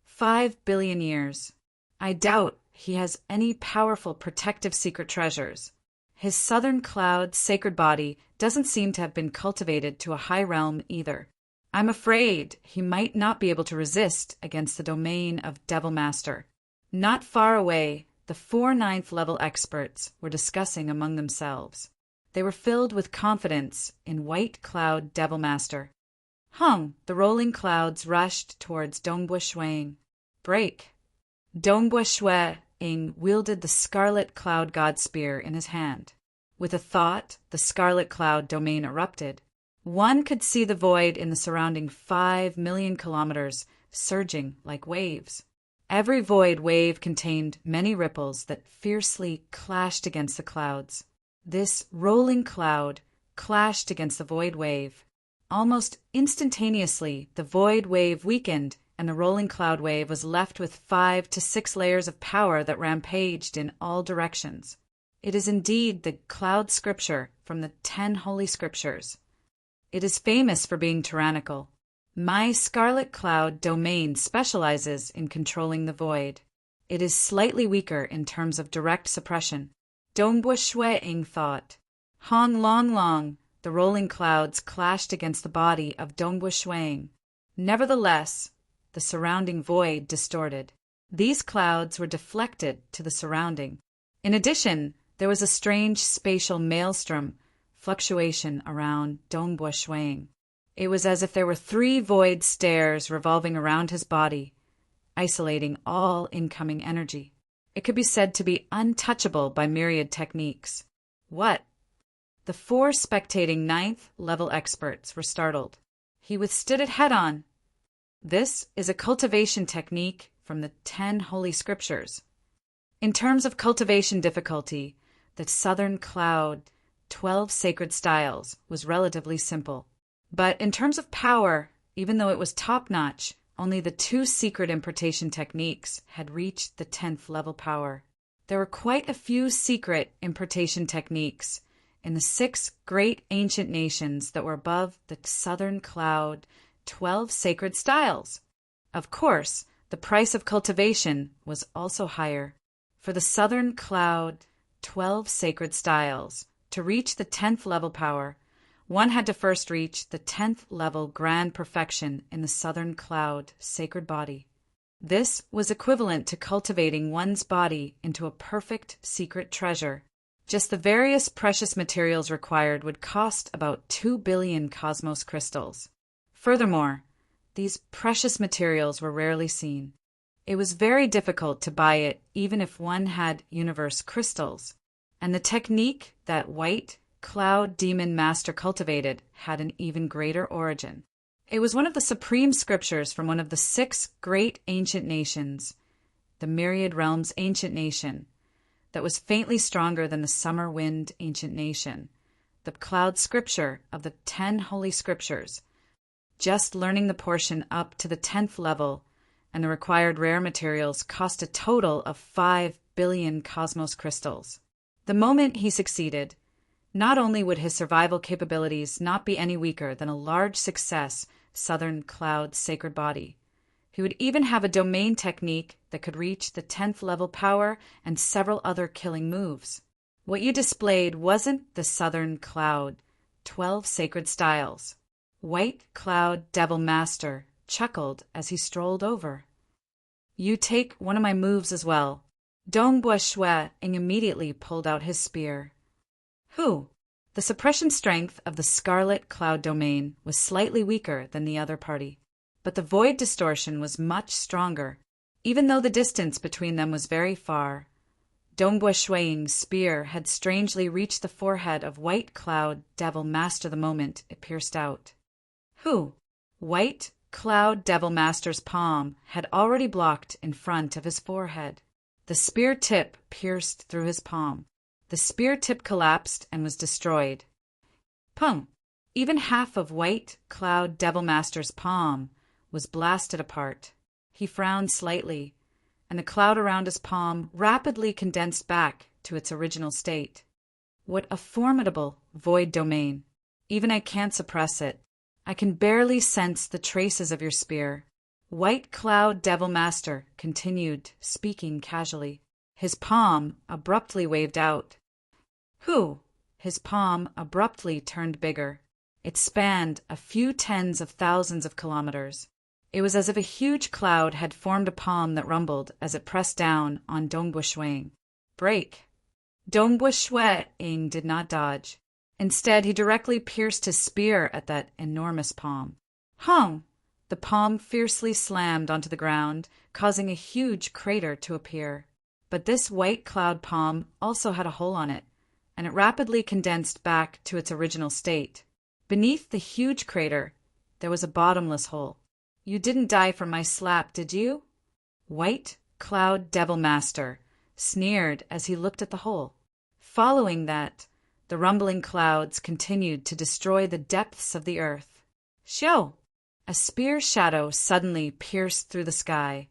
5 billion years. I doubt he has any powerful protective secret treasures. His southern cloud sacred body doesn't seem to have been cultivated to a high realm either. I'm afraid he might not be able to resist against the domain of Devil Master. Not far away, the 4 ninth level experts were discussing among themselves. They were filled with confidence in White Cloud Devil Master. The rolling clouds rushed towards Dongbua Shuang. Break! Dongbua Shuang wielded the Scarlet Cloud God Spear in his hand. With a thought, the Scarlet Cloud domain erupted. One could see the void in the surrounding 5 million kilometers surging like waves. Every void wave contained many ripples that fiercely clashed against the clouds. This rolling cloud clashed against the void wave. Almost instantaneously, the void wave weakened, and the rolling cloud wave was left with 5 to 6 layers of power that rampaged in all directions. It is indeed the cloud scripture from the 10 holy scriptures. It is famous for being tyrannical. My Scarlet Cloud domain specializes in controlling the void. It is slightly weaker in terms of direct suppression. Dongbua Shuang thought. Long, the rolling clouds clashed against the body of Dongbua Shuang. Nevertheless, the surrounding void distorted. These clouds were deflected to the surrounding. In addition, there was a strange spatial maelstrom fluctuation around Dongbua Shuang. It was as if there were 3 void stairs revolving around his body, isolating all incoming energy. It could be said to be untouchable by myriad techniques. What? The 4 spectating 9th level experts were startled. He withstood it head-on. This is a cultivation technique from the 10 holy scriptures. In terms of cultivation difficulty, the Southern Cloud 12 sacred styles was relatively simple. But in terms of power, even though it was top-notch, only the 2 secret importation techniques had reached the 10th level power. There were quite a few secret importation techniques in the 6 great ancient nations that were above the Southern Cloud 12 sacred styles. Of course, the price of cultivation was also higher. For the Southern Cloud 12 sacred styles, to reach the 10th level power, one had to first reach the 10th level grand perfection in the Southern Cloud sacred body. This was equivalent to cultivating one's body into a perfect secret treasure. Just the various precious materials required would cost about 2 billion cosmos crystals. Furthermore, these precious materials were rarely seen. It was very difficult to buy it even if one had universe crystals, and the technique that White Cloud Demon Master cultivated had an even greater origin. It was one of the supreme scriptures from one of the 6 great ancient nations, the Myriad Realms Ancient Nation, that was faintly stronger than the Summer Wind Ancient Nation, the cloud scripture of the 10 holy scriptures. Just learning the portion up to the 10th level and the required rare materials cost a total of 5 billion cosmos crystals. The moment he succeeded, not only would his survival capabilities not be any weaker than a large success Southern Cloud sacred body, he would even have a domain technique that could reach the 10th level power and several other killing moves. What you displayed wasn't the Southern Cloud 12 sacred styles. White Cloud Devil Master chuckled as he strolled over. You take one of my moves as well. Dongbua Shuang immediately pulled out his spear. Who? The suppression strength of the Scarlet Cloud domain was slightly weaker than the other party, but the void distortion was much stronger, even though the distance between them was very far. Dongbua Shuang's spear had strangely reached the forehead of White Cloud Devil Master the moment it pierced out. Who? White Cloud Devil Master's palm had already blocked in front of his forehead. The spear tip pierced through his palm. The spear tip collapsed and was destroyed. Pum! Even half of White Cloud Devil Master's palm was blasted apart. He frowned slightly, and the cloud around his palm rapidly condensed back to its original state. What a formidable void domain! Even I can't suppress it. I can barely sense the traces of your spear. White Cloud Devil Master continued, speaking casually. His palm abruptly waved out. Whew! His palm abruptly turned bigger. It spanned a few tens of thousands of kilometers. It was as if a huge cloud had formed a palm that rumbled as it pressed down on Dongbua Shuang. Break! Dongbua Shuang did not dodge. Instead, he directly pierced his spear at that enormous palm. Hung! The palm fiercely slammed onto the ground, causing a huge crater to appear. But this white cloud palm also had a hole on it, and it rapidly condensed back to its original state. Beneath the huge crater, there was a bottomless hole. You didn't die from my slap, did you? White Cloud Devil Master sneered as he looked at the hole. Following that, the rumbling clouds continued to destroy the depths of the earth. Show! A spear shadow suddenly pierced through the sky,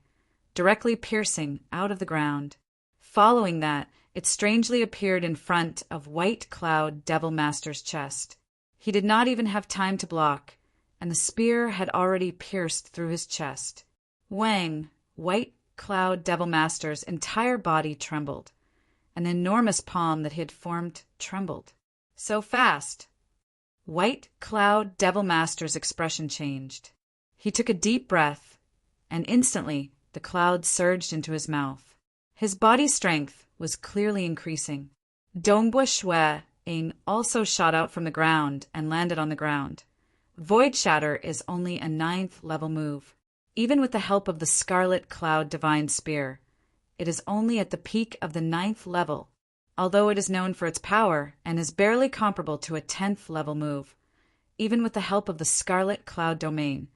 directly piercing out of the ground. Following that, it strangely appeared in front of White Cloud Devil Master's chest. He did not even have time to block, and the spear had already pierced through his chest. Wang! White Cloud Devil Master's entire body trembled. An enormous palm that he had formed trembled. So fast! White Cloud Devil Master's expression changed. He took a deep breath, and instantly the cloud surged into his mouth. His body strength was clearly increasing. Dongbua Shuang also shot out from the ground and landed on the ground. Void Shatter is only a 9th level move. Even with the help of the Scarlet Cloud Divine Spear, it is only at the peak of the 9th level, although it is known for its power and is barely comparable to a 10th level move. Even with the help of the Scarlet Cloud Domain,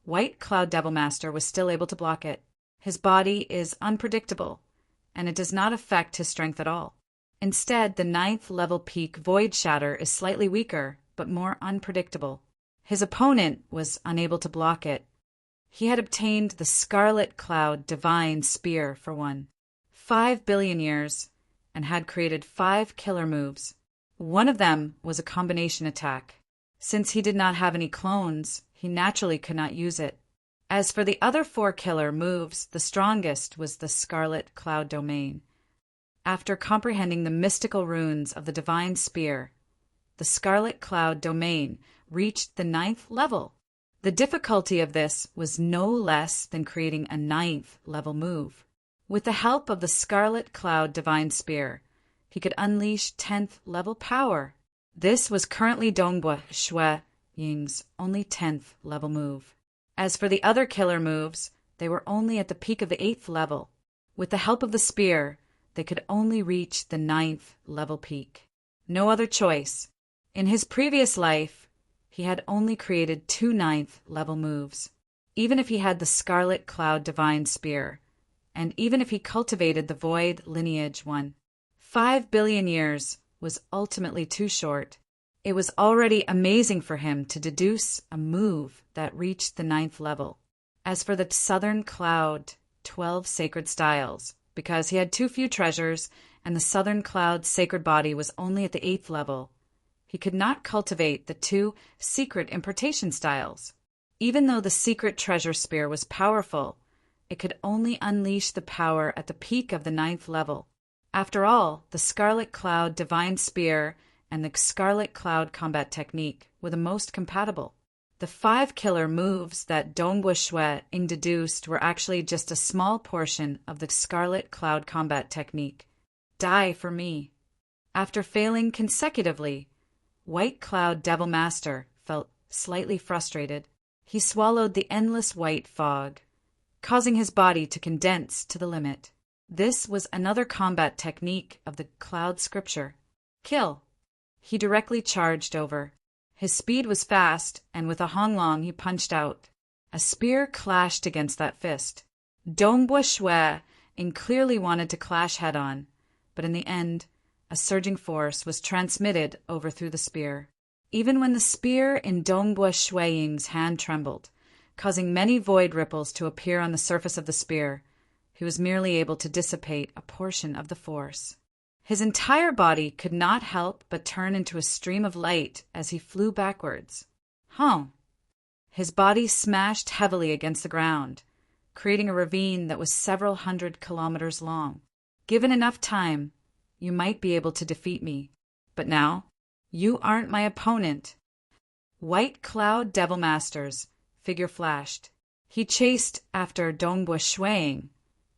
White Cloud Devil Master was still able to block it. His body is unpredictable, and it does not affect his strength at all. Instead, the 9th level peak Void Shatter is slightly weaker, but more unpredictable. His opponent was unable to block it. He had obtained the Scarlet Cloud Divine Spear for 5 billion years, and had created 5 killer moves. One of them was a combination attack. Since he did not have any clones, he naturally could not use it. As for the other 4 killer moves, the strongest was the Scarlet Cloud Domain. After comprehending the mystical runes of the Divine Spear, the Scarlet Cloud Domain reached the 9th level. The difficulty of this was no less than creating a 9th level move. With the help of the Scarlet Cloud Divine Spear, he could unleash 10th level power. This was currently Dongbua Shuang's only 10th level move. As for the other killer moves, they were only at the peak of the 8th level. With the help of the spear, they could only reach the 9th level peak. No other choice. In his previous life, he had only created 2 9th level moves. Even if he had the Scarlet Cloud Divine Spear, and even if he cultivated the Void Lineage 5 billion years was ultimately too short. It was already amazing for him to deduce a move that reached the 9th level. As for the Southern Cloud 12 Sacred Styles, because he had too few treasures and the Southern Cloud Sacred Body was only at the 8th level, he could not cultivate the 2 Secret Importation Styles. Even though the Secret Treasure Spear was powerful, it could only unleash the power at the peak of the 9th level. After all, the Scarlet Cloud Divine Spear and the Scarlet Cloud Combat Technique were the most compatible. The 5 killer moves that Dongbua Shuang deduced were actually just a small portion of the Scarlet Cloud Combat Technique. Die for me. After failing consecutively, White Cloud Devil Master felt slightly frustrated. He swallowed the endless white fog, causing his body to condense to the limit. This was another combat technique of the Cloud Scripture. Kill. He directly charged over. His speed was fast, and with a honglong he punched out. A spear clashed against that fist. Dongbua Shui Ing clearly wanted to clash head-on, but in the end, a surging force was transmitted over through the spear. Even when the spear in Dongbua Shui Ing's hand trembled, causing many void ripples to appear on the surface of the spear, he was merely able to dissipate a portion of the force. His entire body could not help but turn into a stream of light as he flew backwards. His body smashed heavily against the ground, creating a ravine that was several hundred kilometers long. Given enough time, you might be able to defeat me, but now, you aren't my opponent. White Cloud Devil Master's figure flashed. He chased after Dongbua Shui,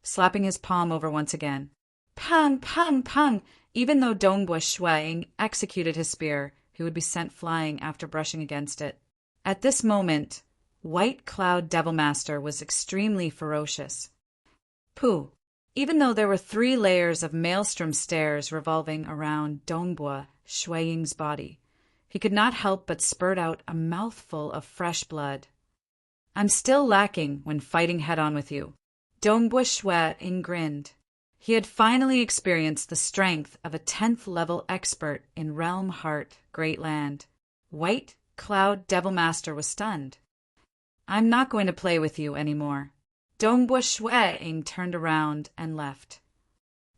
slapping his palm over once again. Pang, pang, pang! Even though Dongbua Shui executed his spear, he would be sent flying after brushing against it. At this moment, White Cloud Devil Master was extremely ferocious. Pooh! Even though there were 3 layers of maelstrom stairs revolving around Dongbua Shui-Ying's body, he could not help but spurt out a mouthful of fresh blood. I'm still lacking when fighting head-on with you. Dongbua Shui-Ying grinned. He had finally experienced the strength of a 10th level expert in Realm Heart Great Land. White Cloud Devil Master was stunned. I'm not going to play with you anymore. Dongbua Shui-Ying turned around and left.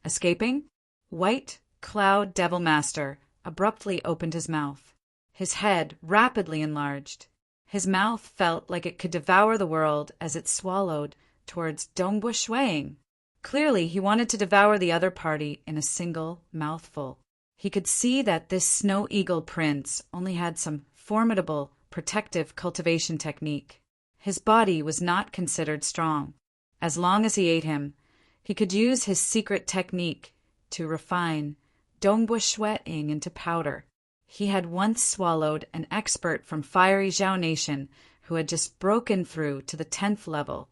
Escaping, White Cloud Devil Master abruptly opened his mouth. His head rapidly enlarged. His mouth felt like it could devour the world as it swallowed towards Dongbua Shui-Ying. Clearly, he wanted to devour the other party in a single mouthful. He could see that this Snow Eagle Prince only had some formidable protective cultivation technique. His body was not considered strong. As long as he ate him, he could use his secret technique to refine Dongbua Shui-Ying into powder. He had once swallowed an expert from Fiery Zhao Nation who had just broken through to the 10th level,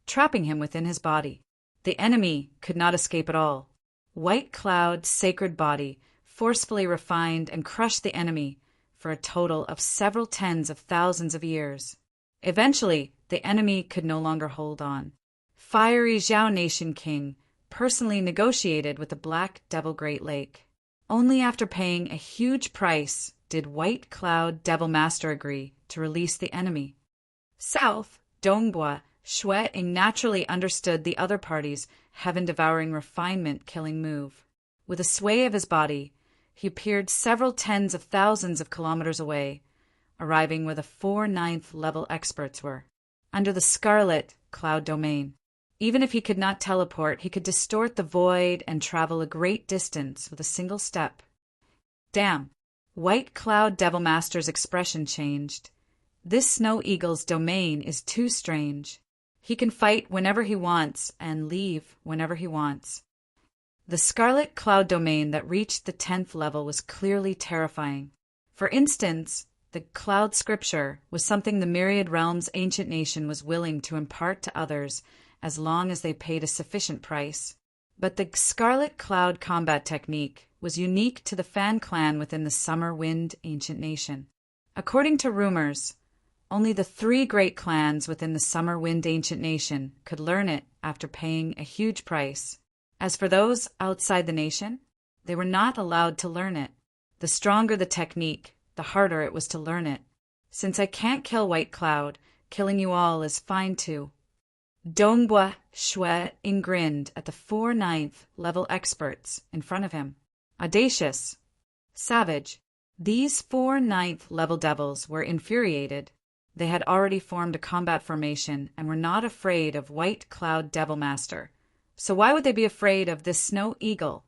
trapping him within his body. The enemy could not escape at all. White Cloud's sacred body forcefully refined and crushed the enemy for a total of several tens of thousands of years. Eventually, the enemy could no longer hold on. Fiery Zhao Nation King personally negotiated with the Black Devil Great Lake. Only after paying a huge price did White Cloud Devil Master agree to release the enemy. South, Dongbua Shui-Ying naturally understood the other party's heaven-devouring refinement-killing move. With a sway of his body, he appeared several tens of thousands of kilometers away, arriving where the 4 9th level experts were, under the Scarlet Cloud Domain. Even if he could not teleport, he could distort the void and travel a great distance with a single step. Damn! White Cloud Devil Master's expression changed. This Snow Eagle's domain is too strange. He can fight whenever he wants and leave whenever he wants. The Scarlet Cloud Domain that reached the 10th level was clearly terrifying. For instance, the Cloud Scripture was something the Myriad Realms ancient nation was willing to impart to others as long as they paid a sufficient price. But the Scarlet Cloud combat technique was unique to the Fan clan within the Summer Wind ancient nation. According to rumors, only the 3 great clans within the Summer Wind ancient nation could learn it after paying a huge price. As for those outside the nation, they were not allowed to learn it. The stronger the technique, the harder it was to learn it. Since I can't kill White Cloud, killing you all is fine too. Dongbua Shui-Ying grinned at the 4 9th level experts in front of him. Audacious. Savage. These 4 9th level devils were infuriated. They had already formed a combat formation and were not afraid of White Cloud Devil Master. So why would they be afraid of this Snow Eagle?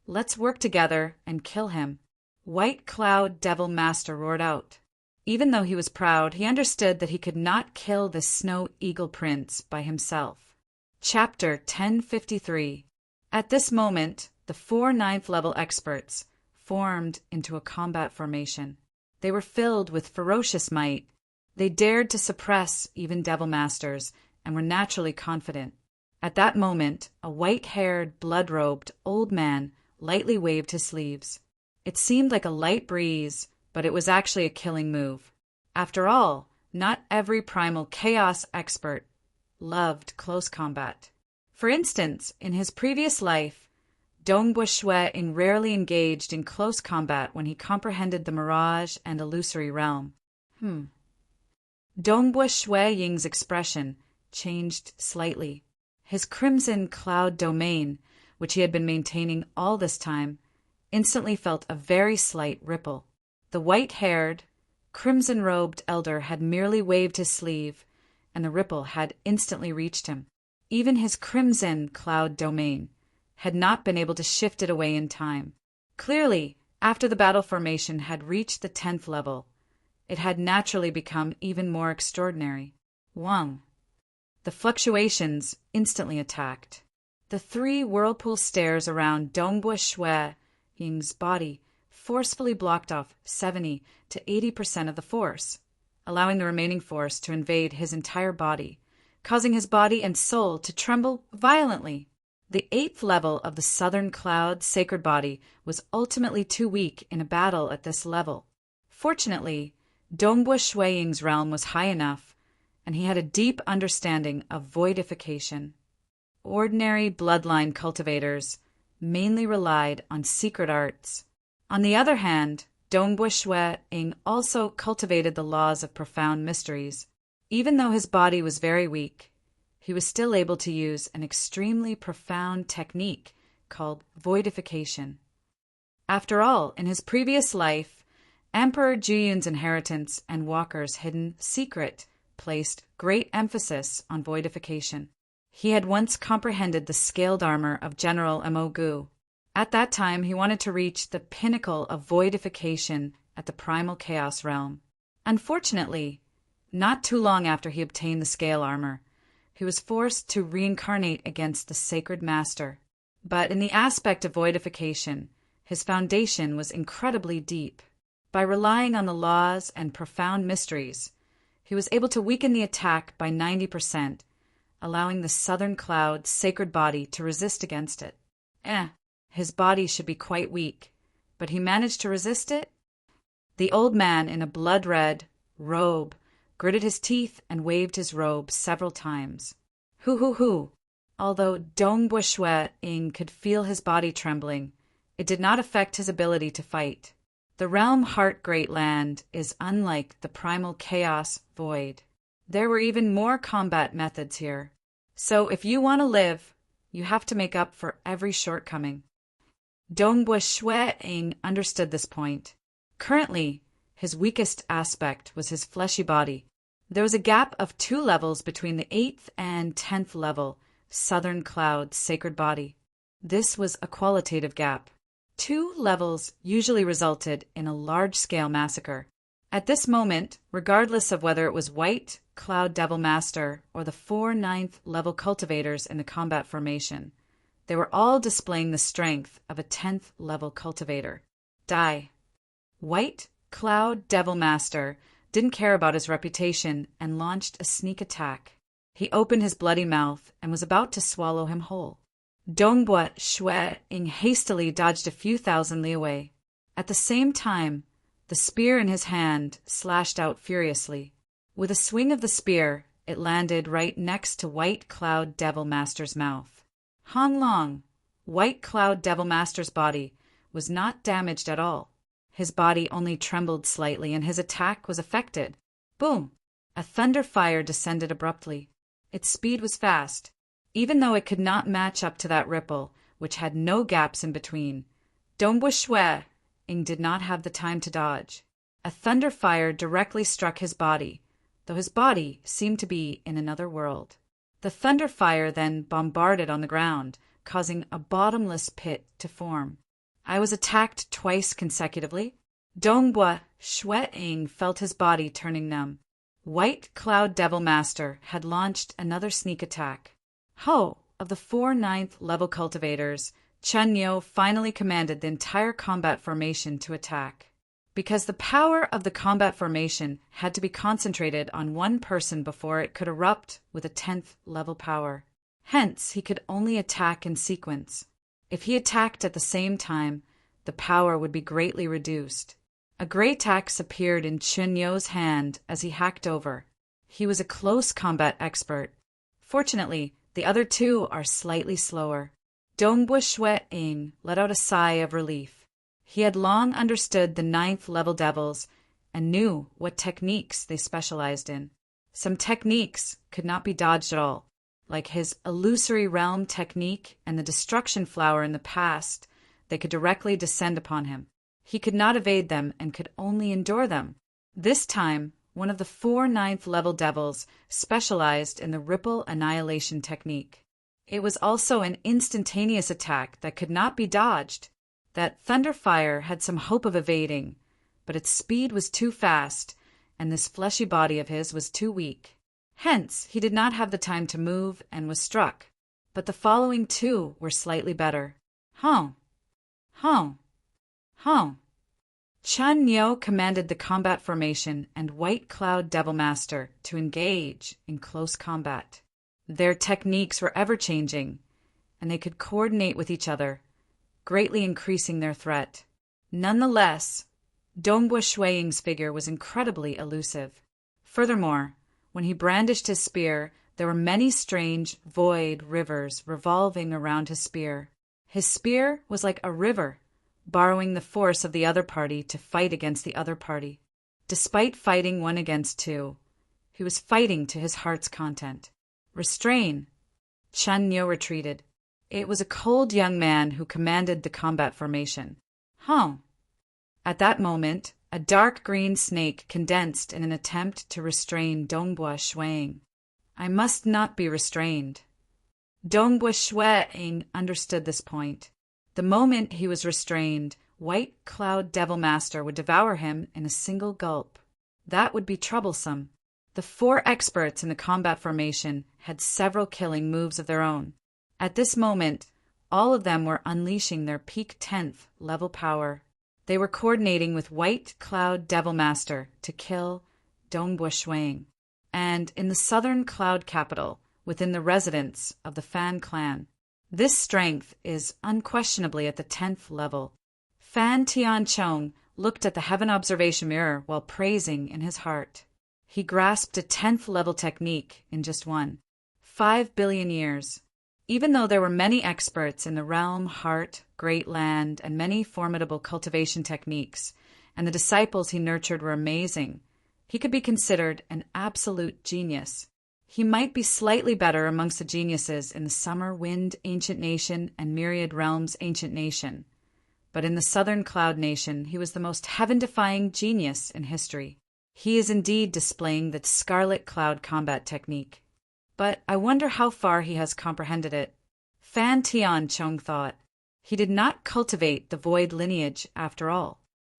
Let's work together and kill him. White Cloud Devil Master roared out. Even though he was proud, he understood that he could not kill this Snow Eagle Prince by himself. Chapter 1053. At this moment, the 4 9th level experts formed into a combat formation. They were filled with ferocious might. They dared to suppress even Devil Masters and were naturally confident. At that moment, a white-haired, blood-robed old man lightly waved his sleeves. It seemed like a light breeze, but it was actually a killing move. After all, Not every primal chaos expert loved close combat. For instance, in his previous life, Dongbo Shui rarely engaged in close combat when he comprehended the mirage and illusory realm. Dongbo Shui expression changed slightly. His crimson cloud domain, which he had been maintaining all this time, instantly felt a very slight ripple. The white-haired, crimson-robed elder had merely waved his sleeve, and the ripple had instantly reached him. Even his crimson cloud domain had not been able to shift it away in time. Clearly, after the battle formation had reached the 10th level, it had naturally become even more extraordinary. Wang. The fluctuations instantly attacked. The 3 whirlpool stairs around Dongbo Shui Ying's body forcefully blocked off 70 to 80% of the force, allowing the remaining force to invade his entire body, causing his body and soul to tremble violently. The 8th level of the Southern Cloud sacred body was ultimately too weak in a battle at this level. Fortunately, Dongbo Shui Ying's realm was high enough, and he had a deep understanding of voidification. Ordinary bloodline cultivators mainly relied on secret arts. On the other hand, Dongbo Shui Ying also cultivated the laws of profound mysteries. Even though his body was very weak, he was still able to use an extremely profound technique called voidification. After all, in his previous life, Emperor Juyun's inheritance and Walker's hidden secret placed great emphasis on voidification. He had once comprehended the scaled armor of General Emogu. At that time, he wanted to reach the pinnacle of voidification at the primal chaos realm. Unfortunately, not too long after he obtained the scale armor, he was forced to reincarnate against the sacred master. But in the aspect of voidification, his foundation was incredibly deep. By relying on the laws and profound mysteries, he was able to weaken the attack by 90%, allowing the Southern Cloud sacred body to resist against it. His body should be quite weak, but he managed to resist it. The old man in a blood-red robe gritted his teeth and waved his robe several times. Hoo. Although Dongbo Shui Ying could feel his body trembling, it did not affect his ability to fight. The realm Heart Great Land is unlike the primal chaos void. There were even more combat methods here. So if you want to live, you have to make up for every shortcoming. Dongbo Shui Ying understood this point. Currently, his weakest aspect was his fleshy body. There was a gap of 2 levels between the 8th and 10th level Southern Cloud sacred body. This was a qualitative gap. 2 levels usually resulted in a large-scale massacre. At this moment, regardless of whether it was White Cloud Devil Master or the 4 9th level cultivators in the combat formation, they were all displaying the strength of a 10th level cultivator. White Cloud Devil Master didn't care about his reputation and launched a sneak attack. He opened his bloody mouth and was about to swallow him whole. Dongbo Shui Ying hastily dodged a few thousand li away. At the same time, the spear in his hand slashed out furiously. With a swing of the spear, it landed right next to White Cloud Devil Master's mouth. Han Long, White Cloud Devil Master's body, was not damaged at all. His body only trembled slightly and his attack was affected. Boom! A thunder fire descended abruptly. Its speed was fast. Even though it could not match up to that ripple, which had no gaps in between, Dongbo Shui Ying did not have the time to dodge. A thunder fire directly struck his body, though his body seemed to be in another world. The thunder fire then bombarded on the ground, causing a bottomless pit to form. I was attacked twice consecutively. Dongbo Shui Ying felt his body turning numb. White Cloud Devil Master had launched another sneak attack. Of the 4 9th level cultivators, Chen Yo finally commanded the entire combat formation to attack. Because the power of the combat formation had to be concentrated on one person before it could erupt with a 10th level power. Hence, he could only attack in sequence. If he attacked at the same time, the power would be greatly reduced. A great axe appeared in Chun Yo's hand as he hacked over. He was a close combat expert. Fortunately, the other two are slightly slower. Dongbua Shue-ing let out a sigh of relief. He had long understood the 9th level devils and knew what techniques they specialized in. Some techniques could not be dodged at all, like his illusory realm technique and the destruction flower in the past. They could directly descend upon him. He could not evade them and could only endure them. This time, one of the 4 9th level devils specialized in the ripple annihilation technique. It was also an instantaneous attack that could not be dodged. That Thunderfire had some hope of evading, but its speed was too fast, and this fleshy body of his was too weak. Hence, he did not have the time to move and was struck. But the following 2 were slightly better. Hong! Hong! Hong! Chun Yo commanded the combat formation and White Cloud Devil Master to engage in close combat. Their techniques were ever-changing, and they could coordinate with each other, greatly increasing their threat. Nonetheless, Dongbua Shue-ing's figure was incredibly elusive. Furthermore, when he brandished his spear, there were many strange, void rivers revolving around his spear. His spear was like a river, borrowing the force of the other party to fight against the other party. Despite fighting 1 against 2, he was fighting to his heart's content. Restrain! Chun Yo retreated. It was a cold young man who commanded the combat formation. Huh! At that moment, a dark green snake condensed in an attempt to restrain Dongbua Shue-ing. I must not be restrained. Dongbua Shue-ing understood this point. The moment he was restrained, White Cloud Devil Master would devour him in a single gulp. That would be troublesome. The 4 experts in the combat formation had several killing moves of their own. At this moment, all of them were unleashing their peak 10th level power. They were coordinating with White Cloud Devil Master to kill Dongbua Shue-ing. And in the southern cloud capital, within the residence of the Fan clan, this strength is unquestionably at the 10th level. Fan Tianchong looked at the heaven observation mirror while praising in his heart. He grasped a 10th level technique in just 5 billion years. Even though there were many experts in the realm, heart, great land, and many formidable cultivation techniques, and the disciples he nurtured were amazing, he could be considered an absolute genius. He might be slightly better amongst the geniuses in the Summer Wind Ancient Nation and Myriad Realms Ancient Nation, but in the Southern Cloud Nation he was the most heaven-defying genius in history. He is indeed displaying the Scarlet Cloud combat technique. But I wonder how far he has comprehended it. Fan Tianchong thought. He did not cultivate the void lineage after all.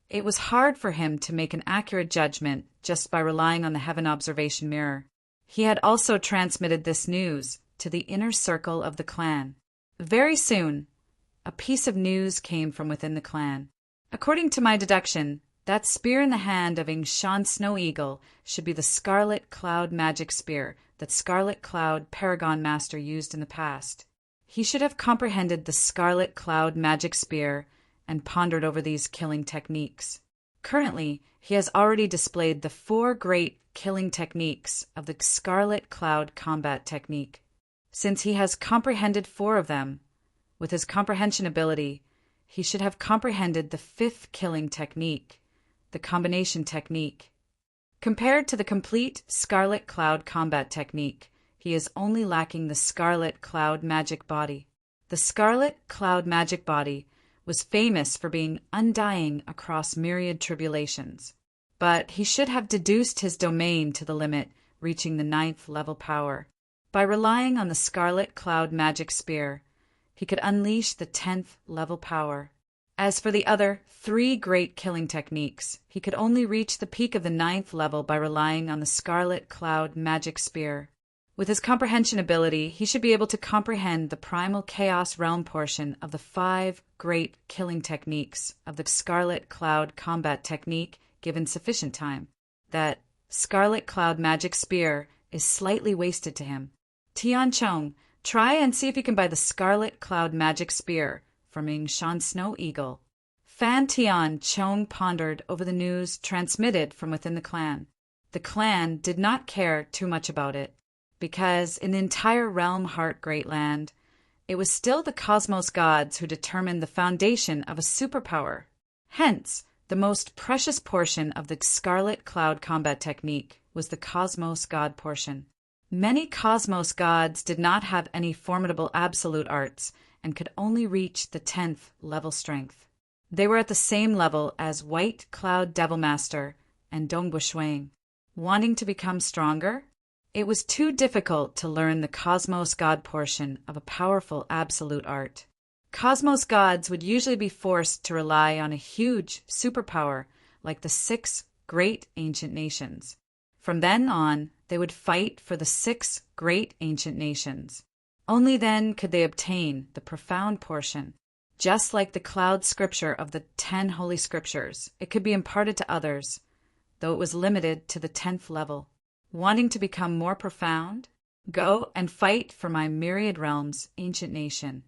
It was hard for him to make an accurate judgment just by relying on the heaven observation mirror. He had also transmitted this news to the inner circle of the clan. Very soon, a piece of news came from within the clan. According to my deduction, that spear in the hand of Shan Snow Eagle should be the Scarlet Cloud magic spear that Scarlet Cloud Paragon Master used in the past. He should have comprehended the Scarlet Cloud magic spear and pondered over these killing techniques. Currently, he has already displayed the 4 great killing techniques of the Scarlet Cloud combat technique. Since he has comprehended 4 of them, with his comprehension ability, he should have comprehended the 5th killing technique, the combination technique. Compared to the complete Scarlet Cloud combat technique, he is only lacking the Scarlet Cloud magic body. The Scarlet Cloud magic body was famous for being undying across myriad tribulations, but he should have deduced his domain to the limit, reaching the 9th level power. By relying on the Scarlet Cloud magic spear, he could unleash the 10th level power. As for the other 3 great killing techniques, he could only reach the peak of the 9th level by relying on the Scarlet Cloud magic spear. With his comprehension ability, he should be able to comprehend the primal chaos realm portion of the 5 great killing techniques of the Scarlet Cloud combat technique given sufficient time. That Scarlet Cloud magic spear is slightly wasted to him. Tianchong, try and see if you can buy the Scarlet Cloud magic spear from Shan Snow Eagle. Fan Tian Chong pondered over the news transmitted from within the clan. The clan did not care too much about it, because in the entire realm Heart Great Land, it was still the cosmos gods who determined the foundation of a superpower. Hence, the most precious portion of the Scarlet Cloud combat technique was the cosmos god portion. Many cosmos gods did not have any formidable absolute arts and could only reach the 10th level strength. They were at the same level as White Cloud Devil Master and Dongbua Shuang. Wanting to become stronger? It was too difficult to learn the cosmos god portion of a powerful absolute art. Cosmos gods would usually be forced to rely on a huge superpower like the 6 great ancient nations. From then on, they would fight for the 6 great ancient nations. Only then could they obtain the profound portion. Just like the cloud scripture of the 10 holy scriptures, it could be imparted to others, though it was limited to the 10th level. Wanting to become more profound? Go and fight for my myriad realms ancient nation.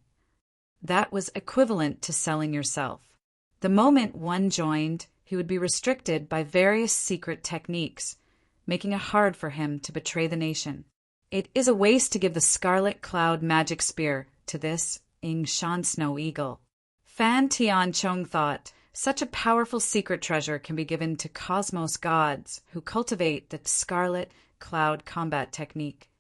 That was equivalent to selling yourself. The moment one joined, he would be restricted by various secret techniques, making it hard for him to betray the nation. It is a waste to give the Scarlet Cloud magic spear to this Ing Shan Snow Eagle. Fan Tian Chong thought, such a powerful secret treasure can be given to cosmos gods who cultivate the Scarlet Cloud combat technique.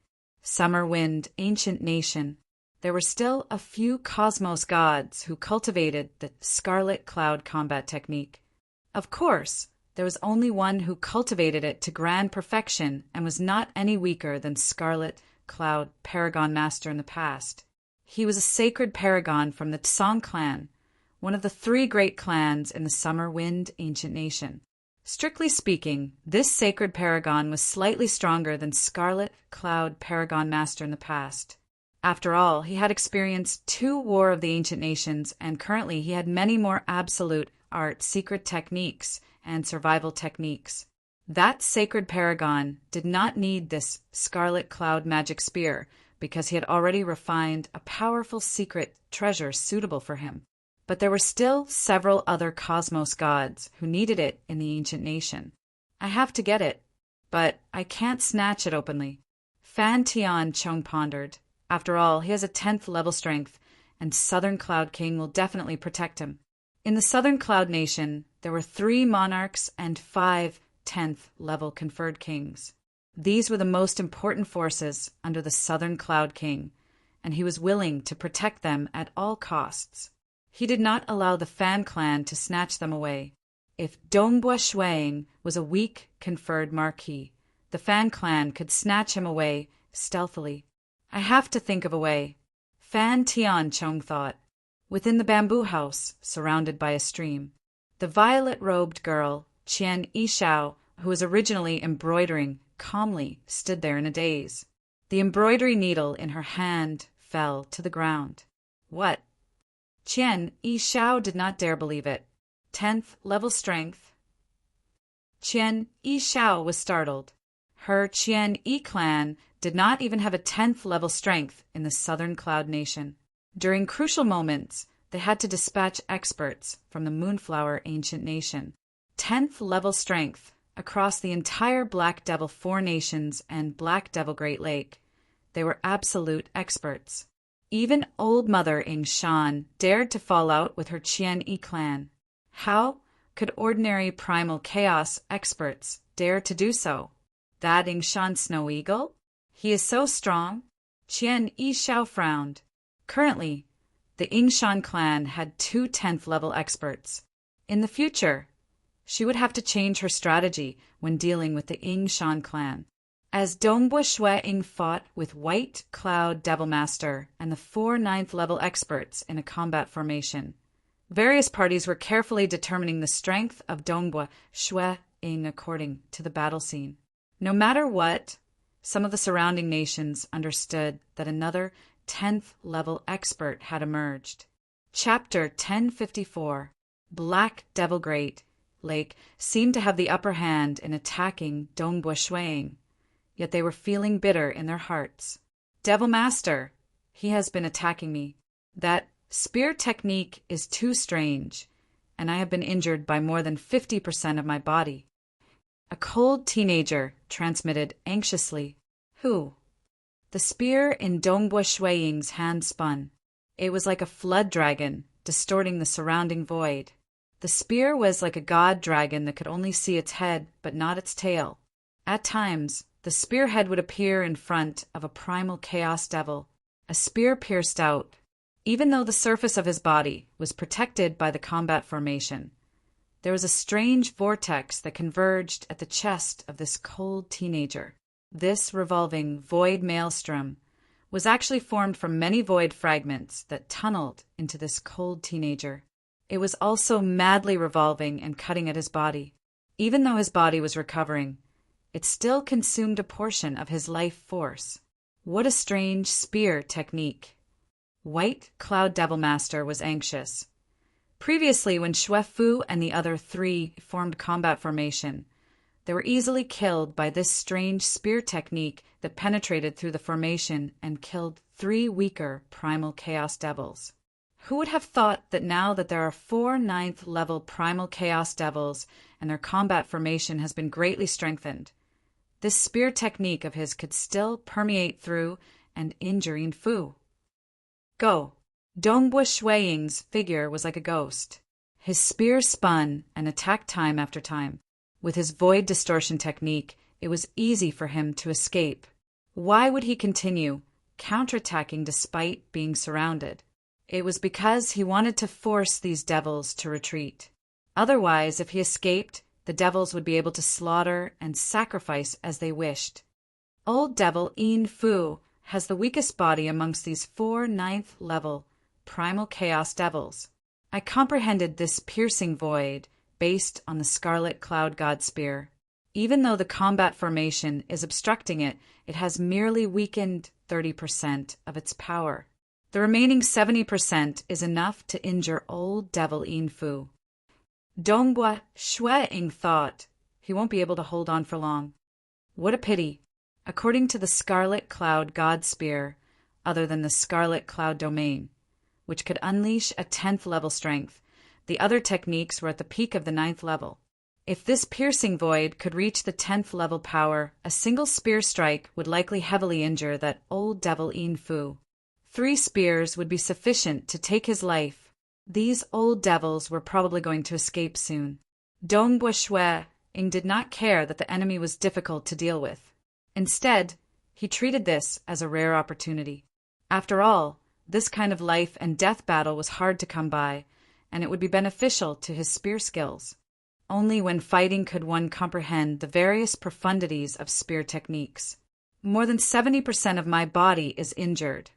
Summer Wind, ancient nation. There were still a few cosmos gods who cultivated the Scarlet Cloud combat technique. Of course, there was only one who cultivated it to grand perfection and was not any weaker than Scarlet Cloud Paragon Master in the past. He was a sacred paragon from the Tsong clan, one of the 3 great clans in the Summer Wind ancient nation. Strictly speaking, this sacred paragon was slightly stronger than Scarlet Cloud Paragon Master in the past. After all, he had experienced 2 War of the Ancient Nations, and currently he had many more absolute art secret techniques and survival techniques. That sacred paragon did not need this Scarlet Cloud magic spear because he had already refined a powerful secret treasure suitable for him. But there were still several other cosmos gods who needed it in the ancient nation. I have to get it, but I can't snatch it openly. Fan Tian Chong pondered. After all, he has a 10th level strength, and Southern Cloud King will definitely protect him. In the Southern Cloud Nation, there were 3 monarchs and 5 10th level conferred kings. These were the most important forces under the Southern Cloud King, and he was willing to protect them at all costs. He did not allow the Fan clan to snatch them away. If Dongbua Shuang was a weak conferred marquis, the Fan clan could snatch him away stealthily. I have to think of a way. Fan Tian Chong thought. Within the bamboo house, surrounded by a stream, the violet-robed girl, Qian Yishao, who was originally embroidering, calmly stood there in a daze. The embroidery needle in her hand fell to the ground. What? Qian Yishao did not dare believe it. 10th level strength. Qian Yishao was startled. Her Qian Yi clan did not even have a 10th level strength in the Southern Cloud Nation. During crucial moments, they had to dispatch experts from the Moonflower Ancient Nation. 10th level strength across the entire Black Devil 4 nations and Black Devil Great Lake. They were absolute experts. Even Old Mother Ing Shan dared to fall out with her Qian Yi clan. How could ordinary primal chaos experts dare to do so? That Ing Shan Snow Eagle? He is so strong. Qian Yishao frowned. Currently, the Ing Shan clan had 2 10th level experts. In the future, she would have to change her strategy when dealing with the Ing Shan clan. As Dongbua Shuang fought with White Cloud Devil Master and the 4 9th level experts in a combat formation, various parties were carefully determining the strength of Dongbua Shuang according to the battle scene. No matter what, some of the surrounding nations understood that another 10th level expert had emerged. Chapter 1054. Black Devil Great Lake seemed to have the upper hand in attacking Dongbua Shuang, yet they were feeling bitter in their hearts. Devil Master, he has been attacking me. That spear technique is too strange, and I have been injured by more than 50% of my body. A cold teenager transmitted anxiously. Who? The spear in Dongbua Shuiying's hand spun. It was like a flood dragon, distorting the surrounding void. The spear was like a god dragon that could only see its head, but not its tail. At times, the spearhead would appear in front of a primal chaos devil. A spear pierced out, even though the surface of his body was protected by the combat formation. There was a strange vortex that converged at the chest of this cold teenager. This revolving void maelstrom was actually formed from many void fragments that tunneled into this cold teenager. It was also madly revolving and cutting at his body. Even though his body was recovering, it still consumed a portion of his life force. What a strange spear technique. White Cloud Devil Master was anxious. Previously, when Xue Fu and the other three formed combat formation, they were easily killed by this strange spear technique that penetrated through the formation and killed 3 weaker primal chaos devils. Who would have thought that now that there are 4 9th-level primal chaos devils and their combat formation has been greatly strengthened, this spear technique of his could still permeate through and injuring Fu? Go! Dongbua Shuiying's figure was like a ghost. His spear spun and attacked time after time. With his void distortion technique, it was easy for him to escape. Why would he continue counterattacking despite being surrounded? It was because he wanted to force these devils to retreat. Otherwise, if he escaped, the devils would be able to slaughter and sacrifice as they wished. Old Devil Yin Fu has the weakest body amongst these 4 9th-level primal chaos devils. I comprehended this piercing void based on the Scarlet Cloud God Spear. Even though the combat formation is obstructing it, it has merely weakened 30% of its power. The remaining 70% is enough to injure Old Devil Yin Fu. Dongbua Shuiying thought he won't be able to hold on for long. What a pity. According to the Scarlet Cloud God Spear, other than the Scarlet Cloud Domain, which could unleash a 10th level strength, the other techniques were at the peak of the 9th level. If this piercing void could reach the 10th level power, a single spear strike would likely heavily injure that Old Devil Yin Fu. 3 spears would be sufficient to take his life. These old devils were probably going to escape soon. Dongbua Shuiying did not care that the enemy was difficult to deal with. Instead, he treated this as a rare opportunity. After all, this kind of life and death battle was hard to come by, and it would be beneficial to his spear skills. Only when fighting could one comprehend the various profundities of spear techniques. More than 70% of my body is injured.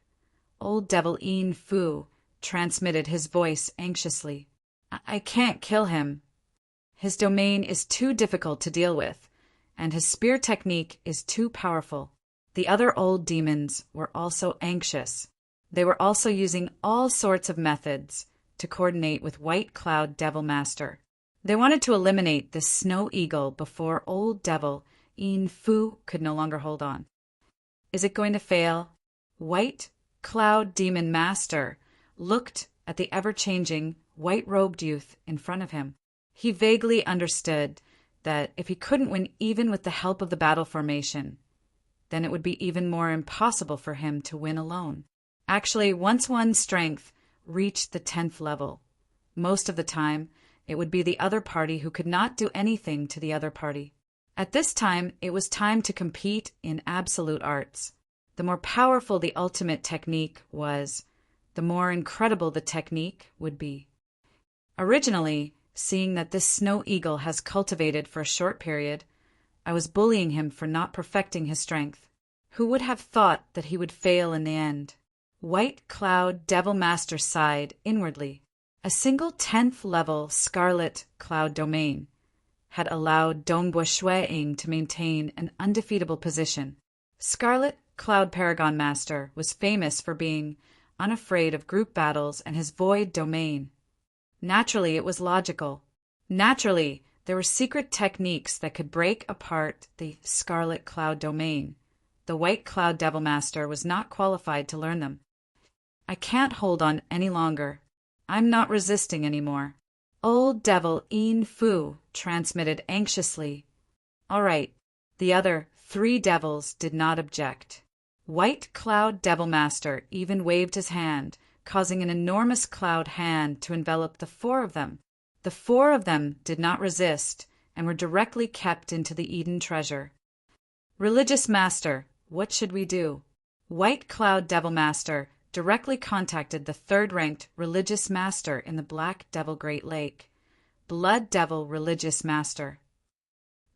Old Devil Yin Fu transmitted his voice anxiously. I can't kill him. His domain is too difficult to deal with, and his spear technique is too powerful. The other old demons were also anxious. They were also using all sorts of methods to coordinate with White Cloud Devil Master. They wanted to eliminate this snow eagle before Old Devil Yin Fu could no longer hold on. Is it going to fail? White Cloud Demon Master looked at the ever-changing, white-robed youth in front of him. He vaguely understood that if he couldn't win even with the help of the battle formation, then it would be even more impossible for him to win alone. Actually, once one's strength reached the 10th level, most of the time, it would be the other party who could not do anything to the other party. At this time, it was time to compete in absolute arts. The more powerful the ultimate technique was, the more incredible the technique would be. Originally, seeing that this snow eagle has cultivated for a short period, I was bullying him for not perfecting his strength. Who would have thought that he would fail in the end? White Cloud Devil Master sighed inwardly. A single 10th level Scarlet Cloud Domain had allowed Dongbua Shuiying to maintain an undefeatable position. Scarlet Cloud Paragon Master was famous for being unafraid of group battles and his void domain. Naturally, it was logical. Naturally, there were secret techniques that could break apart the Scarlet Cloud Domain. The White Cloud Devil Master was not qualified to learn them. I can't hold on any longer. I'm not resisting anymore. Old devil Een Fu transmitted anxiously. All right. The other 3 devils did not object. White Cloud Devilmaster even waved his hand, causing an enormous cloud hand to envelop the 4 of them. The 4 of them did not resist and were directly kept into the Eden treasure. Religious Master, what should we do? White Cloud Devilmaster directly contacted the 3rd-ranked Religious Master in the Black Devil Great Lake. Blood Devil Religious Master.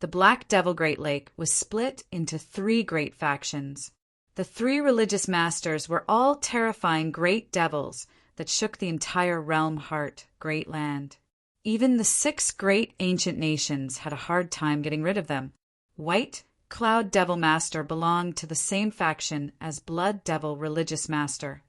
The Black Devil Great Lake was split into 3 great factions. The 3 religious masters were all terrifying great devils that shook the entire realm heart, great land. Even the 6 great ancient nations had a hard time getting rid of them. White Cloud Devil Master belonged to the same faction as Blood Devil Religious Master.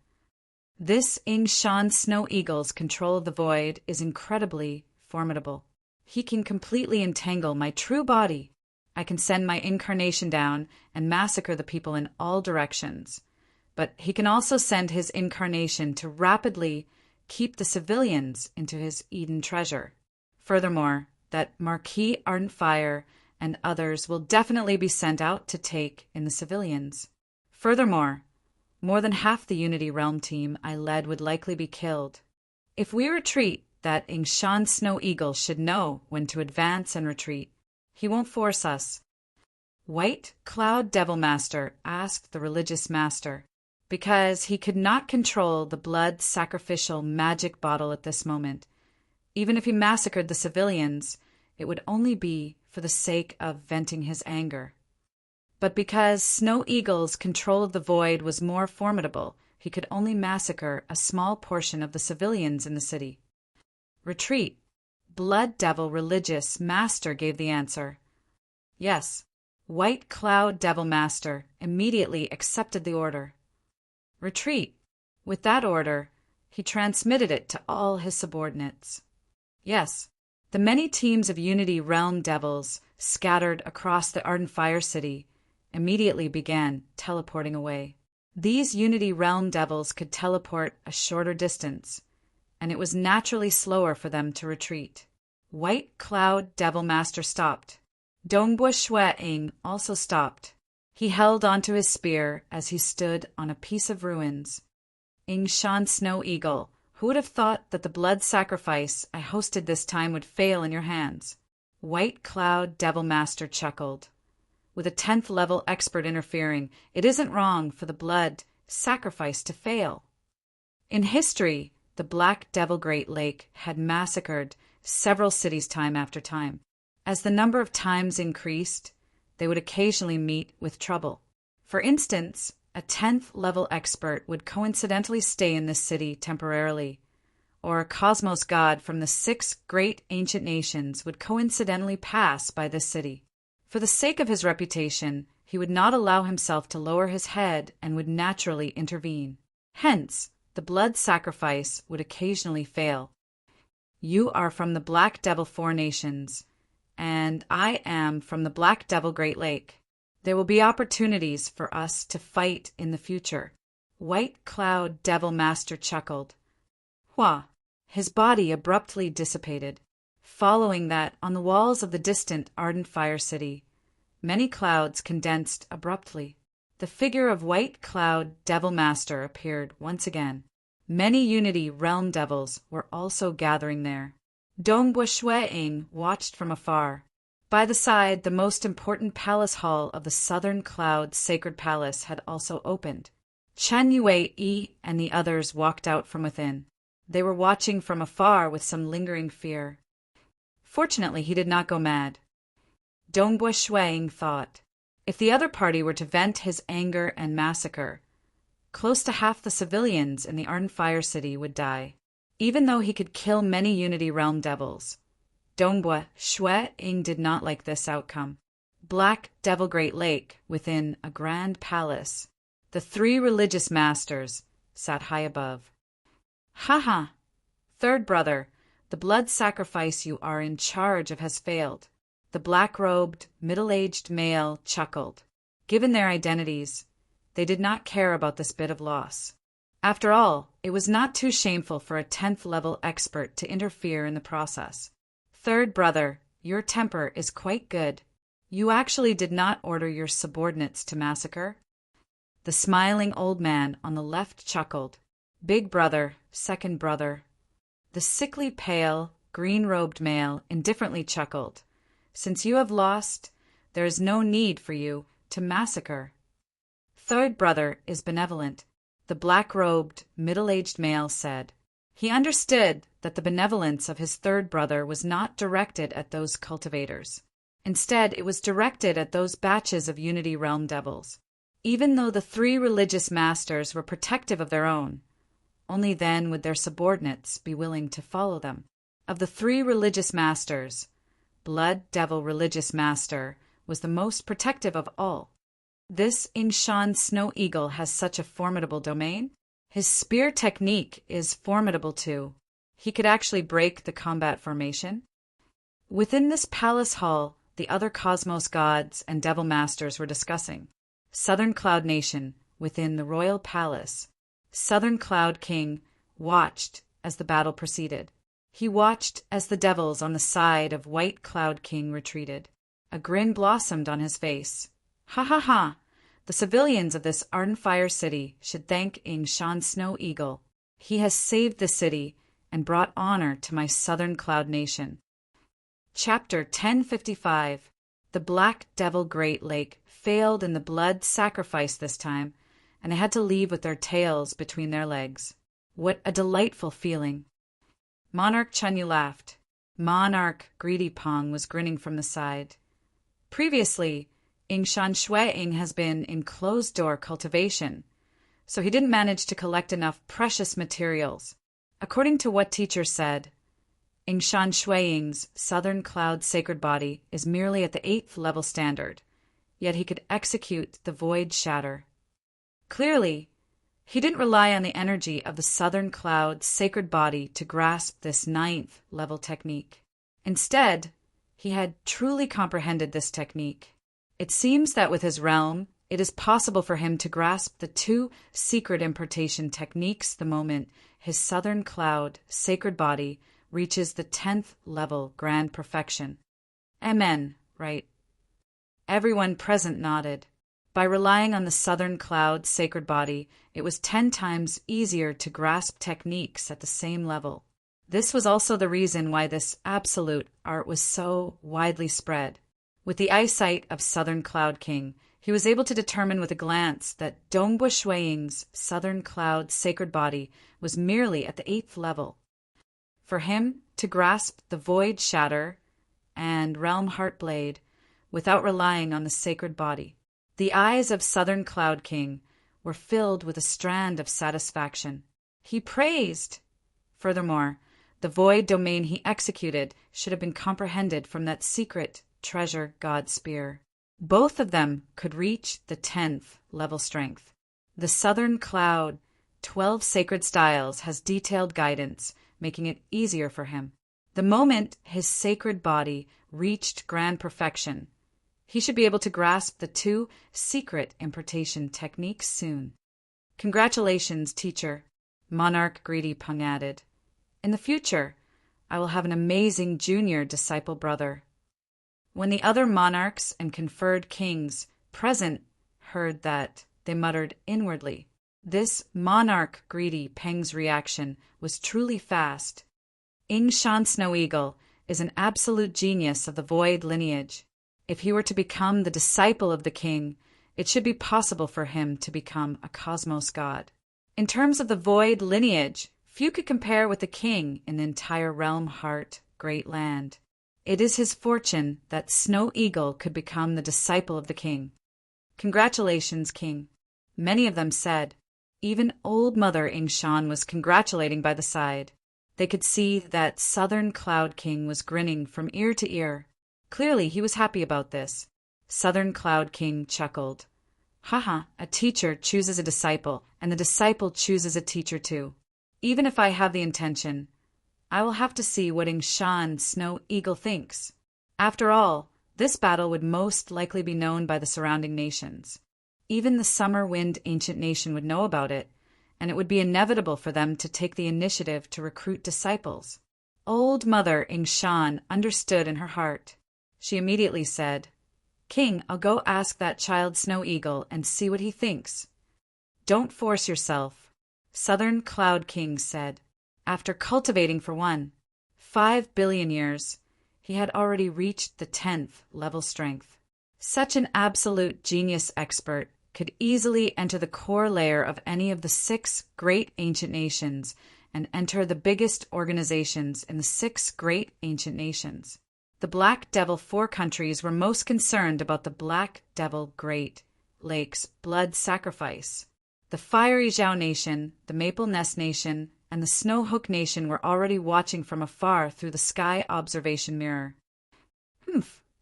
This Shan Snow Eagle's control of the void is incredibly formidable. He can completely entangle my true body. I can send my incarnation down and massacre the people in all directions. But he can also send his incarnation to rapidly keep the civilians into his Eden treasure. Furthermore, that Marquis Ardent Fire and others will definitely be sent out to take in the civilians. Furthermore, more than half the Unity Realm team I led would likely be killed. If we retreat, that Shan Snow Eagle should know when to advance and retreat. He won't force us. White Cloud Devil Master asked the Religious Master, because he could not control the blood sacrificial magic bottle at this moment. Even if he massacred the civilians, it would only be for the sake of venting his anger. But because Snow Eagle's control of the void was more formidable, he could only massacre a small portion of the civilians in the city. Retreat. Blood Devil Religious Master gave the answer. Yes, White Cloud Devil Master immediately accepted the order. Retreat. With that order, he transmitted it to all his subordinates. Yes, the many teams of Unity Realm Devils scattered across the Ardent Fire City immediately began teleporting away. These Unity Realm Devils could teleport a shorter distance, and it was naturally slower for them to retreat. White Cloud Devil Master stopped. Dongbua Shueing also stopped. He held onto his spear as he stood on a piece of ruins. Shan Snow Eagle, who would have thought that the blood sacrifice I hosted this time would fail in your hands? White Cloud Devil Master chuckled. With a 10th level expert interfering, it isn't wrong for the blood sacrifice to fail. In history, the Black Devil Great Lake had massacred several cities time after time. As the number of times increased, they would occasionally meet with trouble. For instance, a 10th level expert would coincidentally stay in this city temporarily, or a cosmos god from the 6 great ancient nations would coincidentally pass by this city. For the sake of his reputation, he would not allow himself to lower his head and would naturally intervene. Hence, the blood sacrifice would occasionally fail. You are from the Black Devil 4 nations, and I am from the Black Devil Great Lake. There will be opportunities for us to fight in the future. White Cloud Devil Master chuckled. Hua! His body abruptly dissipated. Following that, on the walls of the distant Ardent Fire City, many clouds condensed abruptly. The figure of White Cloud Devil Master appeared once again. Many Unity Realm Devils were also gathering there. Dongbua Shueing watched from afar. By the side, the most important palace hall of the Southern Cloud Sacred Palace had also opened. Chen Yue and the others walked out from within. They were watching from afar with some lingering fear. Fortunately, he did not go mad. Dongbua Shueing thought, if the other party were to vent his anger and massacre, close to half the civilians in the Ardent Fire City would die. Even though he could kill many Unity Realm Devils, Dongbua Shueing did not like this outcome. Black Devil Great Lake, within a grand palace, the 3 religious masters sat high above. Ha ha! 3rd brother, the blood sacrifice you are in charge of has failed. The black-robed, middle-aged male chuckled. Given their identities, they did not care about this bit of loss. After all, it was not too shameful for a 10th level expert to interfere in the process. Third brother, your temper is quite good. You actually did not order your subordinates to massacre? The smiling old man on the left chuckled. Big brother, second brother. The sickly pale, green-robed male indifferently chuckled. Since you have lost, there is no need for you to massacre. Third brother is benevolent, the black-robed, middle-aged male said. He understood that the benevolence of his third brother was not directed at those cultivators. Instead, it was directed at those batches of Unity Realm devils. Even though the 3 religious masters were protective of their own, only then would their subordinates be willing to follow them. Of the 3 religious masters, Blood Devil Religious Master was the most protective of all. This Ingshan Snow Eagle has such a formidable domain. His spear technique is formidable too. He could actually break the combat formation. Within this palace hall, the other cosmos gods and devil masters were discussing. Southern Cloud Nation, within the royal palace. Southern Cloud King watched as the battle proceeded. He watched as the devils on the side of White Cloud King retreated. A grin blossomed on his face. Ha ha ha! The civilians of this Ardenfire city should thank Ingshan Snow Eagle. He has saved the city and brought honor to my Southern Cloud Nation. Chapter 1055. The Black Devil Great Lake failed in the blood sacrifice this time, and they had to leave with their tails between their legs. What a delightful feeling! Monarch Chunyu laughed. Monarch Greedy Pong was grinning from the side. Previously, Ingshan Shueing has been in closed-door cultivation, so he didn't manage to collect enough precious materials. According to what teacher said, Ingshan Shueing's Southern Cloud Sacred Body is merely at the 8th level standard, yet he could execute the Void Shatter. Clearly, he didn't rely on the energy of the Southern Cloud Sacred Body to grasp this 9th level technique. Instead, he had truly comprehended this technique. It seems that with his realm, it is possible for him to grasp the 2 secret importation techniques the moment his Southern Cloud Sacred Body reaches the 10th level grand perfection. Amen, right? Everyone present nodded. By relying on the Southern Cloud Sacred Body, it was 10 times easier to grasp techniques at the same level. This was also the reason why this absolute art was so widely spread. With the eyesight of Southern Cloud King, he was able to determine with a glance that Dongbua Shueing's Southern Cloud Sacred Body was merely at the 8th level. For him to grasp the Void Shatter and Realm Heartblade without relying on the Sacred Body, the eyes of Southern Cloud King were filled with a strand of satisfaction. He praised. Furthermore, the void domain he executed should have been comprehended from that secret treasure god spear. Both of them could reach the 10th level strength. The Southern Cloud 12 Sacred Styles has detailed guidance, making it easier for him. The moment his sacred body reached grand perfection, he should be able to grasp the 2 secret importation techniques soon. Congratulations, teacher, Monarch Greedy Pung added. In the future, I will have an amazing junior disciple brother. When the other monarchs and conferred kings present heard that, they muttered inwardly. This Monarch Greedy Peng's reaction was truly fast. Ingshan Snow Eagle is an absolute genius of the Void lineage. If he were to become the disciple of the king, it should be possible for him to become a cosmos god. In terms of the Void lineage, few could compare with the king in the entire Realm Heart Great Land. It is his fortune that Snow Eagle could become the disciple of the king. Congratulations, king. Many of them said. Even old Mother Ingshan was congratulating by the side. They could see that Southern Cloud King was grinning from ear to ear. Clearly, he was happy about this. Southern Cloud King chuckled. Haha, a teacher chooses a disciple, and the disciple chooses a teacher too. Even if I have the intention, I will have to see what Ingshan Snow Eagle thinks. After all, this battle would most likely be known by the surrounding nations. Even the Summer Wind Ancient Nation would know about it, and it would be inevitable for them to take the initiative to recruit disciples. Old Mother Ingshan understood in her heart. She immediately said, "King, I'll go ask that child Snow Eagle and see what he thinks." "Don't force yourself," Southern Cloud King said. After cultivating for 5 billion years, he had already reached the 10th level strength. Such an absolute genius expert could easily enter the core layer of any of the 6 great ancient nations and enter the biggest organizations in the 6 great ancient nations. The Black Devil 4 countries were most concerned about the Black Devil Great Lake's blood sacrifice. The Fiery Zhao Nation, the Maple Nest Nation, and the Snow Hook Nation were already watching from afar through the sky observation mirror.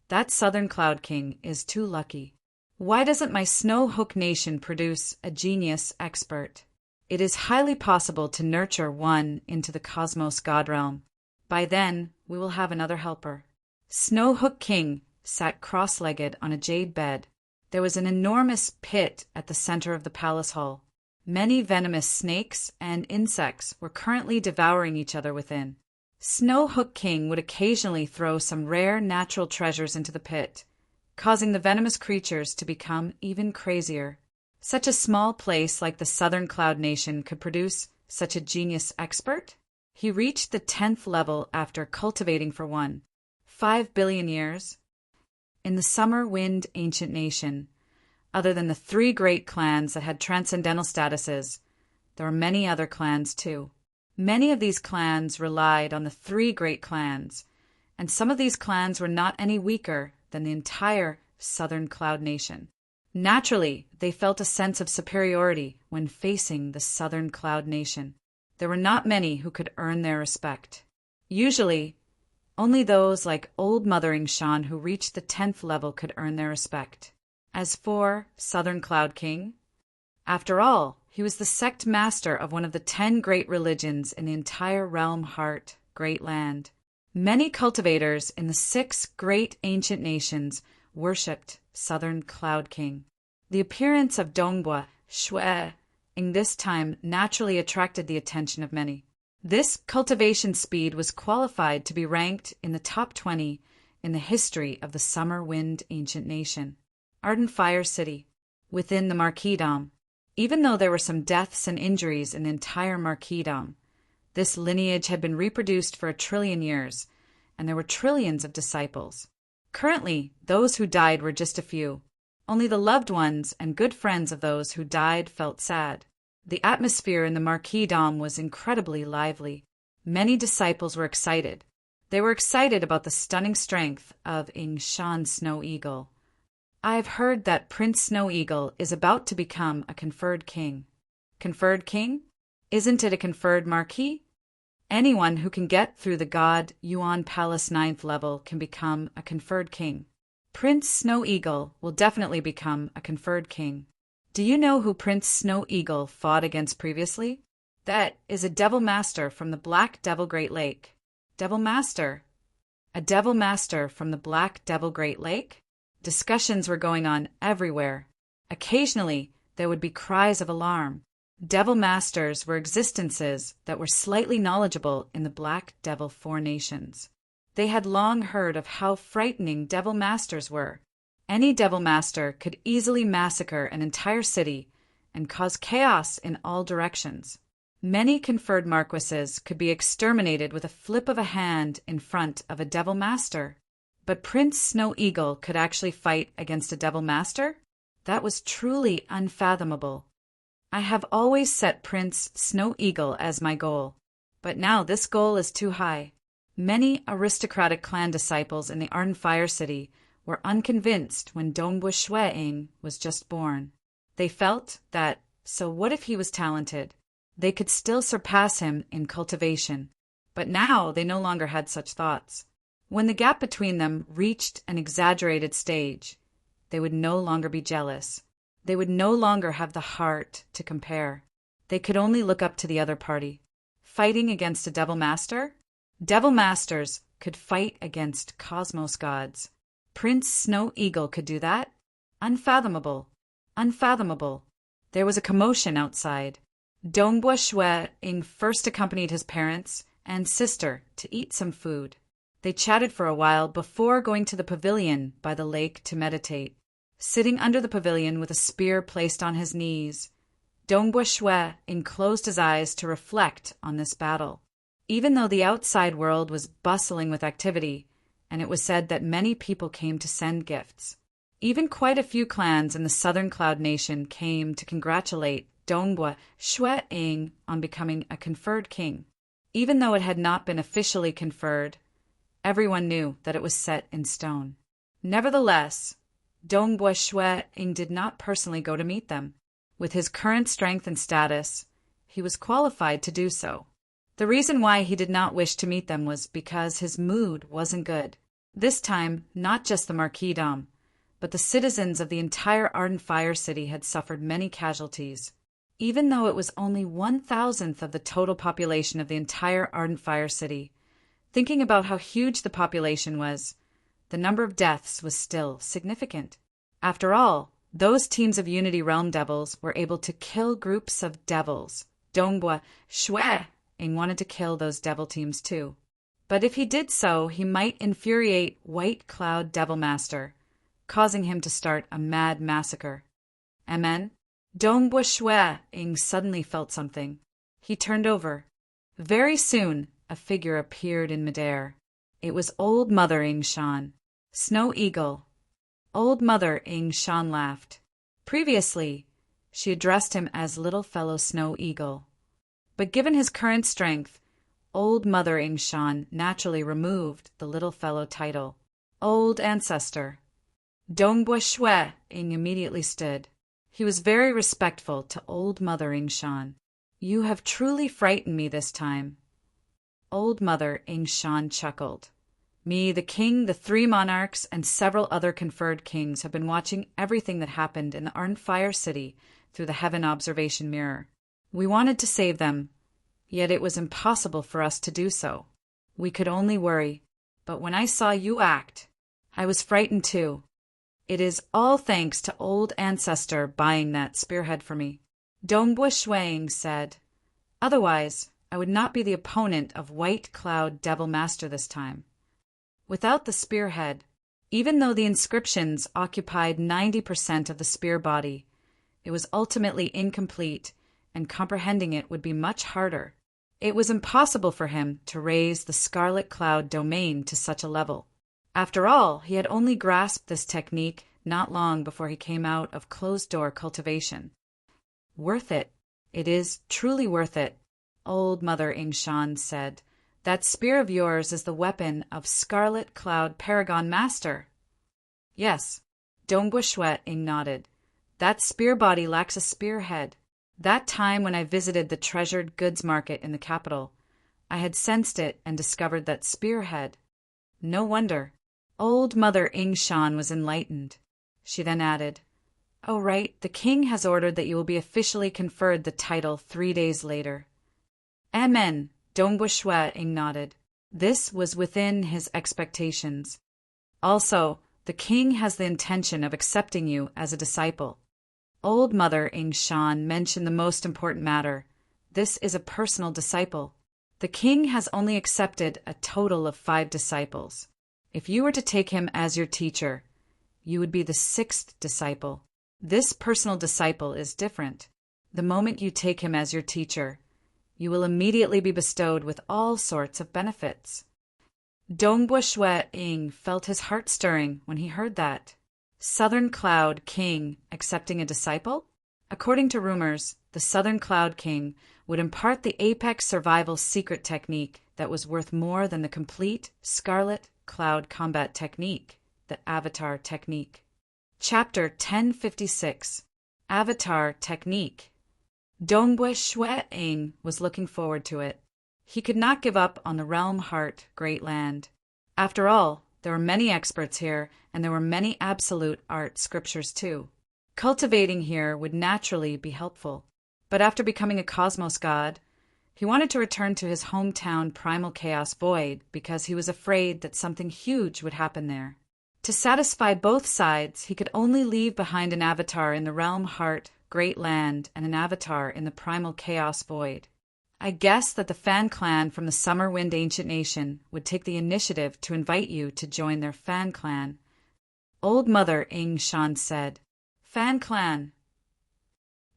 That Southern Cloud King is too lucky. Why doesn't my Snow Hook Nation produce a genius expert? It is highly possible to nurture one into the Cosmos God Realm. By then, we will have another helper. Snow Hook King sat cross-legged on a jade bed. There was an enormous pit at the center of the palace hall. Many venomous snakes and insects were currently devouring each other within. Snow Hook King would occasionally throw some rare natural treasures into the pit, causing the venomous creatures to become even crazier. Such a small place like the Southern Cloud Nation could produce such a genius expert? He reached the 10th level after cultivating for 5 billion years. In the Summer Wind Ancient Nation, other than the 3 great clans that had transcendental statuses, there were many other clans too. Many of these clans relied on the 3 great clans, and some of these clans were not any weaker than the entire Southern Cloud Nation. Naturally, they felt a sense of superiority when facing the Southern Cloud Nation. There were not many who could earn their respect. Usually, only those like Old Mother Ingshan who reached the 10th level could earn their respect. As for Southern Cloud King, after all, he was the sect master of one of the 10 great religions in the entire realm heart, Great Land. Many cultivators in the 6 great ancient nations worshipped Southern Cloud King. The appearance of Dongbua Shui in this time naturally attracted the attention of many. This cultivation speed was qualified to be ranked in the top 20 in the history of the Summer Wind Ancient Nation. Ardent Fire City, within the Marquisdom. Even though there were some deaths and injuries in the entire Marquisdom, this lineage had been reproduced for 1 trillion years, and there were trillions of disciples. Currently, those who died were just a few. Only the loved ones and good friends of those who died felt sad. The atmosphere in the Marquisdom was incredibly lively. Many disciples were excited. They were excited about the stunning strength of Ingshan Snow Eagle. "I've heard that Prince Snow Eagle is about to become a conferred king." Conferred king? Isn't it a conferred marquis? Anyone who can get through the God Yuan Palace 9th level can become a conferred king. Prince Snow Eagle will definitely become a conferred king. Do you know who Prince Snow Eagle fought against previously? That is a devil master from the Black Devil Great Lake. Devil master? A devil master from the Black Devil Great Lake? Discussions were going on everywhere. Occasionally, there would be cries of alarm. Devil masters were existences that were slightly knowledgeable in the Black Devil 4 nations. They had long heard of how frightening devil masters were. Any devil master could easily massacre an entire city and cause chaos in all directions. Many conferred marquises could be exterminated with a flip of a hand in front of a devil master. But Prince Snow Eagle could actually fight against a devil master? That was truly unfathomable. I have always set Prince Snow Eagle as my goal, but now this goal is too high. Many aristocratic clan disciples in the Ardent Fire City were unconvinced when Dongbua Shui was just born. They felt that, so what if he was talented? They could still surpass him in cultivation, but now they no longer had such thoughts. When the gap between them reached an exaggerated stage, they would no longer be jealous. They would no longer have the heart to compare. They could only look up to the other party. Fighting against a devil master? Devil masters could fight against cosmos gods. Prince Snow Eagle could do that? Unfathomable. Unfathomable. There was a commotion outside. Dongbua Shue Ing first accompanied his parents and sister to eat some food. They chatted for a while before going to the pavilion by the lake to meditate. Sitting under the pavilion with a spear placed on his knees, Dongbua Shue Ing closed his eyes to reflect on this battle. Even though the outside world was bustling with activity, and it was said that many people came to send gifts, even quite a few clans in the southern Cloud Nation came to congratulate Dongbua Shue Ing on becoming a conferred king. Even though it had not been officially conferred, everyone knew that it was set in stone. Nevertheless, Dongbua Shue Ing did not personally go to meet them. With his current strength and status, he was qualified to do so. The reason why he did not wish to meet them was because his mood wasn't good. This time, not just the marquisdom, but the citizens of the entire Ardent Fire City had suffered many casualties. Even though it was only 1,000th of the total population of the entire Ardent Fire City, thinking about how huge the population was, the number of deaths was still significant. After all, those teams of Unity Realm Devils were able to kill groups of devils. Dongbua Shue Ing wanted to kill those devil teams too. But if he did so, he might infuriate White Cloud Devil Master, causing him to start a mad massacre. Amen? Dongbua Shue Ing suddenly felt something. He turned over. Very soon, a figure appeared in midair. It was Old Mother Ing Shan. Snow Eagle. Old Mother Ing Shan laughed. Previously, she addressed him as Little Fellow Snow Eagle. But given his current strength, Old Mother Ing Shan naturally removed the Little Fellow title. Old Ancestor. Dongbua Shue Ing immediately stood. He was very respectful to Old Mother Ing Shan. You have truly frightened me this time. Old Mother Ing Shan chuckled. Me, the king, the 3 monarchs, and several other conferred kings have been watching everything that happened in the Ardent Fire City through the Heaven Observation Mirror. We wanted to save them, yet it was impossible for us to do so. We could only worry. But when I saw you act, I was frightened too. It is all thanks to Old Ancestor buying that spearhead for me. Dongbua Shue Ing said, otherwise, I would not be the opponent of White Cloud Devil Master this time. Without the spearhead, even though the inscriptions occupied 90% of the spear body, it was ultimately incomplete, and comprehending it would be much harder. It was impossible for him to raise the Scarlet Cloud domain to such a level. After all, he had only grasped this technique not long before he came out of closed-door cultivation. Worth it. It is truly worth it, Old Mother Ing Shan said. That spear of yours is the weapon of Scarlet Cloud Paragon Master. Yes, Dongbua Shue Ing nodded. That spear body lacks a spearhead. That time when I visited the treasured goods market in the capital, I had sensed it and discovered that spearhead. No wonder. Old Mother Ing Shan was enlightened. She then added, "Oh right, the king has ordered that you will be officially conferred the title 3 days later." Amen, Dongbua Shue Ing nodded. This was within his expectations. Also, the king has the intention of accepting you as a disciple. Old Mother Ing Shan mentioned the most important matter. This is a personal disciple. The king has only accepted a total of 5 disciples. If you were to take him as your teacher, you would be the 6th disciple. This personal disciple is different. The moment you take him as your teacher, you will immediately be bestowed with all sorts of benefits. Dongbua Shue Ing felt his heart stirring when he heard that. Southern Cloud King accepting a disciple? According to rumors, the Southern Cloud King would impart the Apex Survival secret technique that was worth more than the complete Scarlet Cloud Combat Technique, the Avatar Technique. Chapter 1056, Avatar Technique. Dongbua Shue Ing was looking forward to it. He could not give up on the Realm Heart Great Land. After all, there were many experts here, and there were many absolute art scriptures too. Cultivating here would naturally be helpful. But after becoming a cosmos god, he wanted to return to his hometown Primal Chaos Void because he was afraid that something huge would happen there. To satisfy both sides, he could only leave behind an avatar in the Realm Heart great land, and an avatar in the primal chaos void. I guess that the Fan Clan from the Summer Wind Ancient Nation would take the initiative to invite you to join their Fan Clan. Old Mother Ing Shan said, Fan Clan.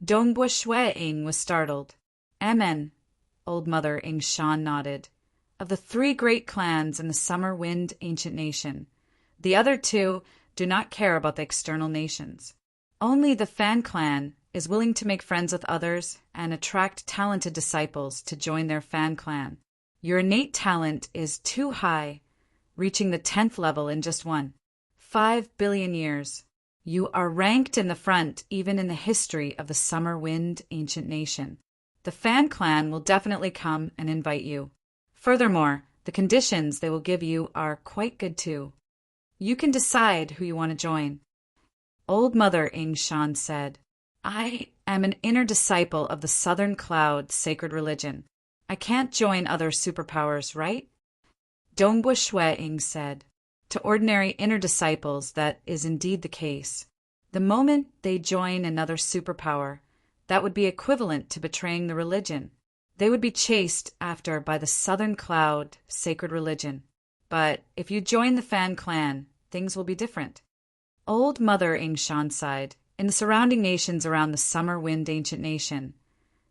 Dongbua Shue Ing was startled. Amen, Old Mother Ing Shan nodded. Of the 3 great clans in the Summer Wind Ancient Nation, the other 2 do not care about the external nations. Only the Fan Clan is willing to make friends with others and attract talented disciples to join their Fan Clan. Your innate talent is too high, reaching the 10th level in just 5 billion years. You are ranked in the front even in the history of the Summer Wind Ancient Nation. The Fan Clan will definitely come and invite you. Furthermore, the conditions they will give you are quite good too. You can decide who you want to join. Old Mother Ing Shan said, I am an inner disciple of the Southern Cloud sacred religion. I can't join other superpowers, right? Dongbua Shue Ing said, to ordinary inner disciples that is indeed the case. The moment they join another superpower, that would be equivalent to betraying the religion. They would be chased after by the Southern Cloud sacred religion. But if you join the Fan Clan, things will be different. Old Mother Ing Shan sighed. In the surrounding nations around the Summer Wind Ancient Nation,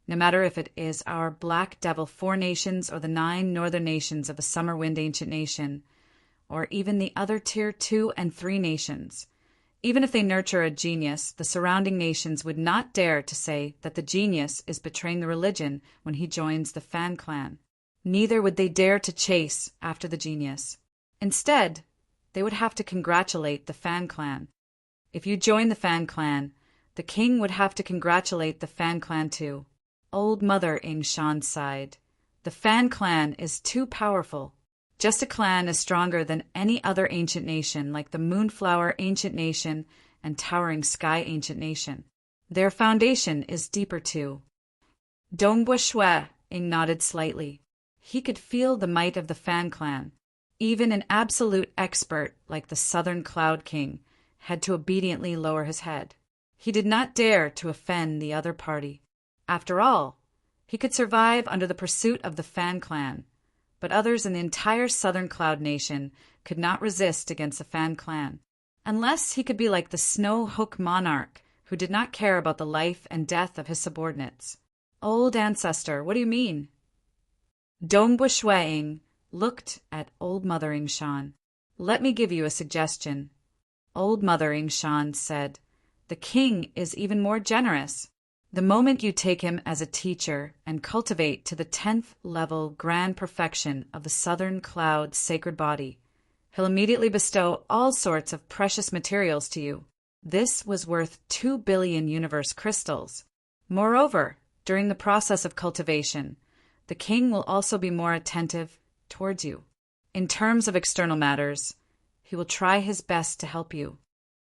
no matter if it is our Black Devil 4 nations or the 9 northern nations of the Summer Wind Ancient Nation, or even the other Tier 2 and 3 nations, even if they nurture a genius, the surrounding nations would not dare to say that the genius is betraying the religion when he joins the Fan Clan. Neither would they dare to chase after the genius. Instead, they would have to congratulate the Fan Clan. If you join the Fan Clan, the king would have to congratulate the Fan Clan too. Old Mother Ing Shan sighed. The Fan Clan is too powerful. Just a clan is stronger than any other ancient nation, like the Moonflower Ancient Nation and Towering Sky Ancient Nation. Their foundation is deeper too. Dongbua Shue Ing nodded slightly. He could feel the might of the Fan Clan. Even an absolute expert like the Southern Cloud King had to obediently lower his head. He did not dare to offend the other party. After all, he could survive under the pursuit of the Fan Clan, but others in the entire Southern Cloud Nation could not resist against the Fan Clan, unless he could be like the Snow Hook Monarch, who did not care about the life and death of his subordinates. Old ancestor, what do you mean? Dongbua Shue Ing looked at Old Mother Ing Shan. Let me give you a suggestion. Old Mother Ing Shan said, the king is even more generous. The moment you take him as a teacher and cultivate to the 10th level grand perfection of the Southern Cloud sacred body, he'll immediately bestow all sorts of precious materials to you. This was worth 2 billion universe crystals. Moreover, during the process of cultivation, the king will also be more attentive towards you. In terms of external matters, he will try his best to help you.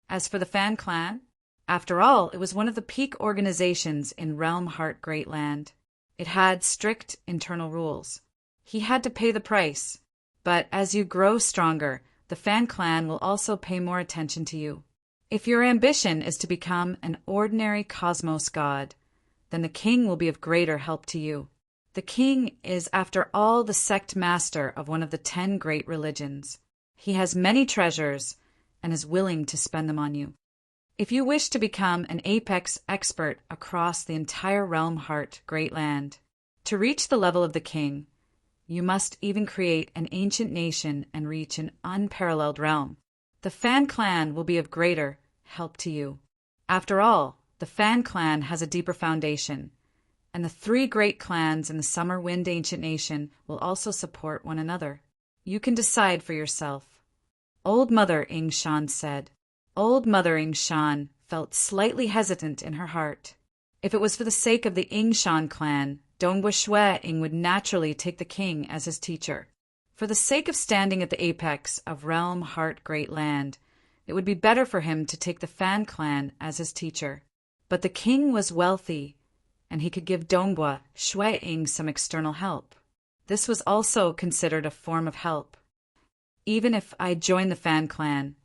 As for the Fan Clan, after all, it was one of the peak organizations in Realm Heart Great Land. It had strict internal rules. He had to pay the price. But as you grow stronger, the Fan Clan will also pay more attention to you. If your ambition is to become an ordinary cosmos god, then the king will be of greater help to you. The king is, after all, the sect master of one of the 10 great religions. He has many treasures and is willing to spend them on you. If you wish to become an apex expert across the entire Realm Heart Great Land, to reach the level of the king, you must even create an ancient nation and reach an unparalleled realm. The Fan Clan will be of greater help to you. After all, the Fan Clan has a deeper foundation, and the 3 great clans in the Summer Wind Ancient Nation will also support one another. You can decide for yourself. Old Mother Ing Shan said. Old Mother Ing Shan felt slightly hesitant in her heart. If it was for the sake of the Ing Shan clan, Dongbua Shue Ing would naturally take the king as his teacher. For the sake of standing at the apex of Realm Heart Great Land, it would be better for him to take the Fan Clan as his teacher. But the king was wealthy, and he could give Dongbua Shue Ing some external help. This was also considered a form of help. Even if I join the Fan Clan,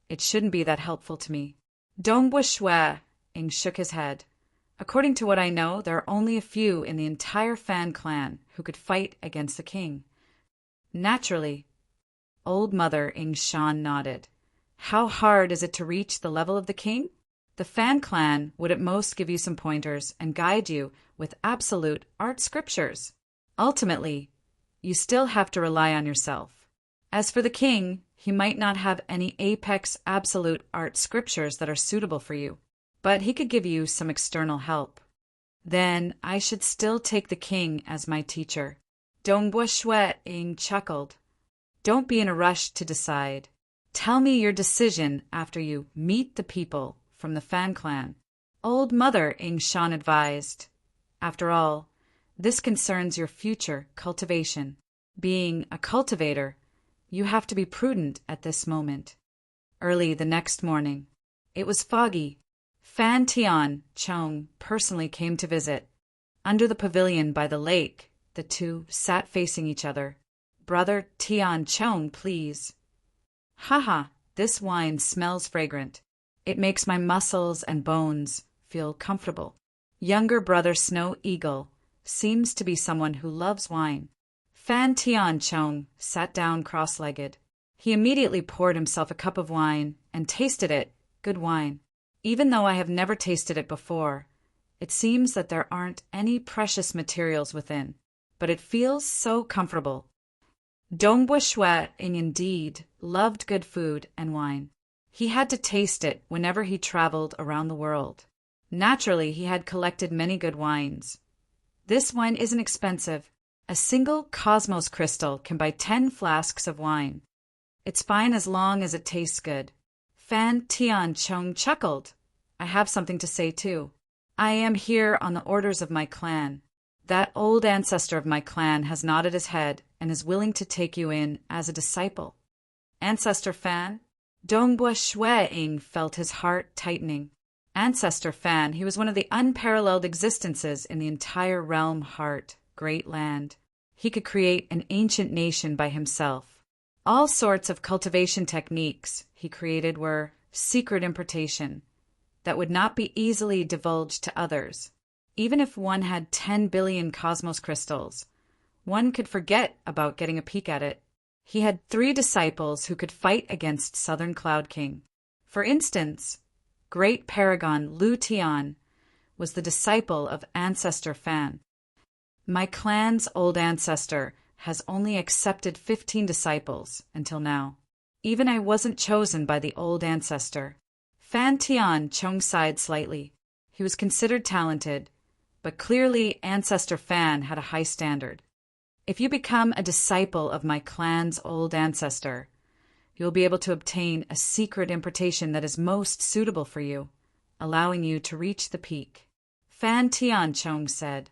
it shouldn't be that helpful to me. Dongbua Shue Ing shook his head. According to what I know, there are only a few in the entire Fan clan who could fight against the king. Naturally, Old Mother Ing Shan nodded. How hard is it to reach the level of the king? The Fan clan would at most give you some pointers and guide you with absolute art scriptures. Ultimately, you still have to rely on yourself. As for the king, he might not have any apex absolute art scriptures that are suitable for you, but he could give you some external help. Then I should still take the king as my teacher. Dongbua Shui Ing chuckled. Don't be in a rush to decide. Tell me your decision after you meet the people from the Fan clan. Old Mother Ing Shan advised. After all, this concerns your future cultivation. Being a cultivator, you have to be prudent at this moment. Early the next morning, it was foggy. Fan Tian Chong personally came to visit. Under the pavilion by the lake, the two sat facing each other. Brother Tian Chong, please. Haha, this wine smells fragrant. It makes my muscles and bones feel comfortable. Younger brother Snow Eagle seems to be someone who loves wine. Fan Tian Chong sat down cross-legged. He immediately poured himself a cup of wine and tasted it. Good wine. Even though I have never tasted it before, it seems that there aren't any precious materials within, but it feels so comfortable. Dongbua Shui indeed loved good food and wine. He had to taste it whenever he traveled around the world. Naturally, he had collected many good wines. This wine isn't expensive. A single Cosmos crystal can buy 10 flasks of wine. It's fine as long as it tastes good. Fan Tian Chong chuckled. I have something to say too. I am here on the orders of my clan. That old ancestor of my clan has nodded his head and is willing to take you in as a disciple. Ancestor Fan? Dongbua Shui Ing felt his heart tightening. Ancestor Fan, he was one of the unparalleled existences in the entire realm heart, great land. He could create an ancient nation by himself. All sorts of cultivation techniques he created were secret importation that would not be easily divulged to others. Even if one had 10 billion cosmos crystals, one could forget about getting a peek at it. He had 3 disciples who could fight against Southern Cloud King. For instance, Great Paragon Lu Tian was the disciple of Ancestor Fan. My clan's old ancestor has only accepted 15 disciples until now. Even I wasn't chosen by the old ancestor. Fan Tian Chong sighed slightly. He was considered talented, but clearly Ancestor Fan had a high standard. If you become a disciple of my clan's old ancestor, you'll be able to obtain a secret importation that is most suitable for you, allowing you to reach the peak. Fan Tian Chong said.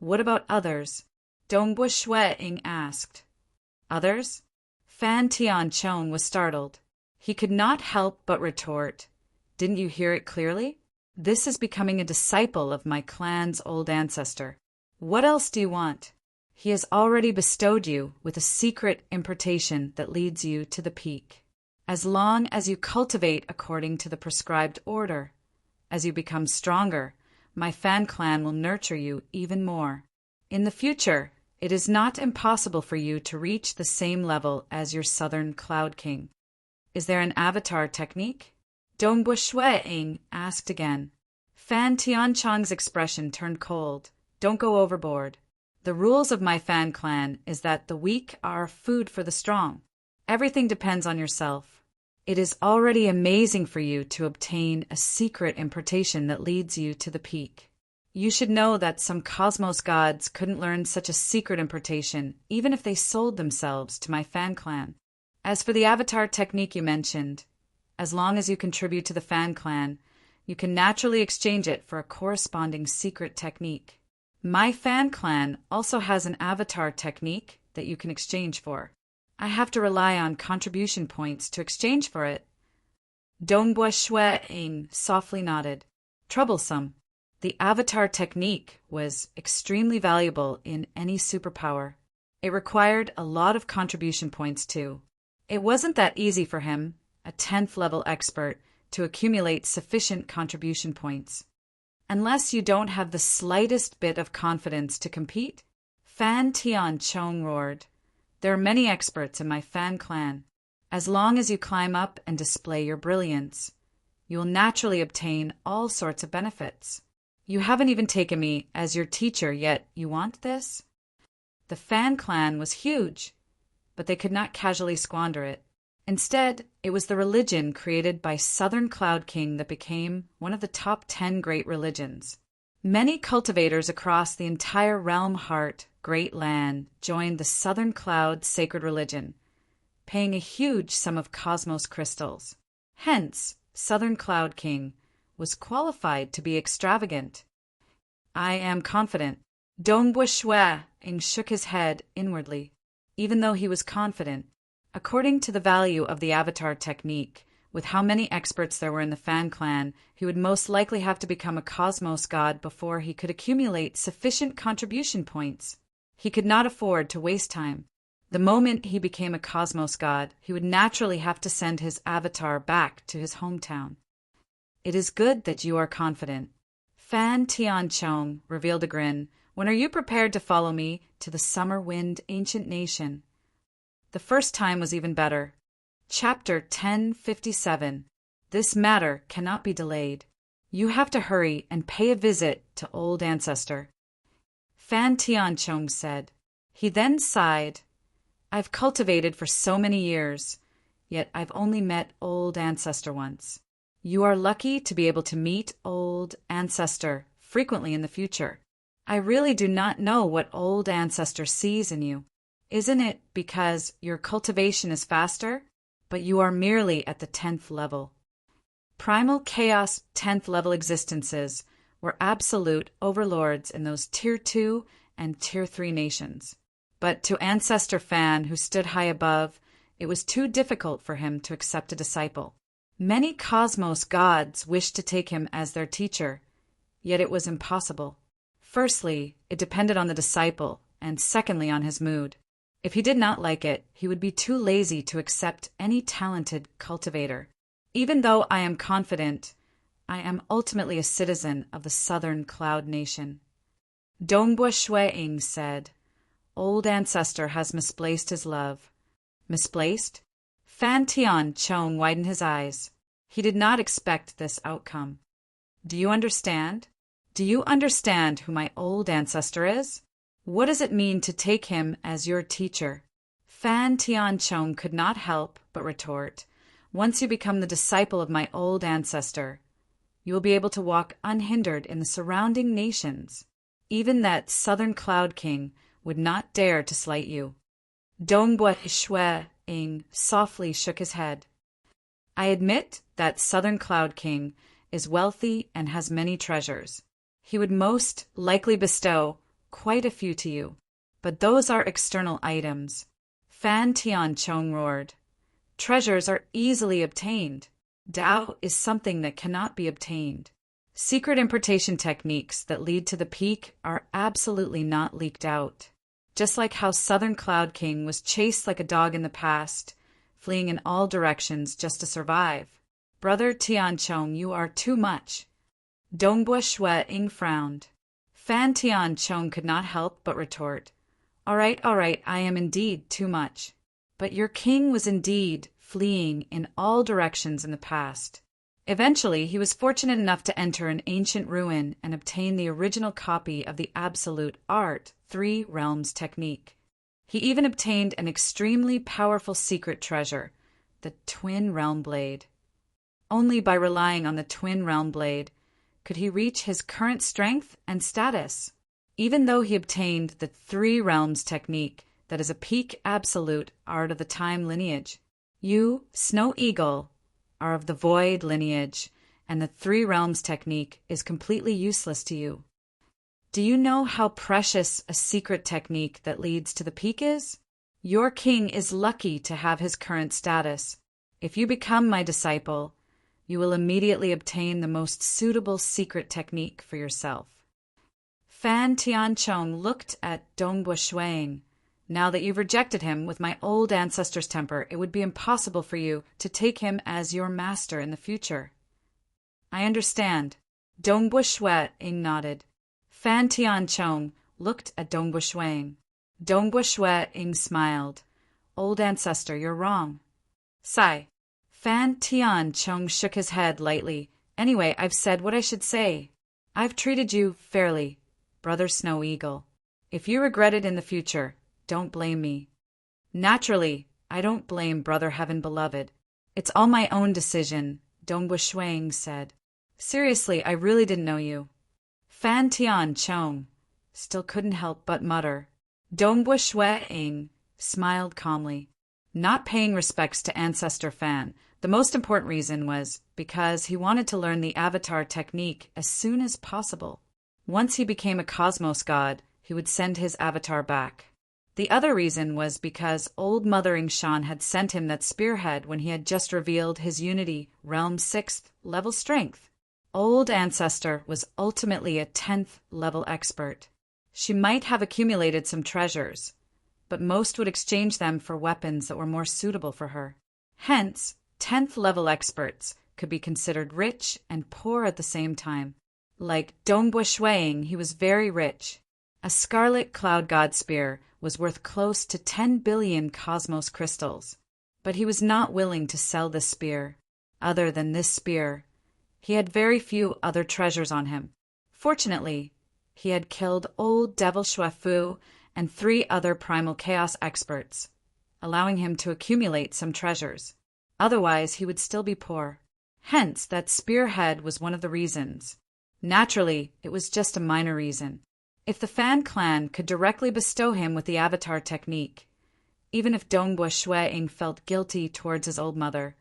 What about others? Dongbua Shui Ing asked. Others? Fan Tian Chong was startled. He could not help but retort. Didn't you hear it clearly? This is becoming a disciple of my clan's old ancestor. What else do you want? He has already bestowed you with a secret importation that leads you to the peak. As long as you cultivate according to the prescribed order, as you become stronger, my Fan clan will nurture you even more. In the future, it is not impossible for you to reach the same level as your Southern Cloud King. Is there an avatar technique? Dongbua Shui Ing asked again. Fan Tianchong's expression turned cold. Don't go overboard. The rules of my Fan clan is that the weak are food for the strong. Everything depends on yourself. It is already amazing for you to obtain a secret importation that leads you to the peak. You should know that some cosmos gods couldn't learn such a secret importation even if they sold themselves to my Fan clan. As for the avatar technique you mentioned, as long as you contribute to the Fan clan, you can naturally exchange it for a corresponding secret technique. My Fan clan also has an avatar technique that you can exchange for. I have to rely on contribution points to exchange for it. Dongbua Shui Ing softly nodded. Troublesome. The avatar technique was extremely valuable in any superpower. It required a lot of contribution points too. It wasn't that easy for him, a 10th level expert, to accumulate sufficient contribution points. unless you don't have the slightest bit of confidence to compete? Fan Tian Chong roared. There are many experts in my fan clan. As long as you climb up and display your brilliance, you will naturally obtain all sorts of benefits. You haven't even taken me as your teacher, yet you want this? The fan clan was huge, but they could not casually squander it. Instead, it was the religion created by Southern Cloud King that became one of the top 10 great religions. Many cultivators across the entire realm heart, great land, joined the Southern Cloud sacred religion, paying a huge sum of cosmos crystals. Hence, Southern Cloud King was qualified to be extravagant. I am confident. Dongbua Shuang shook his head inwardly. Even though he was confident, according to the value of the avatar technique, with how many experts there were in the fan clan, he would most likely have to become a cosmos god before he could accumulate sufficient contribution points. He could not afford to waste time. The moment he became a cosmos god, he would naturally have to send his avatar back to his hometown. It is good that you are confident. Fan Tian Chong revealed a grin. When are you prepared to follow me to the Summer Wind Ancient Nation? The first time was even better. Chapter 1057. This matter cannot be delayed. You have to hurry and pay a visit to Old Ancestor. Fan Tian Chong said. He then sighed. I've cultivated for so many years, yet I've only met Old Ancestor once. You are lucky to be able to meet Old Ancestor frequently in the future. I really do not know what Old Ancestor sees in you. Isn't it because your cultivation is faster, but you are merely at the 10th level? Primal Chaos 10th level existences were absolute overlords in those Tier 2 and Tier 3 nations. But to Ancestor Fan, who stood high above, it was too difficult for him to accept a disciple. Many cosmos gods wished to take him as their teacher, yet it was impossible. Firstly, it depended on the disciple, and secondly on his mood. If he did not like it, he would be too lazy to accept any talented cultivator. Even though I am confident, I am ultimately a citizen of the Southern Cloud Nation. Dongbua Shuang said, Old Ancestor has misplaced his love. Misplaced? Fan Tian Chong widened his eyes. He did not expect this outcome. Do you understand? Do you understand who my old ancestor is? What does it mean to take him as your teacher? Fan Tian Chong could not help but retort. Once you become the disciple of my old ancestor, you will be able to walk unhindered in the surrounding nations. Even that Southern Cloud King would not dare to slight you. Dongbua Shuang softly shook his head. I admit that Southern Cloud King is wealthy and has many treasures. He would most likely bestow quite a few to you, but those are external items. Fan Tian Chong roared. Treasures are easily obtained. Tao is something that cannot be obtained. Secret importation techniques that lead to the peak are absolutely not leaked out. Just like how Southern Cloud King was chased like a dog in the past, fleeing in all directions just to survive. Brother Tian Chong, you are too much. Dongbua Shuang frowned. Fan Tian Chong could not help but retort. All right, I am indeed too much. But your king was indeed fleeing in all directions in the past. Eventually, he was fortunate enough to enter an ancient ruin and obtain the original copy of the Absolute Art 3 Realms technique. He even obtained an extremely powerful secret treasure, the Twin Realm Blade. Only by relying on the Twin Realm Blade could he reach his current strength and status. Even though he obtained the 3 Realms technique that is a peak absolute art of the time lineage, you, Snow Eagle, are of the Void lineage, and the 3 Realms technique is completely useless to you. Do you know how precious a secret technique that leads to the peak is? Your king is lucky to have his current status. If you become my disciple, you will immediately obtain the most suitable secret technique for yourself. Fan Tian Chong looked at Dongbua Shuang. Now that you've rejected him with my old ancestor's temper, it would be impossible for you to take him as your master in the future. I understand. Dongbua Shwe-ing nodded. Fan Tian-chong looked at Dongbua Shwe-ing. Dongbua Shwe-ing smiled. Old ancestor, you're wrong. Sigh. Fan Tian-chong shook his head lightly. Anyway, I've said what I should say. I've treated you fairly, Brother Snow Eagle. If you regret it in the future, don't blame me. Naturally, I don't blame Brother Heaven Beloved. It's all my own decision, Dongbua Shwe-ing said. Seriously, I really didn't know you. Fan Tian-chong still couldn't help but mutter. Dongbua Shwe-ing smiled calmly. Not paying respects to Ancestor Fan, the most important reason was because he wanted to learn the Avatar technique as soon as possible. Once he became a cosmos god, he would send his avatar back. The other reason was because Old Mother Ingshan had sent him that spearhead when he had just revealed his Unity Realm 6th level strength. Old Ancestor was ultimately a 10th level expert. She might have accumulated some treasures, but most would exchange them for weapons that were more suitable for her. Hence, 10th level experts could be considered rich and poor at the same time. Like Dongbua Shwe-ing, he was very rich. A scarlet cloud god spear was worth close to 10 billion cosmos crystals, but he was not willing to sell this spear. Other than this spear, he had very few other treasures on him. Fortunately, he had killed old Devil Shwe-fu and 3 other primal chaos experts, allowing him to accumulate some treasures. Otherwise, he would still be poor. Hence, that spearhead was one of the reasons. Naturally, it was just a minor reason. If the Fan clan could directly bestow him with the Avatar technique, even if Dongbua Shwe-ing felt guilty towards his old mother,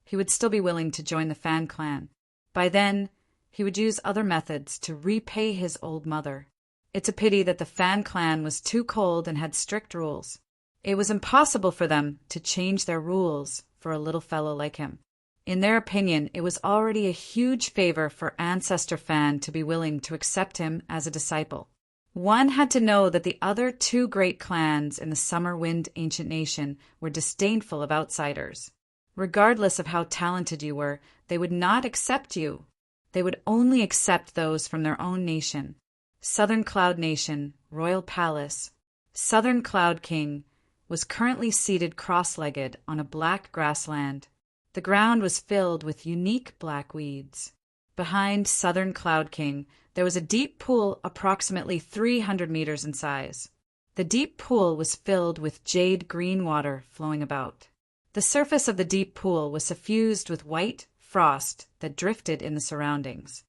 he would still be willing to join the Fan clan. By then, he would use other methods to repay his old mother. It's a pity that the Fan clan was too cold and had strict rules. It was impossible for them to change their rules for a little fellow like him. In their opinion, it was already a huge favor for Ancestor Fan to be willing to accept him as a disciple. One had to know that the other 2 great clans in the Summer Wind Ancient Nation were disdainful of outsiders. Regardless of how talented you were, they would not accept you. They would only accept those from their own nation. Southern Cloud Nation, Royal Palace. Southern Cloud King was currently seated cross-legged on a black grassland. The ground was filled with unique black weeds. Behind Southern Cloud King, there was a deep pool approximately 300 meters in size. The deep pool was filled with jade green water flowing about. The surface of the deep pool was suffused with white frost that drifted in the surroundings.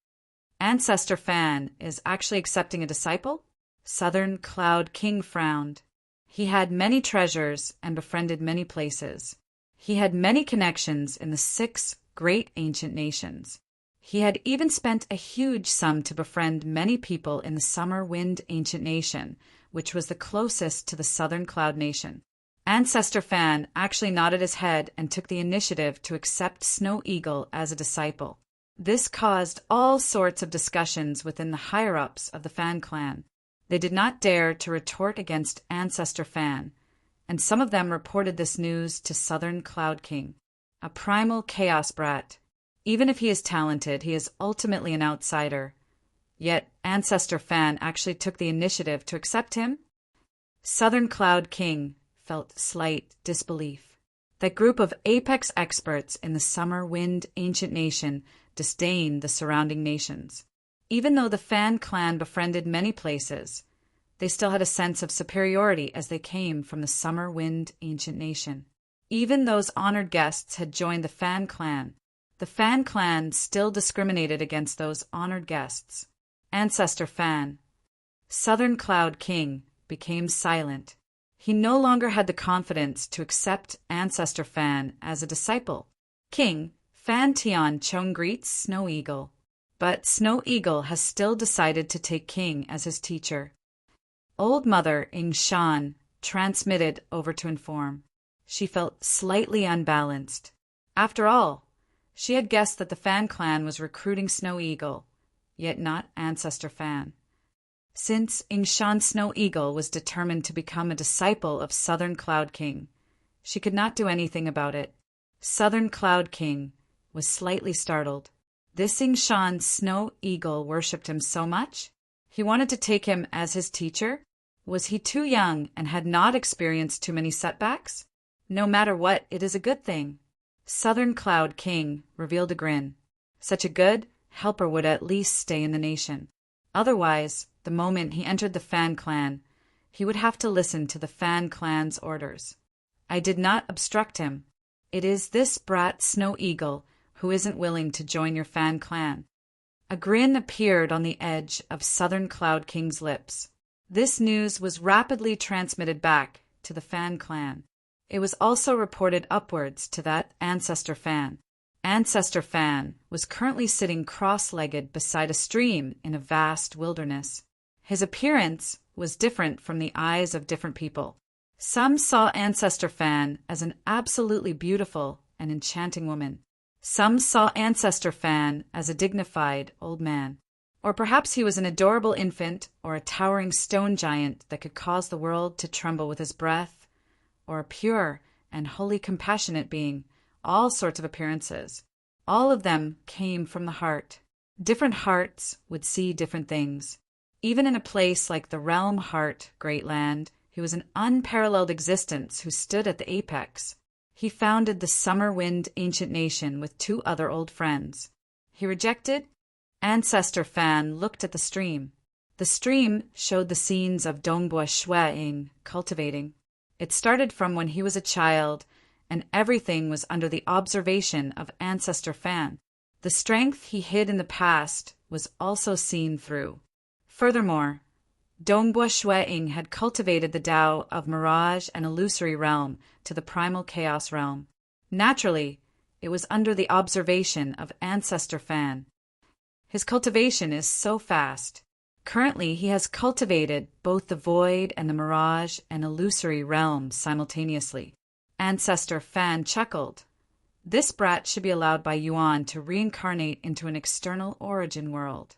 Ancestor Fan is actually accepting a disciple? Southern Cloud King frowned. He had many treasures and befriended many places. He had many connections in the 6 great ancient nations. He had even spent a huge sum to befriend many people in the Summer Wind Ancient Nation, which was the closest to the Southern Cloud Nation. Ancestor Fan actually nodded his head and took the initiative to accept Snow Eagle as a disciple. This caused all sorts of discussions within the higher-ups of the Fan clan. They did not dare to retort against Ancestor Fan, and some of them reported this news to Southern Cloud King. A primal chaos brat. Even if he is talented, he is ultimately an outsider. Yet Ancestor Fan actually took the initiative to accept him? Southern Cloud King felt slight disbelief. That group of apex experts in the Summer Wind Ancient Nation disdained the surrounding nations. Even though the Fan clan befriended many places, they still had a sense of superiority as they came from the Summer Wind Ancient Nation. Even those honored guests had joined the Fan clan. The Fan clan still discriminated against those honored guests. Ancestor Fan. Southern Cloud King became silent. He no longer had the confidence to accept Ancestor Fan as a disciple. King Fan Tian-chong greets Snow Eagle. But Snow Eagle has still decided to take King as his teacher. Old Mother Ingshan transmitted over to inform. She felt slightly unbalanced. After all, she had guessed that the Fan clan was recruiting Snow Eagle, yet not Ancestor Fan. Since Ingshan Snow Eagle was determined to become a disciple of Southern Cloud King, she could not do anything about it. Southern Cloud King was slightly startled. This Shan snow eagle worshipped him so much? He wanted to take him as his teacher? Was he too young and had not experienced too many setbacks? No matter what, it is a good thing. Southern Cloud King revealed a grin. Such a good helper would at least stay in the nation. Otherwise, the moment he entered the Fan clan, he would have to listen to the Fan clan's orders. I did not obstruct him. It is this brat Snow Eagle who isn't willing to join your Fan clan. A grin appeared on the edge of Southern Cloud King's lips. This news was rapidly transmitted back to the Fan clan. It was also reported upwards to that Ancestor Fan. Ancestor Fan was currently sitting cross-legged beside a stream in a vast wilderness. His appearance was different from the eyes of different people. Some saw Ancestor Fan as an absolutely beautiful and enchanting woman. Some saw Ancestor Fan as a dignified old man. Or perhaps he was an adorable infant or a towering stone giant that could cause the world to tremble with his breath, or a pure and wholly compassionate being. All sorts of appearances. All of them came from the heart. Different hearts would see different things. Even in a place like the Realm Heart Great Land, he was an unparalleled existence who stood at the apex. He founded the Summer Wind Ancient Nation with 2 other old friends. He rejected? Ancestor Fan looked at the stream. The stream showed the scenes of Dongbua Shueing cultivating. It started from when he was a child, and everything was under the observation of Ancestor Fan. The strength he hid in the past was also seen through. Furthermore, Dongbua Shueing had cultivated the Tao of Mirage and Illusory Realm to the Primal Chaos Realm. Naturally, it was under the observation of Ancestor Fan. His cultivation is so fast. Currently, he has cultivated both the Void and the Mirage and Illusory realms simultaneously. Ancestor Fan chuckled. This brat should be allowed by Yuan to reincarnate into an external origin world.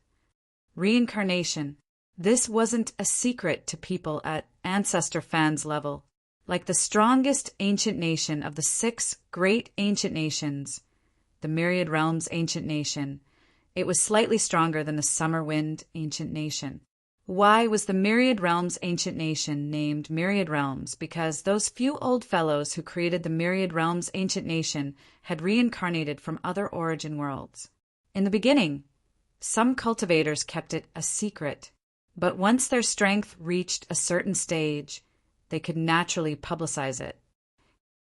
Reincarnation. This wasn't a secret to people at Ancestor Fan's level. Like the strongest ancient nation of the 6 great ancient nations, the Myriad Realms Ancient Nation, it was slightly stronger than the Summer Wind Ancient Nation. Why was the Myriad Realms Ancient Nation named Myriad Realms? Because those few old fellows who created the Myriad Realms Ancient Nation had reincarnated from other origin worlds. In the beginning, some cultivators kept it a secret, but once their strength reached a certain stage, they could naturally publicize it.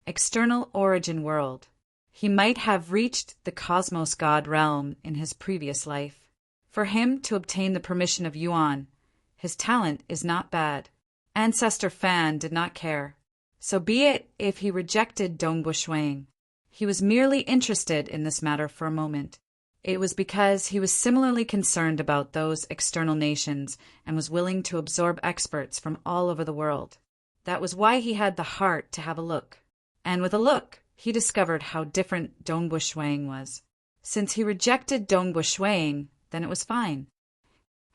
External origin world. He might have reached the Cosmos God realm in his previous life. For him to obtain the permission of Yuan, his talent is not bad. Ancestor Fan did not care. So be it if he rejected Dongbua Shueing. He was merely interested in this matter for a moment. It was because he was similarly concerned about those external nations and was willing to absorb experts from all over the world. That was why he had the heart to have a look. And with a look, he discovered how different Dongbua Shueing was. Since he rejected Dongbua Shueing, then it was fine.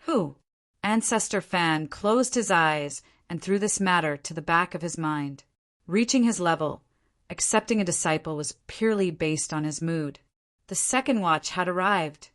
Who? Ancestor Fan closed his eyes and threw this matter to the back of his mind. Reaching his level, accepting a disciple was purely based on his mood. The second watch had arrived.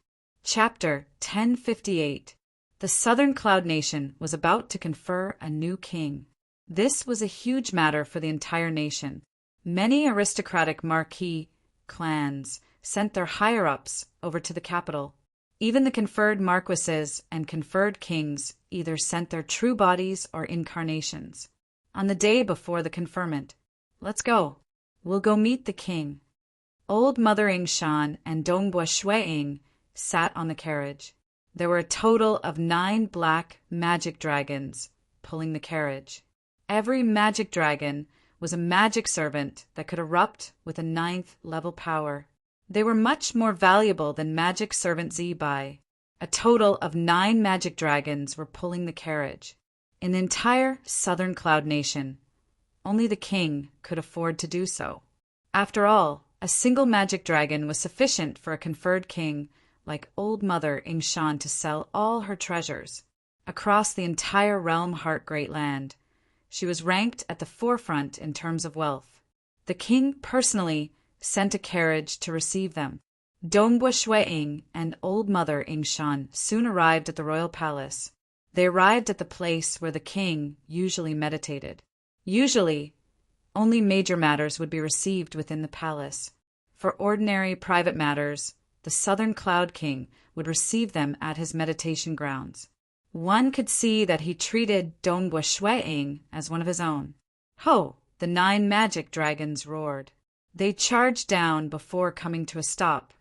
Chapter 1058. The Southern Cloud Nation was about to confer a new king. This was a huge matter for the entire nation. Many aristocratic marquis clans sent their higher-ups over to the capital. Even the conferred marquises and conferred kings either sent their true bodies or incarnations. On the day before the conferment, let's go. We'll go meet the king. Old Mother Shan and Dongbua Shueing sat on the carriage. There were a total of 9 black magic dragons pulling the carriage. Every magic dragon was a magic servant that could erupt with a 9th level power. They were much more valuable than magic servant Zibai. A total of 9 magic dragons were pulling the carriage. In the entire Southern Cloud Nation, only the king could afford to do so. After all, a single magic dragon was sufficient for a conferred king like Old Mother Shan to sell all her treasures. Across the entire Realm Heart Great Land, she was ranked at the forefront in terms of wealth. The king personally sent a carriage to receive them. Dongbua Shueing and Old Mother Ingshan soon arrived at the royal palace. They arrived at the place where the king usually meditated. Usually, only major matters would be received within the palace. For ordinary private matters, the Southern Cloud King would receive them at his meditation grounds. One could see that he treated Dongbua Shueing as one of his own. Ho! The 9 magic dragons roared. They charged down before coming to a stop.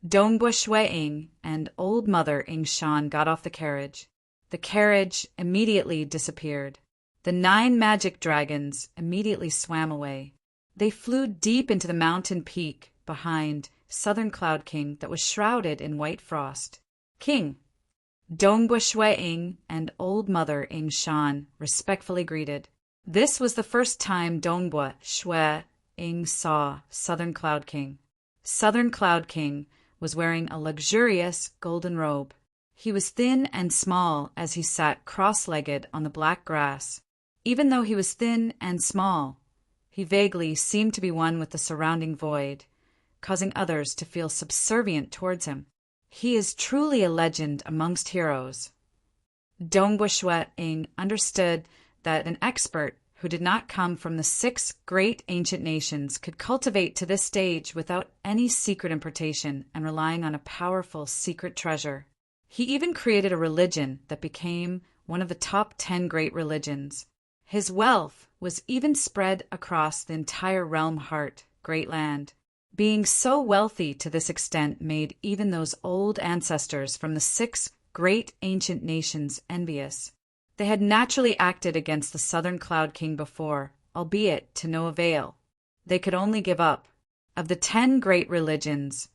Dongbua Shueing and Old Mother Ingshan got off the carriage. The carriage immediately disappeared. The 9 magic dragons immediately swam away. They flew deep into the mountain peak behind Southern Cloud King that was shrouded in white frost. King Dongbua Shueing and Old Mother Ingshan respectfully greeted. This was the first time Dongbua Shueing saw Southern Cloud King. Southern Cloud King was wearing a luxurious golden robe. He was thin and small as he sat cross-legged on the black grass. Even though he was thin and small, he vaguely seemed to be one with the surrounding void, causing others to feel subservient towards him. He is truly a legend amongst heroes. Dongbua Shueing understood that an expert who did not come from the 6 great ancient nations could cultivate to this stage without any secret importation and relying on a powerful secret treasure. He even created a religion that became one of the top 10 great religions. His wealth was even spread across the entire realm heart, great land. Being so wealthy to this extent made even those old ancestors from the 6 great ancient nations envious. They had naturally acted against the Southern Cloud King before, albeit to no avail. They could only give up. Of the 10 great religions,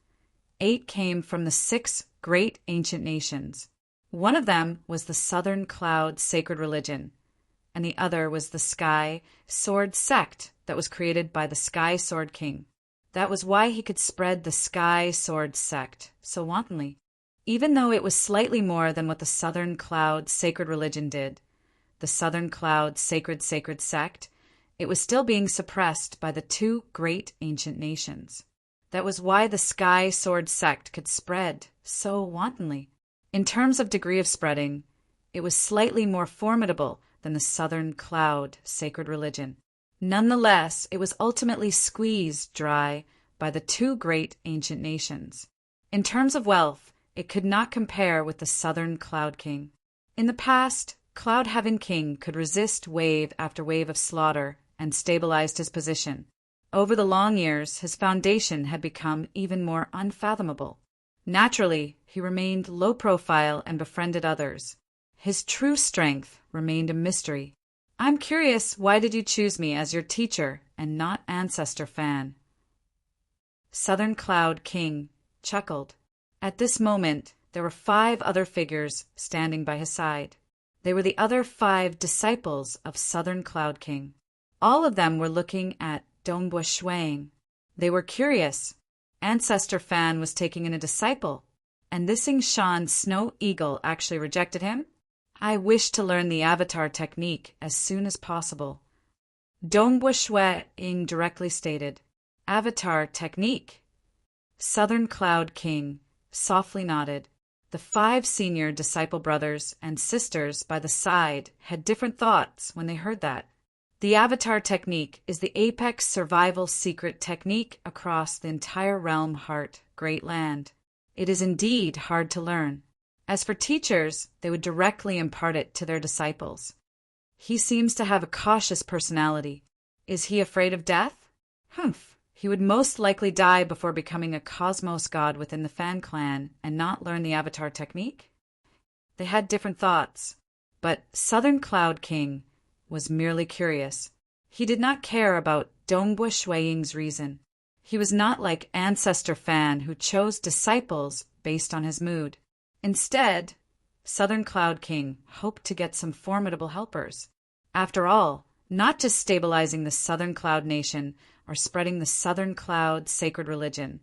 8 came from the 6 great ancient nations. One of them was the Southern Cloud Sacred Religion, and the other was the Sky Sword Sect that was created by the Sky Sword King. That was why he could spread the Sky Sword Sect so wantonly. Even though it was slightly more than what the Southern Cloud Sacred Religion did, the Southern Cloud Sacred Sect, it was still being suppressed by the 2 great ancient nations. That was why the Sky Sword Sect could spread so wantonly. In terms of degree of spreading, it was slightly more formidable than the Southern Cloud Sacred Religion. Nonetheless, it was ultimately squeezed dry by the 2 great ancient nations. In terms of wealth, it could not compare with the Southern Cloud King. In the past, Cloud Heaven King could resist wave after wave of slaughter and stabilized his position. Over the long years, his foundation had become even more unfathomable. Naturally, he remained low profile and befriended others. His true strength remained a mystery. I'm curious, why did you choose me as your teacher and not ancestor fan? Southern Cloud King chuckled. At this moment, there were 5 other figures standing by his side. They were the other 5 disciples of Southern Cloud King. All of them were looking at Dongbua Shueing. They were curious. Ancestor Fan was taking in a disciple, and this Ingshan Snow Eagle actually rejected him? I wish to learn the Avatar technique as soon as possible. Dongbua Shueing directly stated, Avatar technique. Southern Cloud King softly nodded. The 5 senior disciple brothers and sisters by the side had different thoughts when they heard that. The Avatar technique is the apex survival secret technique across the entire realm heart, great land. It is indeed hard to learn. As for teachers, they would directly impart it to their disciples. He seems to have a cautious personality. Is he afraid of death? Humph. He would most likely die before becoming a cosmos god within the Fan clan and not learn the Avatar technique? They had different thoughts, but Southern Cloud King was merely curious. He did not care about Dongbua Shueing's reason. He was not like Ancestor Fan, who chose disciples based on his mood. Instead, Southern Cloud King hoped to get some formidable helpers. After all, not just stabilizing the Southern Cloud Nation or spreading the Southern Cloud Sacred Religion.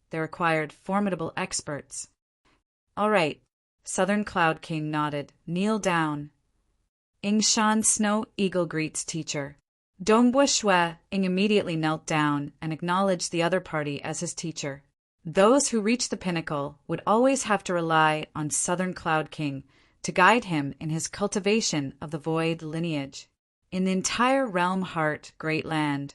They required formidable experts. All right, Southern Cloud King nodded. Kneel down. Ingshan Snow Eagle greets teacher. Dongbua Shueing immediately knelt down and acknowledged the other party as his teacher. Those who reached the pinnacle would always have to rely on Southern Cloud King to guide him in his cultivation of the Void lineage. In the entire Realm Heart Great Land,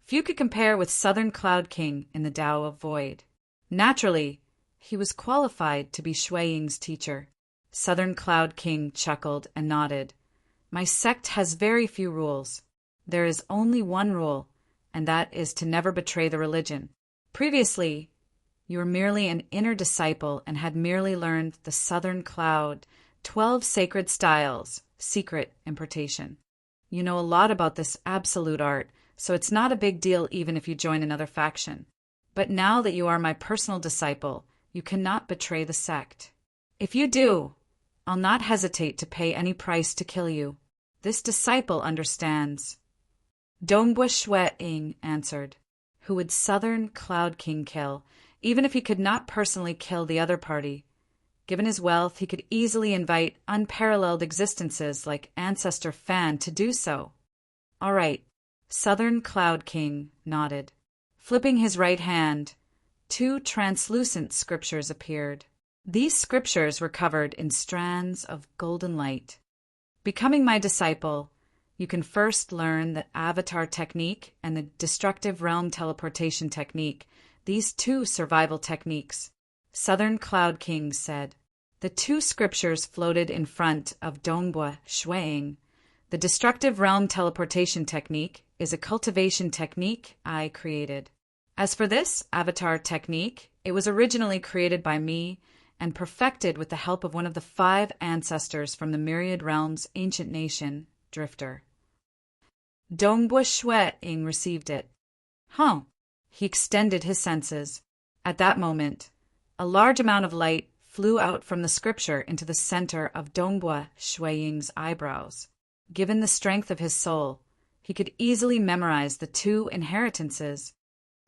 few could compare with Southern Cloud King in the Tao of Void. Naturally, he was qualified to be Shui Ying's teacher. Southern Cloud King chuckled and nodded. My sect has very few rules. There is only one rule, and that is to never betray the religion. Previously, you were merely an inner disciple and had merely learned the Southern Cloud 12 sacred styles, secret importation. You know a lot about this absolute art, so it's not a big deal even if you join another faction. But now that you are my personal disciple, you cannot betray the sect. If you do, I'll not hesitate to pay any price to kill you. This disciple understands. Dongbua Shui Ying answered. Who would Southern Cloud King kill, even if he could not personally kill the other party? Given his wealth, he could easily invite unparalleled existences like Ancestor Fan to do so. All right, Southern Cloud King nodded. Flipping his right hand, 2 translucent scriptures appeared. These scriptures were covered in strands of golden light. Becoming my disciple, you can first learn the Avatar technique and the Destructive Realm Teleportation technique, these 2 survival techniques. Southern Cloud King said. The 2 scriptures floated in front of Dongbua Shui Ying. The Destructive Realm Teleportation technique is a cultivation technique I created. As for this Avatar technique, it was originally created by me and perfected with the help of one of the 5 ancestors from the Myriad Realms' ancient nation, Drifter. Dongbua Shui Ying received it. Huh. He extended his senses. At that moment, a large amount of light flew out from the scripture into the center of Dongbua Shui Ying's eyebrows. Given the strength of his soul, he could easily memorize the 2 inheritances.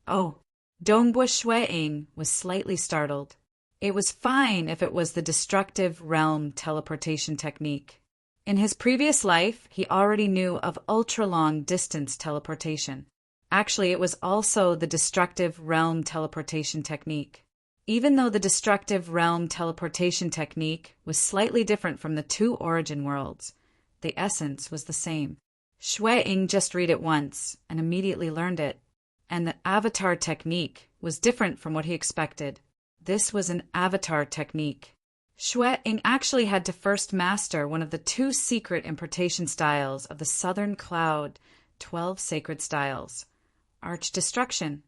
Oh, Dongbua Shui Ying was slightly startled. It was fine if it was the Destructive Realm Teleportation technique. In his previous life, he already knew of ultra-long distance teleportation. Actually, it was also the Destructive Realm Teleportation technique. Even though the Destructive Realm Teleportation technique was slightly different from the 2 origin worlds, the essence was the same. Shui Ying just read it once and immediately learned it, and the Avatar technique was different from what he expected. This was an Avatar technique. Shui Ying actually had to first master one of the 2 secret importation styles of the Southern Cloud 12 sacred styles. Arch Destruction.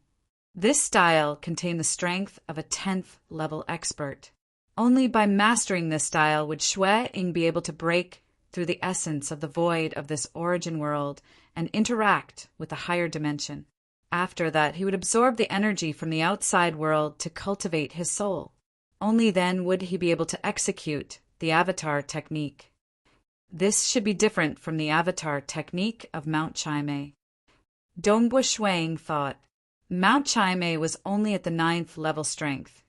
This style contained the strength of a 10th level expert. Only by mastering this style would Shui Ying be able to break through the essence of the void of this origin world and interact with the higher dimension. After that, he would absorb the energy from the outside world to cultivate his soul. Only then would he be able to execute the Avatar technique. This should be different from the Avatar technique of Mount Chime. Dongbua Shui Ying thought. Mount Chime was only at the 9th level strength,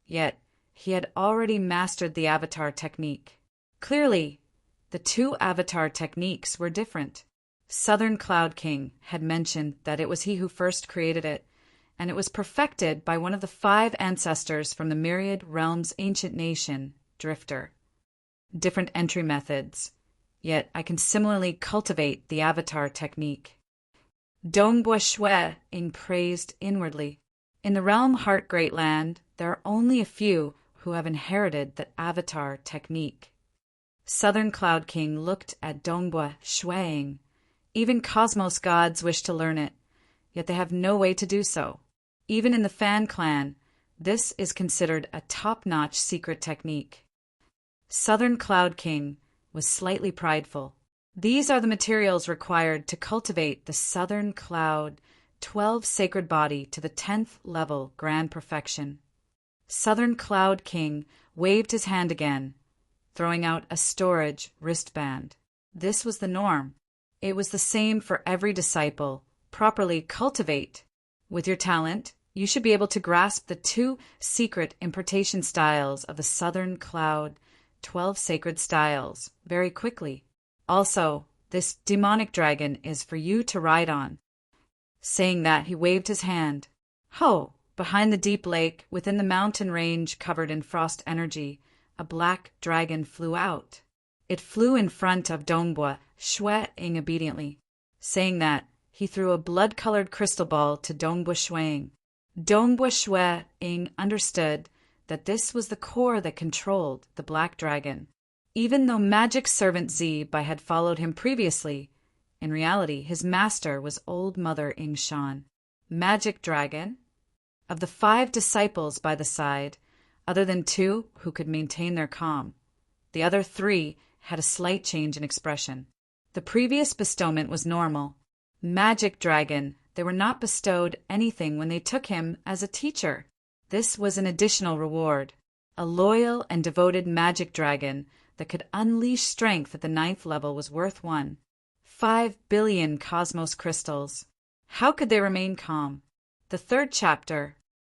yet he had already mastered the Avatar technique. Clearly, the 2 Avatar techniques were different. Southern Cloud King had mentioned that it was he who first created it, and it was perfected by one of the 5 ancestors from the Myriad Realms' ancient nation, Drifter. Different entry methods, yet I can similarly cultivate the Avatar technique. Dongbua Shui Ying praised inwardly. In the Realm Heart Great Land, there are only a few who have inherited the Avatar technique. Southern Cloud King looked at Dongbua Shui Ying. Even Cosmos gods wish to learn it, yet they have no way to do so. Even in the Fan clan, this is considered a top-notch secret technique. Southern Cloud King was slightly prideful. These are the materials required to cultivate the Southern Cloud 12 sacred body to the 10th level grand perfection. Southern Cloud King waved his hand again, throwing out a storage wristband. This was the norm. It was the same for every disciple. Properly cultivate. With your talent, you should be able to grasp the 2 secret importation styles of the Southern Cloud 12 sacred styles very quickly. Also, this demonic dragon is for you to ride on. Saying that, he waved his hand. Ho, Behind the deep lake, within the mountain range covered in frost energy, a black dragon flew out. It flew in front of Dongbua, Shwe-ing obediently. Saying that, he threw a blood-colored crystal ball to Dongbua Shwe-ing. Dongbua Shwe-ing understood that this was the core that controlled the black dragon. Even though magic servant Zibai had followed him previously, in reality his master was Old Mother Ing Shan. Magic dragon? Of the 5 disciples by the side, other than 2 who could maintain their calm, the other 3 had a slight change in expression. The previous bestowment was normal. Magic dragon, they were not bestowed anything when they took him as a teacher. This was an additional reward. A loyal and devoted magic dragon that could unleash strength at the 9th level was worth 5 billion cosmos crystals. How could they remain calm? The 3rd chapter,